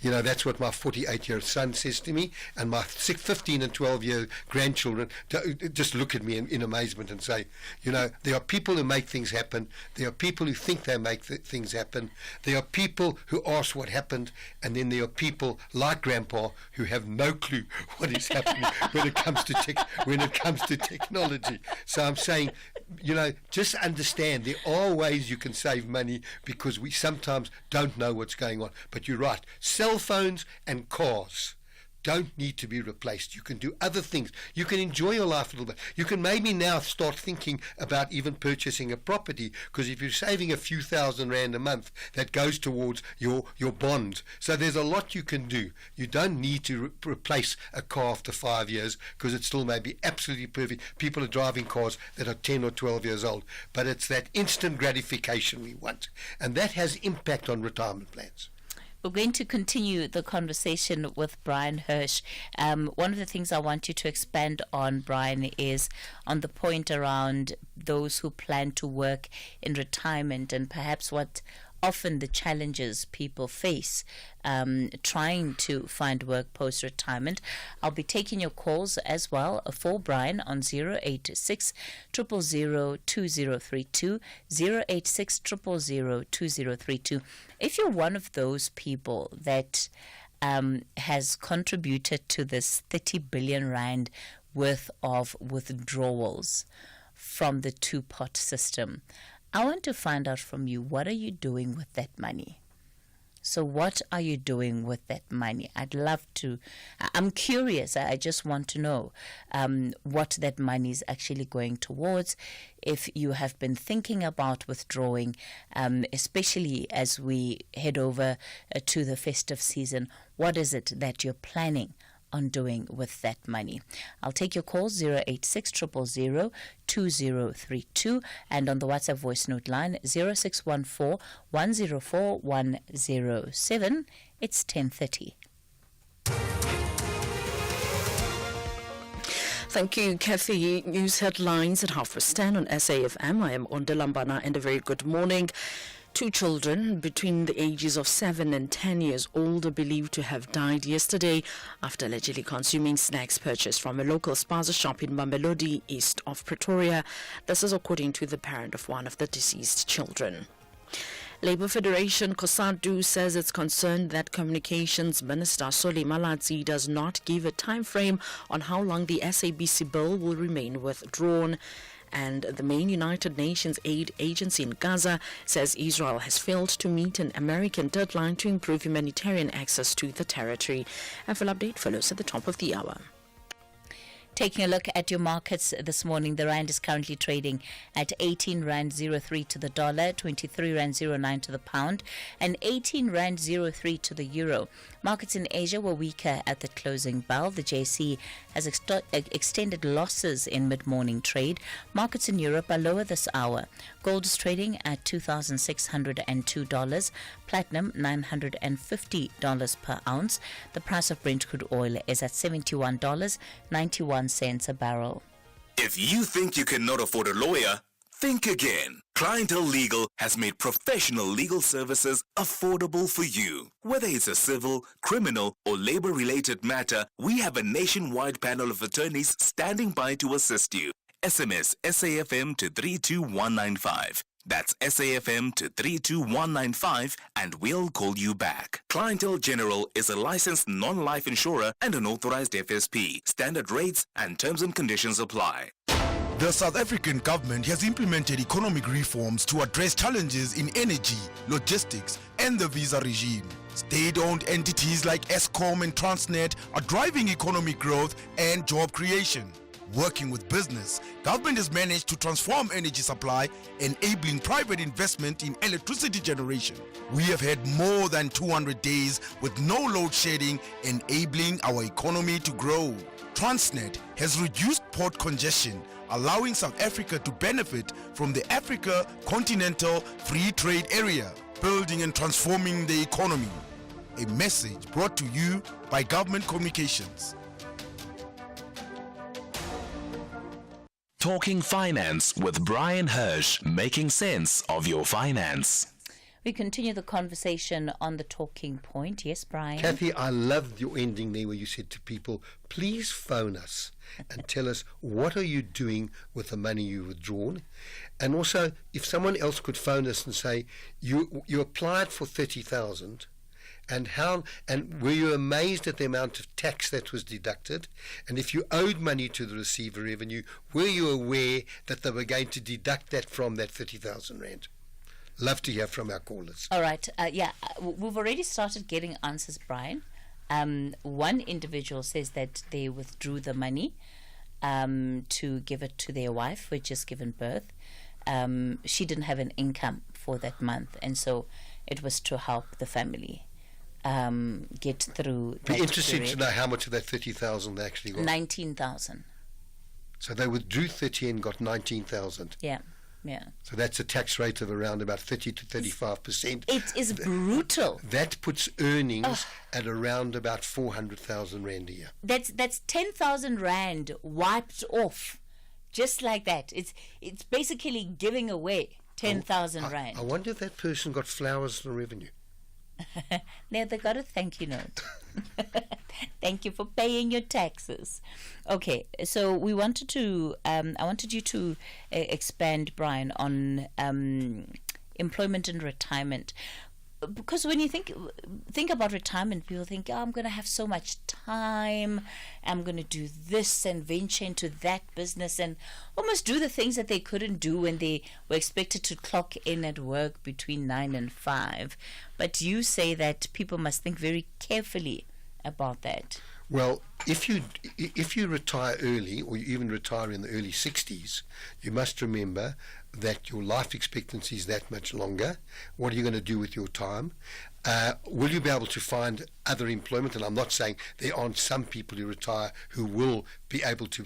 You know, that's what my 48-year-old son says to me. And my 15 and 12-year grandchildren just look at me in amazement and say, you know, there are people who make things happen. There are people who think they make things happen. There are people who ask what happened, and then there are people like Grandpa who have no clue what is happening when it comes to technology. So I'm saying, you know, just understand there are ways you can save money, because we sometimes don't know what's going on. But you're right, cell phones and cars don't need to be replaced. You can do other things. You can enjoy your life a little bit. You can maybe now start thinking about even purchasing a property, because if you're saving a few thousand Rand a month, that goes towards your bond. So there's a lot you can do. You don't need to replace a car after 5 years, because it still may be absolutely perfect. People are driving cars that are 10 or 12 years old, but it's that instant gratification we want, and that has impact on retirement plans. We're going to continue the conversation with Brian Hirsch. One of the things I want you to expand on, Brian, is on the point around those who plan to work in retirement, and perhaps what often the challenges people face trying to find work post-retirement. I'll be taking your calls as well for Brian on 086 000 2032, 086 000 2032. If you're one of those people that has contributed to this 30 billion rand worth of withdrawals from the two-pot system, I want to find out from you, what are you doing with that money? So what are you doing with that money? I'd love to, I'm curious, I just want to know what that money is actually going towards. If you have been thinking about withdrawing, especially as we head over to the festive season, what is it that you're planning on doing with that money? I'll take your calls 086 000 2032 and on the WhatsApp voice note line 0614 104 107. It's 10:30. Thank you, Kathy. News headlines at 10:30 on SAFM. I am Onda Lambana and a very good morning. 2 children between the ages of 7 and 10 years old are believed to have died yesterday after allegedly consuming snacks purchased from a local spaza shop in Mamelodi, east of Pretoria. This is according to the parent of one of the deceased children. Labour Federation COSATU says it's concerned that Communications Minister Solly Malatsi does not give a time frame on how long the SABC bill will remain withdrawn. And the main United Nations aid agency in Gaza says Israel has failed to meet an American deadline to improve humanitarian access to the territory. A full update follows at the top of the hour. Taking a look at your markets this morning, the rand is currently trading at 18 rand 03 to the dollar, 23 rand 09 to the pound, and 18 rand 03 to the euro. Markets in Asia were weaker at the closing bell. The JSE has extended losses in mid-morning trade. Markets in Europe are lower this hour. Gold is trading at $2,602, platinum $950 per ounce. The price of Brent crude oil is at $71.91 a barrel. If you think you cannot afford a lawyer, think again. Clientele Legal has made professional legal services affordable for you. Whether it's a civil, criminal, or labor-related matter, we have a nationwide panel of attorneys standing by to assist you. SMS SAFM to 32195. That's SAFM to 32195 and we'll call you back. Clientele General is a licensed non-life insurer and an authorized FSP. Standard rates and terms and conditions apply. The South African government has implemented economic reforms to address challenges in energy, logistics, and the visa regime. State-owned entities like Eskom and Transnet are driving economic growth and job creation. Working with business, government has managed to transform energy supply, enabling private investment in electricity generation. We have had more than 200 days with no load shedding, enabling our economy to grow. Transnet has reduced port congestion, allowing South Africa to benefit from the Africa Continental Free Trade Area, building and transforming the economy. A message brought to you by Government Communications. Talking Finance with Brian Hirsch, making sense of your finance. We continue the conversation on the talking point. Yes, Brian? Kathy, I loved your ending there where you said to people, please phone us and tell us what are you doing with the money you've withdrawn. And also, if someone else could phone us and say, you applied for 30,000, and were you amazed at the amount of tax that was deducted? And if you owed money to the receiver revenue, were you aware that they were going to deduct that from that 30,000 rand? Love to hear from our callers. All right. We've already started getting answers, Brian. One individual says that they withdrew the money to give it to their wife, who had just given birth. She didn't have an income for that month, and so it was to help the family get through. Be interested to know how much of that 30,000 they actually got. 19,000. So they withdrew 30 and got 19,000. Yeah. So that's a tax rate of around about 30 to 35%. It is brutal. That puts earnings at around about 400,000 rand a year. That's 10,000 rand wiped off, just like that. It's basically giving away 10,000 rand. I wonder if that person got flowers in the revenue. No, they got a thank you note. Thank you for paying your taxes. Okay, so we wanted to, I wanted you to expand, Brian, on employment and retirement. Because when you think about retirement, people think, oh, I'm going to have so much time, I'm going to do this and venture into that business and almost do the things that they couldn't do when they were expected to clock in at work between 9 and 5. But you say that people must think very carefully about that. Well, if you retire early, or you even retire in the early 60s, you must remember that your life expectancy is that much longer. What are you going to do with your time? Will you be able to find other employment? And I'm not saying there aren't some people who retire who will be able to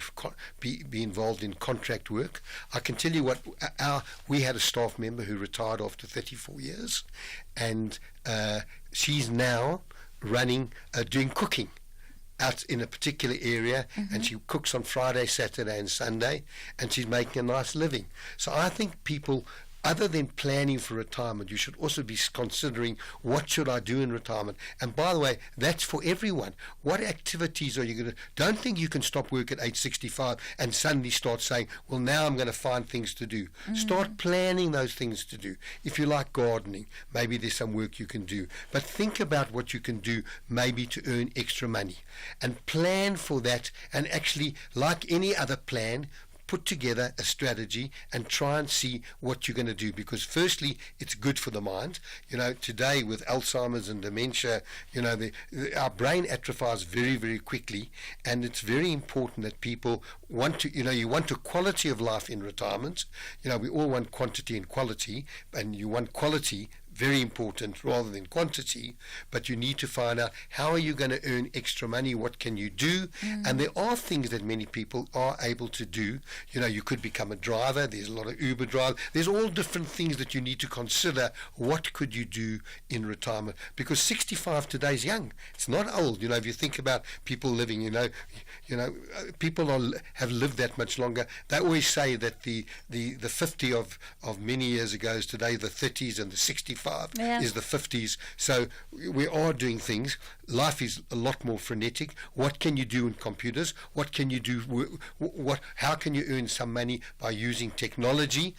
be involved in contract work. I can tell you what, we had a staff member who retired after 34 years, and she's now doing cooking out in a particular area, and she cooks on Friday, Saturday and Sunday, and she's making a nice living. So I think people, other than planning for retirement, you should also be considering, what should I do in retirement? And by the way, that's for everyone. What activities are you going to... Don't think you can stop work at age 65 and suddenly start saying, well, now I'm going to find things to do. Start planning those things to do. If you like gardening, maybe there's some work you can do. But think about what you can do maybe to earn extra money. And plan for that, and actually, like any other plan, put together a strategy and try and see what you're going to do, because firstly, it's good for the mind. You know, today with Alzheimer's and dementia, you know, our brain atrophies very, very quickly, and it's very important that people want to, you want a quality of life in retirement. You know, we all want quantity and quality, and you want quality, very important, rather than quantity, but you need to find out, how are you going to earn extra money? What can you do? And there are things that many people are able to do. You know, you could become a driver. There's a lot of Uber drivers. There's all different things that you need to consider. What could you do in retirement? Because 65 today is young. It's not old. You know, if you think about people living, people have lived that much longer. They always say that the 50 of many years ago is today the 30s, and the 65 is the 50s. So we are doing things. Life is a lot more frenetic. What can you do in computers? What can you do? How can you earn some money by using technology?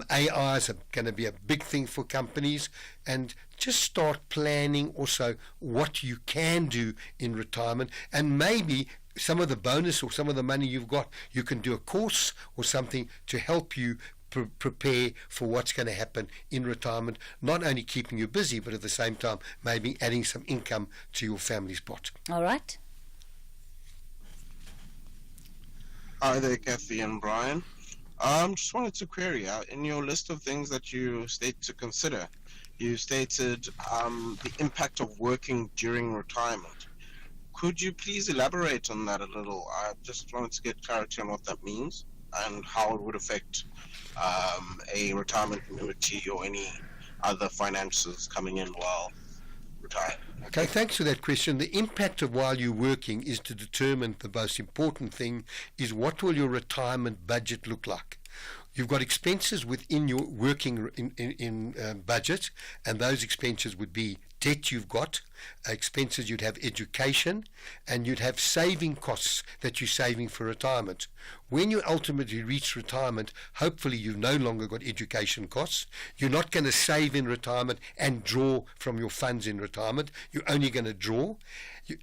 AI is going to be a big thing for companies. And just start planning also what you can do in retirement, and maybe some of the bonus or some of the money you've got, you can do a course or something to help you prepare for what's going to happen in retirement, not only keeping you busy, but at the same time maybe adding some income to your family's pot. All right. Hi there, Kathy and Brian. Just wanted to query, in your list of things that you state to consider, you stated the impact of working during retirement. Could you please elaborate on that a little? I just wanted to get clarity on what that means and how it would affect a retirement annuity or any other finances coming in while retired. Okay, thanks for that question. The impact of while you're working is to determine, the most important thing is, what will your retirement budget look like? You've got expenses within your working in budget, and those expenses would be debt you've got, expenses, you'd have education, and you'd have saving costs that you're saving for retirement. When you ultimately reach retirement, hopefully you've no longer got education costs. You're not going to save in retirement and draw from your funds in retirement. You're only going to draw.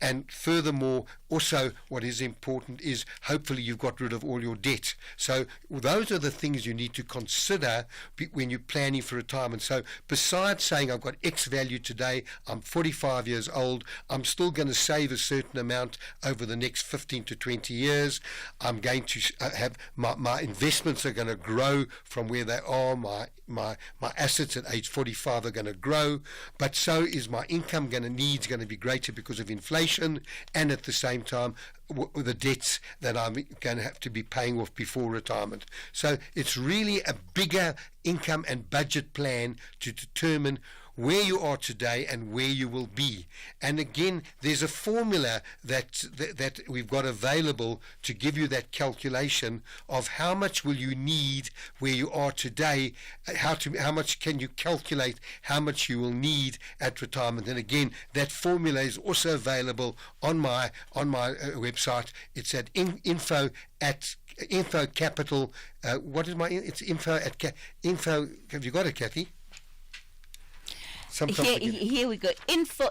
And furthermore, also what is important is, hopefully you've got rid of all your debt. So those are the things you need to consider when you're planning for retirement. So besides saying, I've got X value today, I'm 45 years old, I'm still going to save a certain amount over the next 15 to 20 years. I'm going to have my investments are going to grow from where they are. My assets at age 45 are going to grow, but so is my income going to be greater because of inflation, and at the same time the debts that I'm going to have to be paying off before retirement. So it's really a bigger income and budget plan to determine where you are today and where you will be. And again, there's a formula that we've got available to give you that calculation of how much will you need where you are today, how much can you calculate how much you will need at retirement. And again, that formula is also available on my website. It's at info capital. What is my? It's info at info. Have you got it, Kathy? Here we go. Info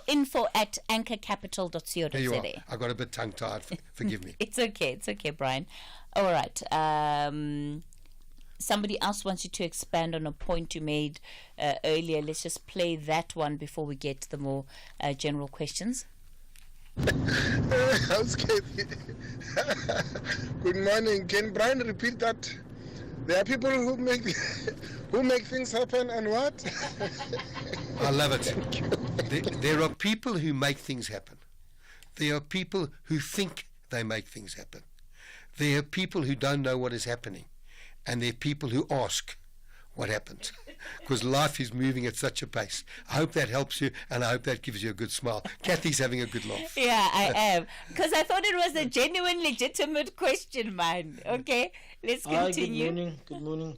at anchorcapital.co.za. There you are. I got a bit tongue-tied. Forgive me. It's okay, Brian. All right. Somebody else wants you to expand on a point you made earlier. Let's just play that one before we get to the more general questions. Good morning. Can Brian repeat that? There are people who make things happen and what? I love it. There are people who make things happen. There are people who think they make things happen. There are people who don't know what is happening. And there are people who ask what happened, because life is moving at such a pace. I hope that helps you, and I hope that gives you a good smile. Kathy's having a good laugh. Yeah, I am, because I thought it was a genuine, legitimate question, man. Okay, let's continue. Good morning.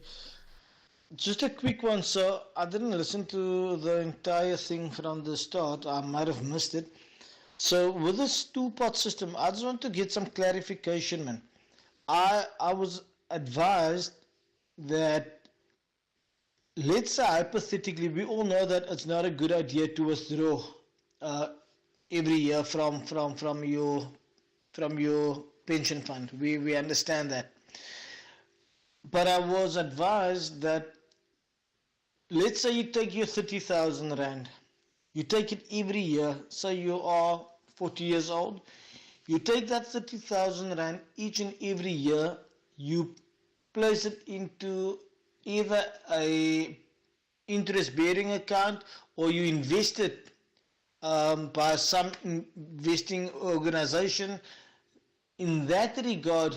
Just a quick one, sir. I didn't listen to the entire thing from the start. I might have missed it. So with this two-part system, I just want to get some clarification, man. I was advised that, let's say hypothetically, we all know that it's not a good idea to withdraw every year from your pension fund. We understand that. But I was advised that, let's say you take your 30,000 rand, you take it every year, say you are 40 years old, you take that 30,000 rand each and every year, you place it into either a interest-bearing account or you invest it by some investing organization. In that regard,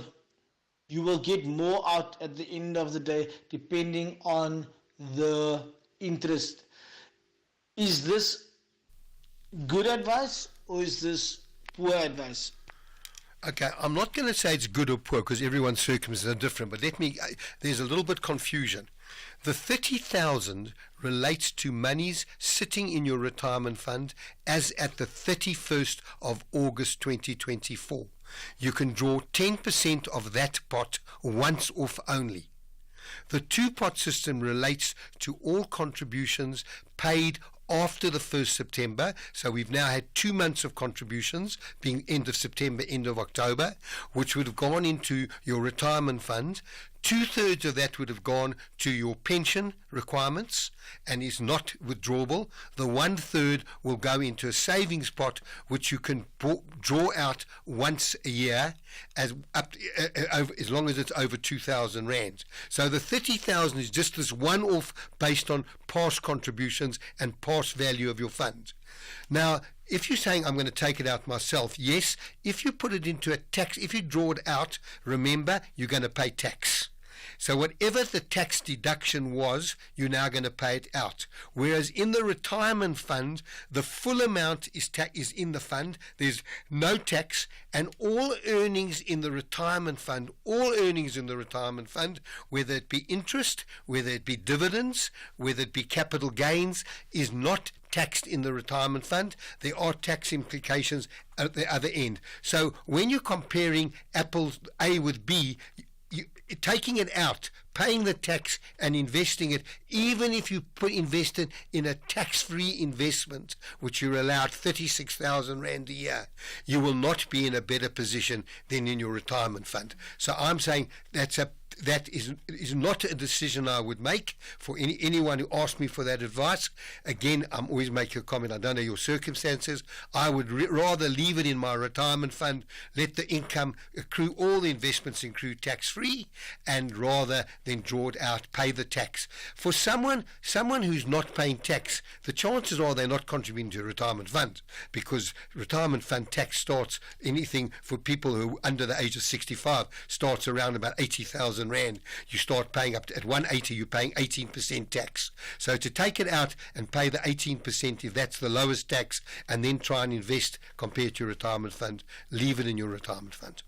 you will get more out at the end of the day depending on the interest. Is this good advice or is this poor advice? Okay, I'm not going to say it's good or poor because everyone's circumstances are different, but there's a little bit confusion. The 30,000 relates to monies sitting in your retirement fund as at the 31st of August 2024. You can draw 10% of that pot once off only. The two-pot system relates to all contributions paid after the 1st September, so we've now had 2 months of contributions, being end of September, end of October, which would have gone into your retirement fund. 2/3 of that would have gone to your pension requirements and is not withdrawable. The 1/3 will go into a savings pot which you can draw out once a year as long as it's over 2,000 rand. So the 30,000 is just this one-off based on past contributions and past value of your fund. Now, if you're saying I'm going to take it out myself, yes, if you put it into a tax, if you draw it out, remember, you're going to pay tax. So whatever the tax deduction was, you're now going to pay it out. Whereas in the retirement fund, the full amount is in the fund. There's no tax, and all earnings in the retirement fund, whether it be interest, whether it be dividends, whether it be capital gains, is not taxed in the retirement fund. There are tax implications at the other end. So when you're comparing apples A with B, taking it out, paying the tax and investing it, even if you invest it in a tax-free investment, which you're allowed 36,000 rand a year, you will not be in a better position than in your retirement fund. So I'm saying that is not a decision I would make for anyone who asks me for that advice. Again, I'm always making a comment, I don't know your circumstances. I would rather leave it in my retirement fund, let the income accrue, all the investments accrue tax-free, and rather then draw it out, pay the tax. For someone who's not paying tax, the chances are they're not contributing to a retirement fund, because retirement fund tax starts, anything for people who are under the age of 65 starts around about 80,000 rand. You start paying up to, at 180, you're paying 18% tax. So to take it out and pay the 18%, if that's the lowest tax, and then try and invest compared to your retirement fund, leave it in your retirement fund.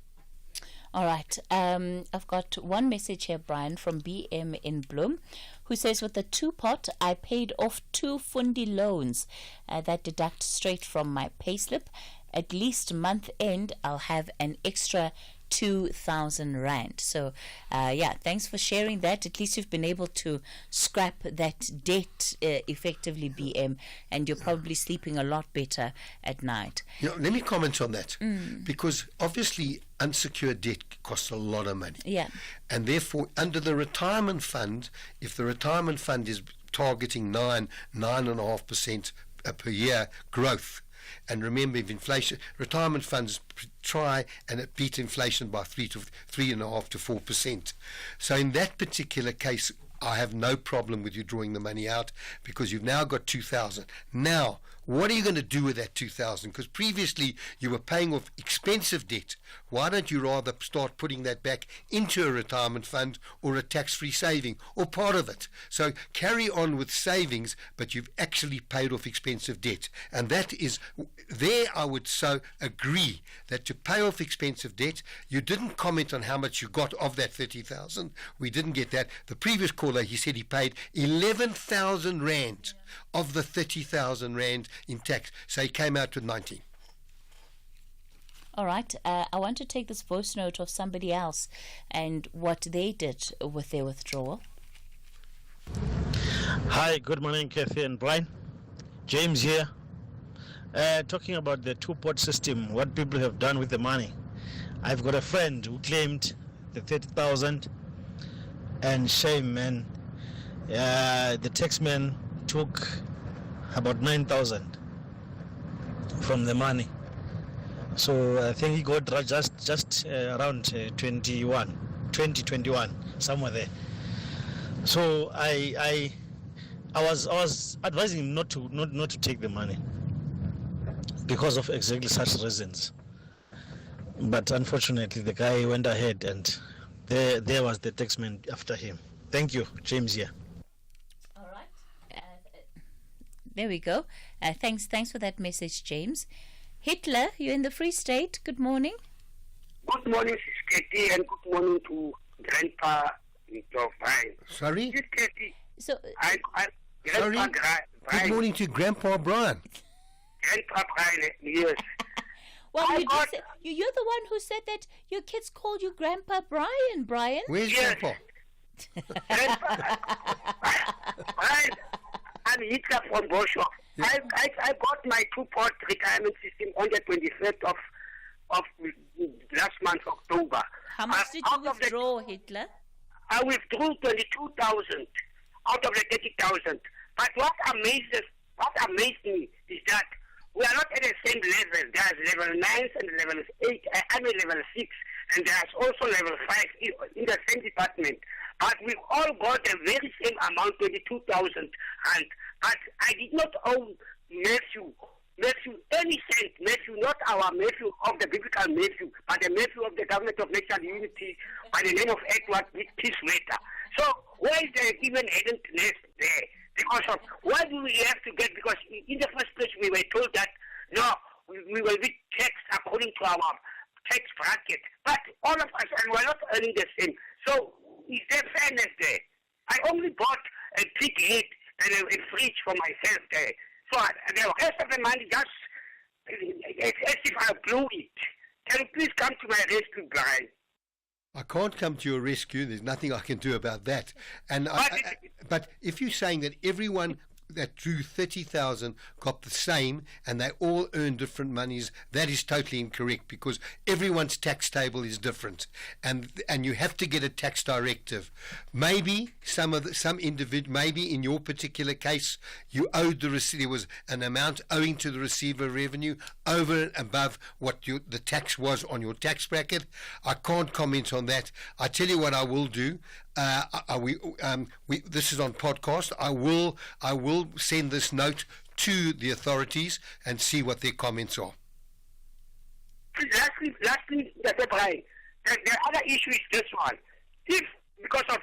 All right. I've got one message here, Brian, from BM in Bloem, who says, with the two-pot, I paid off 2 fundi loans that deduct straight from my payslip. At least month end, I'll have an extra 2,000 rand. So, thanks for sharing that. At least you've been able to scrap that debt effectively, BM, and you're probably sleeping a lot better at night. Let me comment on that, because obviously unsecured debt costs a lot of money. Yeah. And therefore, under the retirement fund, if the retirement fund is targeting 9.5% per year growth, and remember, if inflation, retirement funds try and beat inflation by 3.5 to 4%. So in that particular case, I have no problem with you drawing the money out, because you've now got 2,000. Now, what are you going to do with that 2,000? Because previously you were paying off expensive debt. Why don't you rather start putting that back into a retirement fund or a tax-free saving, or part of it? So carry on with savings, but you've actually paid off expensive debt. And that is, there I would so agree that to pay off expensive debt, you didn't comment on how much you got of that 30,000. We didn't get that. The previous caller, he said he paid 11,000 rand of the 30,000 rand in tax. So he came out with 19. All right. I want to take this voice note of somebody else and what they did with their withdrawal. Hi, good morning, Kathy and Brian. James here. Talking about the two-pot system, what people have done with the money. I've got a friend who claimed the 30,000, and shame, man. The taxman took about 9,000 from the money. So I think he got just around 2021, somewhere there. So I was advising him not to take the money because of exactly such reasons. But unfortunately, the guy went ahead, and there was the taxman after him. Thank you, James here. All right. There we go. Thanks for that message, James. Hitler, you're in the Free State. Good morning. Good morning, Sis Katie, and good morning to Grandpa Brian. Sorry? Sis Katie. So, sorry? Brian. Good morning to Grandpa Brian. Grandpa Brian, yes. Well, you're the one who said that your kids called you Grandpa Brian. Where's Grandpa? Brian, I'm Hitler from Boshoff. Yeah. I got my two-pot retirement system on the 23rd of last month, October. How much did you withdraw, Hitler? I withdrew 22,000 out of the 30,000. But what amazed me is that we are not at the same level. There's level 9 and level 8, I mean level 6, and there's also level 5 in the same department. But we all got the very same amount, 22,000. But I did not owe Matthew any cent. Matthew, not our Matthew of the biblical Matthew, but the Matthew of the Government of National Unity by the name of Edward with Peacemaker. So where is the even hidden-ness there? Because of why do we have to get? Because in the first place we were told that no, we will be taxed according to our tax bracket. But all of us, and we're not earning the same. So is there fairness there? I only bought a big head and a fridge for myself there. So the rest of the money just as if I blew it. Can you please come to my rescue, Brian? I can't come to your rescue. There's nothing I can do about that. And but if you're saying that everyone that drew 30,000 got the same and they all earn different monies, that is totally incorrect, because everyone's tax table is different, and you have to get a tax directive. Maybe some individual, maybe in your particular case, you owed there was an amount owing to the receiver revenue over and above what the tax was on your tax bracket. I can't comment on that. I tell you what I will do. This is on podcast. I will send this note to the authorities and see what their comments are. Lastly, Dr. Brian, the other issue is this one. If, because of,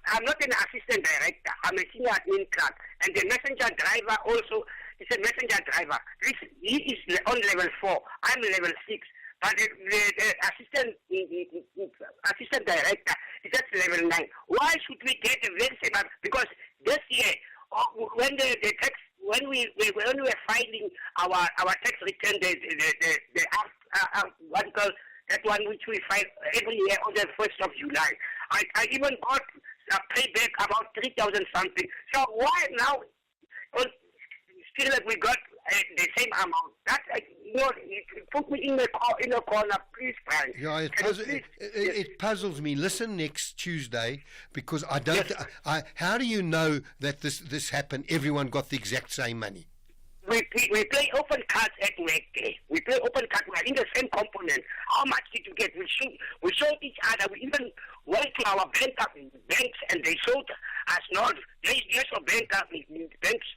I'm not an assistant director, I'm a senior admin clerk, and the messenger driver also is a messenger driver. He is on level 4, I'm level 6, but the assistant director is at level 9. Why should we get a very same? Because this year, when we were filing our tax return, what you call that one which we file every year on the 1st of July, I even got a payback about 3,000 something. So why now still we got the same amount? That put me in the corner, please, Brian. Yeah, it puzzles me. Listen next Tuesday, because I don't. Yes. How do you know that this happened? Everyone got the exact same money. We play open cards at work day. We play open cards. We are in the same component. How much did you get? We showed each other. We even went to our banks and they showed us not. There's a bank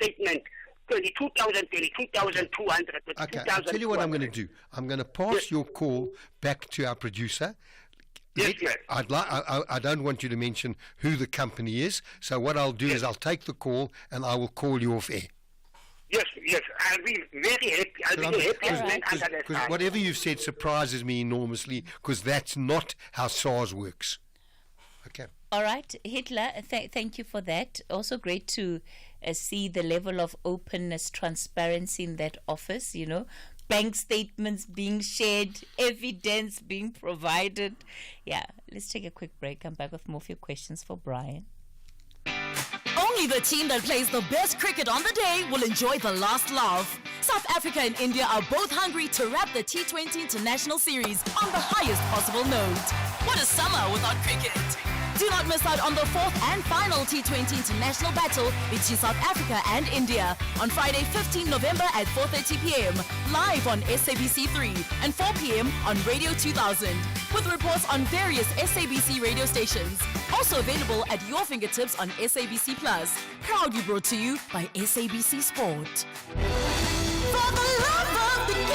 statement. 22,200. Okay, I'll tell you what I'm going to do. I'm going to pass your call back to our producer. Yes. I don't want you to mention who the company is. So what I'll do is I'll take the call and I will call you off air. Yes, I'll be very happy. I'll be happy because whatever you've said surprises me enormously, because that's not how SARS works. Okay. All right, Hitler, thank you for that. Also great to see the level of openness, transparency in that office, bank statements being shared, evidence being provided. Yeah, let's take a quick break. Come back with more of your questions for Brian. Only the team that plays the best cricket on the day will enjoy the last laugh. South Africa and India are both hungry to wrap the T20 International Series on the highest possible note. What a summer without cricket! Do not miss out on the fourth and final T20 International battle between South Africa and India on Friday, 15 November at 4:30 p.m. live on SABC 3 and 4 p.m. on Radio 2000 with reports on various SABC radio stations. Also available at your fingertips on SABC Plus. Proudly brought to you by SABC Sport. For the love of the game.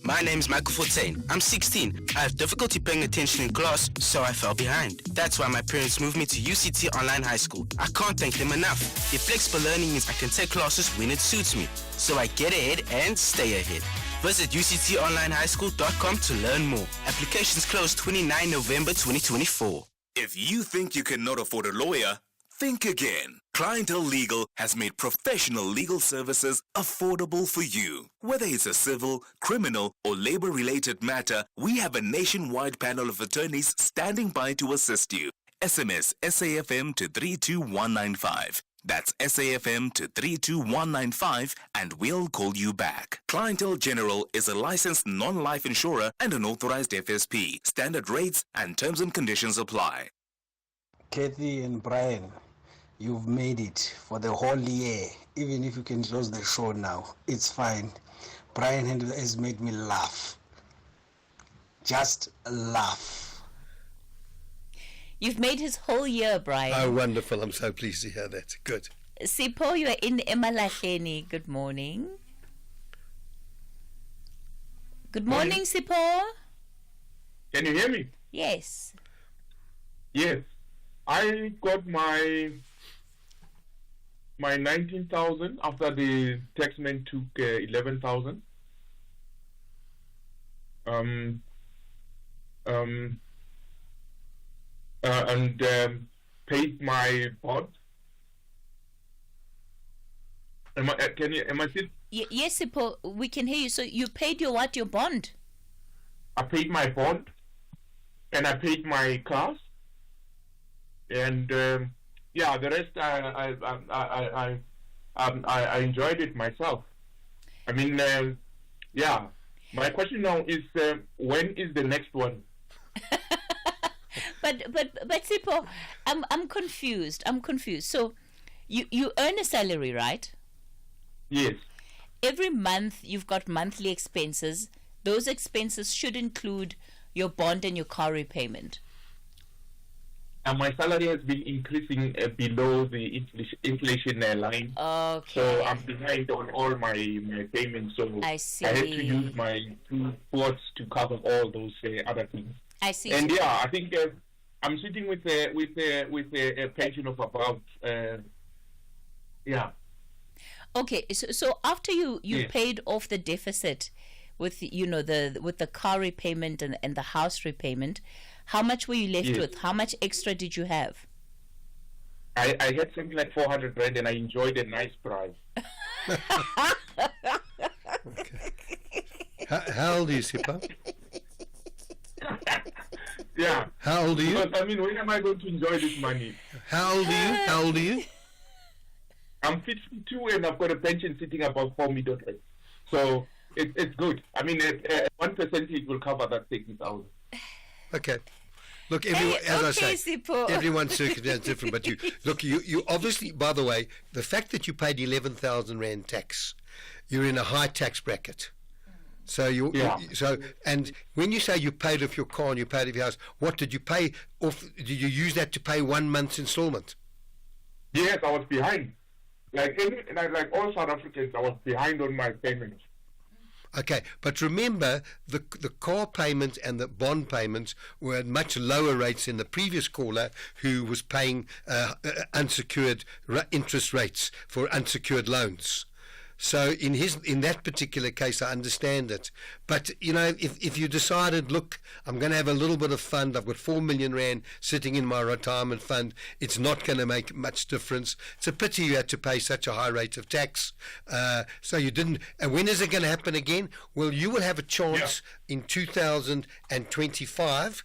My name's Michael Fontaine. I'm 16. I have difficulty paying attention in class, so I fell behind. That's why my parents moved me to UCT Online High School. I can't thank them enough. Their flexible learning means I can take classes when it suits me, so I get ahead and stay ahead. Visit uctonlinehighschool.com to learn more. Applications close 29 November 2024. If you think you cannot afford a lawyer, think again. Clientele Legal has made professional legal services affordable for you. Whether it's a civil, criminal, or labor-related matter, we have a nationwide panel of attorneys standing by to assist you. SMS SAFM to 32195. That's SAFM to 32195 and we'll call you back. Clientele General is a licensed non-life insurer and an authorized FSP. Standard rates and terms and conditions apply. Kathy and Brian, you've made it for the whole year. Even if you can close the show now, it's fine. Brian has made me laugh. Just laugh. You've made his whole year, Brian. Oh, wonderful. I'm so pleased to hear that. Good. Sipho, you are in Emalahleni. Good morning. Good morning, Sipho. Can you hear me? Yes. Yes. I got my 19,000 after the taxman took 11,000. And paid my bond. Am I still? Yes, Sipho, we can hear you. So you paid your what? Your bond? I paid my bond, and I paid my class, and the rest I enjoyed it myself. I mean, My question now is, when is the next one? But Sipho, I'm confused. So you earn a salary, right? Yes. Every month you've got monthly expenses. Those expenses should include your bond and your car repayment? And my salary has been increasing below the inflation line. Okay. So I'm behind on all my payments. So I see. I had to use my 2 quotes to cover all those other things. I see. And yeah, I think I'm sitting with a pension of about yeah. Okay, so after you Yes. paid off the deficit with with the car repayment and the house repayment, how much were you left Yes. with? How much extra did you have? I had something like 400 rand and I enjoyed a nice price. How old are you, Sipa? Yeah. How old are you? Because, I mean, when am I going to enjoy this money? How old are you? How old are you? I'm 52 and I've got a pension sitting above 4 million. So it's good. I mean, 1% it will cover that 60,000. Okay. Look, everyone, as I say, Sipho. everyone's circumstance is different. But you obviously, by the way, the fact that you paid 11,000 rand tax, you're in a high tax bracket. So and when you say you paid off your car and you paid off your house, what did you pay off? Did you use that to pay 1 month's installment? Yes, I was behind. Like all South Africans, I was behind on my payments. Okay, but remember the car payments and the bond payments were at much lower rates than the previous caller who was paying unsecured interest rates for unsecured loans. So in that particular case, I understand it. But, if you decided, look, I'm going to have a little bit of fund, I've got 4 million rand sitting in my retirement fund, it's not going to make much difference. It's a pity you had to pay such a high rate of tax. So you didn't. And when is it going to happen again? Well, you will have a chance in 2025.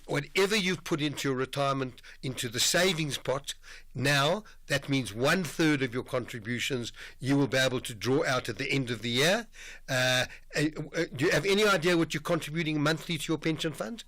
Whatever you've put into your retirement, into the savings pot, now that means 1/3 of your contributions you will be able to draw out at the end of the year. Do you have any idea what you're contributing monthly to your pension fund?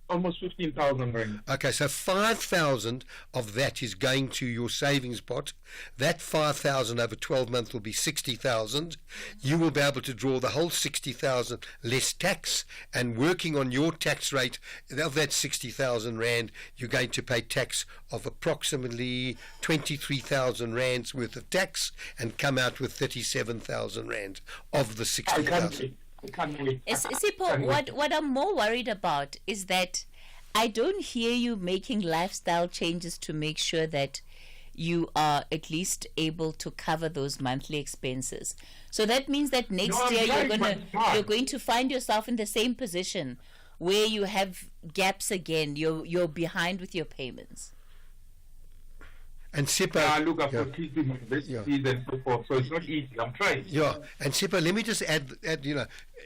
Almost 15,000 rand. Okay, so 5,000 of that is going to your savings pot. That 5,000 over 12 months will be 60,000. You will be able to draw the whole 60,000 less tax, and working on your tax rate of that 60,000 rand, you're going to pay tax of approximately 23,000 rands worth of tax and come out with 37,000 rand of the 60,000. Sipho, what I'm more worried about is that I don't hear you making lifestyle changes to make sure that you are at least able to cover those monthly expenses. So that means that next year you're going to find yourself in the same position where you have gaps again. You're behind with your payments. And Sipa, look, I've got kids in universities and so forth, so it's not easy. I'm trying. Yeah, and Sipa, let me just add,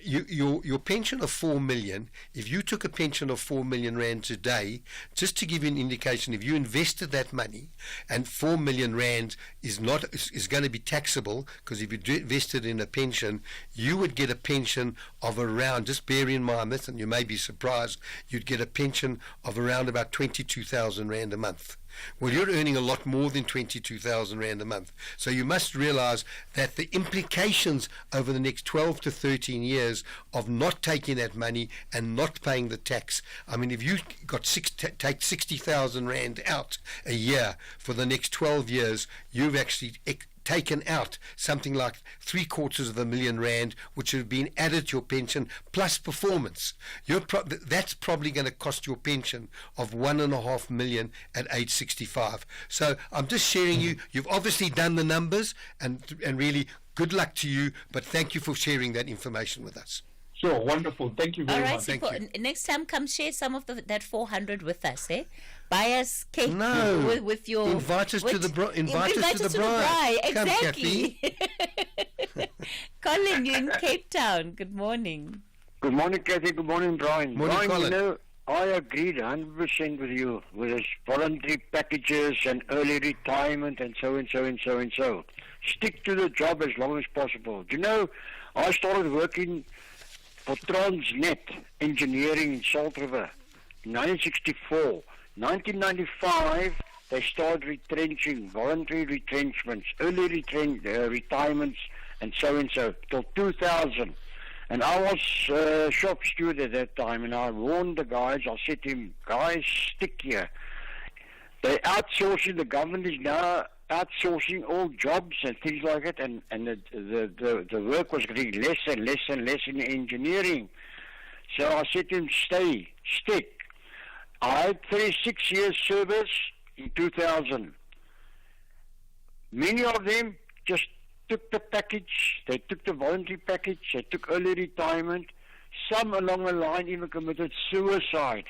your pension of 4 million. If you took a pension of 4 million rand today, just to give you an indication, if you invested that money, and 4 million rand is going to be taxable, because if you invested in a pension, you would get a pension of around. Just bear in mind this, and you may be surprised, you'd get a pension of around about 22,000 rand a month. Well, you're earning a lot more than 22,000 rand a month. So you must realize that the implications over the next 12 to 13 years of not taking that money and not paying the tax. I mean, if you got take 60,000 rand out a year for the next 12 years, you've actually taken out something like 750,000 rand, which have been added to your pension plus performance. That's probably going to cost your pension of 1.5 million at age 65. So I'm just sharing you've obviously done the numbers, and really good luck to you, but thank you for sharing that information with us. Sure, wonderful. Thank you very much. Thank you. Next time, come share some of that 400 with us, eh? Buy us cake with your... Invite us to the bride. Exactly. Colin, you're in Cape Town. Good morning. Good morning, Kathy. Good morning, Brian. Morning, Brian, Colin. I agreed 100% with you with this voluntary packages and early retirement and so and so and so and so. Stick to the job as long as possible. Do you know, I started working for Transnet Engineering in Salt River in 1964. 1995, they started retrenching, voluntary retrenchments, early retirements, and so, till 2000. And I was shop steward at that time, and I warned the guys. I said to him, guys, stick here. They're outsourcing. The government is now outsourcing all jobs and things like that, and the work was getting less and less and less in engineering. So I said to him, stick. I had 36 years service in 2000. Many of them just took the package, they took the voluntary package, they took early retirement. Some along the line even committed suicide.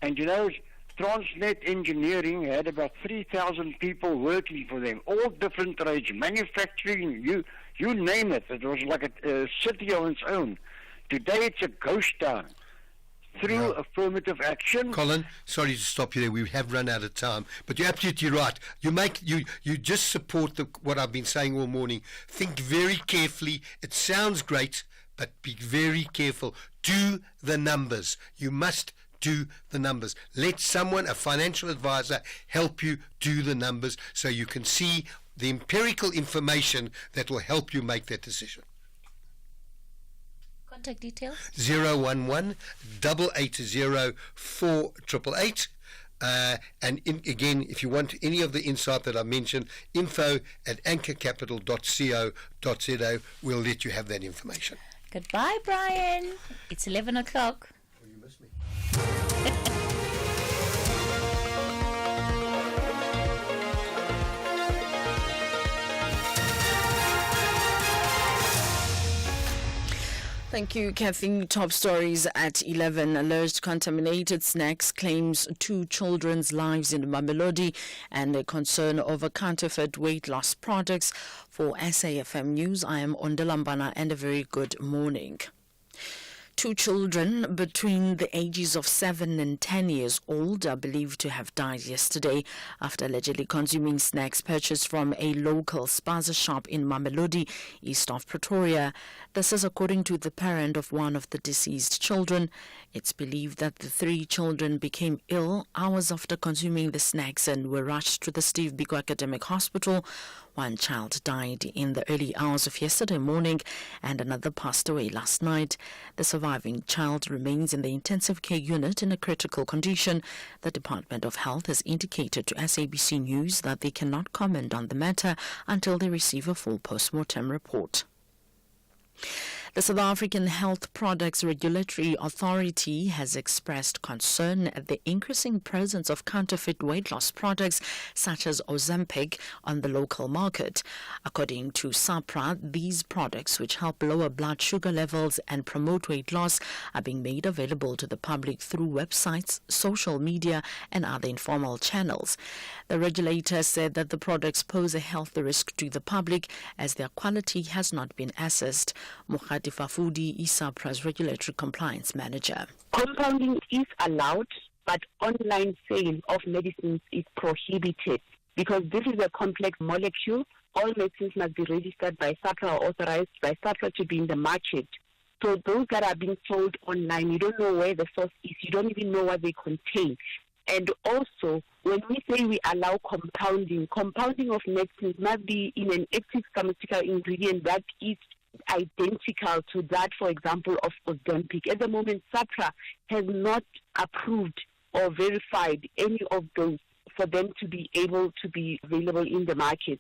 And you know, Transnet Engineering had about 3,000 people working for them, all different trades, manufacturing, you name it. It was like a city on its own. Today it's a ghost town. Through affirmative action. Colin, sorry to stop you there. We have run out of time, but you're absolutely right. You just support what I've been saying all morning. Think very carefully. It sounds great, but be very careful. Do the numbers. You must do the numbers. Let someone, a financial advisor, help you do the numbers so you can see the empirical information that will help you make that decision. Contact details? 011-880-4888. And again, if you want any of the insight that I mentioned, info@anchorcapital.co.za. We'll let you have that information. Goodbye, Brian. It's 11 o'clock. Oh, you missed me. Thank you, Kathy. Top stories at 11. Alleged contaminated snacks claims 2 children's lives in Mamelodi, and a concern over counterfeit weight loss products. For SAFM News, I am Ondalambana, and a very good morning. 2 children between the ages of 7 and 10 years old are believed to have died yesterday after allegedly consuming snacks purchased from a local spaza shop in Mamelodi, east of Pretoria. This is according to the parent of one of the deceased children. It's believed that the 3 children became ill hours after consuming the snacks and were rushed to the Steve Biko Academic Hospital. One child died in the early hours of yesterday morning and another passed away last night. The surviving child remains in the intensive care unit in a critical condition. The Department of Health has indicated to SABC News that they cannot comment on the matter until they receive a full post-mortem report. The South African Health Products Regulatory Authority has expressed concern at the increasing presence of counterfeit weight loss products such as Ozempic on the local market. According to SAPRA, these products, which help lower blood sugar levels and promote weight loss, are being made available to the public through websites, social media, and other informal channels. The regulator said that the products pose a health risk to the public as their quality has not been assessed. Fafudi is SAPRA's regulatory compliance manager. Compounding is allowed, but online sale of medicines is prohibited because this is a complex molecule. All medicines must be registered by SAPRA or authorized by SAPRA to be in the market. So those that are being sold online, you don't know where the source is. You don't even know what they contain. And also, when we say we allow compounding of medicines must be in an active pharmaceutical ingredient that is identical to that, for example, of Ozempic. At the moment, SAPRA has not approved or verified any of those for them to be able to be available in the market.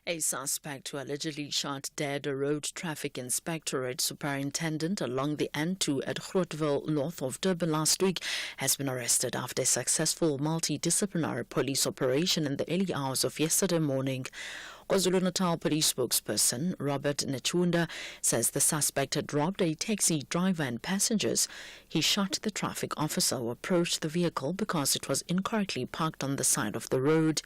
A suspect who allegedly shot dead a road traffic inspectorate superintendent along the N2 at Grootville, north of Durban last week, has been arrested after a successful multidisciplinary police operation in the early hours of yesterday morning. KwaZulu-Natal police spokesperson Robert Nechunda says the suspect had robbed a taxi driver and passengers. He shot the traffic officer who approached the vehicle because it was incorrectly parked on the side of the road.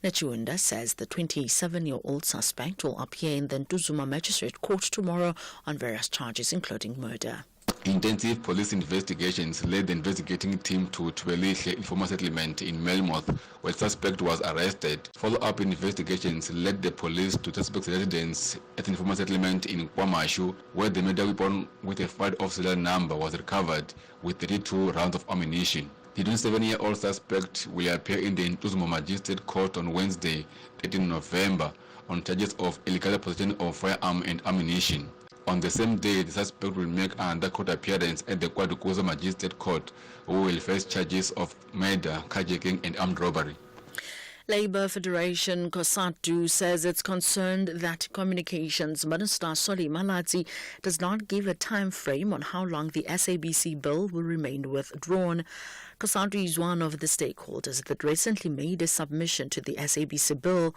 Nechunda says the 27-year-old suspect will appear in the Ntuzuma Magistrate Court tomorrow on various charges, including murder. Intensive police investigations led the investigating team to Twelihle informal settlement in Melmoth, where the suspect was arrested. Follow-up investigations led the police to suspect's residence at the informal settlement in Kwamashu, where the murder weapon with a 5-off serial number was recovered with 32 rounds of ammunition. The 27-year-old suspect will appear in the Ntuzuma Magistrate Court on Wednesday, 13 November, on charges of illegal possession of firearm and ammunition. On the same day, the suspect will make another court appearance at the Kwadukuza Magistrate Court, who will face charges of murder, carjacking, and armed robbery. Labour Federation COSATU says it's concerned that Communications Minister Solly Malatsi does not give a time frame on how long the SABC bill will remain withdrawn. COSATU is one of the stakeholders that recently made a submission to the SABC bill.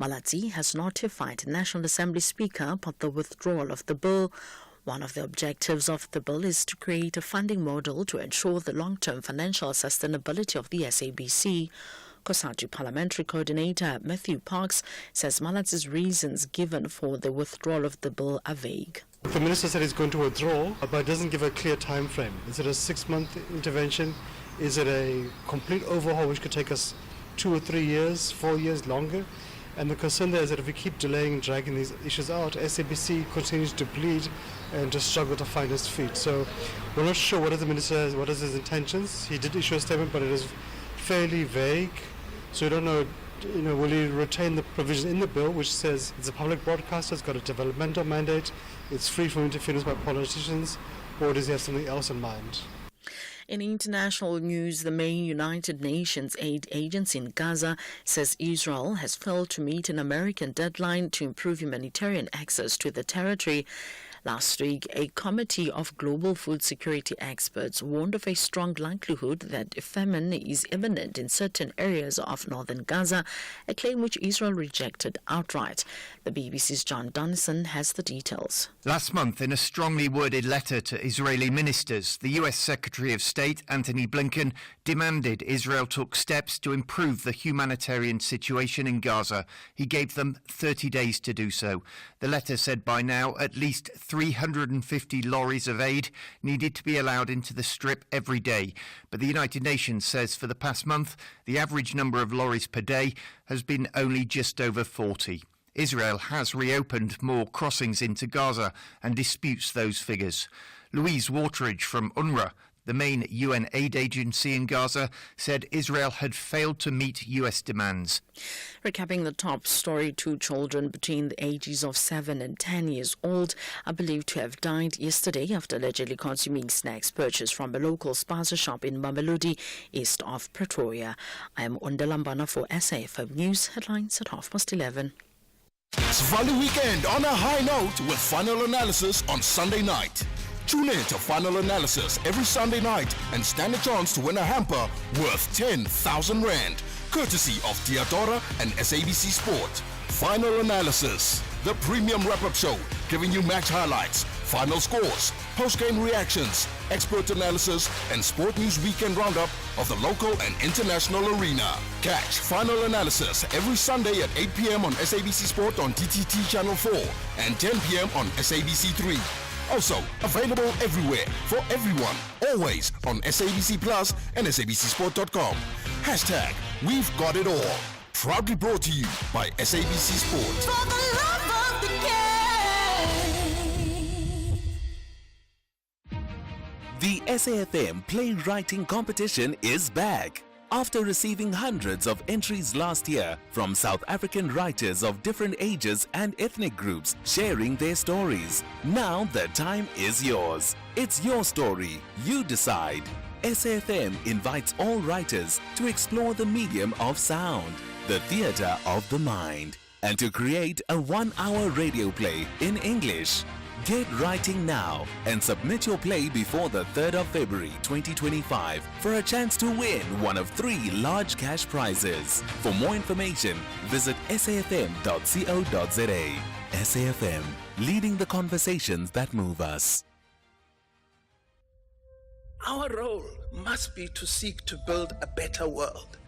Malatsi has notified National Assembly Speaker about the withdrawal of the bill. One of the objectives of the bill is to create a funding model to ensure the long-term financial sustainability of the SABC. COSATU Parliamentary Coordinator Matthew Parks says Malatsi's reasons given for the withdrawal of the bill are vague. The Minister said he's going to withdraw, but doesn't give a clear time frame. Is it a 6-month intervention? Is it a complete overhaul which could take us 2 or 3 years, 4 years longer? And the concern there is that if we keep delaying and dragging these issues out, SABC continues to bleed and to struggle to find its feet. So we're not sure what is the Minister, what is his intentions. He did issue a statement, but it is fairly vague. So we don't know, will he retain the provision in the bill which says it's a public broadcaster, it's got a developmental mandate, it's free from interference by politicians, or does he have something else in mind? In international news, the main United Nations aid agency in Gaza says Israel has failed to meet an American deadline to improve humanitarian access to the territory. Last week, a committee of global food security experts warned of a strong likelihood that famine is imminent in certain areas of northern Gaza, a claim which Israel rejected outright. The BBC's John Donnison has the details. Last month, in a strongly worded letter to Israeli ministers, the US Secretary of State, Antony Blinken, demanded Israel took steps to improve the humanitarian situation in Gaza. He gave them 30 days to do so. The letter said by now at least 350 lorries of aid needed to be allowed into the strip every day. But the United Nations says for the past month, the average number of lorries per day has been only just over 40. Israel has reopened more crossings into Gaza and disputes those figures. Louise Wateridge from UNRWA, the main UN aid agency in Gaza, said Israel had failed to meet US demands. Recapping the top story, 2 children between the ages of 7 and 10 years old are believed to have died yesterday after allegedly consuming snacks purchased from a local spaza shop in Mamelodi, east of Pretoria. I am Undalambana for SAFM News, headlines at 11:30. It's Valley Weekend on a high note with Final Analysis on Sunday night. Tune in to Final Analysis every Sunday night and stand a chance to win a hamper worth 10,000 Rand, courtesy of Theodora and SABC Sport. Final Analysis, the premium wrap-up show, giving you match highlights, final scores, post-game reactions, expert analysis, and sport news weekend roundup of the local and international arena. Catch Final Analysis every Sunday at 8 p.m. on SABC Sport on TTT Channel 4 and 10 p.m. on SABC 3. Also available everywhere for everyone, always on SABC Plus and SABCSport.com. Hashtag We've Got It All. Proudly brought to you by SABC Sport. For the love of the game. The SAFM Playwriting Competition is back. After receiving hundreds of entries last year from South African writers of different ages and ethnic groups sharing their stories, now the time is yours. It's your story. You decide. SAFM invites all writers to explore the medium of sound, the theatre of the mind, and to create a 1-hour radio play in English. Get writing now and submit your play before the 3rd of February 2025 for a chance to win one of 3 large cash prizes. For more information, visit safm.co.za. SAFM, leading the conversations that move us. Our role must be to seek to build a better world.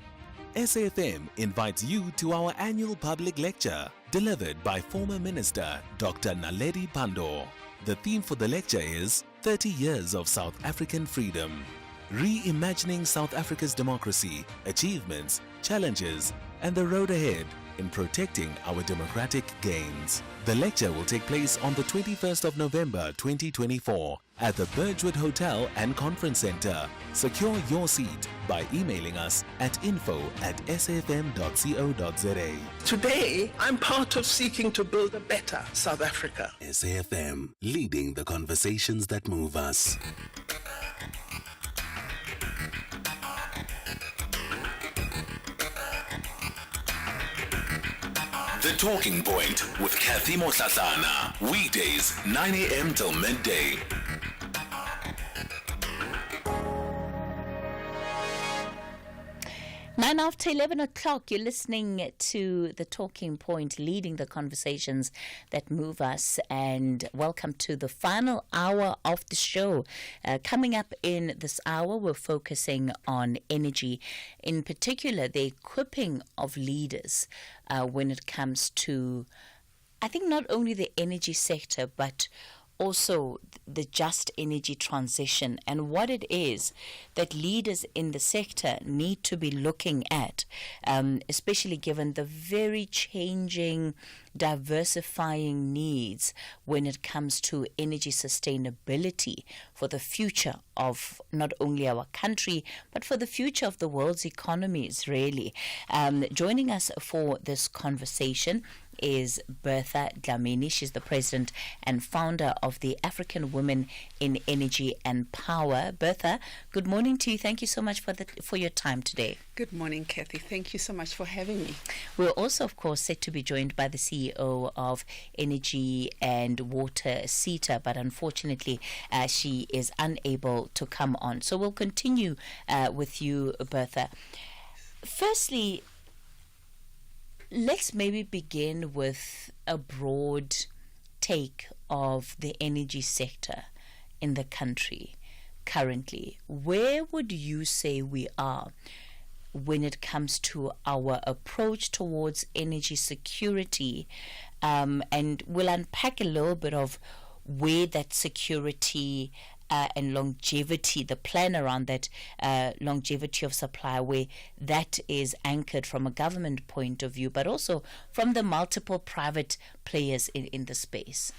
SAFM invites you to our annual public lecture, delivered by former Minister Dr. Naledi Pandor. The theme for the lecture is 30 Years of South African Freedom, reimagining South Africa's democracy, achievements, challenges, and the road ahead in protecting our democratic gains. The lecture will take place on the 21st of November 2024 at the Birchwood Hotel and Conference Centre. Secure your seat by emailing us at info@safm.co.za. Today, I'm part of seeking to build a better South Africa. SAFM, leading the conversations that move us. The Talking Point with Kathy Motlatlana. Weekdays, 9 a.m. till midday. Nine after 11 o'clock, you're listening to The Talking Point, leading the conversations that move us. And welcome to the final hour of the show. Coming up in this hour, we're focusing on energy, in particular, the equipping of leaders when it comes to, I think, not only the energy sector, but also the just energy transition and what it is that leaders in the sector need to be looking at, especially given the very changing, diversifying needs when it comes to energy sustainability for the future of not only our country, but for the future of the world's economies, really. Joining us for this conversation is Bertha Dlamini. She's the president and founder of the African Women in Energy and Power. Bertha, good morning to you. Thank you so much for your time today. Good morning, Kathy. Thank you so much for having me. We're also, of course, set to be joined by the CEO of Energy and Water, CETA, but unfortunately, she is unable to come on. So we'll continue with you, Bertha. Firstly, let's maybe begin with a broad take of the energy sector in the country currently. Where would you say we are when it comes to our approach towards energy security? And we'll unpack a little bit of where that security and longevity, the plan around that longevity of supply, where that is anchored from a government point of view, but also from the multiple private players in the space.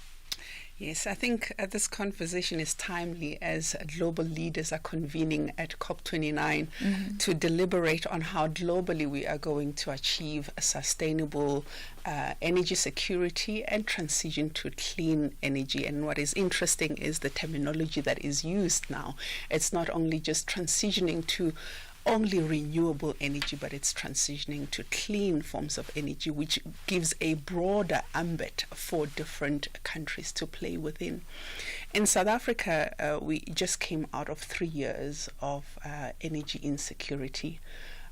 Yes, I think this conversation is timely as global leaders are convening at COP29 to deliberate on how globally we are going to achieve a sustainable energy security and transition to clean energy. And what is interesting is the terminology that is used now. It's not only just transitioning to only renewable energy, but it's transitioning to clean forms of energy, which gives a broader ambit for different countries to play within. In South Africa, we just came out of 3 years of energy insecurity,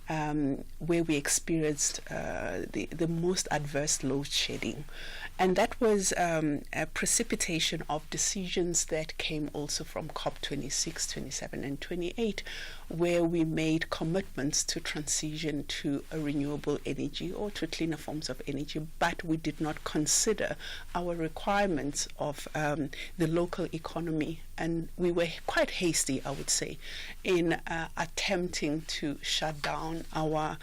where we experienced the most adverse load shedding. And that was a precipitation of decisions that came also from COP26, 27, and 28, where we made commitments to transition to a renewable energy or to cleaner forms of energy, but we did not consider our requirements of the local economy. And we were quite hasty, I would say, in attempting to shut down our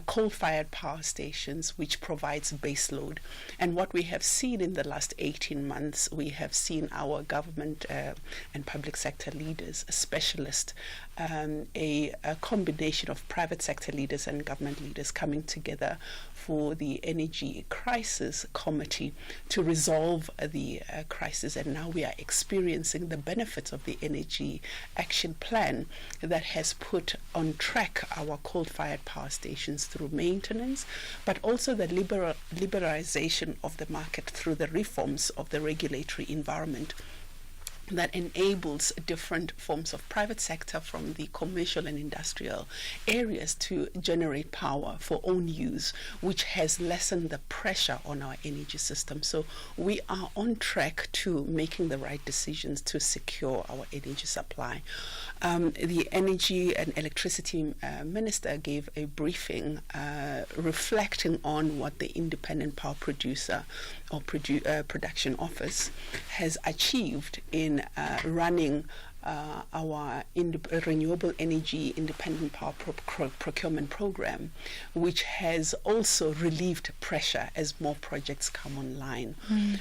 coal-fired power stations, which provides base load. And what we have seen in the last 18 months, we have seen our government and public sector leaders, specialists, a combination of private sector leaders and government leaders coming together for the Energy Crisis Committee to resolve the crisis. And now we are experiencing the benefits of the Energy Action Plan that has put on track our coal-fired power stations through maintenance, but also the liberalization of the market through the reforms of the regulatory environment that enables different forms of private sector from the commercial and industrial areas to generate power for own use, which has lessened the pressure on our energy system. So we are on track to making the right decisions to secure our energy supply. The Energy and Electricity Minister gave a briefing reflecting on what the Independent Power Producer or Production Office has achieved in running our renewable energy independent power procurement program, which has also relieved pressure as more projects come online.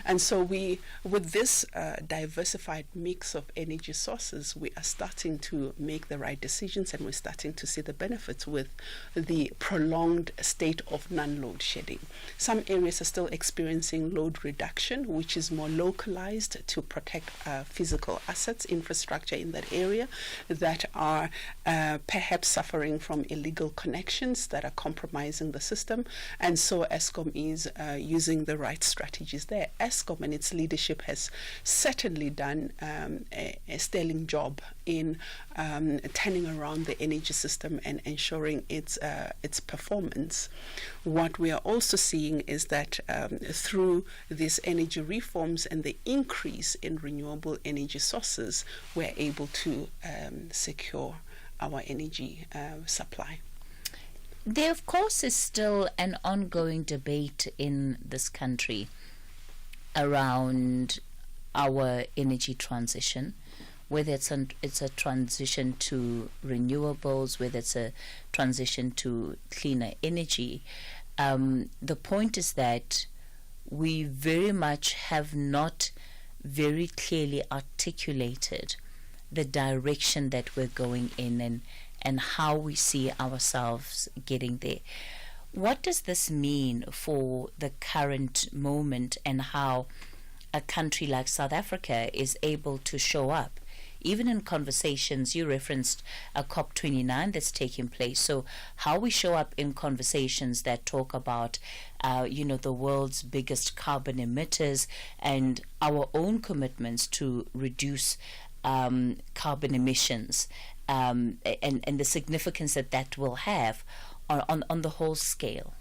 And so with this diversified mix of energy sources, we are starting to make the right decisions, and we're starting to see the benefits with the prolonged state of non-load shedding. Some areas are still experiencing load reduction, which is more localized to protect physical assets, infrastructure in that area that are perhaps suffering from illegal connections that are compromising the system. And so Eskom is using the right strategies there. Eskom and its leadership has certainly done a sterling job in turning around the energy system and ensuring its performance. What we are also seeing is that through these energy reforms and the increase in renewable energy sources, we're able to secure our energy supply. There, of course, is still an ongoing debate in this country around our energy transition, whether it's a transition to renewables, whether it's a transition to cleaner energy. The point is that we very much have not very clearly articulated the direction that we're going in and how we see ourselves getting there. What does this mean for the current moment, and how a country like South Africa is able to show up? Even in conversations, you referenced a COP29 that's taking place. So how we show up in conversations that talk about, the world's biggest carbon emitters and our own commitments to reduce carbon emissions, and the significance that will have on the whole scale.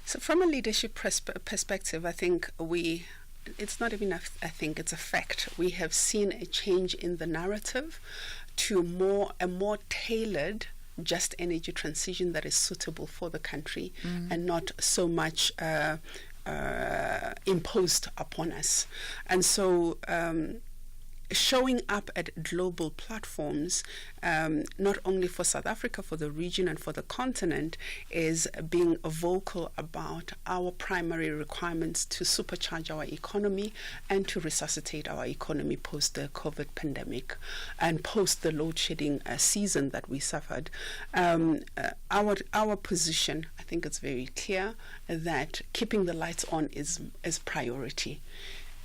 So from a leadership perspective, I think it's not even I think it's a fact. We have seen a change in the narrative to a more tailored just energy transition that is suitable for the country and not so much imposed upon us. And so showing up at global platforms, not only for South Africa, for the region and for the continent, is being vocal about our primary requirements to supercharge our economy and to resuscitate our economy post the COVID pandemic and post the load shedding season that we suffered. Our position, I think it's very clear that keeping the lights on is priority.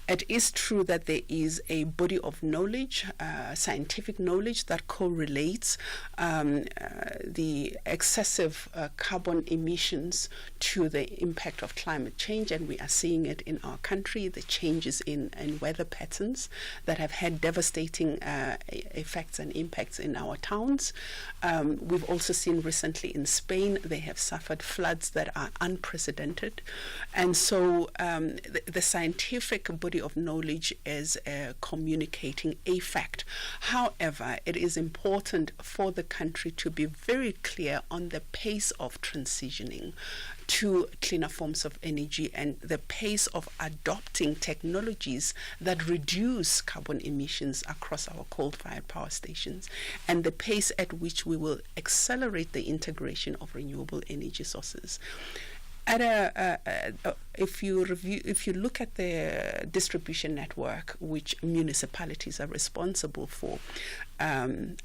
It is true that there is a body of knowledge, scientific knowledge, that correlates the excessive carbon emissions to the impact of climate change, and we are seeing it in our country, the changes in weather patterns that have had devastating effects and impacts in our towns. We've also seen recently in Spain, they have suffered floods that are unprecedented. And so the scientific body of knowledge is communicating a fact. However, it is important for the country to be very clear on the pace of transitioning to cleaner forms of energy and the pace of adopting technologies that reduce carbon emissions across our coal-fired power stations, and the pace at which we will accelerate the integration of renewable energy sources. If you look at the distribution network, which municipalities are responsible for,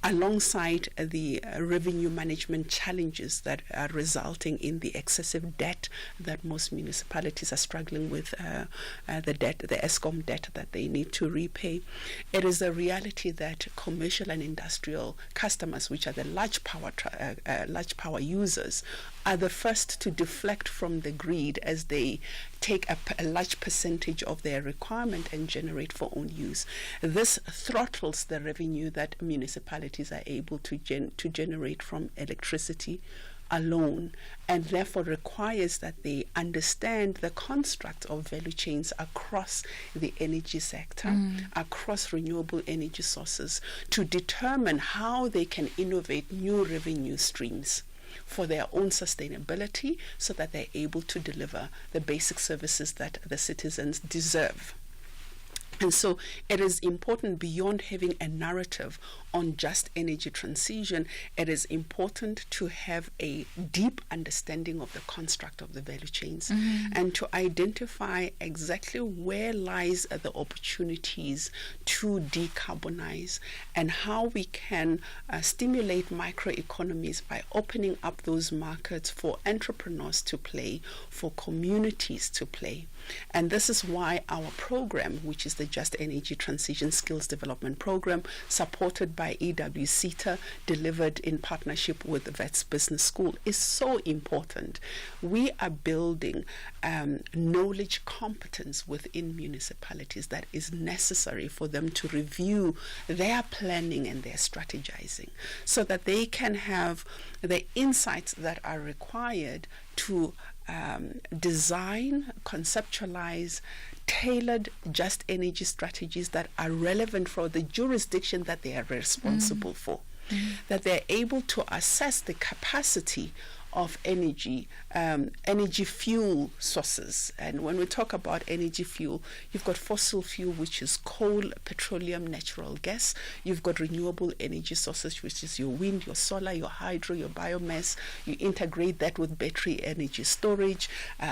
alongside the revenue management challenges that are resulting in the excessive debt that most municipalities are struggling with, the Eskom debt that they need to repay, it is a reality that commercial and industrial customers, which are the large power users, are the first to deflect from the grid as they take a large percentage of their requirement and generate for own use. This throttles the revenue that municipalities are able to generate from electricity alone, and therefore requires that they understand the construct of value chains across the energy sector, across renewable energy sources, to determine how they can innovate new revenue streams for their own sustainability, so that they're able to deliver the basic services that the citizens deserve. And so it is important, beyond having a narrative on just energy transition, it is important to have a deep understanding of the construct of the value chains and to identify exactly where lies the opportunities to decarbonize and how we can stimulate microeconomies by opening up those markets for entrepreneurs to play, for communities to play. And this is why our program, which is the Just Energy Transition Skills Development Program, supported by EWCETA, delivered in partnership with the Vets Business School, is so important. We are building knowledge competence within municipalities that is necessary for them to review their planning and their strategizing, so that they can have the insights that are required to design, conceptualize tailored just energy strategies that are relevant for the jurisdiction that they are responsible for, that they're able to assess the capacity of energy fuel sources. And when we talk about energy fuel, you've got fossil fuel, which is coal, petroleum, natural gas. You've got renewable energy sources, which is your wind, your solar, your hydro, your biomass. You integrate that with battery energy storage.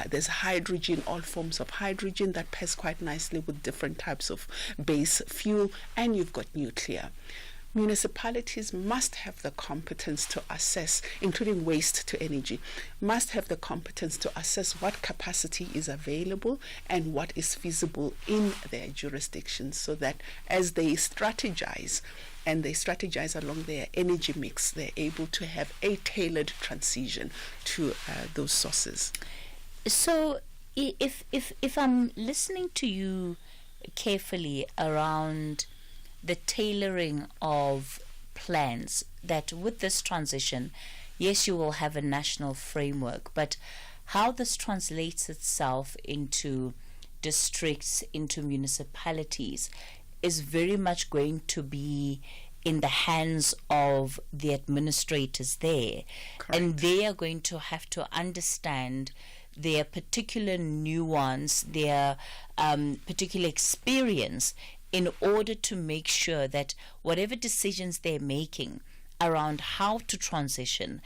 There's hydrogen, all forms of hydrogen that pairs quite nicely with different types of base fuel. And you've got nuclear. Municipalities must have the competence to assess, including waste to energy, must have the competence to assess what capacity is available and what is feasible in their jurisdictions, so that as they strategize, and they strategize along their energy mix, they're able to have a tailored transition to those sources. So if I'm listening to you carefully around the tailoring of plans, that with this transition, yes, you will have a national framework, but how this translates itself into districts, into municipalities, is very much going to be in the hands of the administrators there. Correct. And they are going to have to understand their particular nuance, their particular experience, in order to make sure that whatever decisions they're making around how to transition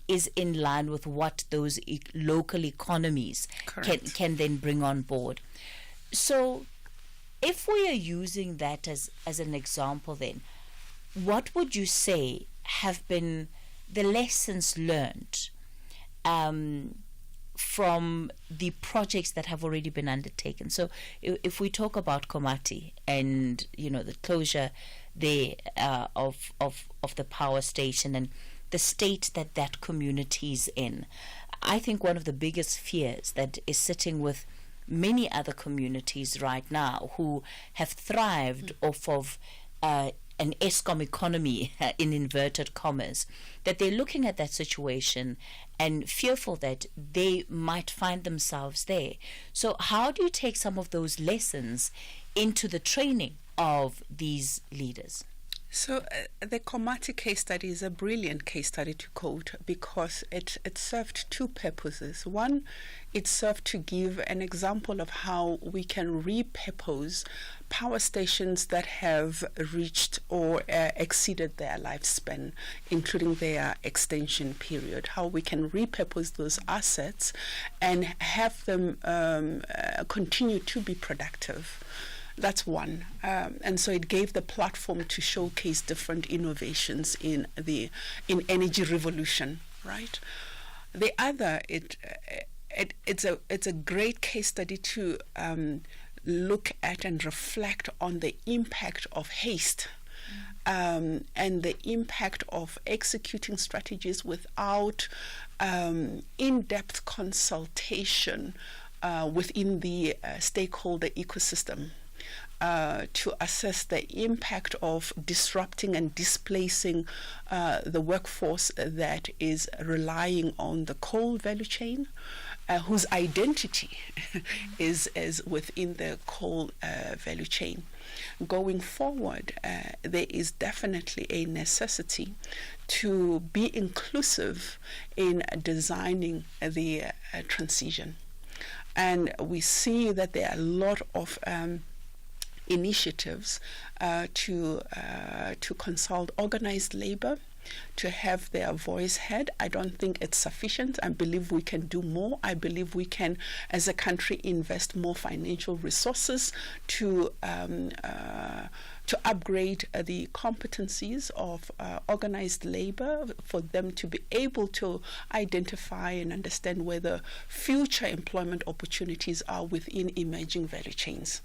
is in line with what those local economies can then bring on board. So if we are using that as an example, then what would you say have been the lessons learned from the projects that have already been undertaken? So if we talk about Komati and the closure there of the power station and the state that community is in, I think one of the biggest fears that is sitting with many other communities right now who have thrived off of an Eskom economy, in inverted commas, that they're looking at that situation and fearful that they might find themselves there. So how do you take some of those lessons into the training of these leaders? So the Komati case study is a brilliant case study to quote, because it served two purposes. One, it served to give an example of how we can repurpose power stations that have reached or exceeded their lifespan, including their extension period, how we can repurpose those assets and have them continue to be productive. That's one. And so it gave the platform to showcase different innovations in energy revolution, right? The other, it's a great case study to look at and reflect on the impact of haste and the impact of executing strategies without in-depth consultation within the stakeholder ecosystem. To assess the impact of disrupting and displacing the workforce that is relying on the coal value chain, whose identity is within the coal value chain. Going forward, there is definitely a necessity to be inclusive in designing the transition. And we see that there are a lot of initiatives to consult organized labor, to have their voice heard. I don't think it's sufficient. I believe we can do more. I believe we can, as a country, invest more financial resources to upgrade the competencies of organized labor, for them to be able to identify and understand where the future employment opportunities are within emerging value chains.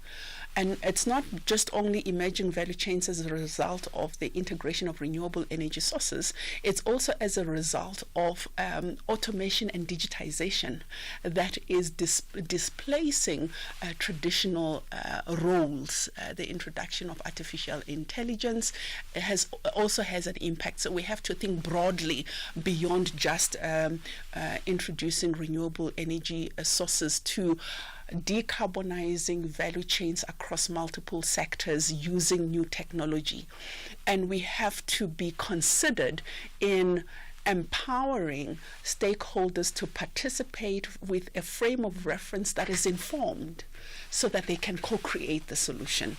And it's not just only emerging value chains as a result of the integration of renewable energy sources, it's also as a result of automation and digitization that is displacing traditional roles. The introduction of artificial intelligence also has an impact. So we have to think broadly beyond just introducing renewable energy sources to decarbonizing value chains across multiple sectors using new technology. And we have to be considered in empowering stakeholders to participate with a frame of reference that is informed so that they can co-create the solution.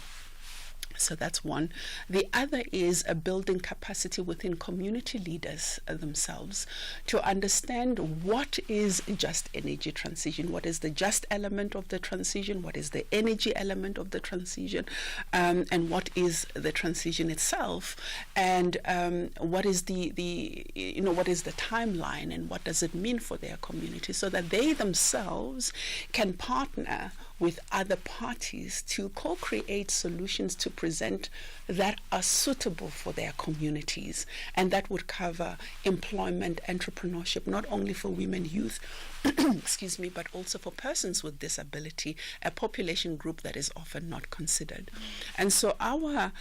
So that's one. The other is a building capacity within community leaders themselves to understand what is just energy transition, what is the just element of the transition, what is the energy element of the transition, and what is the transition itself, and what is the what is the timeline, and what does it mean for their community, so that they themselves can partner with other parties to co-create solutions to present that are suitable for their communities, and that would cover employment, entrepreneurship, not only for women, youth, excuse me, but also for persons with disability, a population group that is often not considered. And so our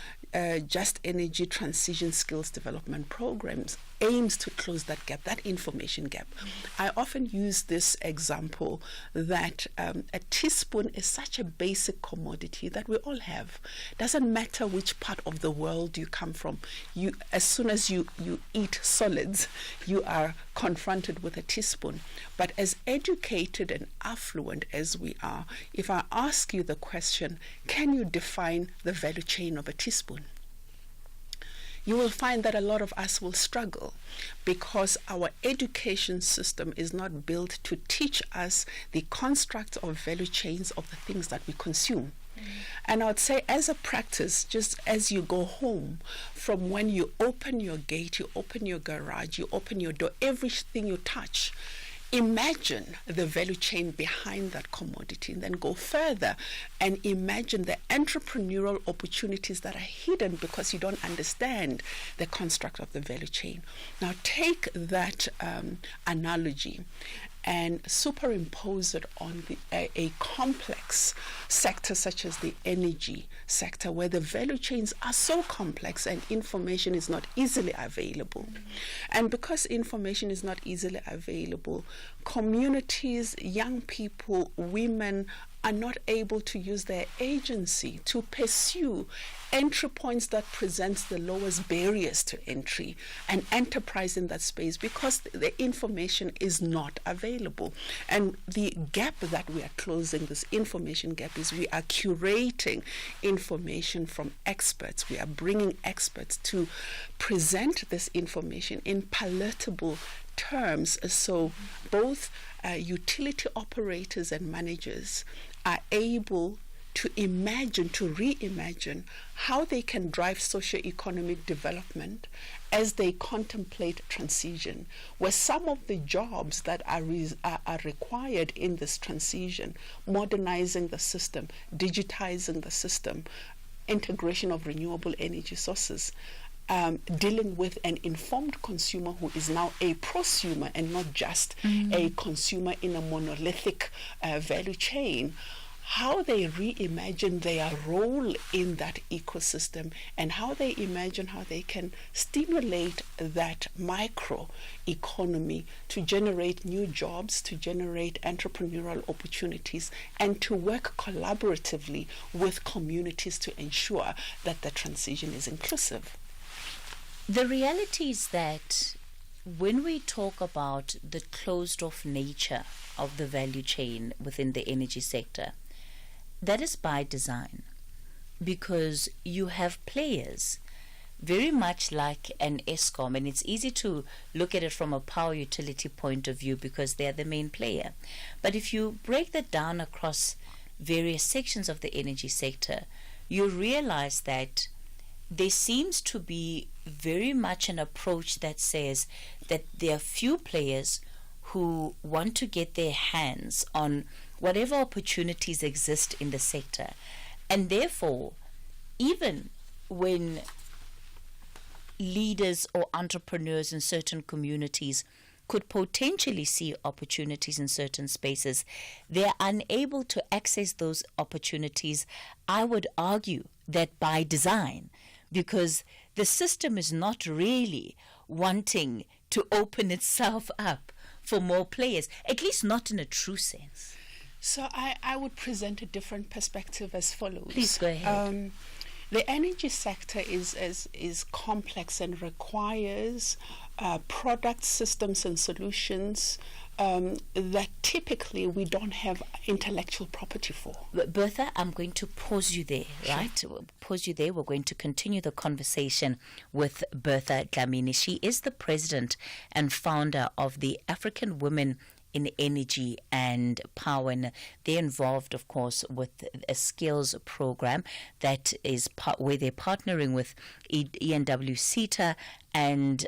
Just Energy Transition Skills Development Programs aims to close that gap, that information gap. I often use this example that a teaspoon is such a basic commodity that we all have. Doesn't matter which part of the world you come from. As soon as you eat solids, you are confronted with a teaspoon. But as educated and affluent as we are, if I ask you the question, can you define the value chain of a teaspoon? You will find that a lot of us will struggle because our education system is not built to teach us the constructs of value chains of the things that we consume. And I would say, as a practice, just as you go home, from when you open your gate, you open your garage, you open your door, everything you touch, imagine the value chain behind that commodity, and then go further and imagine the entrepreneurial opportunities that are hidden because you don't understand the construct of the value chain. Now take that analogy and superimpose it on a complex sector such as the energy sector, where the value chains are so complex and information is not easily available. And because information is not easily available, communities, young people, women are not able to use their agency to pursue entry points that presents the lowest barriers to entry and enterprise in that space because the information is not available. And the gap that we are closing, this information gap, is we are curating information from experts. We are bringing experts to present this information in palatable terms, so both utility operators and managers are able to imagine, to reimagine how they can drive socio-economic development as they contemplate transition, where some of the jobs that are required in this transition, modernizing the system, digitizing the system, integration of renewable energy sources, dealing with an informed consumer who is now a prosumer and not just a consumer in a monolithic value chain, how they reimagine their role in that ecosystem and how they imagine how they can stimulate that micro economy to generate new jobs, to generate entrepreneurial opportunities, and to work collaboratively with communities to ensure that the transition is inclusive. The reality is that when we talk about the closed-off nature of the value chain within the energy sector, that is by design. because you have players very much like an ESCOM, and it's easy to look at it from a power utility point of view because they're the main player. But if you break that down across various sections of the energy sector, you realize that there seems to be very much an approach that says that there are few players who want to get their hands on whatever opportunities exist in the sector. And therefore, even when leaders or entrepreneurs in certain communities could potentially see opportunities in certain spaces, they're unable to access those opportunities, I would argue that by design, because the system is not really wanting to open itself up for more players, at least not in a true sense. So I would present a different perspective as follows. Please go ahead. The energy sector is complex and requires product systems and solutions that typically we don't have intellectual property for. Bertha, I'm going to pause you there, right? Sure. Pause you there. We're going to continue the conversation with Bertha Dlamini. She is the president and founder of the African Women in Energy and Power, and they're involved, of course, with a skills program that is where they're partnering with ENW CETA and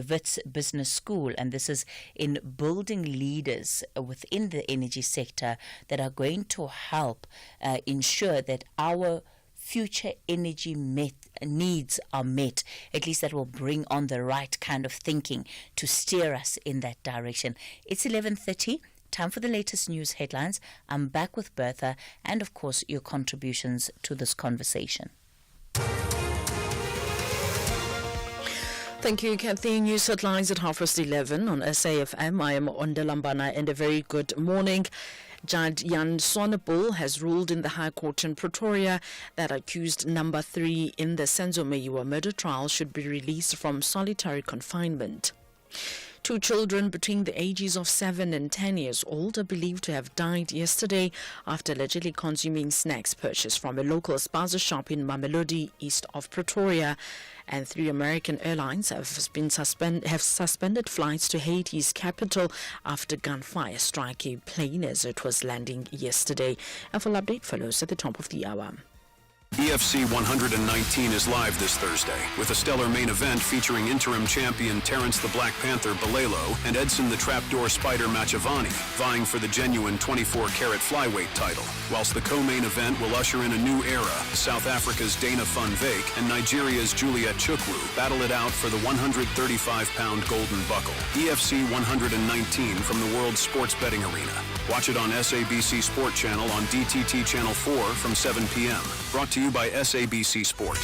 Wits Business School, and this is in building leaders within the energy sector that are going to help ensure that our future energy needs are met. At least that will bring on the right kind of thinking to steer us in that direction. It's 11:30. Time for the latest news headlines. I'm back with Bertha and, of course, your contributions to this conversation. Thank you, Kathy. News headlines at 11:30 on SAFM. I am Onda Lambana, and a very good morning. Judge Jan Swanepoel has ruled in the High Court in Pretoria that accused number 3 in the Senzo Meyiwa murder trial should be released from solitary confinement. 2 children between the ages of 7 and 10 years old are believed to have died yesterday after allegedly consuming snacks purchased from a local spaza shop in Mamelodi, east of Pretoria. And 3 American airlines have suspended flights to Haiti's capital after gunfire struck a plane as it was landing yesterday. A full update follows at the top of the hour. EFC 119 is live this Thursday with a stellar main event featuring interim champion Terrence the Black Panther Balelo and Edson the Trapdoor Spider Machavani vying for the genuine 24-carat flyweight title, whilst the co-main event will usher in a new era. South Africa's Dana Van Wyk and Nigeria's Juliet Chukwu battle it out for the 135-pound golden buckle. EFC 119 from the World Sports Betting Arena. Watch it on SABC Sport Channel on DTT Channel 4 from 7 p.m. Brought to you by SABC Sport.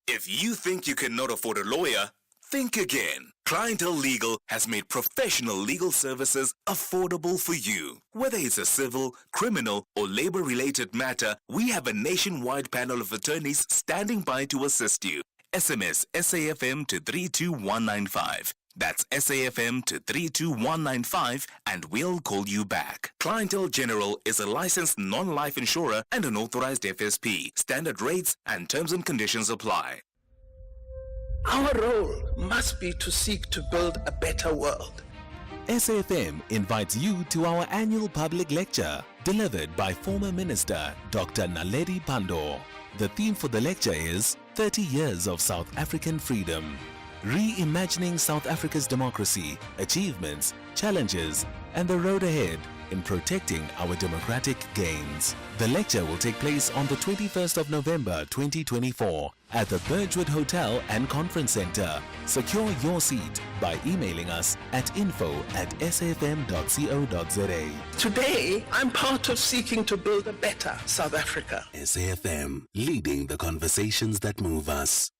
If you think you cannot afford a lawyer, think again. Clientele Legal has made professional legal services affordable for you. Whether it's a civil, criminal, or labor-related matter, we have a nationwide panel of attorneys standing by to assist you. SMS SAFM to 32195. That's SAFM to 32195 and we'll call you back. Clientele General is a licensed non-life insurer and an authorized FSP. Standard rates and terms and conditions apply. Our role must be to seek to build a better world. SAFM invites you to our annual public lecture delivered by former Minister Dr. Naledi Pandor. The theme for the lecture is 30 Years of South African Freedom. Reimagining South Africa's democracy, achievements, challenges, and the road ahead in protecting our democratic gains. The lecture will take place on the 21st of November 2024 at the Birchwood Hotel and Conference Center. Secure your seat by emailing us at info@safm.co.za. Today, I'm part of seeking to build a better South Africa. SAFM, leading the conversations that move us.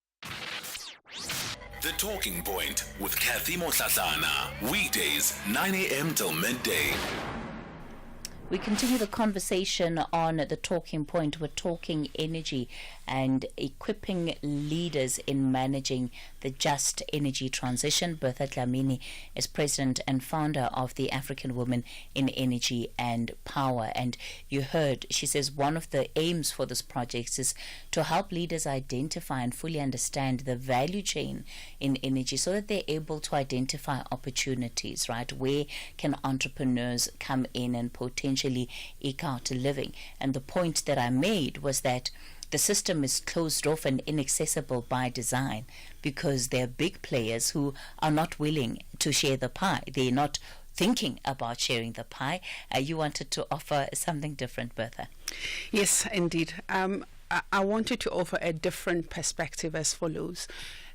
The Talking Point with Kathy Motlatlana. Weekdays, 9 a.m. till midday. We continue the conversation on the talking point. We're talking energy and equipping leaders in managing the just energy transition. Bertha Dlamini is president and founder of the African Women in Energy and Power. And you heard, she says one of the aims for this project is to help leaders identify and fully understand the value chain in energy so that they're able to identify opportunities, right? Where can entrepreneurs come in and potentially eke out a living? And the point that I made was that the system is closed off and inaccessible by design because there are big players who are not willing to share the pie. They're not thinking about sharing the pie. You wanted to offer something different, Bertha. Yes, indeed. I wanted to offer a different perspective as follows.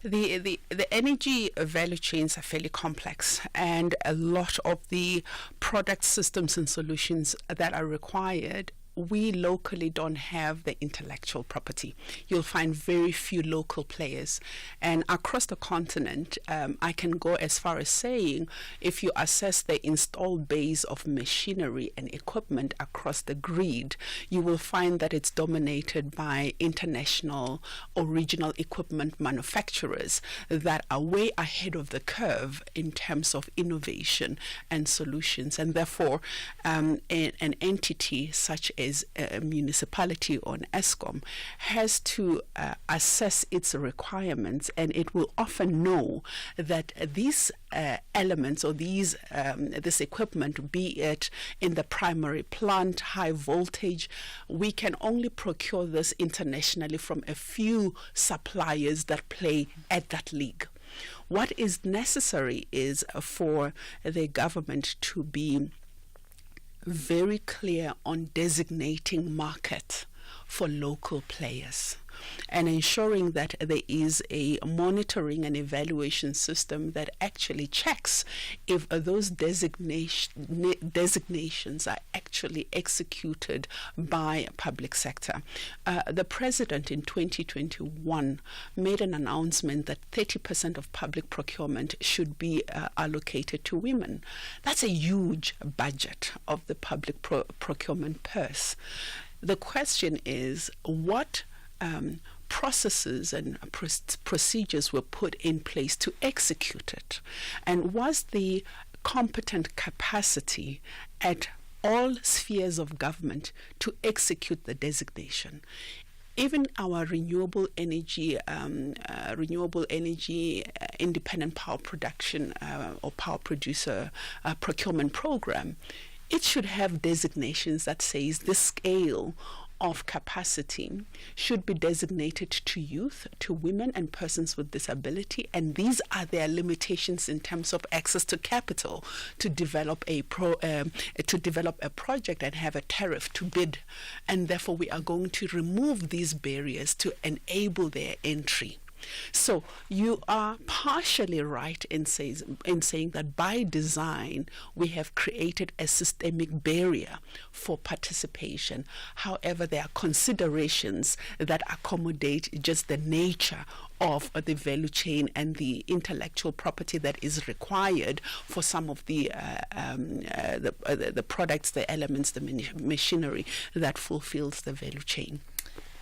The energy value chains are fairly complex, and a lot of the product systems and solutions that are required, we locally don't have the intellectual property. You'll find very few local players. And across the continent, I can go as far as saying, if you assess the installed base of machinery and equipment across the grid, you will find that it's dominated by international original equipment manufacturers that are way ahead of the curve in terms of innovation and solutions. And therefore, an entity such as a municipality or an ESCOM has to assess its requirements, and it will often know that these elements or this equipment, be it in the primary plant, high voltage, we can only procure this internationally from a few suppliers that play at that league. What is necessary is for the government to be very clear on designating market for local players and ensuring that there is a monitoring and evaluation system that actually checks if those designations are actually executed by public sector. The president in 2021 made an announcement that 30% of public procurement should be allocated to women. That's a huge budget of the public procurement purse. The question is, what processes and procedures were put in place to execute it? And was the competent capacity at all spheres of government to execute the designation? Even our renewable energy independent power production or power producer procurement program, it should have designations that says the scale of capacity should be designated to youth, to women and persons with disability, and these are their limitations in terms of access to capital to develop a project and have a tariff to bid, and therefore we are going to remove these barriers to enable their entry. So you are partially right in saying that by design we have created a systemic barrier for participation. However, there are considerations that accommodate just the nature of the value chain and the intellectual property that is required for some of the products, the elements, the machinery that fulfills the value chain.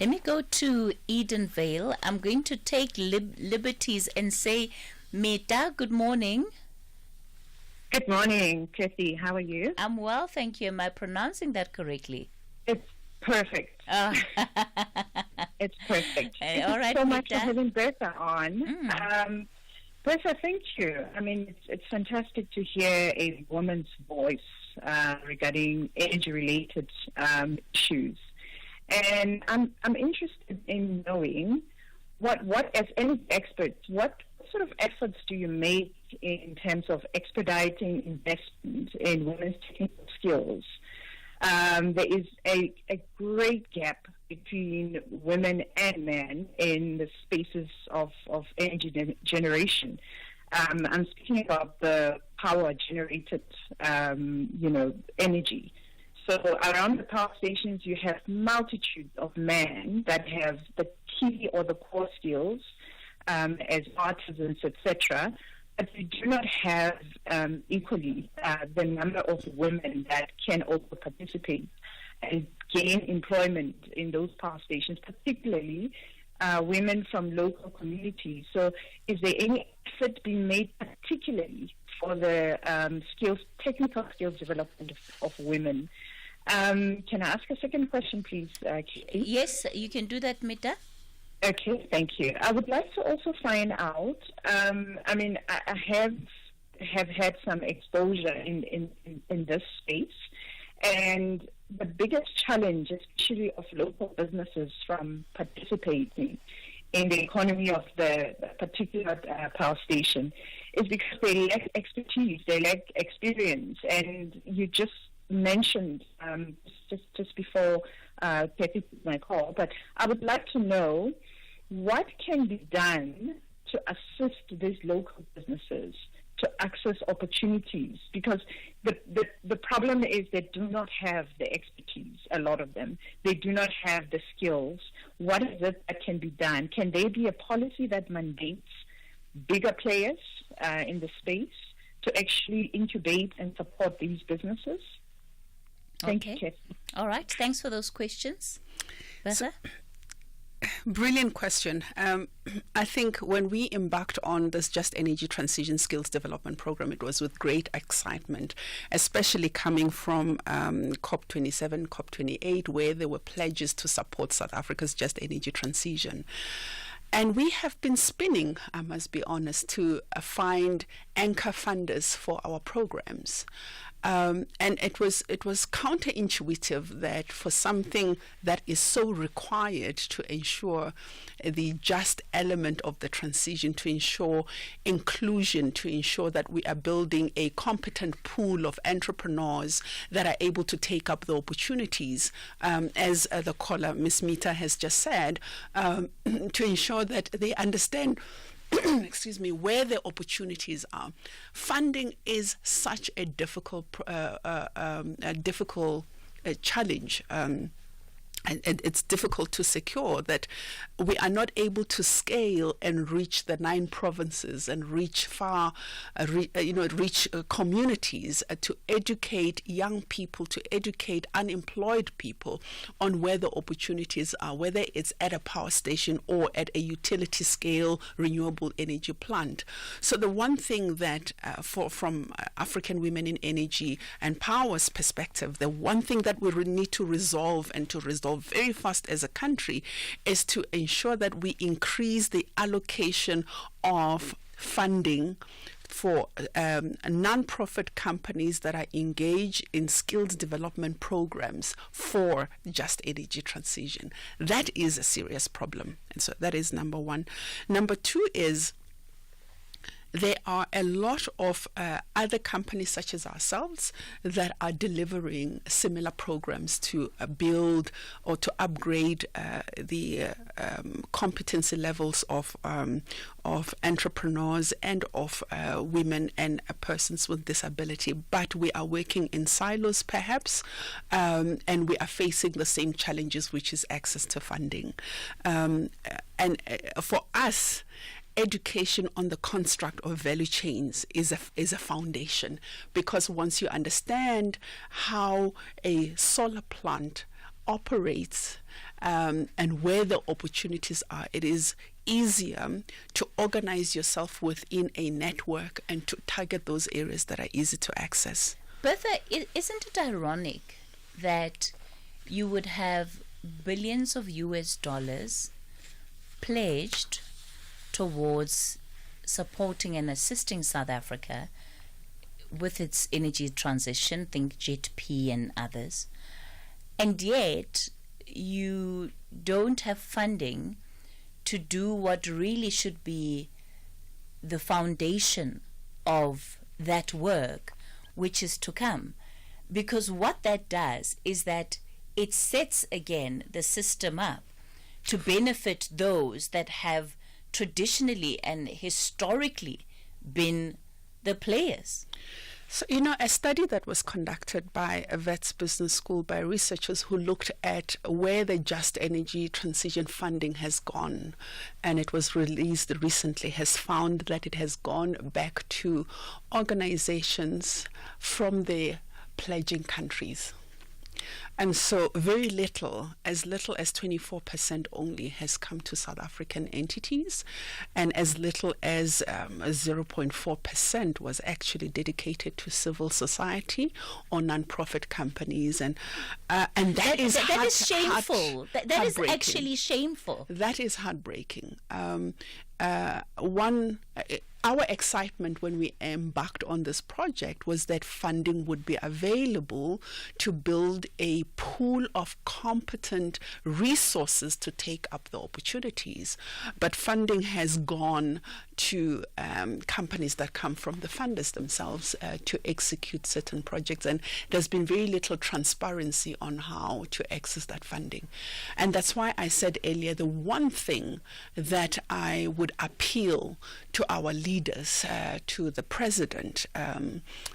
Let me go to Edenvale. I'm going to take liberties and say, Meta, good morning. Good morning, Kathy. How are you? I'm well, thank you. Am I pronouncing that correctly? It's perfect. It's perfect. Hey, all right, so much Meta. for having Bertha on. Bertha, thank you. I mean, it's fantastic to hear a woman's voice regarding energy-related issues. And I'm interested in knowing what as any experts, what sort of efforts do you make in terms of expediting investment in women's technical skills? There is a great gap between women and men in the spaces of energy generation. I'm speaking about the power generated, energy. So around the power stations, you have multitude of men that have the key or the core skills as artisans, etc., but we do not have equally the number of women that can also participate and gain employment in those power stations, particularly women from local communities. So is there any effort being made particularly for the technical skills development of women? Can I ask a second question, please? Yes, you can do that, Mita. Okay, thank you. I would like to also find out, I have had some exposure in this space, and the biggest challenge, especially of local businesses from participating in the economy of the particular power station, is because they lack expertise, they lack experience. And you just mentioned just before taking my call, but I would like to know what can be done to assist these local businesses to access opportunities, because the problem is they do not have the expertise, a lot of them. They do not have the skills. What is it that can be done? Can there be a policy that mandates bigger players in the space to actually incubate and support these businesses? Thank you, Kathy. All right. Thanks for those questions. Bertha? Brilliant question. I think when we embarked on this Just Energy Transition Skills Development Program, it was with great excitement, especially coming from COP27, COP28, where there were pledges to support South Africa's Just Energy Transition. And we have been spinning, I must be honest, to find anchor funders for our programs. And it was counterintuitive that for something that is so required to ensure the just element of the transition, to ensure inclusion, to ensure that we are building a competent pool of entrepreneurs that are able to take up the opportunities, as the caller, Ms. Mita, has just said, to ensure that they understand excuse me, where the opportunities are. Funding is such a difficult challenge. And it's difficult to secure that we are not able to scale and reach the 9 provinces and reach communities to educate young people, to educate unemployed people on where the opportunities are, whether it's at a power station or at a utility scale renewable energy plant. So the one thing that from African Women in Energy and Power's perspective, the one thing that we need to resolve very fast as a country is to ensure that we increase the allocation of funding for non-profit companies that are engaged in skills development programs for just energy transition. That is a serious problem. And so that is number one. Number two is there are a lot of other companies such as ourselves that are delivering similar programs to build or to upgrade the competency levels of entrepreneurs and of women and persons with disability. But we are working in silos perhaps, and we are facing the same challenges, which is access to funding. And for us, education on the construct of value chains is a foundation, because once you understand how a solar plant operates and where the opportunities are, it is easier to organize yourself within a network and to target those areas that are easy to access. Bertha, isn't it ironic that you would have billions of US dollars pledged towards supporting and assisting South Africa with its energy transition, think JET-P and others, and yet you don't have funding to do what really should be the foundation of that work, which is to come? Because what that does is that it sets again the system up to benefit those that have traditionally and historically been the players. So, a study that was conducted by a Wits Business School by researchers who looked at where the just energy transition funding has gone, and it was released recently, has found that it has gone back to organizations from the pledging countries. And so very little as 24% only has come to South African entities, and as little as 0.4% was actually dedicated to civil society or non-profit companies. And that is shameful. That is actually shameful. That is heartbreaking. Our excitement when we embarked on this project was that funding would be available to build a pool of competent resources to take up the opportunities. But funding has gone to companies that come from the funders themselves to execute certain projects. And there's been very little transparency on how to access that funding. And that's why I said earlier, the one thing that I would appeal to our leaders, to the President,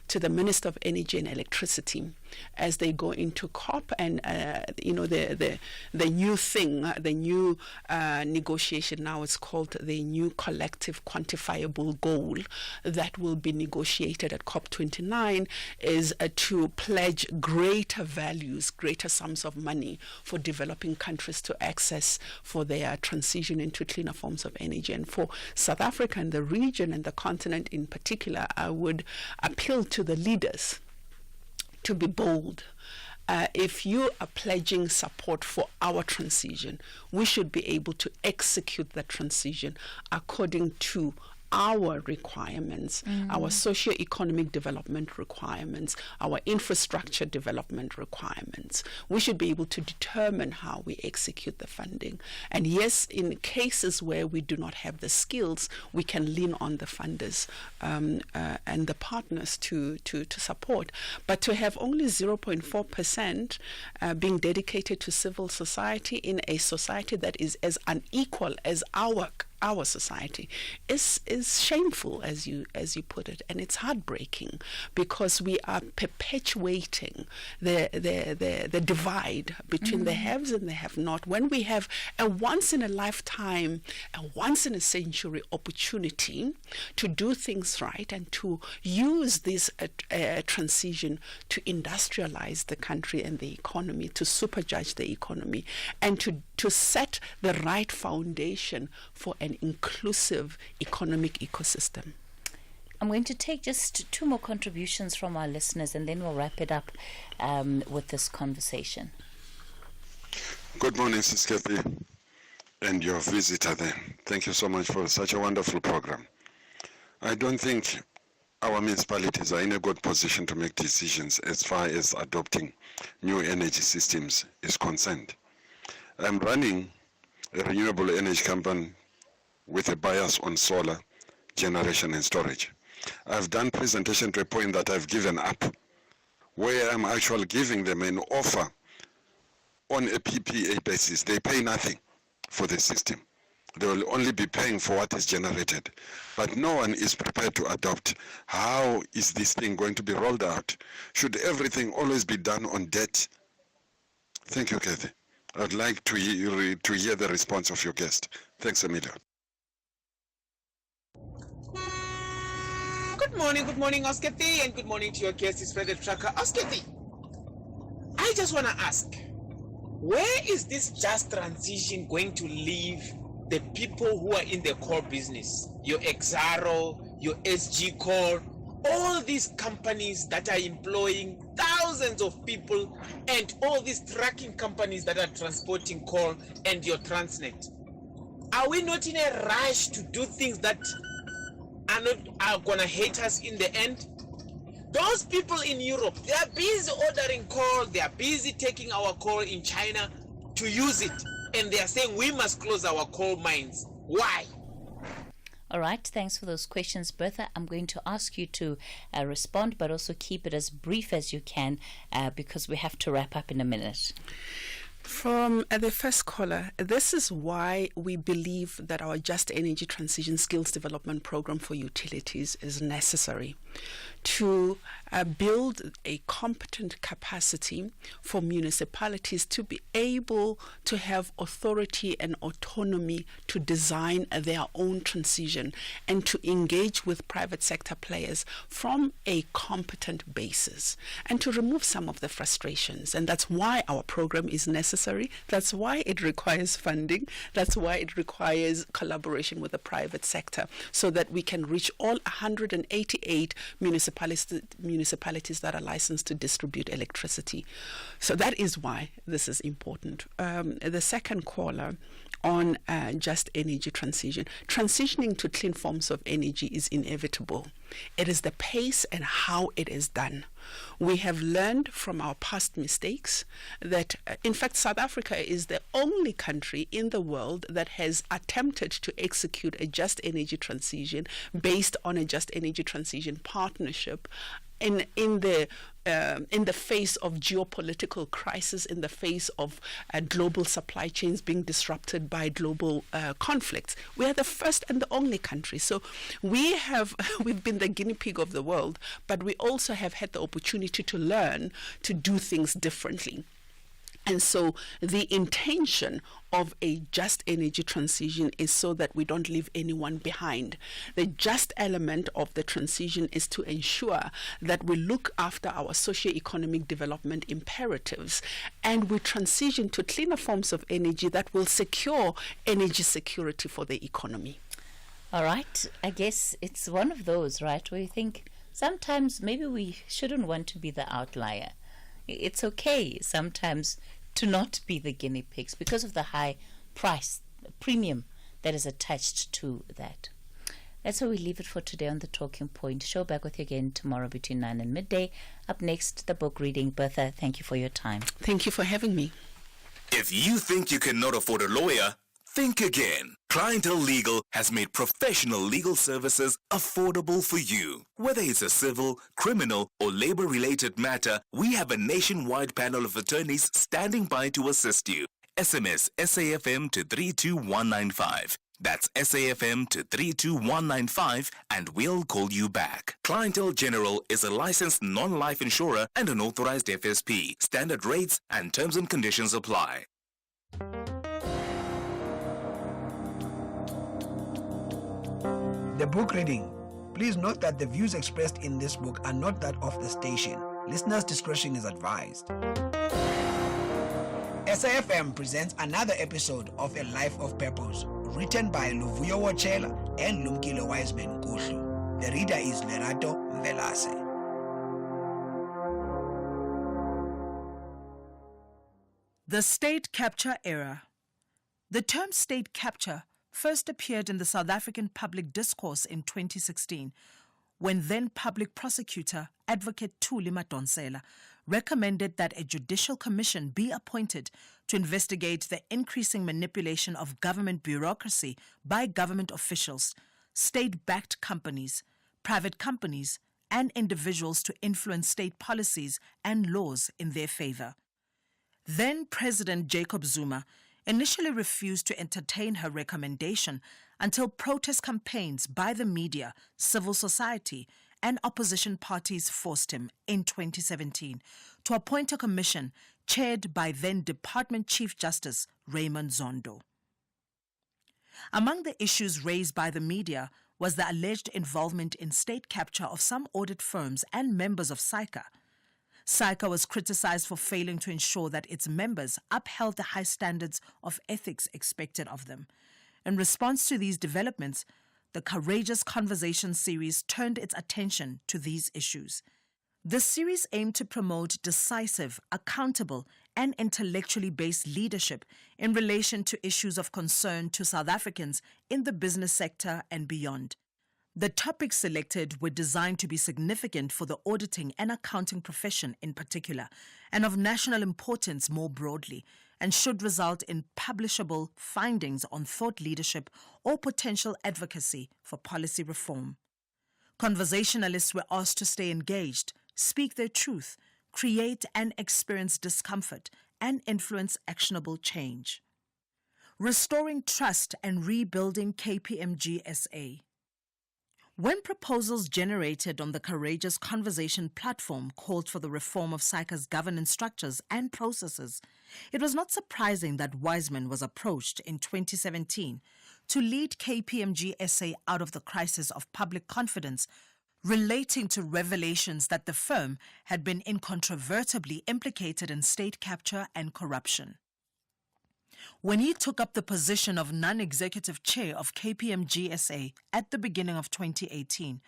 to the Minister of Energy and Electricity, as they go into COP and the new thing, the new negotiation now is called the new collective quantifiable goal that will be negotiated at COP29, is to pledge greater values, greater sums of money for developing countries to access for their transition into cleaner forms of energy. And for South Africa and the region and the continent in particular, I would appeal to the leaders to be bold. If you are pledging support for our transition, we should be able to execute that transition according to our requirements, our socio-economic development requirements, our infrastructure development requirements. We should be able to determine how we execute the funding. And yes, in cases where we do not have the skills, we can lean on the funders and the partners to support. But to have only 0.4% being dedicated to civil society in a society that is as unequal as our society is shameful, as you put it, and it's heartbreaking because we are perpetuating the divide between the haves and the have-not. When we have a once in a lifetime, a once in a century opportunity to do things right and to use this transition to industrialize the country and the economy, to supercharge the economy, and to set the right foundation for an inclusive economic ecosystem. I'm going to take just two more contributions from our listeners and then we'll wrap it up with this conversation. Good morning, Sis Kathy, and your visitor there. Thank you so much for such a wonderful program. I don't think our municipalities are in a good position to make decisions as far as adopting new energy systems is concerned. I'm running a renewable energy company with a bias on solar generation and storage. I've done presentation to a point that I've given up, where I'm actually giving them an offer on a PPA basis. They pay nothing for the system. They will only be paying for what is generated. But no one is prepared to adopt. How is this thing going to be rolled out? Should everything always be done on debt? Thank you, Kathy. I'd like to hear the response of your guest. Thanks a million. Good morning, Oskathy, and good morning to your guest, it's Fred the Trucker. Oskathy, I just want to ask, where is this just transition going to leave the people who are in the core business? Your Exaro, your SG Core, all these companies that are employing thousands of people, and all these trucking companies that are transporting coal, and your Transnet. Are we not in a rush to do things that are gonna hate us in the end? Those people in Europe, they are busy ordering coal, they are busy taking our coal in China to use it, and they are saying we must close our coal mines. Why? All right, thanks for those questions, Bertha. I'm going to ask you to respond, but also keep it as brief as you can because we have to wrap up in a minute. From the first caller, this is why we believe that our Just Energy Transition Skills Development Program for utilities is necessary to build a competent capacity for municipalities to be able to have authority and autonomy to design their own transition and to engage with private sector players from a competent basis and to remove some of the frustrations. And that's why our program is necessary. That's why it requires funding. That's why it requires collaboration with the private sector so that we can reach all 188 municipalities that are licensed to distribute electricity. So that is why this is important. The second caller on just energy transition. Transitioning to clean forms of energy is inevitable. It is the pace and how it is done. We have learned from our past mistakes that, in fact, South Africa is the only country in the world that has attempted to execute a just energy transition based on a just energy transition partnership in the face of geopolitical crisis, in the face of global supply chains being disrupted by global conflicts. We are the first and the only country. So we've been the guinea pig of the world, but we also have had the opportunity to learn to do things differently. And so the intention of a just energy transition is so that we don't leave anyone behind. The just element of the transition is to ensure that we look after our socio-economic development imperatives and we transition to cleaner forms of energy that will secure energy security for the economy. All right. I guess it's one of those, right, where you think sometimes maybe we shouldn't want to be the outlier. It's okay sometimes to not be the guinea pigs because of the high price, premium that is attached to that. That's how we leave it for today on The Talking Point. Show back with you again tomorrow between 9 and midday. Up next, the book reading. Bertha, thank you for your time. Thank you for having me. If you think you cannot afford a lawyer, think again. Clientele Legal has made professional legal services affordable for you. Whether it's a civil, criminal, or labor-related matter, we have a nationwide panel of attorneys standing by to assist you. SMS SAFM to 32195. That's SAFM to 32195 and we'll call you back. Clientele General is a licensed non-life insurer and an authorized FSP. Standard rates and terms and conditions apply. The book reading. Please note that the views expressed in this book are not that of the station. Listeners' discretion is advised. SAFM presents another episode of A Life of Purpose, written by Luvuyo Wachela and Lumkile Wiseman Kuhlu. The reader is Lerato Velase. The state capture era. The term state capture first appeared in the South African public discourse in 2016, when then public prosecutor Advocate Thuli Madonsela recommended that a judicial commission be appointed to investigate the increasing manipulation of government bureaucracy by government officials, state-backed companies, private companies, and individuals to influence state policies and laws in their favor. Then President Jacob Zuma initially refused to entertain her recommendation until protest campaigns by the media, civil society, and opposition parties forced him in 2017 to appoint a commission chaired by then Department Chief Justice Raymond Zondo. Among the issues raised by the media was the alleged involvement in state capture of some audit firms and members of SAICA. SAICA was criticized for failing to ensure that its members upheld the high standards of ethics expected of them. In response to these developments, the Courageous Conversation series turned its attention to these issues. The series aimed to promote decisive, accountable, and intellectually based leadership in relation to issues of concern to South Africans in the business sector and beyond. The topics selected were designed to be significant for the auditing and accounting profession in particular, and of national importance more broadly, and should result in publishable findings on thought leadership or potential advocacy for policy reform. Conversationalists were asked to stay engaged, speak their truth, create and experience discomfort, and influence actionable change. Restoring trust and rebuilding KPMG SA. When proposals generated on the Courageous Conversation platform called for the reform of SAICA's governance structures and processes, it was not surprising that Wiseman was approached in 2017 to lead KPMG SA out of the crisis of public confidence relating to revelations that the firm had been incontrovertibly implicated in state capture and corruption. When he took up the position of non-executive chair of KPMG SA at the beginning of 2018,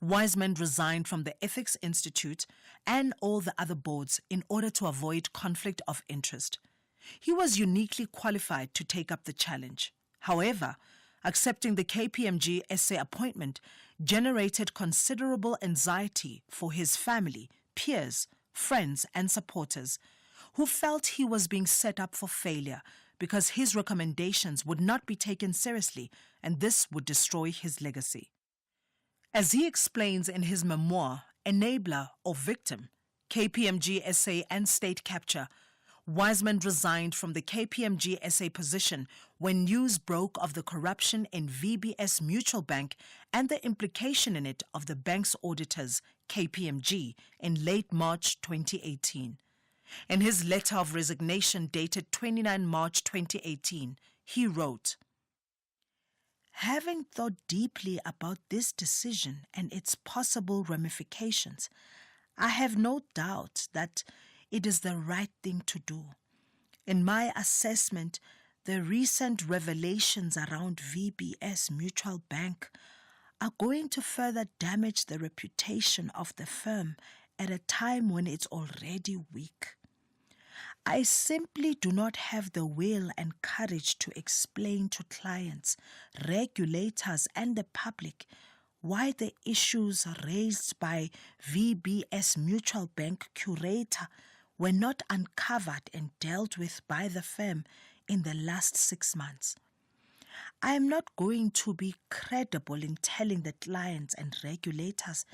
Wiseman resigned from the Ethics Institute and all the other boards in order to avoid conflict of interest. He was uniquely qualified to take up the challenge. However, accepting the KPMG SA appointment generated considerable anxiety for his family, peers, friends and supporters, who felt he was being set up for failure because his recommendations would not be taken seriously and this would destroy his legacy. As he explains in his memoir, Enabler or Victim, KPMG SA and State Capture, Wiseman resigned from the KPMG SA position when news broke of the corruption in VBS Mutual Bank and the implication in it of the bank's auditors, KPMG, in late March 2018. In his letter of resignation dated 29 March 2018, he wrote, "Having thought deeply about this decision and its possible ramifications, I have no doubt that it is the right thing to do. In my assessment, the recent revelations around VBS Mutual Bank are going to further damage the reputation of the firm at a time when it's already weak. I simply do not have the will and courage to explain to clients, regulators, and the public why the issues raised by VBS Mutual Bank curator were not uncovered and dealt with by the firm in the last 6 months. I am not going to be credible in telling the clients and regulators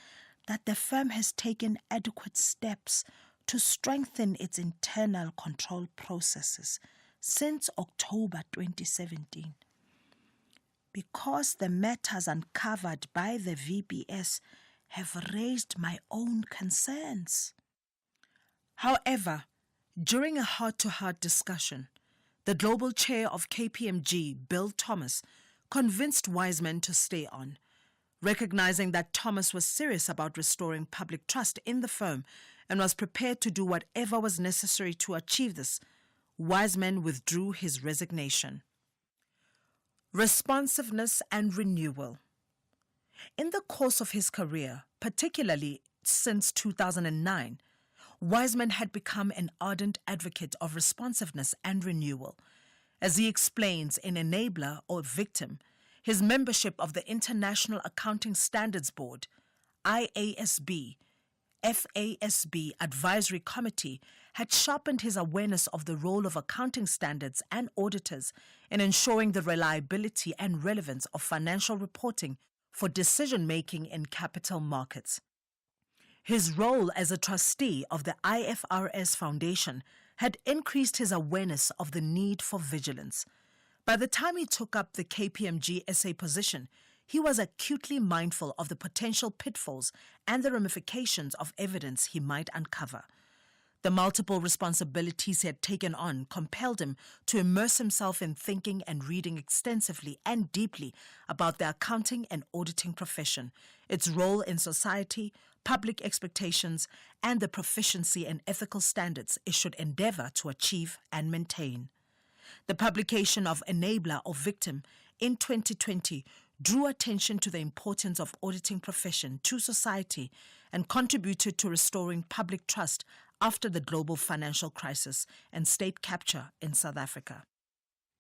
that the firm has taken adequate steps to strengthen its internal control processes since October 2017. Because the matters uncovered by the VBS have raised my own concerns." However, during a heart-to-heart discussion, the global chair of KPMG, Bill Thomas, convinced Wiseman to stay on. Recognizing that Thomas was serious about restoring public trust in the firm and was prepared to do whatever was necessary to achieve this, Wiseman withdrew his resignation. Responsiveness and renewal. In the course of his career, particularly since 2009, Wiseman had become an ardent advocate of responsiveness and renewal. As he explains in Enabler or Victim, his membership of the International Accounting Standards Board, IASB, FASB Advisory Committee had sharpened his awareness of the role of accounting standards and auditors in ensuring the reliability and relevance of financial reporting for decision-making in capital markets. His role as a trustee of the IFRS Foundation had increased his awareness of the need for vigilance. By the time he took up the KPMG SA position, he was acutely mindful of the potential pitfalls and the ramifications of evidence he might uncover. The multiple responsibilities he had taken on compelled him to immerse himself in thinking and reading extensively and deeply about the accounting and auditing profession, its role in society, public expectations, and the proficiency and ethical standards it should endeavor to achieve and maintain. The publication of Enabler or Victim in 2020 drew attention to the importance of auditing profession to society and contributed to restoring public trust after the global financial crisis and state capture in South Africa.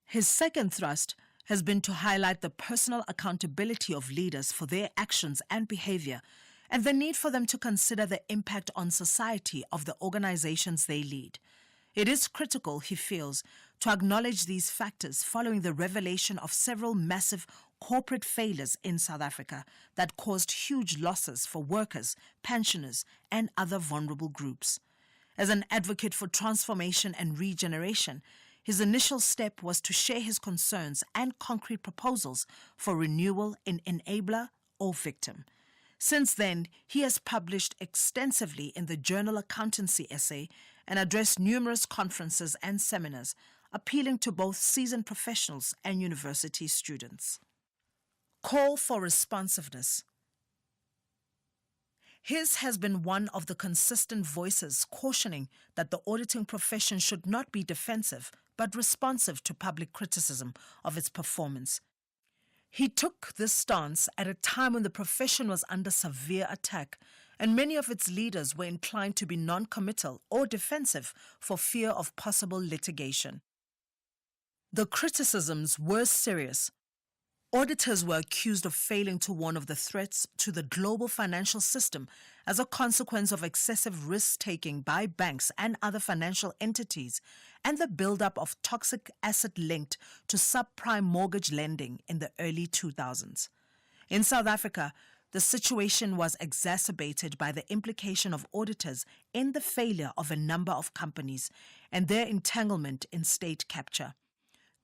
His second thrust has been to highlight the personal accountability of leaders for their actions and behavior and the need for them to consider the impact on society of the organizations they lead. It is critical, he feels, to acknowledge these factors following the revelation of several massive corporate failures in South Africa that caused huge losses for workers, pensioners, and other vulnerable groups. As an advocate for transformation and regeneration, his initial step was to share his concerns and concrete proposals for renewal in enabler or victim. Since then, he has published extensively in the journal Accountancy Essay and addressed numerous conferences and seminars, appealing to both seasoned professionals and university students. Call for responsiveness. His has been one of the consistent voices cautioning that the auditing profession should not be defensive but responsive to public criticism of its performance. He took this stance at a time when the profession was under severe attack and many of its leaders were inclined to be non-committal or defensive for fear of possible litigation. The criticisms were serious. Auditors were accused of failing to warn of the threats to the global financial system as a consequence of excessive risk-taking by banks and other financial entities and the build-up of toxic asset linked to subprime mortgage lending in the early 2000s. In South Africa, the situation was exacerbated by the implication of auditors in the failure of a number of companies and their entanglement in state capture.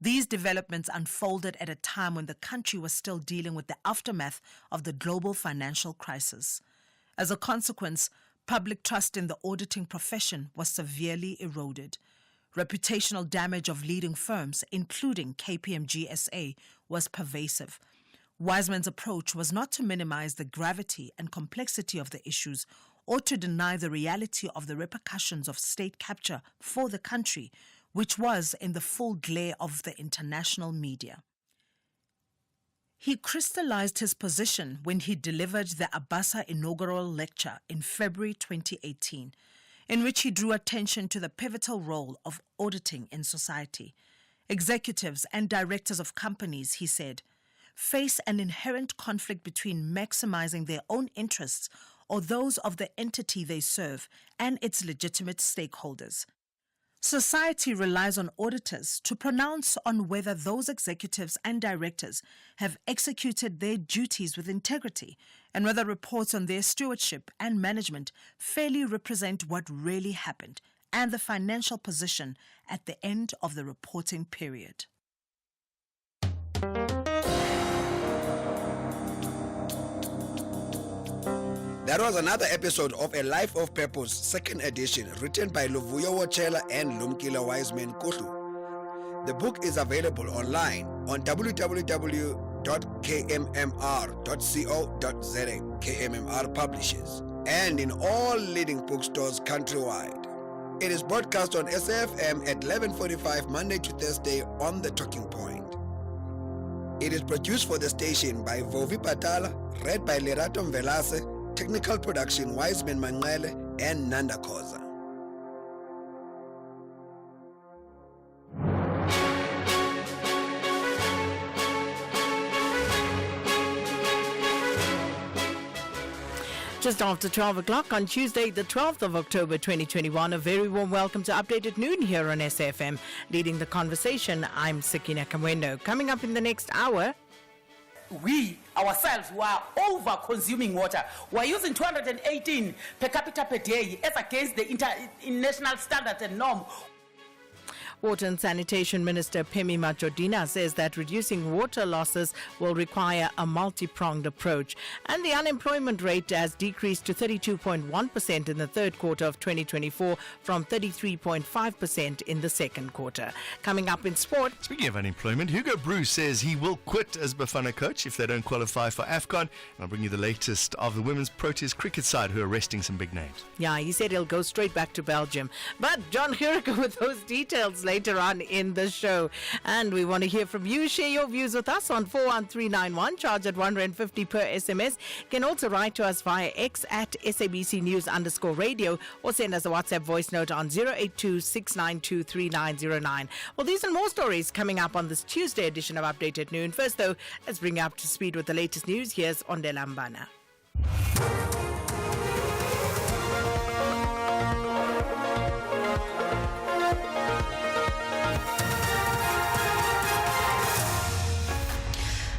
These developments unfolded at a time when the country was still dealing with the aftermath of the global financial crisis. As a consequence, public trust in the auditing profession was severely eroded. Reputational damage of leading firms, including KPMG SA, was pervasive. Wiseman's approach was not to minimize the gravity and complexity of the issues or to deny the reality of the repercussions of state capture for the country, which was in the full glare of the international media. He crystallized his position when he delivered the Abasa inaugural lecture in February 2018, in which he drew attention to the pivotal role of auditing in society. Executives and directors of companies, he said, face an inherent conflict between maximizing their own interests or those of the entity they serve and its legitimate stakeholders. Society relies on auditors to pronounce on whether those executives and directors have executed their duties with integrity and whether reports on their stewardship and management fairly represent what really happened and the financial position at the end of the reporting period. That was another episode of A Life of Purpose, second edition, written by Luvuyo Wochela and Lumkile Wiseman Kuhlu. The book is available online on www.kmmr.co.za, KMMR Publishers, and in all leading bookstores countrywide. It is broadcast on SAFM at 11:45 Monday to Thursday on The Talking Point. It is produced for the station by Vovi Patala, read by Lerato Mvelase, technical production Wiseman Manqele and Nanda Khoza. Just after 12 o'clock on Tuesday, the 12th of October 2021, a very warm welcome to Update at Noon here on SAFM. Leading the conversation, I'm Sakina Kamwendo. Coming up in the next hour, we ourselves were over consuming water. We're using 218 per capita per day as against the international standards and norm. Water and Sanitation Minister Phemi Majodina says that reducing water losses will require a multi-pronged approach. And the unemployment rate has decreased to 32.1% in the third quarter of 2024 from 33.5% in the second quarter. Coming up in sport. Speaking of unemployment, Hugo Bruce says he will quit as Bafana coach if they don't qualify for AFCON. And I'll bring you the latest of the women's Proteas cricket side who are resting some big names. Yeah, he said he'll go straight back to Belgium. But John Hurricane with those details later on in the show. And we want to hear from you. Share your views with us on 41391. Charge at 150 per SMS. You can also write to us via X at SABC News_radio or send us a WhatsApp voice note on 082-692-3909. Well, these and more stories coming up on this Tuesday edition of Update at Noon. First, though, let's bring you up to speed with the latest news. Here's Ondela Mbana.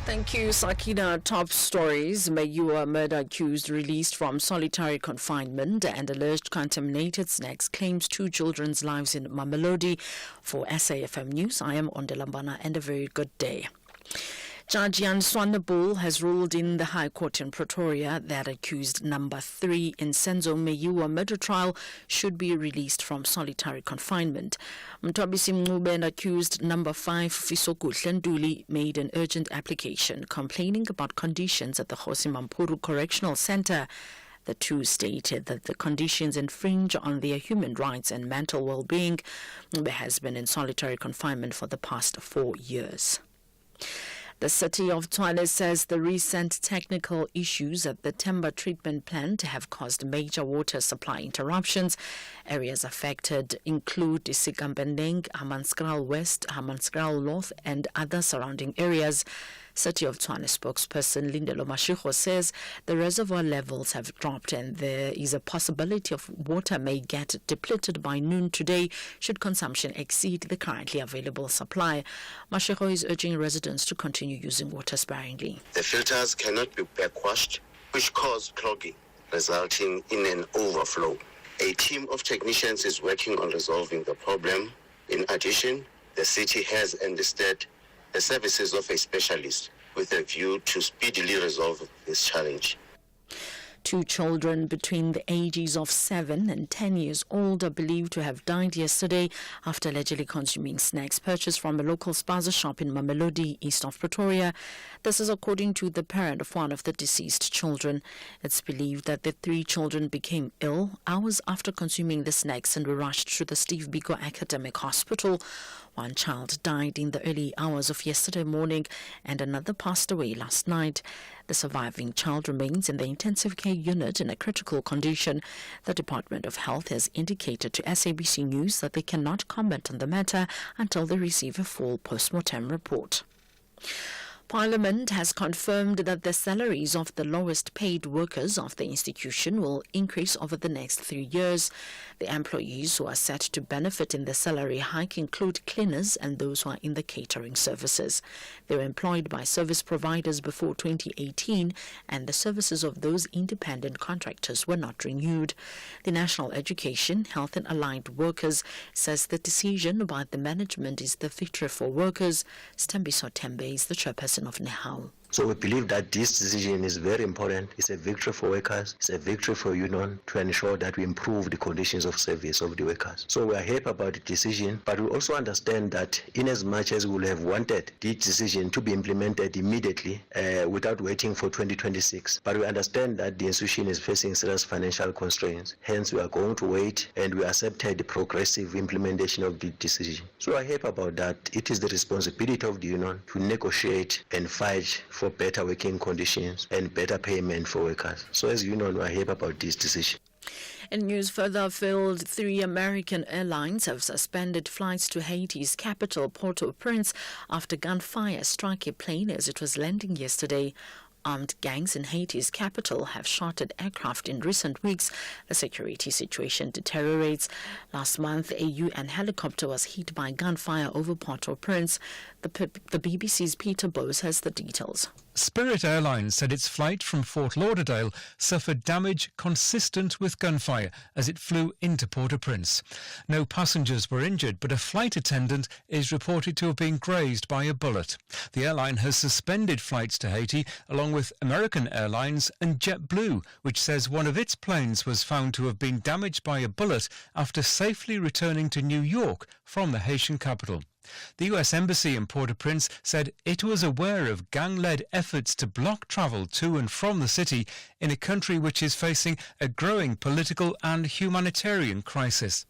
Thank you. you, Sakina. Top stories. Mayua murder accused released from solitary confinement and alleged contaminated snacks claims 2 children's lives in Mamelodi. For SAFM News, I am Ondelambana and a very good day. Judge Jan Swanepoel has ruled in the High Court in Pretoria that accused number 3 in Senzo Meyiwa murder trial should be released from solitary confinement. Mtwabisi Mncube and accused number 5 Fisokuhle Nduli made an urgent application complaining about conditions at the Kgosi Mampuru Correctional Center. The two stated that the conditions infringe on their human rights and mental well-being. Mncube has been in solitary confinement for the past 4 years. The city of Tshwane says the recent technical issues at the timber treatment plant have caused major water supply interruptions. Areas affected include Isikampeneng, Hammanskraal West, Hammanskraal North, and other surrounding areas. City of Tshwane spokesperson Lindelo Mashego says the reservoir levels have dropped and there is a possibility of water may get depleted by noon today should consumption exceed the currently available supply. Mashego is urging residents to continue using water sparingly. The filters cannot be backwashed, which cause clogging, resulting in an overflow. A team of technicians is working on resolving the problem. In addition, the city has enlisted the services of a specialist with a view to speedily resolve this challenge. 2 children between the ages of 7 and 10 years old are believed to have died yesterday after allegedly consuming snacks purchased from a local spaza shop in Mamelodi, east of Pretoria. This is according to the parent of one of the deceased children. It's believed that the 3 children became ill hours after consuming the snacks and were rushed to the Steve Biko Academic Hospital. 1 child died in the early hours of yesterday morning and another passed away last night. The surviving child remains in the intensive care unit in a critical condition. The Department of Health has indicated to SABC News that they cannot comment on the matter until they receive a full post-mortem report. Parliament has confirmed that the salaries of the lowest paid workers of the institution will increase over the next 3 years. The employees who are set to benefit in the salary hike include cleaners and those who are in the catering services. They were employed by service providers before 2018 and the services of those independent contractors were not renewed. The National Education, Health and Allied Workers says the decision by the management is the victory for workers. Stembiso Tembe is the chairperson of NEHAL. So we believe that this decision is very important. It's a victory for workers. It's a victory for union to ensure that we improve the conditions of service of the workers. So we are happy about the decision, but we also understand that in as much as we would have wanted this decision to be implemented immediately without waiting for 2026, but we understand that the institution is facing serious financial constraints. Hence, we are going to wait and we accepted the progressive implementation of the decision. So we are happy about that. It is the responsibility of the union to negotiate and fight for better working conditions and better payment for workers. So as you know, we are happy about this decision. In news further afield, 3 American airlines have suspended flights to Haiti's capital, Port-au-Prince, after gunfire struck a plane as it was landing yesterday. Armed gangs in Haiti's capital have shot at aircraft in recent weeks. The security situation deteriorates. Last month, a UN helicopter was hit by gunfire over Port-au-Prince. The BBC's Peter Bose has the details. Spirit Airlines said its flight from Fort Lauderdale suffered damage consistent with gunfire as it flew into Port-au-Prince. No passengers were injured, but a flight attendant is reported to have been grazed by a bullet. The airline has suspended flights to Haiti along with American Airlines and JetBlue, which says one of its planes was found to have been damaged by a bullet after safely returning to New York from the Haitian capital. The US Embassy in Port-au-Prince said it was aware of gang-led efforts to block travel to and from the city in a country which is facing a growing political and humanitarian crisis.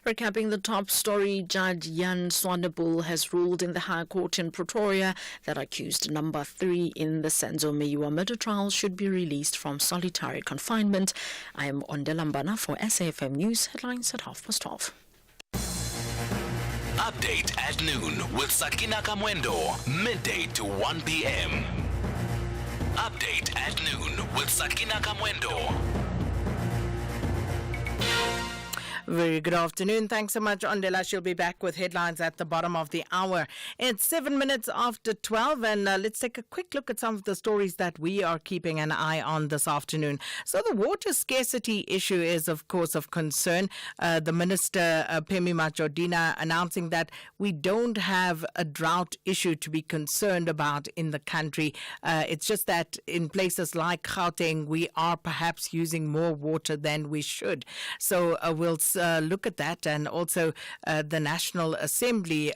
Recapping the top story, Judge Jan Swanepoel has ruled in the High Court in Pretoria that accused number 3 in the Senzo Meyiwa murder trial should be released from solitary confinement. I am Ondelambana for SAFM News, headlines at 12:30. Update at noon with Sakina Kamwendo, midday to 1 p.m. Update at noon with Sakina Kamwendo. Very good afternoon. Thanks so much, Ondela. She'll be back with headlines at the bottom of the hour. It's 7 minutes after 12, and let's take a quick look at some of the stories that we are keeping an eye on this afternoon. So the water scarcity issue is, of course, of concern. The Minister, Phemi Majordina, announcing that we don't have a drought issue to be concerned about in the country. It's just that in places like Gauteng, we are perhaps using more water than we should. So we'll look at that, and also the National Assembly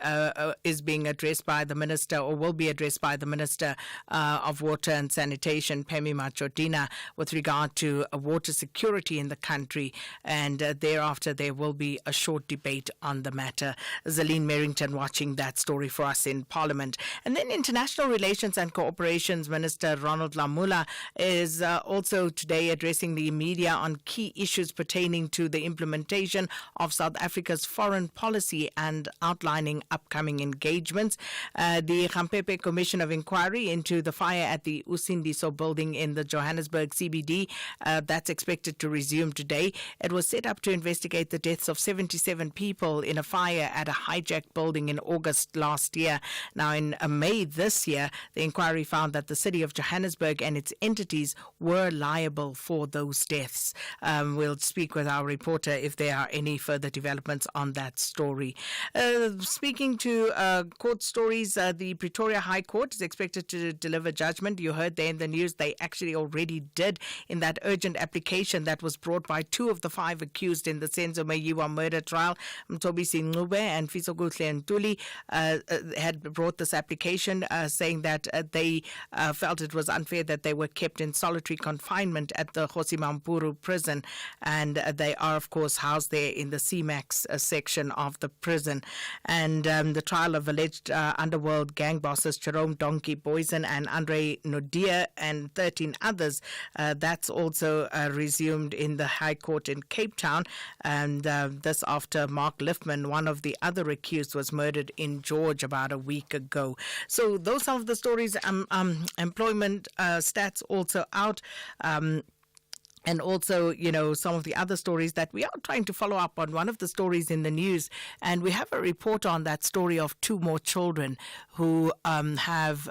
is being addressed by the Minister, or will be addressed by the Minister of Water and Sanitation, Phemi Majordina, with regard to water security in the country, and thereafter there will be a short debate on the matter. Zaline Merrington watching that story for us in Parliament. And then International Relations and Cooperations Minister Ronald Lamola is also today addressing the media on key issues pertaining to the implementation of South Africa's foreign policy and outlining upcoming engagements. The Gampepe Commission of Inquiry into the fire at the Usindiso building in the Johannesburg CBD, that's expected to resume today. It was set up to investigate the deaths of 77 people in a fire at a hijacked building in August last year. Now, in May this year, the inquiry found that the city of Johannesburg and its entities were liable for those deaths. We'll speak with our reporter if there are any further developments on that story. Speaking to court stories, the Pretoria High Court is expected to deliver judgment. You heard there in the news they actually already did in that urgent application that was brought by 2 of the 5 accused in the Senzo Mayiwa murder trial. Mtobisi Ngube and Fisogutle Ntuli had brought this application saying that they felt it was unfair that they were kept in solitary confinement at the Hosimampuru prison, and they are, of course, housed there in the CMAX section of the prison. And the trial of alleged underworld gang bosses Jerome Donkey Boysen and Andre Nodia and 13 others, that's also resumed in the High Court in Cape Town, and this after Mark Liffman, one of the other accused, was murdered in George about a week ago. So those are the stories. Employment stats also out. And also, you know, some of the other stories that we are trying to follow up on. One of the stories in the news, and we have a report on that story of 2 more children who have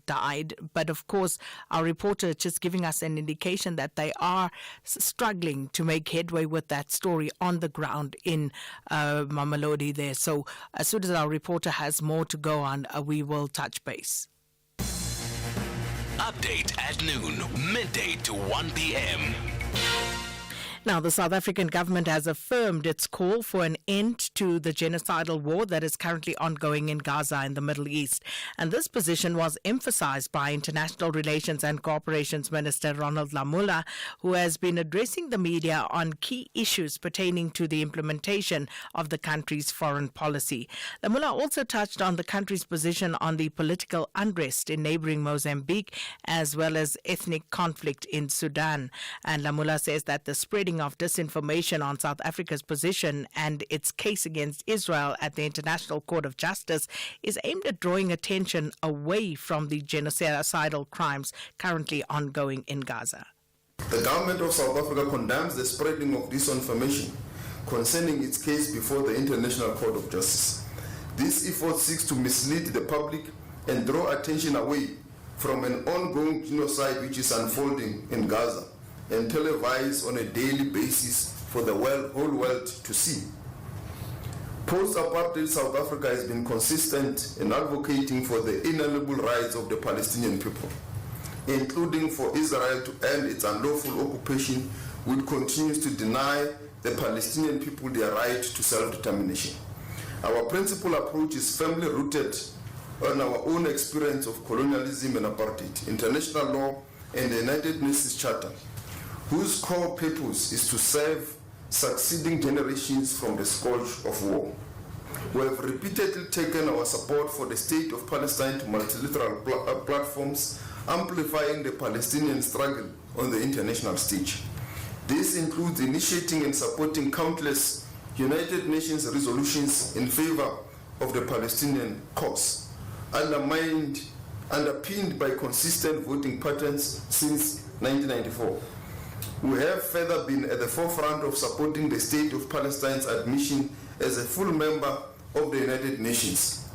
died. But of course, our reporter is just giving us an indication that they are struggling to make headway with that story on the ground in Mamelodi there. So as soon as our reporter has more to go on, we will touch base. Update at noon, midday to 1 p.m. Now, the South African government has affirmed its call for an end to the genocidal war that is currently ongoing in Gaza in the Middle East. And this position was emphasized by International Relations and Cooperations Minister Ronald Lamola, who has been addressing the media on key issues pertaining to the implementation of the country's foreign policy. Lamola also touched on the country's position on the political unrest in neighboring Mozambique, as well as ethnic conflict in Sudan. And Lamola says that the spreading of disinformation on South Africa's position and its case against Israel at the International Court of Justice is aimed at drawing attention away from the genocidal crimes currently ongoing in Gaza. The government of South Africa condemns the spreading of disinformation concerning its case before the International Court of Justice. This effort seeks to mislead the public and draw attention away from an ongoing genocide which is unfolding in Gaza and televised on a daily basis for the whole world to see. Post-apartheid South Africa has been consistent in advocating for the inalienable rights of the Palestinian people, including for Israel to end its unlawful occupation, which continues to deny the Palestinian people their right to self-determination. Our principal approach is firmly rooted on our own experience of colonialism and apartheid, international law, and the United Nations Charter, whose core purpose is to save succeeding generations from the scourge of war. We have repeatedly taken our support for the state of Palestine to multilateral platforms, amplifying the Palestinian struggle on the international stage. This includes initiating and supporting countless United Nations resolutions in favor of the Palestinian cause, underpinned by consistent voting patterns since 1994. We have further been at the forefront of supporting the State of Palestine's admission as a full member of the United Nations.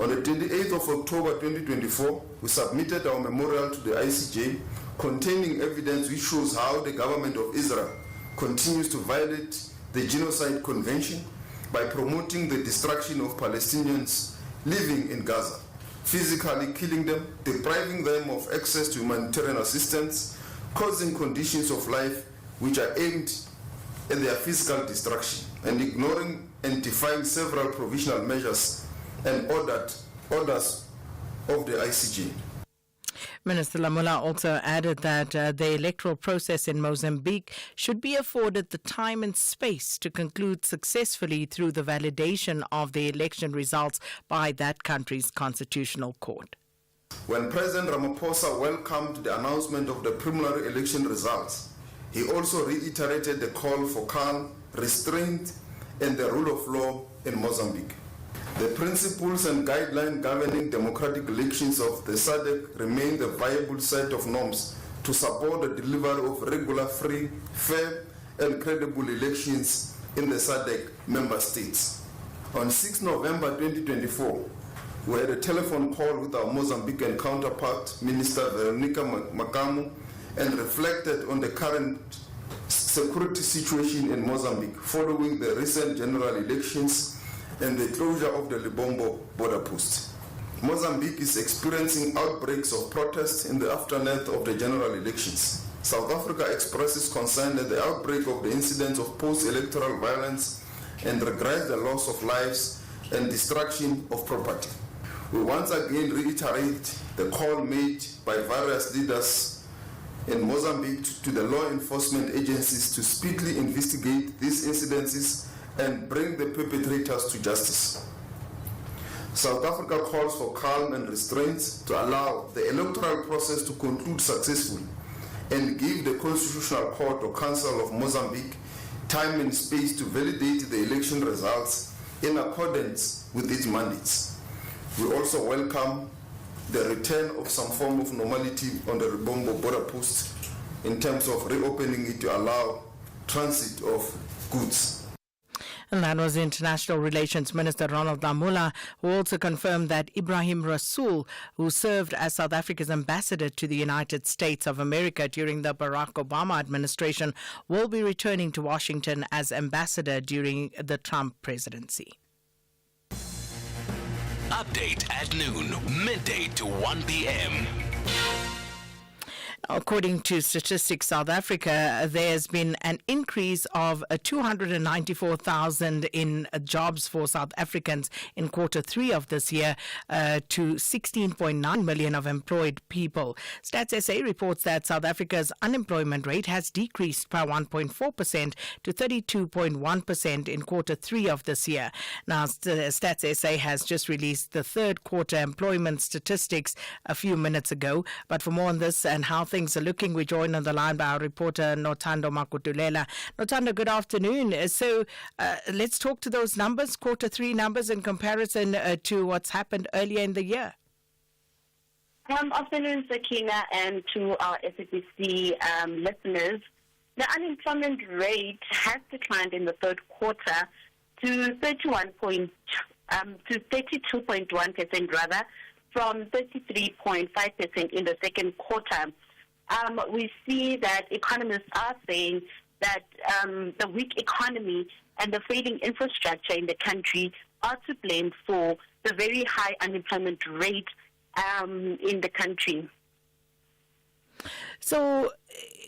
On the 28th of October 2024, we submitted our memorial to the ICJ containing evidence which shows how the government of Israel continues to violate the Genocide Convention by promoting the destruction of Palestinians living in Gaza, physically killing them, depriving them of access to humanitarian assistance, causing conditions of life which are aimed at their physical destruction, and ignoring and defying several provisional measures and orders of the ICJ. Minister Lamula also added that the electoral process in Mozambique should be afforded the time and space to conclude successfully through the validation of the election results by that country's constitutional court. When President Ramaphosa welcomed the announcement of the preliminary election results, he also reiterated the call for calm, restraint, and the rule of law in Mozambique. The principles and guidelines governing democratic elections of the SADC remain the viable set of norms to support the delivery of regular, free, fair, and credible elections in the SADC member states. On 6 November 2024, we had a telephone call with our Mozambican counterpart, Minister Veronica Makamu, and reflected on the current security situation in Mozambique following the recent general elections and the closure of the Libombo border post. Mozambique is experiencing outbreaks of protests in the aftermath of the general elections. South Africa expresses concern at the outbreak of the incidents of post-electoral violence and regrets the loss of lives and destruction of property. We once again reiterate the call made by various leaders in Mozambique to the law enforcement agencies to speedily investigate these incidences and bring the perpetrators to justice. South Africa calls for calm and restraint to allow the electoral process to conclude successfully and give the Constitutional Court or Council of Mozambique time and space to validate the election results in accordance with its mandates. We also welcome the return of some form of normality on the Libombo border post in terms of reopening it to allow transit of goods. And that was International Relations Minister Ronald Lamula, who also confirmed that Ibrahim Rasool, who served as South Africa's ambassador to the United States of America during the Barack Obama administration, will be returning to Washington as ambassador during the Trump presidency. Update at noon, midday to 1 p.m. According to Statistics South Africa, there's been an increase of 294,000 in jobs for South Africans in quarter 3 of this year to 16.9 million of employed people. Stats SA reports that South Africa's unemployment rate has decreased by 1.4% to 32.1% in quarter 3 of this year. Now, Stats SA has just released the third quarter employment statistics a few minutes ago. But for more on this and how things are looking, we join on the line by our reporter Nothando Makutulela. Nothando, good afternoon. So let's talk to those numbers, quarter 3 numbers in comparison to what's happened earlier in the year. Afternoon, Sakina, and to our SABC listeners. The unemployment rate has declined in the third quarter to 32.1% rather, from 33.5% in the second quarter. We see that economists are saying that the weak economy and the failing infrastructure in the country are to blame for the very high unemployment rate in the country. So,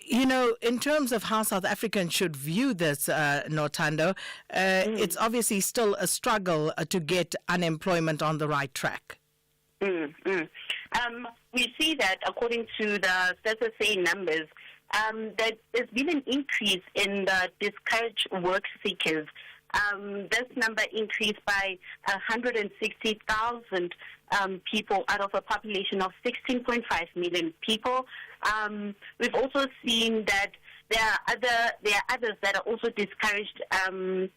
you know, in terms of how South Africans should view this, Nothando, it's obviously still a struggle to get unemployment on the right track. We see that according to the SABC numbers, that there's been an increase in the discouraged work seekers. This number increased by 160,000 people out of a population of 16.5 million people. We've also seen that there are others that are also discouraged, and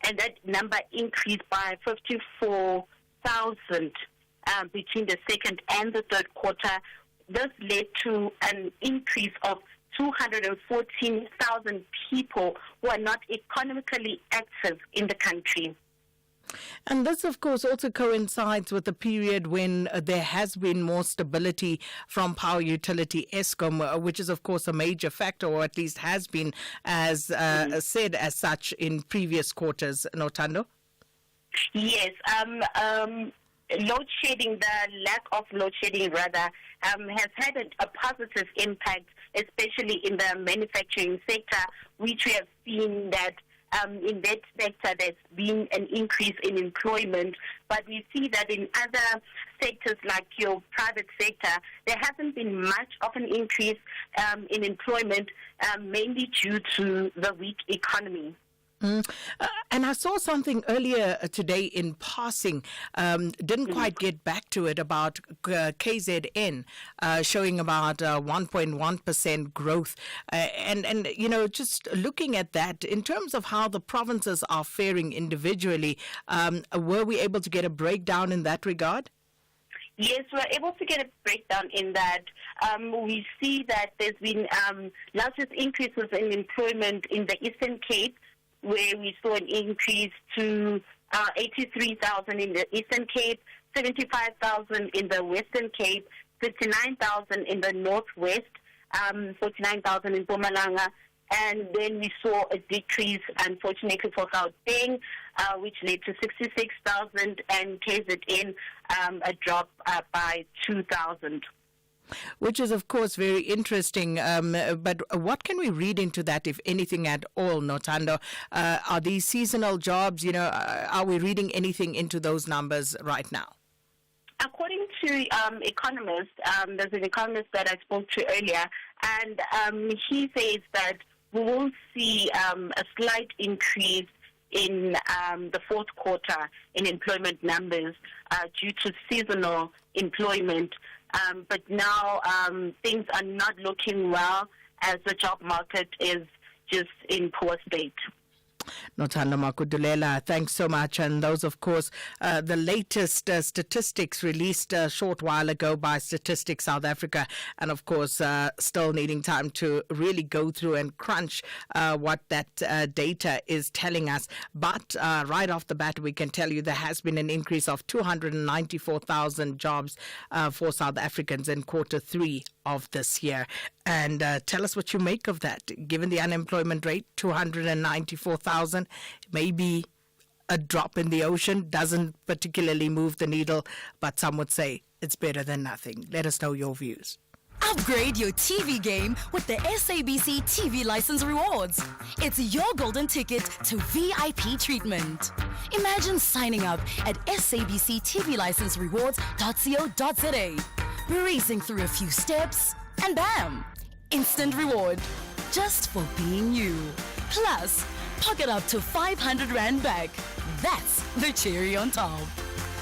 that number increased by 54,000 between the second and the third quarter. This led to an increase of 214,000 people who are not economically active in the country. And this, of course, also coincides with the period when there has been more stability from power utility Eskom, which is, of course, a major factor, or at least has been, as said as such in previous quarters. Notando? Yes. Load shedding, the lack of load shedding, rather, has had a positive impact, especially in the manufacturing sector, which we have seen that in that sector there's been an increase in employment, but we see that in other sectors like your private sector, there hasn't been much of an increase in employment, mainly due to the weak economy. And I saw something earlier today in passing, didn't quite get back to it, about KZN showing about 1.1% growth. And you know, just looking at that, in terms of how the provinces are faring individually, were we able to get a breakdown in that regard? Yes, we're able to get a breakdown in that. We see that there's been largest increases in employment in the Eastern Cape, where we saw an increase to 83,000 in the Eastern Cape, 75,000 in the Western Cape, 59,000 in the Northwest, 49,000 in Mpumalanga, and then we saw a decrease, unfortunately, for Gauteng, which led to 66,000, and KZN a drop by 2,000. Which is, of course, very interesting. But what can we read into that, if anything at all, Notando? Are these seasonal jobs? You know, are we reading anything into those numbers right now? According to economists, there's an economist that I spoke to earlier, and he says that we will see a slight increase in the fourth quarter in employment numbers due to seasonal employment. But now things are not looking well, as the job market is just in poor state. Notando Makudulela, thanks so much. And those, of course, the latest statistics released a short while ago by Statistics South Africa, and of course still needing time to really go through and crunch what that data is telling us. But right off the bat, we can tell you there has been an increase of 294,000 jobs for South Africans in quarter 3 of this year. And tell us what you make of that. Given the unemployment rate, 294,000, maybe a drop in the ocean, doesn't particularly move the needle, but some would say it's better than nothing. Let us know your views. Upgrade your TV game with the SABC TV License Rewards. It's your golden ticket to VIP treatment. Imagine signing up at sabctvlicenserewards.co.za, breezing through a few steps, and bam! Instant reward, just for being you. Plus, pocket up to 500 Rand back. That's the cherry on top.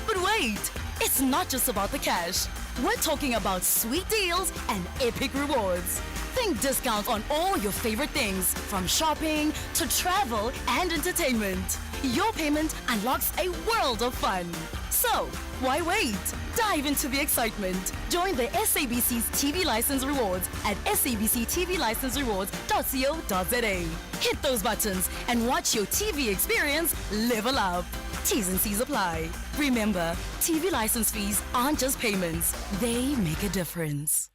But wait, it's not just about the cash. We're talking about sweet deals and epic rewards. Think discounts on all your favorite things, from shopping to travel and entertainment. Your payment unlocks a world of fun. So, why wait? Dive into the excitement. Join the SABC's TV License Rewards at sabctvlicenserewards.co.za. Hit those buttons and watch your TV experience level up. T's and C's apply. Remember, TV license fees aren't just payments. They make a difference.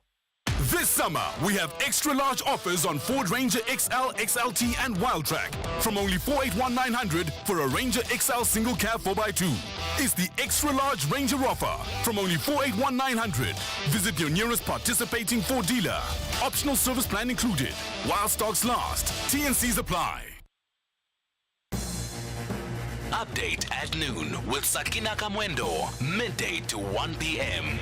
This summer, we have extra large offers on Ford Ranger XL, XLT and Wildtrak from only 481,900 for a Ranger XL single cab 4x2. It's the extra large Ranger offer from only 481,900. Visit your nearest participating Ford dealer. Optional service plan included. While stocks last. T&Cs apply. Update at noon with Sakina Kamwendo, midday to 1 p.m.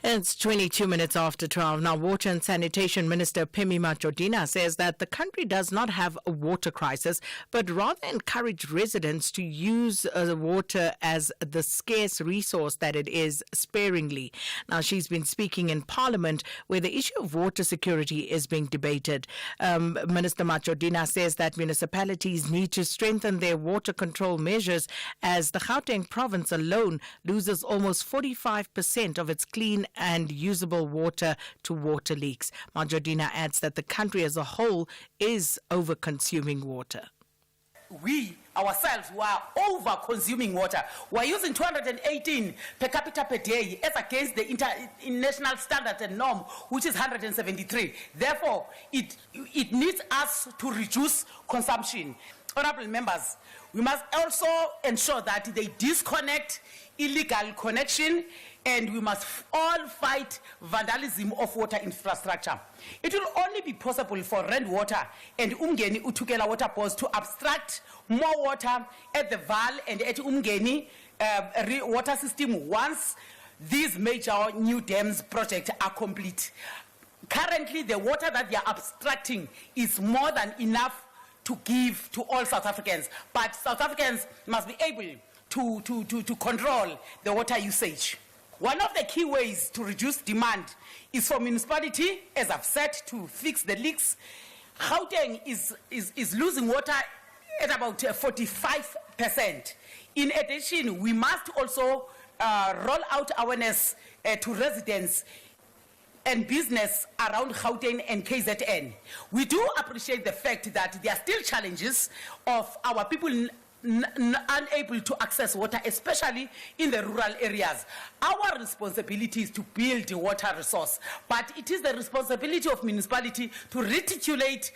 It's 22 minutes after 12. Now, Water and Sanitation Minister Phemi Majodina says that the country does not have a water crisis, but rather encourage residents to use water as the scarce resource that it is sparingly. Now, she's been speaking in Parliament where the issue of water security is being debated. Minister Majodina says that municipalities need to strengthen their water control measures as the Gauteng province alone loses almost 45% of its clean and usable water to water leaks. Majordina adds that the country as a whole is over-consuming water. We ourselves were over-consuming water. We're using 218 per capita per day as against the international standard and norm, which is 173. Therefore, it needs us to reduce consumption. Honorable members, we must also ensure that they disconnect illegal connection, and we must all fight vandalism of water infrastructure. It will only be possible for Rand Water and Umgeni Utukela water boards to abstract more water at the Val and at Umgeni water system once these major new dams projects are complete. Currently, the water that they are abstracting is more than enough to give to all South Africans, but South Africans must be able to control the water usage. One of the key ways to reduce demand is for municipality, as I've said, to fix the leaks. Gauteng is losing water at about 45%. In addition, we must also roll out awareness to residents and business around Gauteng and KZN. We do appreciate the fact that there are still challenges of our people unable to access water, especially in the rural areas. Our responsibility is to build a water resource, but it is the responsibility of municipality to reticulate